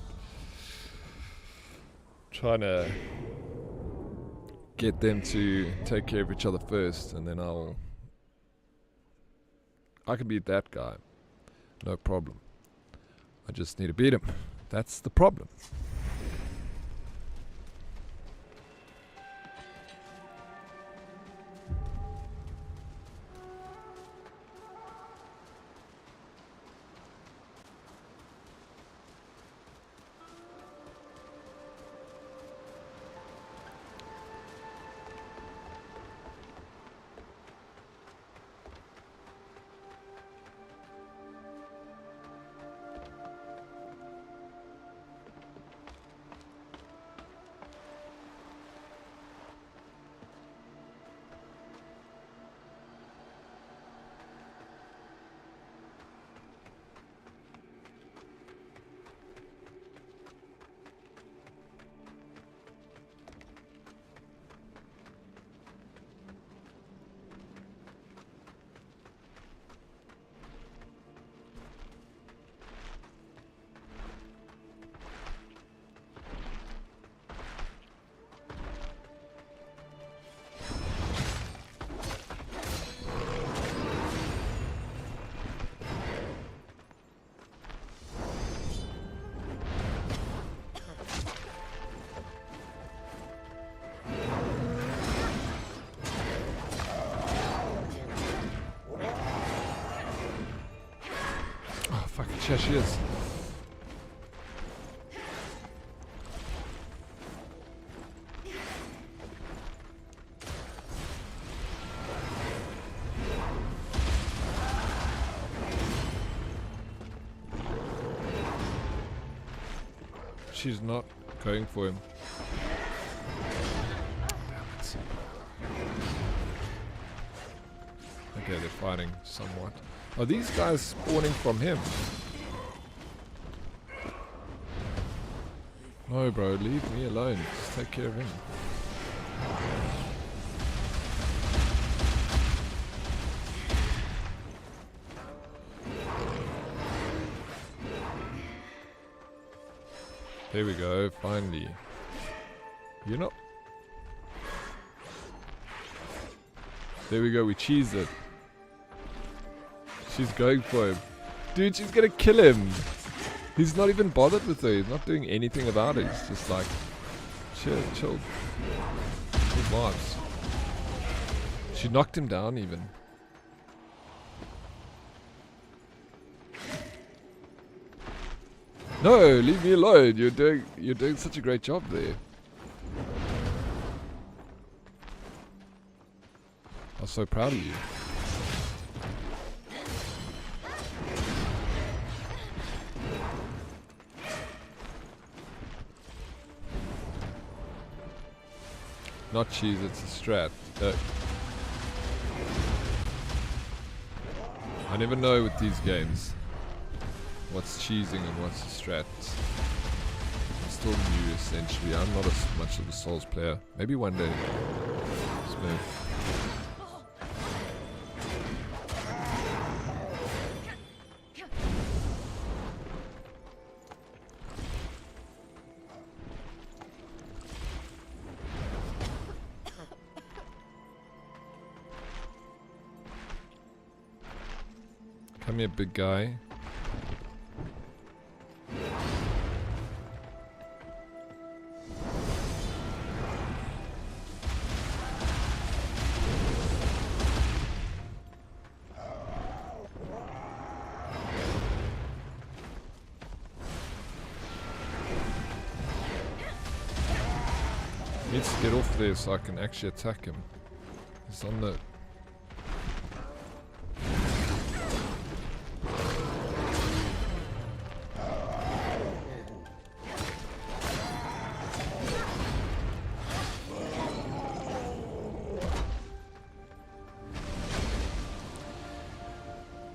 Trying to get them to take care of each other first, and then I can beat that guy. No problem. I just need to beat him. That's the problem. Yeah, she is. she's not going for him. Okay, they're fighting somewhat. Are these guys spawning from him? No, bro, leave me alone. Just take care of him. There we go, finally. You're not... There we go, we cheesed it. She's going for him. Dude, she's gonna kill him. He's not even bothered with her. He's not doing anything about it. He's just like, chill. Good vibes. She knocked him down even. No, leave me alone. You're doing such a great job there. I'm so proud of you. Not cheese, it's a strat. I never know with these games what's cheesing and what's a strat. I'm still new essentially. I'm not as much of a Souls player. Maybe one day. Smith. Come here, big guy. Needs to get off there so I can actually attack him. He's on the...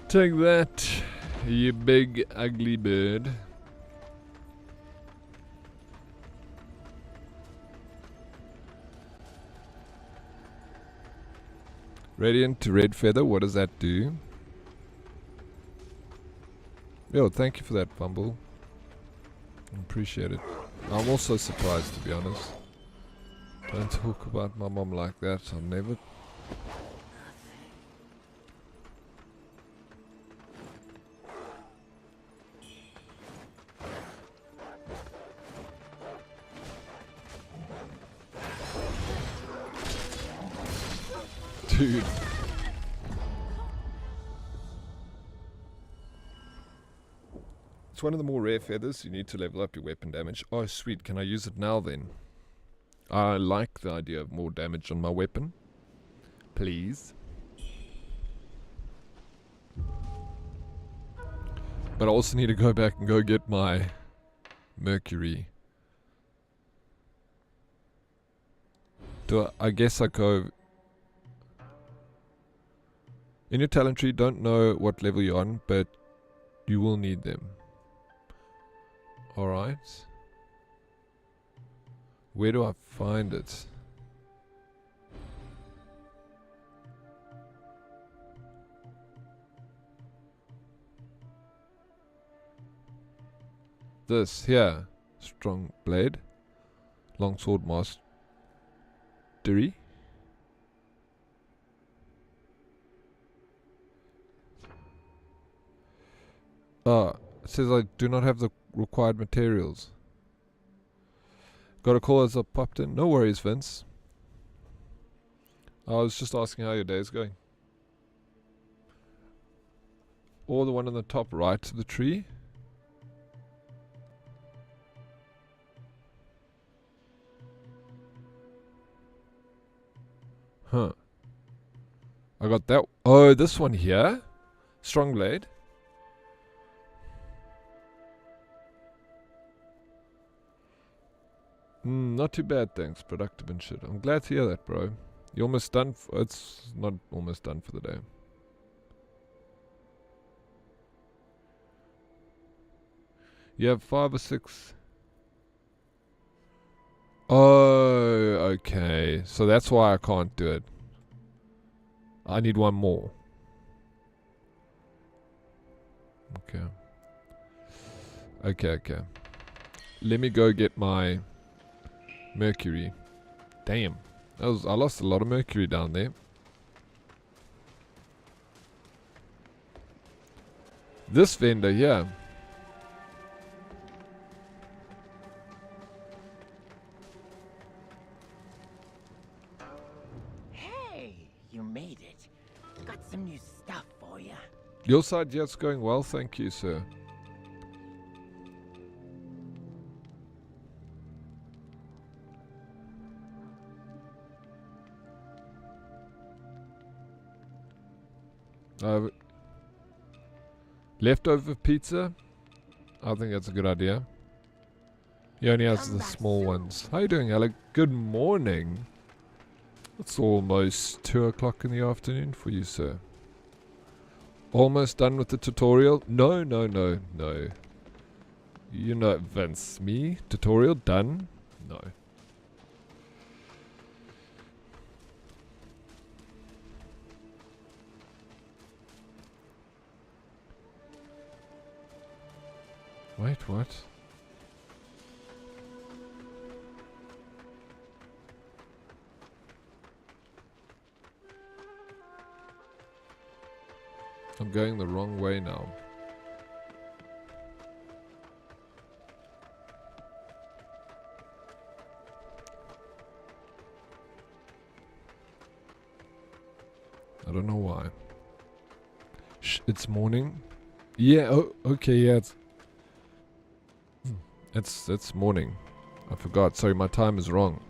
Take that, you big ugly bird. Radiant to red feather, what does that do? Yo, thank you for that, Bumble. I appreciate it. I'm also surprised, to be honest. Don't talk about my mom like that. I'll never... Dude. It's one of the more rare feathers. You need to level up your weapon damage. Oh, sweet. Can I use it now then? I like the idea of more damage on my weapon. Please. But I also need to go back and go get my Mercury. I guess I go... In your talent tree, don't know what level you're on, but you will need them. Alright. Where do I find it? This here. Strong blade. Longsword mastery. It says I do not have the required materials. Got a call as I popped in. No worries, Vince. I was just asking how your day is going. Or the one on the top right of the tree. Huh. I got that. Oh, this one here. Strong blade. Not too bad, thanks. Productive and shit. I'm glad to hear that, bro. You almost done? It's not almost done for the day. You have 5 or 6. Oh, okay. So that's why I can't do it. I need one more. Okay. Okay. Let me go get my mercury. Damn. I lost a lot of mercury down there. This vendor, yeah. Hey, you made it. Got some new stuff for you. Your side, yeah, it's going well, thank you, sir. Leftover pizza? I think that's a good idea. He only has the small ones. How you doing, Alec? Good morning. It's almost 2 o'clock in the afternoon for you, sir. Almost done with the tutorial? No. You know, Vince, me? Tutorial done? No. Wait, what? I'm going the wrong way now. I don't know why. It's morning? Yeah, oh, okay, yeah, it's morning. I forgot. Sorry, my time is wrong.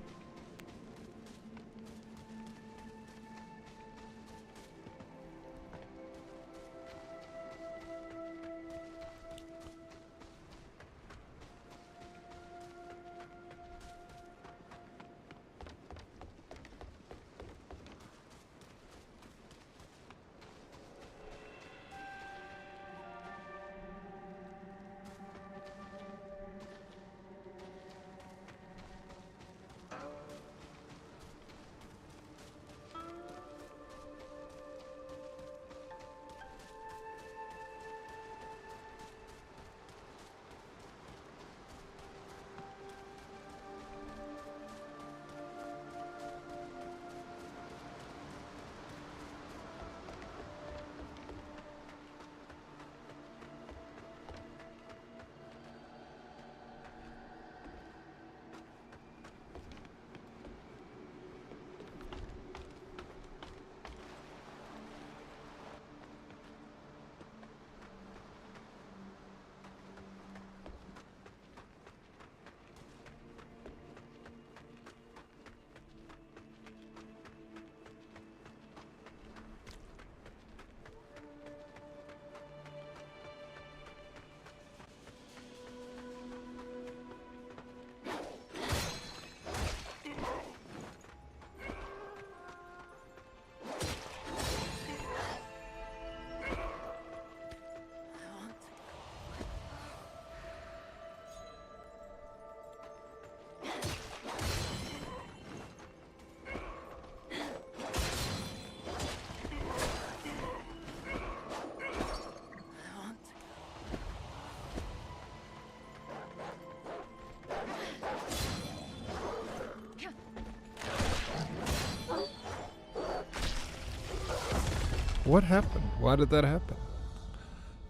What happened? Why did that happen?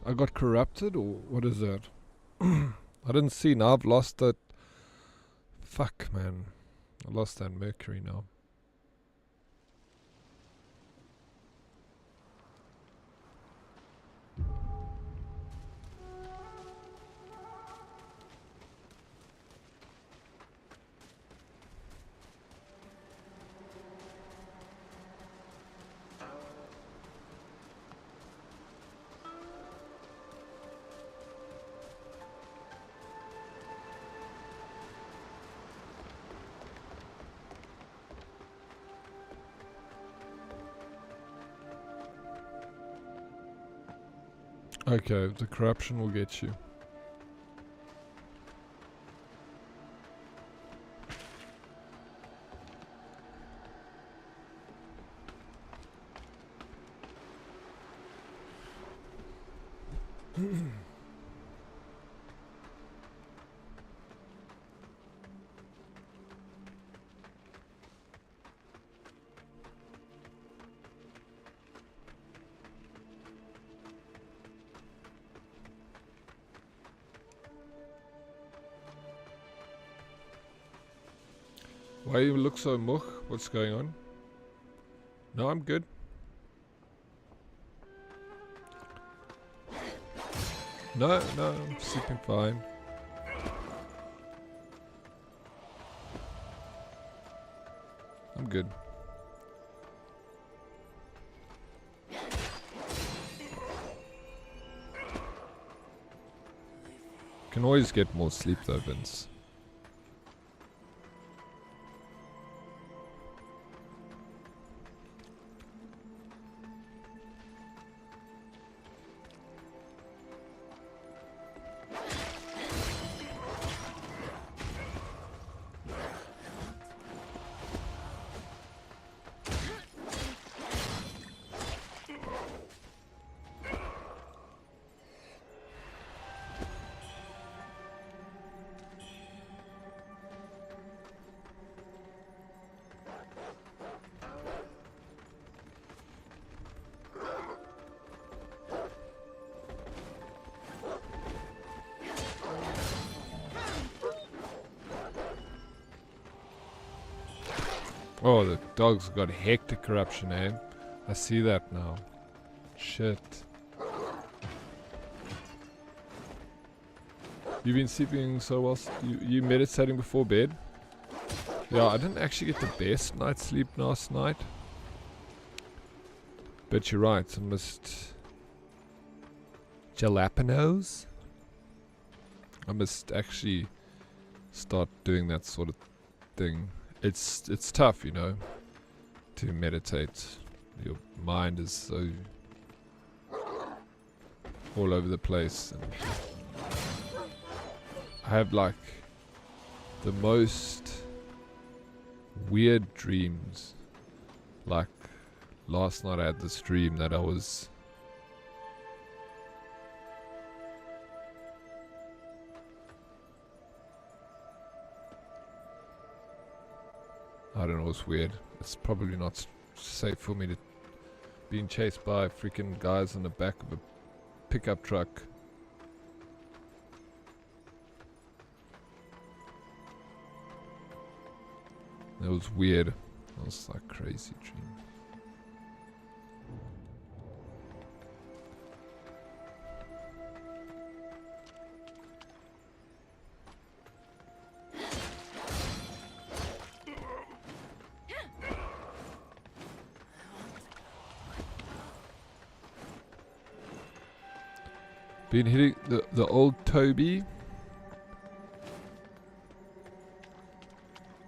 I got corrupted, or what is that? I didn't see. Now I've lost that. Fuck, man. I lost that mercury now. Okay, the corruption will get you. Why you look so much? What's going on? No, I'm good. No, I'm sleeping fine. I'm good. Can always get more sleep though, Vince. Oh, the dog's got hectic corruption, eh? I see that now. Shit. You've been sleeping so well? You meditating before bed? Yeah, I didn't actually get the best night's sleep last night. But you're right, I must... Jalapenos? I must actually start doing that sort of thing. It's tough, you know, to meditate. Your mind is so all over the place, and I have like the most weird dreams. Like last night I had this dream that I was I don't know, it's weird. It's probably not safe for me to being chased by freaking guys on the back of a pickup truck. It was weird. It was like crazy dream. Been hitting the old Toby.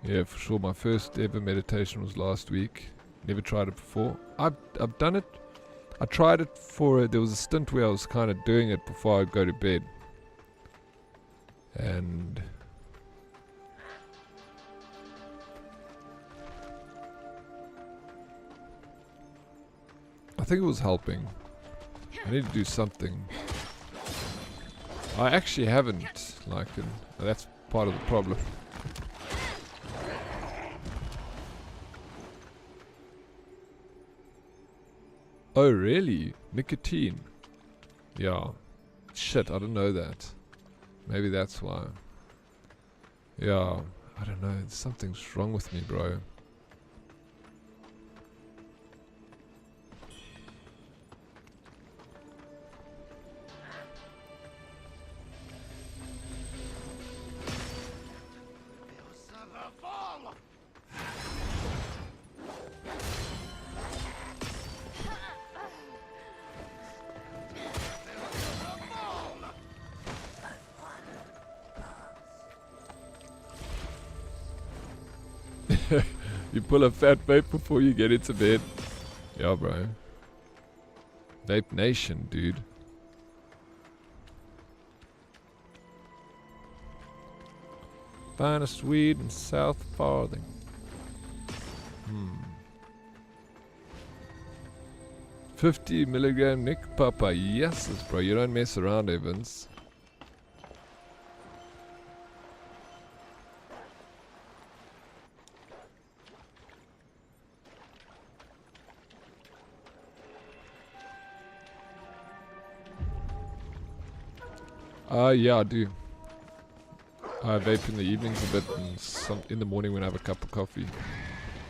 Yeah, for sure. My first ever meditation was last week. Never tried it before. I've done it. I tried it for there was a stint where I was kind of doing it before I'd go to bed. And I think it was helping. I need to do something. I actually haven't, like, that's part of the problem. Oh, really? Nicotine? Yeah. Shit, I didn't know that. Maybe that's why. Yeah, I don't know. Something's wrong with me, bro. You pull a fat vape before you get into bed. Yeah, bro. Vape Nation, dude. Finest weed in South Farthing. 50 milligram Nick Papa. Yes, bro. You don't mess around, Evans. Yeah, I do. I vape in the evenings a bit and in the morning when I have a cup of coffee.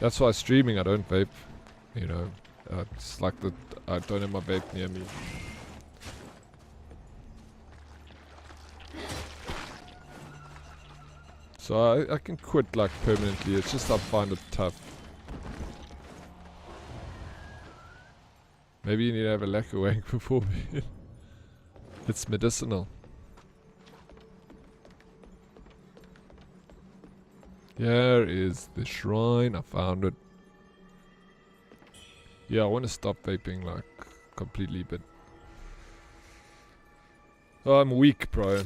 That's why streaming I don't vape. You know, it's like that I don't have my vape near me. So I can quit like permanently. It's just I find it tough. Maybe you need to have a lacquer wank before bed. It's medicinal. Here is the shrine. I found it. Yeah, I want to stop vaping like completely, but I'm weak, bro.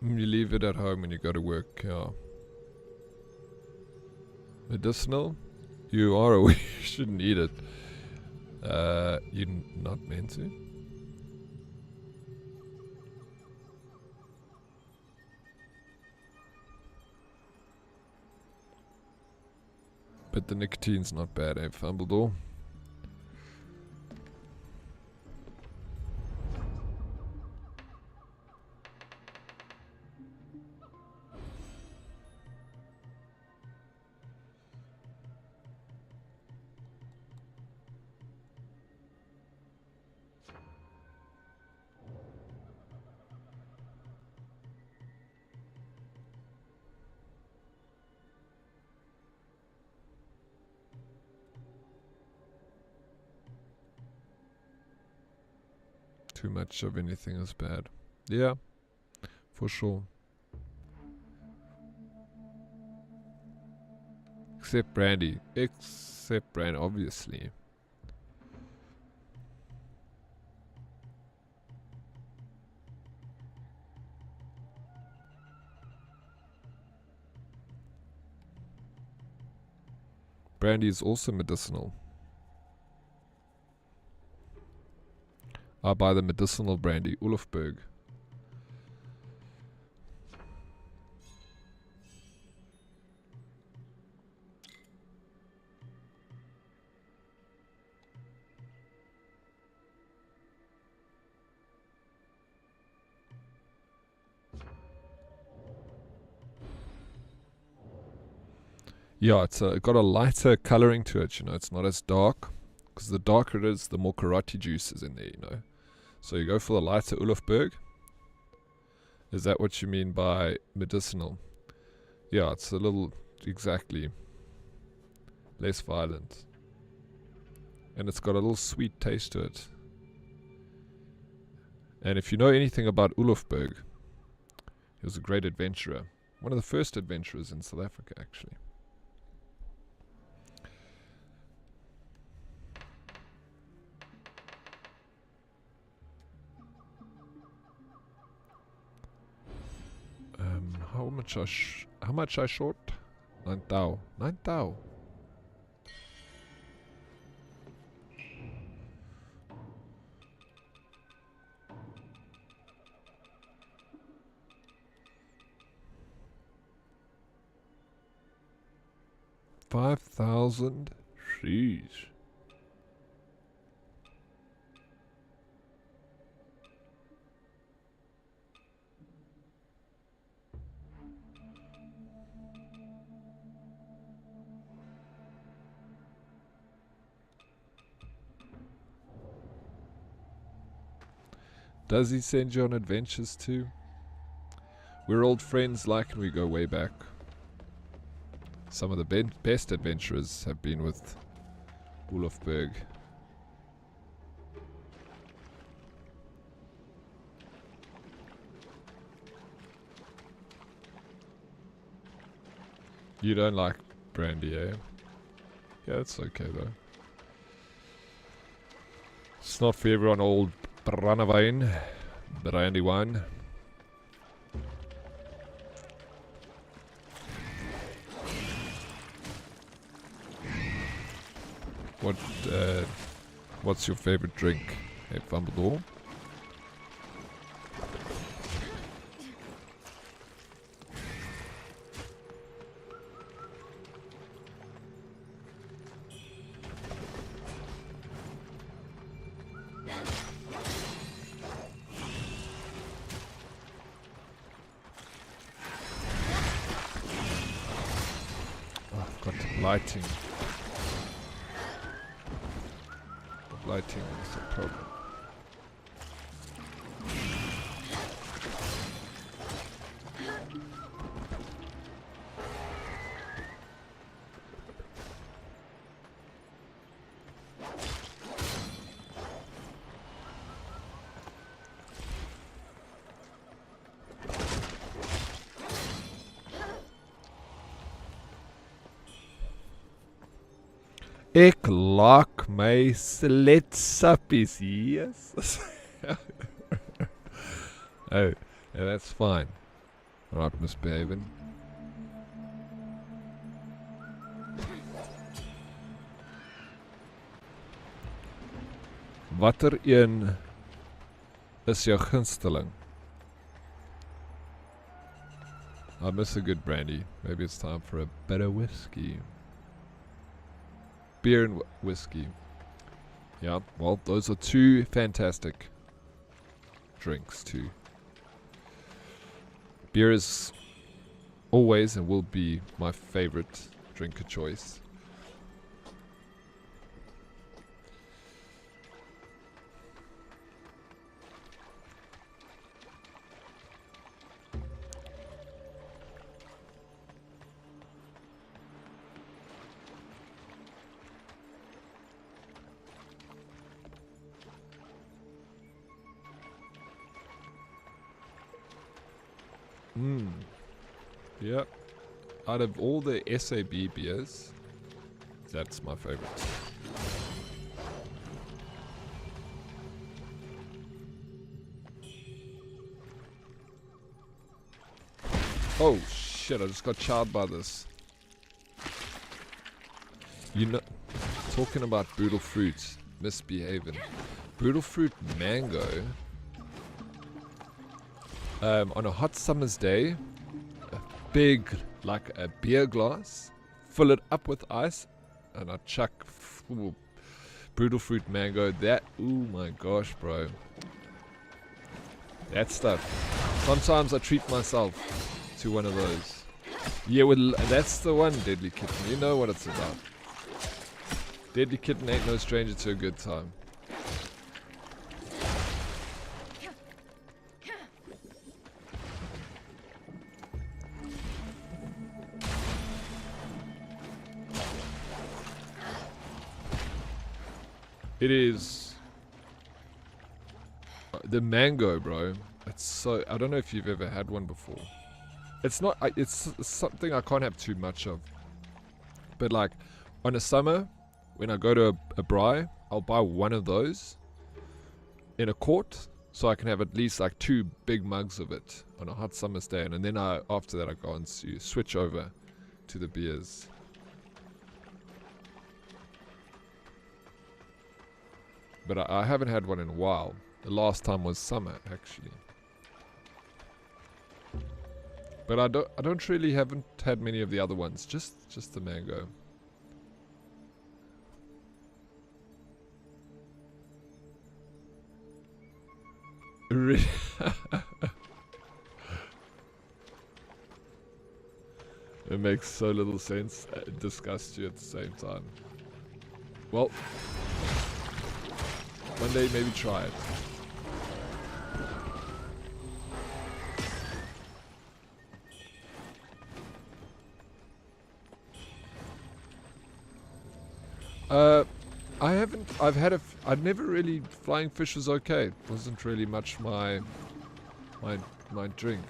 You leave it at home when you go to work, yeah. Medicinal? You are aware you shouldn't eat it. You're not meant to. But the nicotine's not bad, eh, Fumbledore? Too much of anything is bad. Yeah, for sure. Except brandy. Except brandy, obviously. Brandy is also medicinal. I buy the medicinal brandy, Ulfberg. Yeah, it's got a lighter coloring to it, you know, it's not as dark. Because the darker it is, the more karate juice is in there, you know. So you go for the lighter Ulfberg. Is that what you mean by medicinal? Yeah, it's a little, exactly, less violent. And it's got a little sweet taste to it. And if you know anything about Ulfberg, he was a great adventurer. One of the first adventurers in South Africa, actually. How much I short? 9 thou. 9 thou. $5,000. Sheesh. Does he send you on adventures too? We're old friends like, and we go way back. Some of the best adventurers have been with Ulfberg. You don't like brandy, eh? Yeah, it's okay though. It's not for everyone, old brandewijn. Brandy wine. What's your favorite drink? Hey, Fumbledore? Oh, I've got lighting. Lighting is the problem. Ek like my slitsuppies, yes. Oh, yeah, that's fine. Alright, misbehaving. Watter een is jou gunsteling? I miss a good brandy. Maybe it's time for a better whiskey. Beer and whiskey. Yeah, well, those are two fantastic drinks too. Beer is always and will be my favorite drink of choice. Yep. Out of all the SAB beers, that's my favorite. Oh shit, I just got charred by this. You know, talking about brutal fruits, misbehaving. Brutal fruit mango. On a hot summer's day, a big, like a beer glass, fill it up with ice, and I chuck brutal fruit mango. That, oh my gosh, bro. That stuff. Sometimes I treat myself to one of those. Yeah, well, that's the one, Deadly Kitten. You know what it's about. Deadly Kitten ain't no stranger to a good time. It is the mango, bro. It's so, I don't know if you've ever had one before. It's not, it's something I can't have too much of. But like on a summer, when I go to a braai, I'll buy one of those in a quart, so I can have at least like 2 big mugs of it on a hot summer's day, and then after that I go on to switch over to the beers. But I haven't had one in a while. The last time was summer, actually. But I haven't had many of the other ones. Just the mango. It makes so little sense. It disgusts you at the same time. Well, one day maybe try it. I've never really, flying fish was okay. It wasn't really much my drink.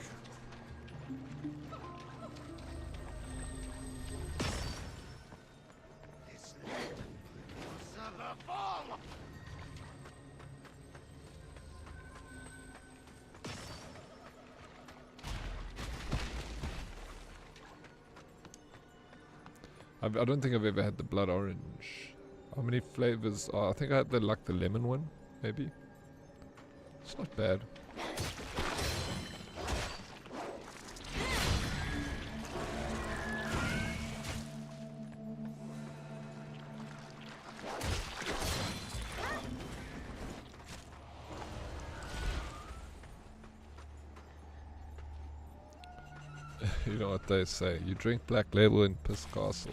I don't think I've ever had the blood orange. How many flavors? Oh, I think I had the lemon one, maybe. It's not bad. You know what they say, you drink Black Label in Piss Castle.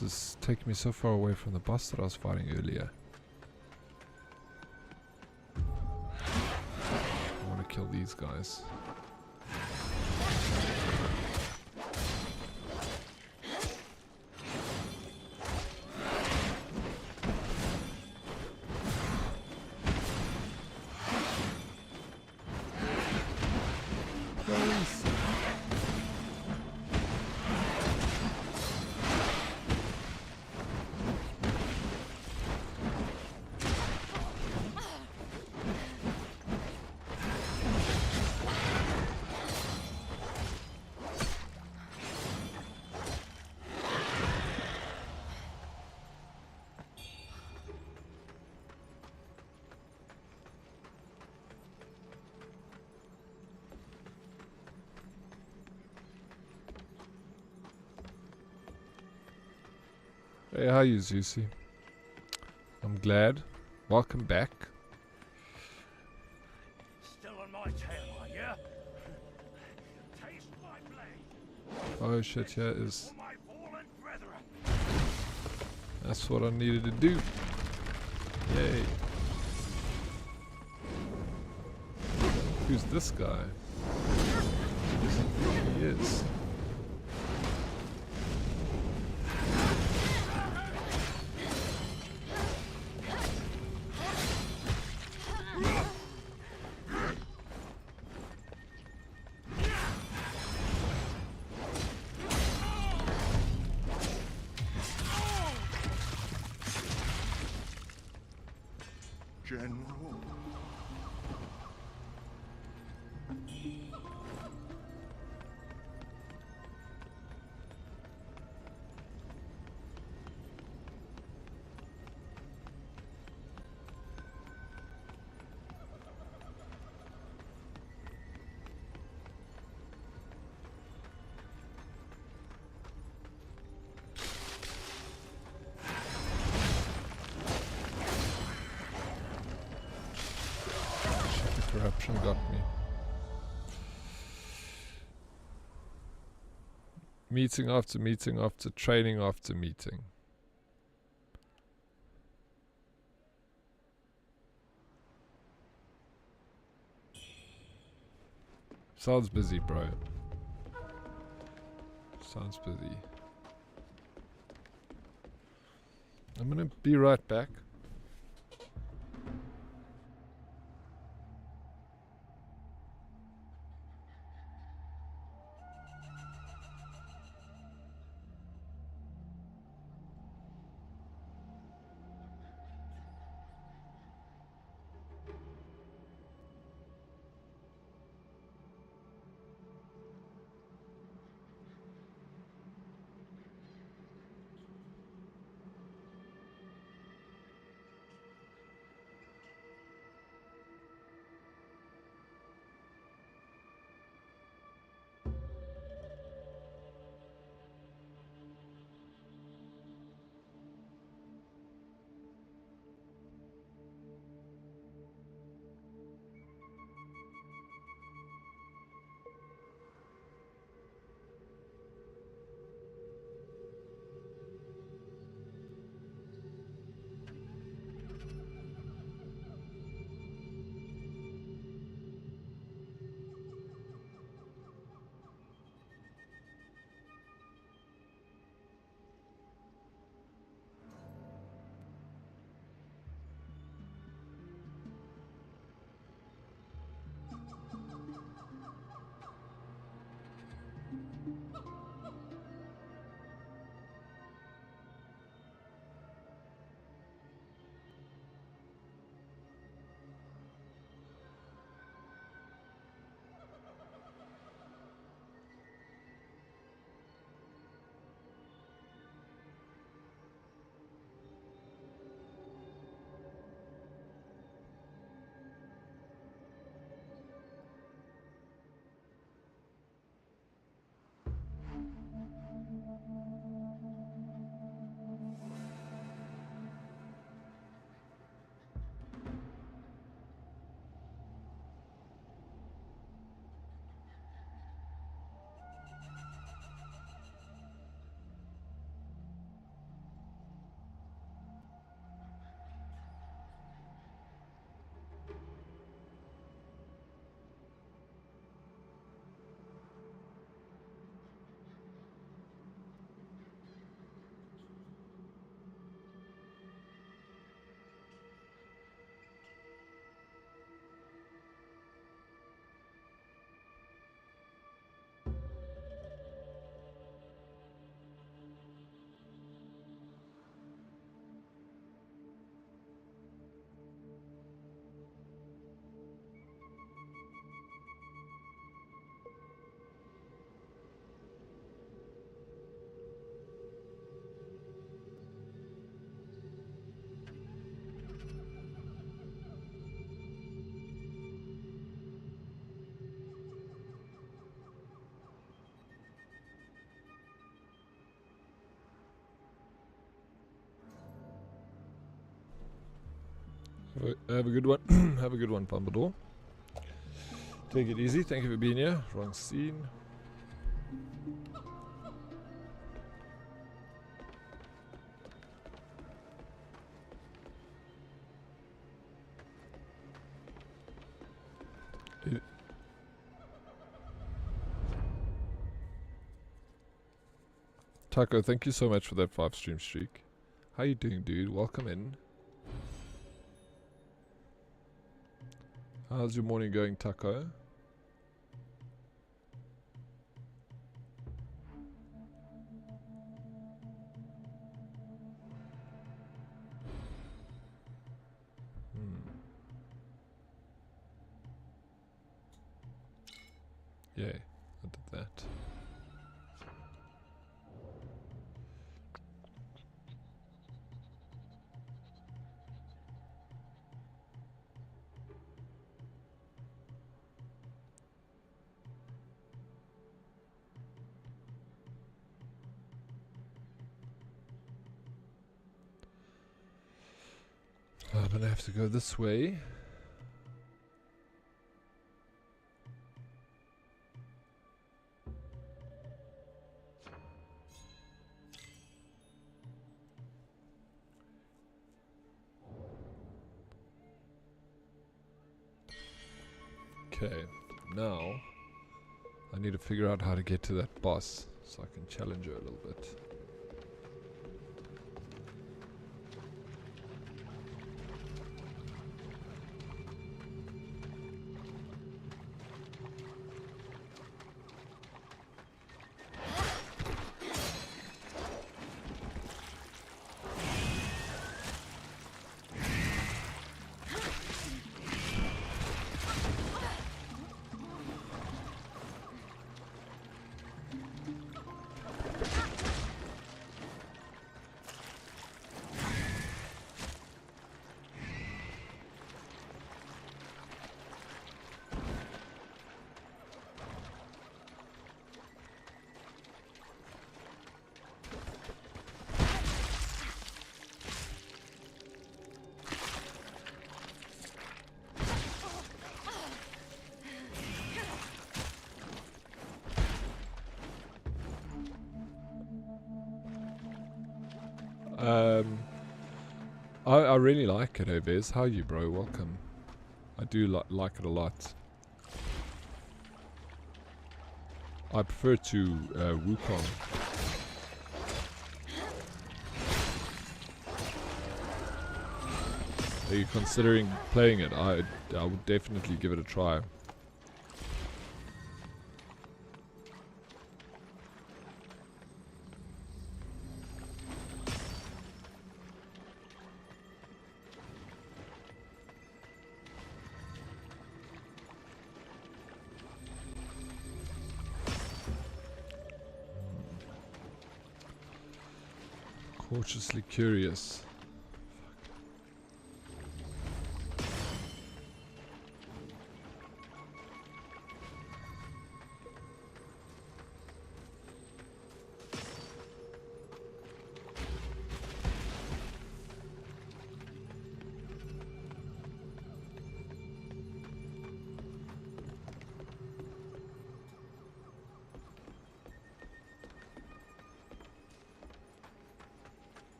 This is taking me so far away from the boss that I was fighting earlier. I want to kill these guys. Hey, how you, Zusi? I'm glad. Welcome back. Still on my tail, are ya? Taste my blade. Oh shit, yeah, is... For my fallen brethren. That's what I needed to do. Yay. Who's this guy? He is. General. Corruption got me. Meeting after meeting after training after meeting. Sounds busy, bro. Sounds busy. I'm gonna be right back. Have a good one. Have a good one, Pumbledore. Take it easy. Thank you for being here. Wrong scene. Taco, thank you so much for that 5 stream streak. How you doing, dude? Welcome in. How's your morning going, Taco? Yeah, I did that. I'm gonna have to go this way. Okay, now I need to figure out how to get to that boss so I can challenge her a little bit. I really like it, Obez. How are you, bro? Welcome. I do like it a lot. I prefer to Wukong. Are you considering playing it? I would definitely give it a try. Cautiously curious.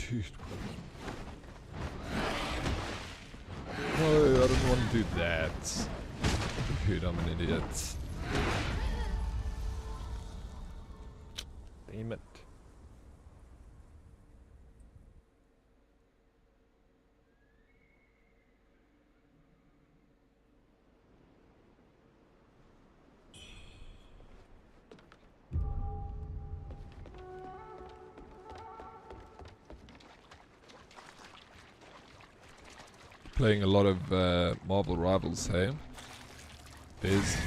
Dude. No, I don't want to do that. Dude, I'm an idiot. Damn it. Playing a lot of Marvel Rivals, hey? Biz.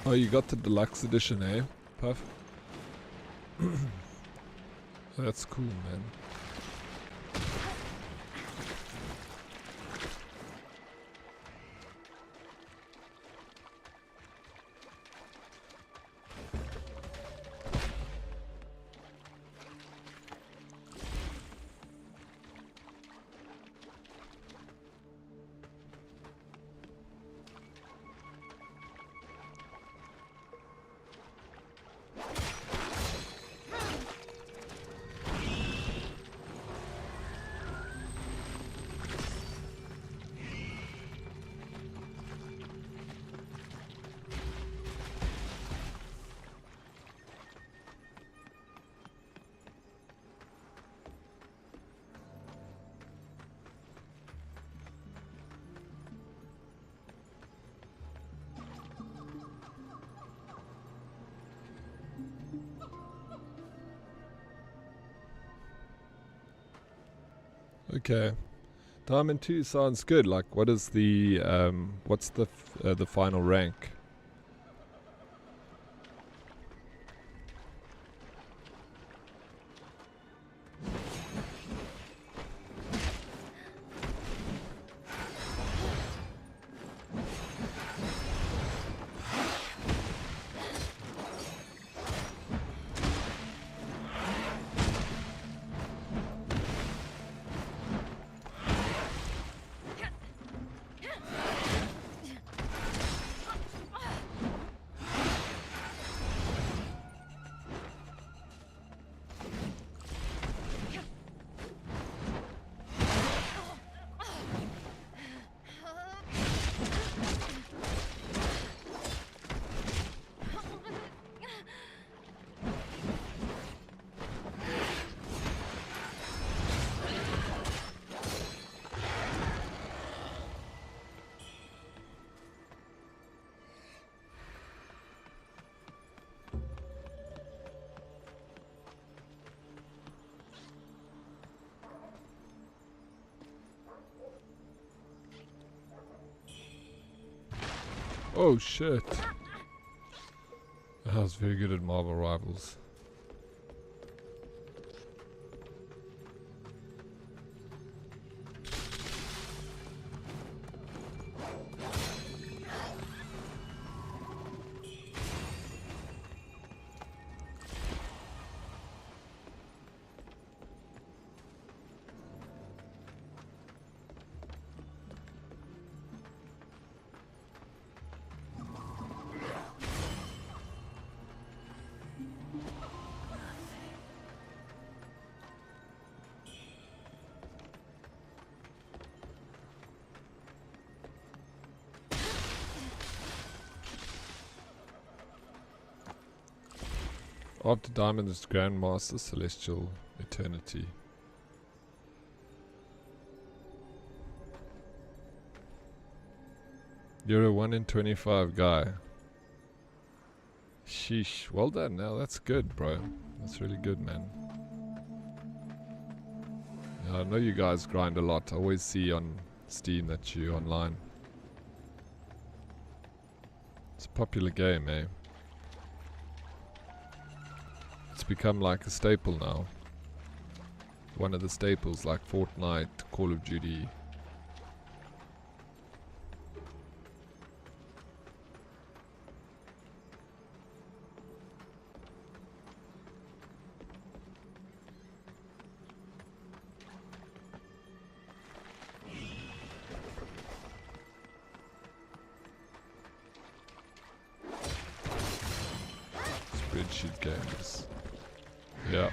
Oh, you got the deluxe edition, eh? Puff? That's cool, man. Okay, Diamond 2 sounds good. Like, what is the what's the final rank? Oh shit. I was very good at Marvel Rivals. After Diamond is Grandmaster Celestial Eternity. You're a 1 in 25 guy. Sheesh. Well done. Now that's good, bro. That's really good, man. Yeah, I know you guys grind a lot. I always see on Steam that you're online. It's a popular game, eh? It's become like a staple now. One of the staples like Fortnite, Call of Duty. Spreadsheet games. Yeah.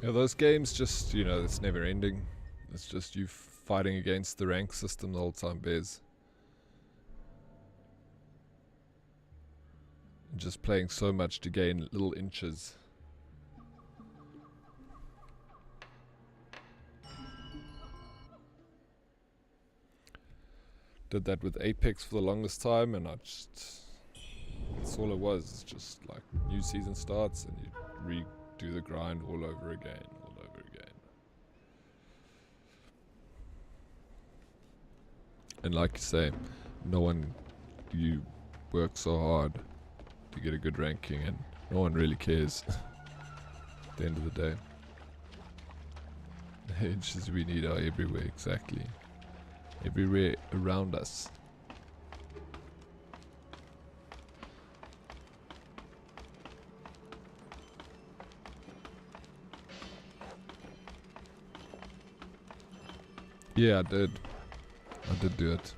Yeah, those games just, you know, it's never ending. It's just you fighting against the rank system the whole time, Bez. Just playing so much to gain little inches. Did that with Apex for the longest time, and that's all it was. It's just like new season starts and you redo the grind all over again. And like you say, you work so hard to get a good ranking, and no one really cares at the end of the day. The inches we need are everywhere, exactly. Everywhere around us. Yeah, I did do it.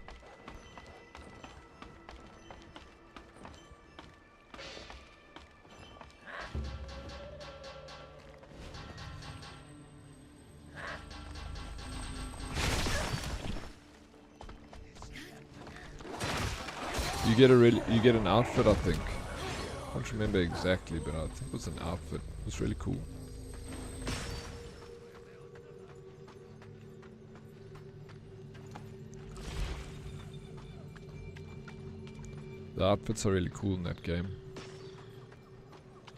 You get an outfit, I think. I can't remember exactly, but I think it was an outfit. It was really cool. The outfits are really cool in that game,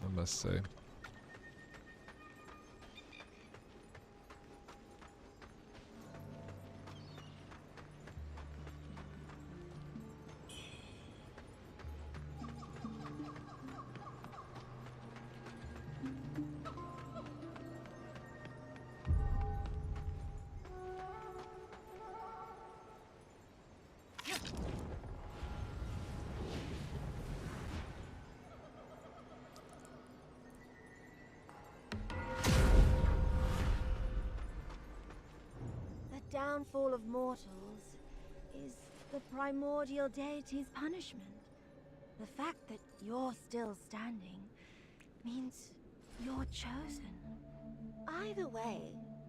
I must say. Downfall of mortals is the primordial deity's punishment. The fact that you're still standing means you're chosen. Either way,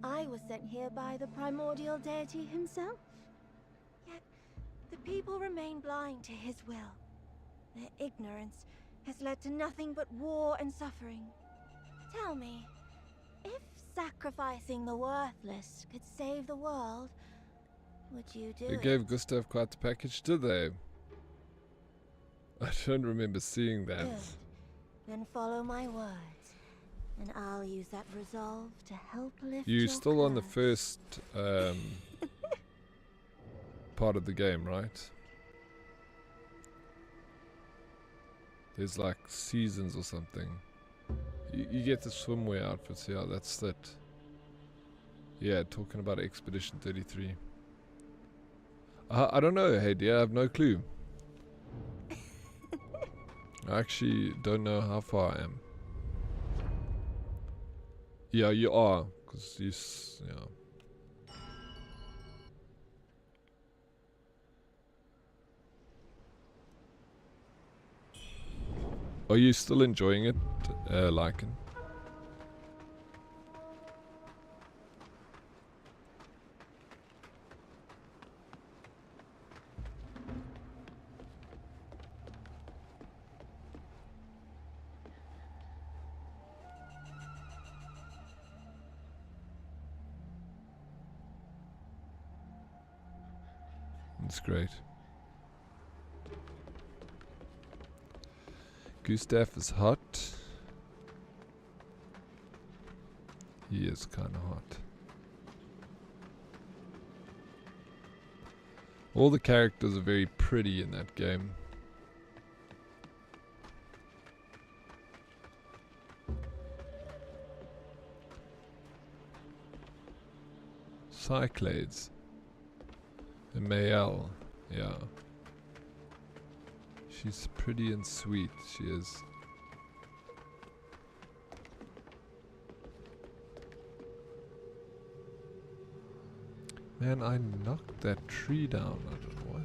I was sent here by the primordial deity himself. Yet, the people remain blind to his will. Their ignorance has led to nothing but war and suffering. Tell me, if sacrificing the worthless could save the world, would you do it? They gave Gustav quite the package, did they? I don't remember seeing that. Good. Then follow my words, and I'll use that resolve to help lift You're your still on the curse. first part of the game, right? There's like seasons or something. You get the swimwear outfits, yeah, that's it. Yeah, talking about Expedition 33. I don't know, hey dear, I have no clue. I actually don't know how far I am. Yeah, you are, because yeah. Are you still enjoying it, Lycan? That's great. Gustav is hot. He is kind of hot. All the characters are very pretty in that game. Cyclades. And Mayel, yeah. She's pretty and sweet, she is. Man, I knocked that tree down, I don't know what.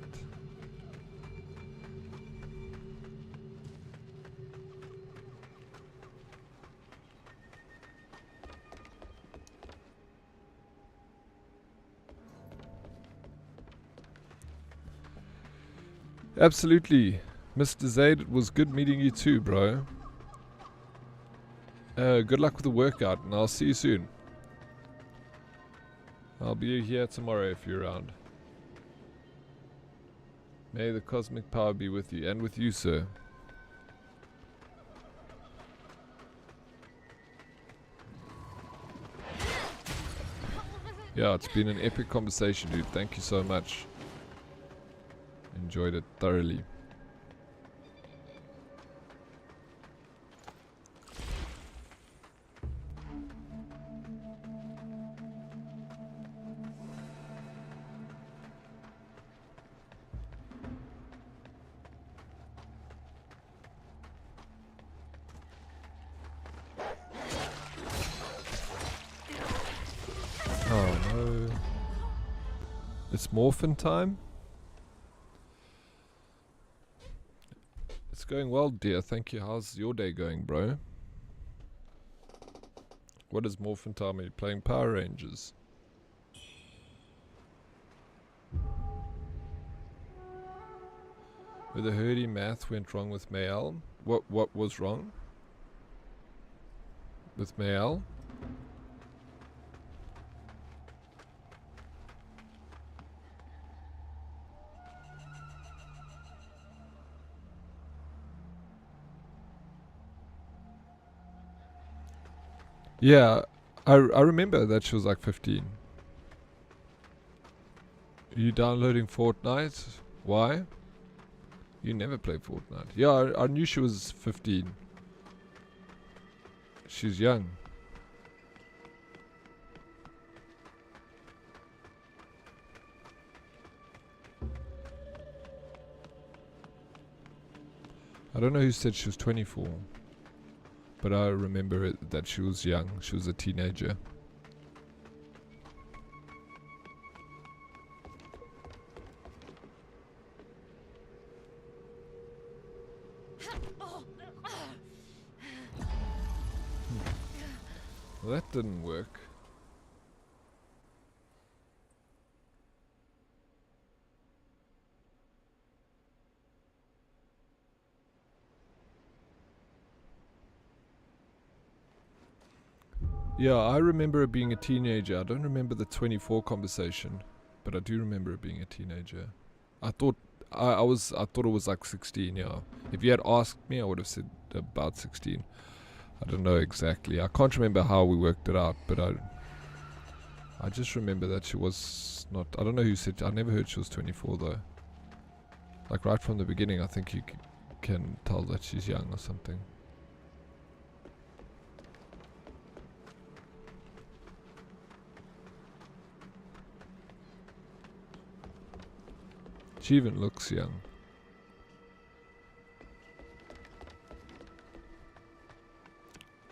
Absolutely. Mr. Zaid, it was good meeting you too, bro. Good luck with the workout, and I'll see you soon. I'll be here tomorrow if you're around. May the cosmic power be with you, and with you, sir. Yeah, it's been an epic conversation, dude. Thank you so much. Enjoyed it thoroughly. Oh no. It's morphin time? It's going well, dear. Thank you. How's your day going, bro? What is morphin time? Are you playing Power Rangers? With the herdy math went wrong with Mayel. What was wrong? With Mayel? Yeah, I remember that she was like 15. Are you downloading Fortnite? Why? You never play Fortnite. Yeah, I knew she was 15. She's young. I don't know who said she was 24. But I remember that she was young. She was a teenager. Well, that didn't work. Yeah, I remember her being a teenager. I don't remember the 24 conversation, but I do remember her being a teenager. I thought I thought it was like 16. Yeah, if you had asked me, I would have said about 16. I don't know exactly. I can't remember how we worked it out, but I just remember that she was not. I don't know who said. I never heard she was 24 though. Like right from the beginning, I think you can tell that she's young or something. She even looks young.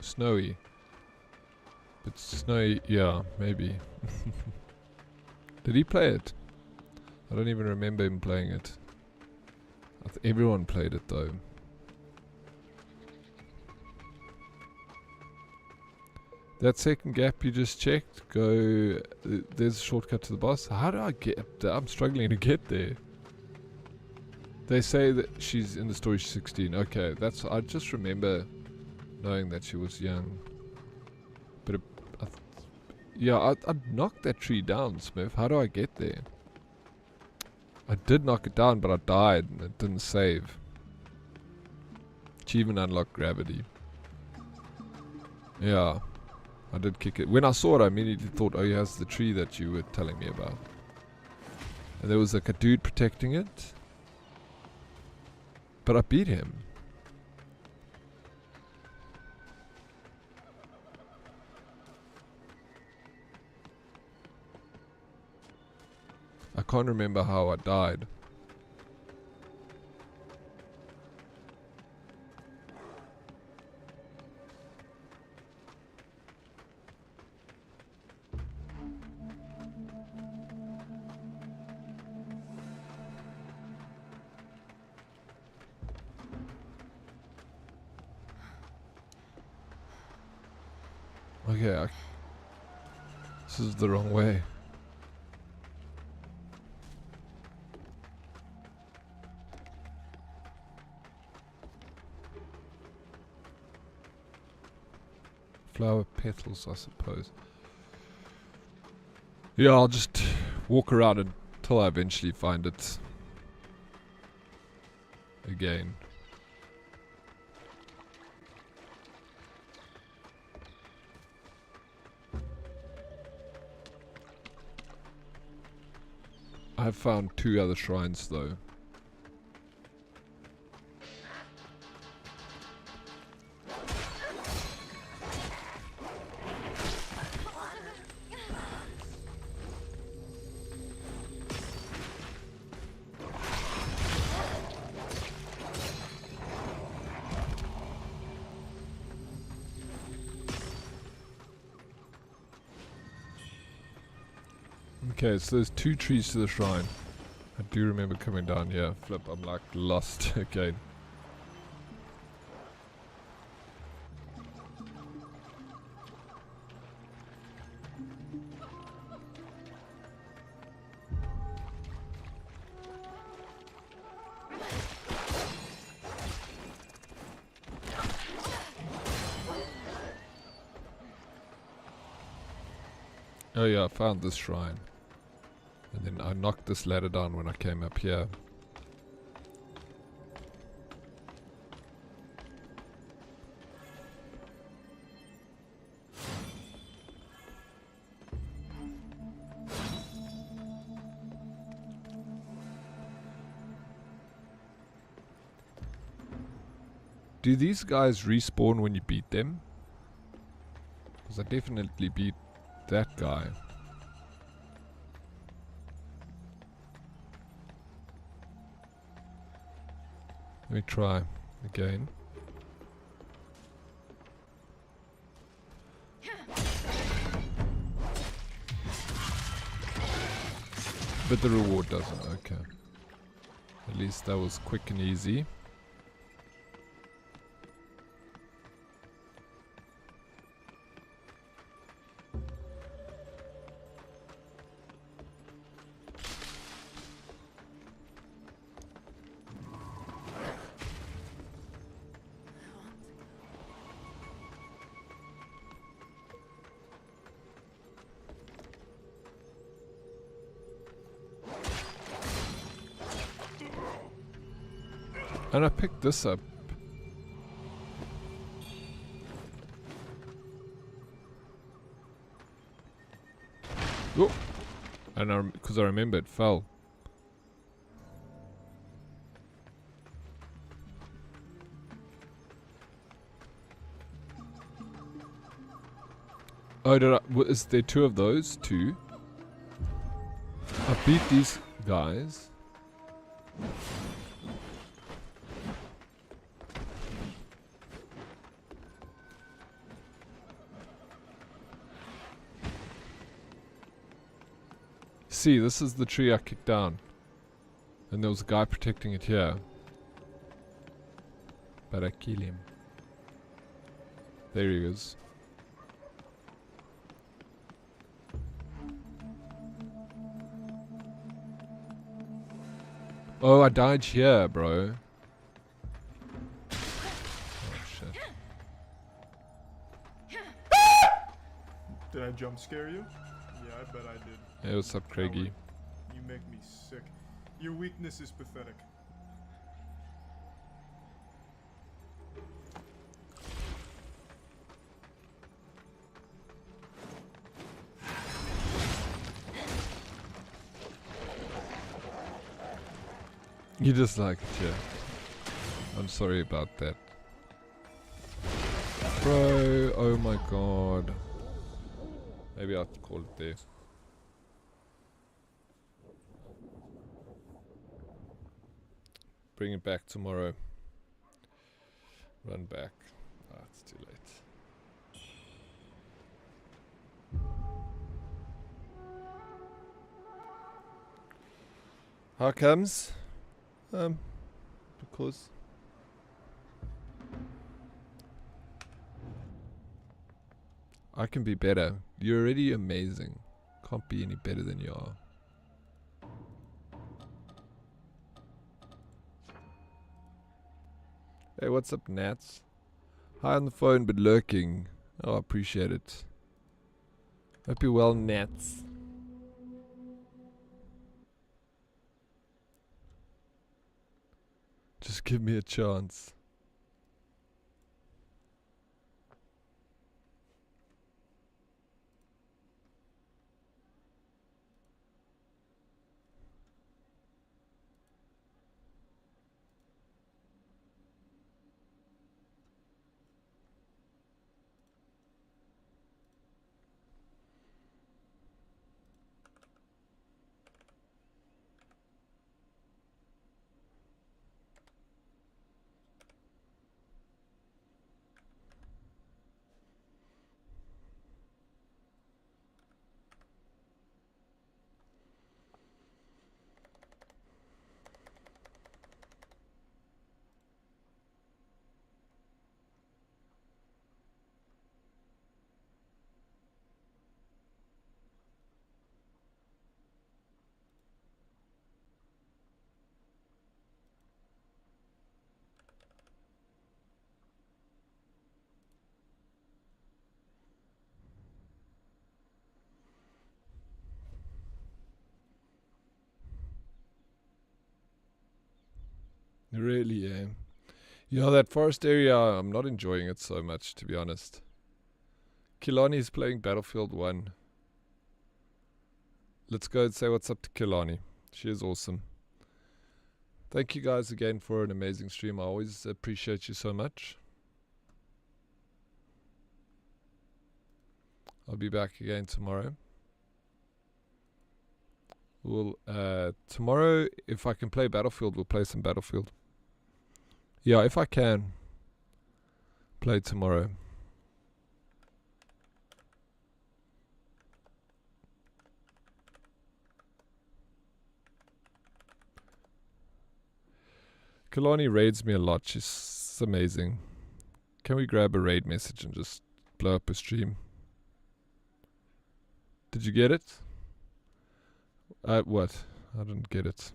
Snowy. But Snowy, yeah, maybe. Did he play it? I don't even remember him playing it. Everyone played it though. That second gap you just checked, go, there's a shortcut to the boss. How do I get, I'm struggling to get there. They say that she's in the story, she's 16. Okay, I just remember knowing that she was young. But yeah, I knocked that tree down, Smith. How do I get there? I did knock it down, but I died and it didn't save. Achievement unlocked gravity. Yeah, I did kick it. When I saw it, I immediately thought, oh, he has the tree that you were telling me about. And there was like a dude protecting it. But I beat him. I can't remember how I died. Okay, this is the wrong way. Flower petals, I suppose. Yeah, I'll just walk around until I eventually find it again. I've found 2 other shrines though. Okay, so there's 2 trees to the shrine. I do remember coming down here. Flip, I'm like lost again. Oh yeah, I found this shrine. And then I knocked this ladder down when I came up here. Do these guys respawn when you beat them? Because I definitely beat that guy. Let me try again. But the reward doesn't, okay. At least that was quick and easy. And I picked this up. Oh! And because I remember it fell. Oh, is there 2 of those? 2? I beat these guys. See, this is the tree I kicked down. And there was a guy protecting it here. But I kill him. There he is. Oh, I died here, bro. Oh, shit. Did I jump scare you? Yeah, I bet I did. Hey, what's up, Craigie? You make me sick. Your weakness is pathetic. You just like it, yeah. I'm sorry about that. Bro, oh my god. Maybe I'll call it there. Bring it back tomorrow. Run back. Ah, it's too late. How comes? Because I can be better. You're already amazing. Can't be any better than you are. Hey, what's up, Nats? High on the phone but lurking. Oh, I appreciate it. Hope you're well, Nats. Just give me a chance. Really, yeah. You know, that forest area, I'm not enjoying it so much, to be honest. Kilani's playing Battlefield 1. Let's go and say what's up to Kilani. She is awesome. Thank you guys again for an amazing stream. I always appreciate you so much. I'll be back again tomorrow. Tomorrow, if I can play Battlefield, we'll play some Battlefield. Yeah, if I can play tomorrow. Kalani raids me a lot. She's amazing. Can we grab a raid message and just blow up a stream? Did you get it? What? I didn't get it.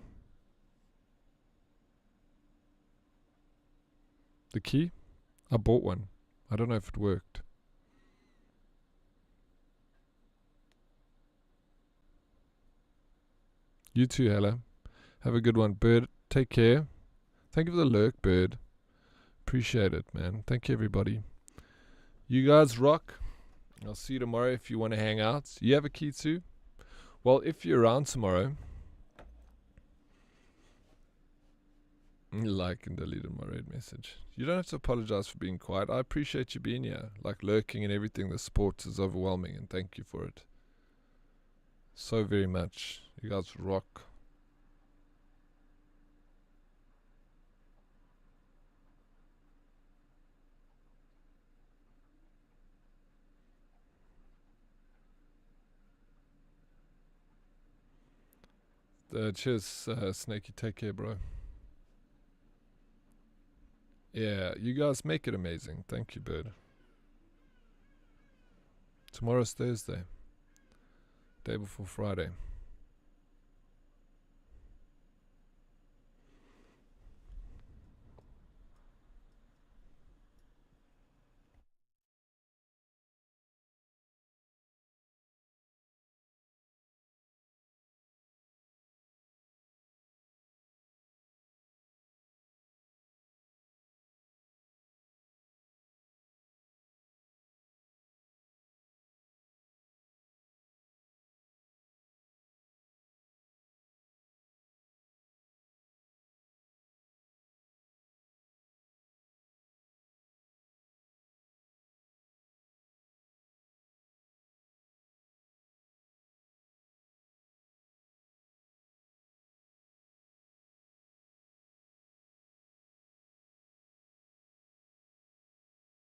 The key? I bought one. I don't know if it worked. You too, Hella. Have a good one. Bird, take care. Thank you for the lurk, Bird. Appreciate it, man. Thank you, everybody. You guys rock. I'll see you tomorrow if you want to hang out. You have a key too? Well, if you're around tomorrow, like and deleted my raid message. You don't have to apologize for being quiet. I appreciate you being here, like lurking and everything. The support is overwhelming, and thank you for it so very much. You guys rock. Cheers, Snaky. Take care, bro. Yeah, you guys make it amazing. Thank you, Bird. Tomorrow's Thursday. Day before Friday.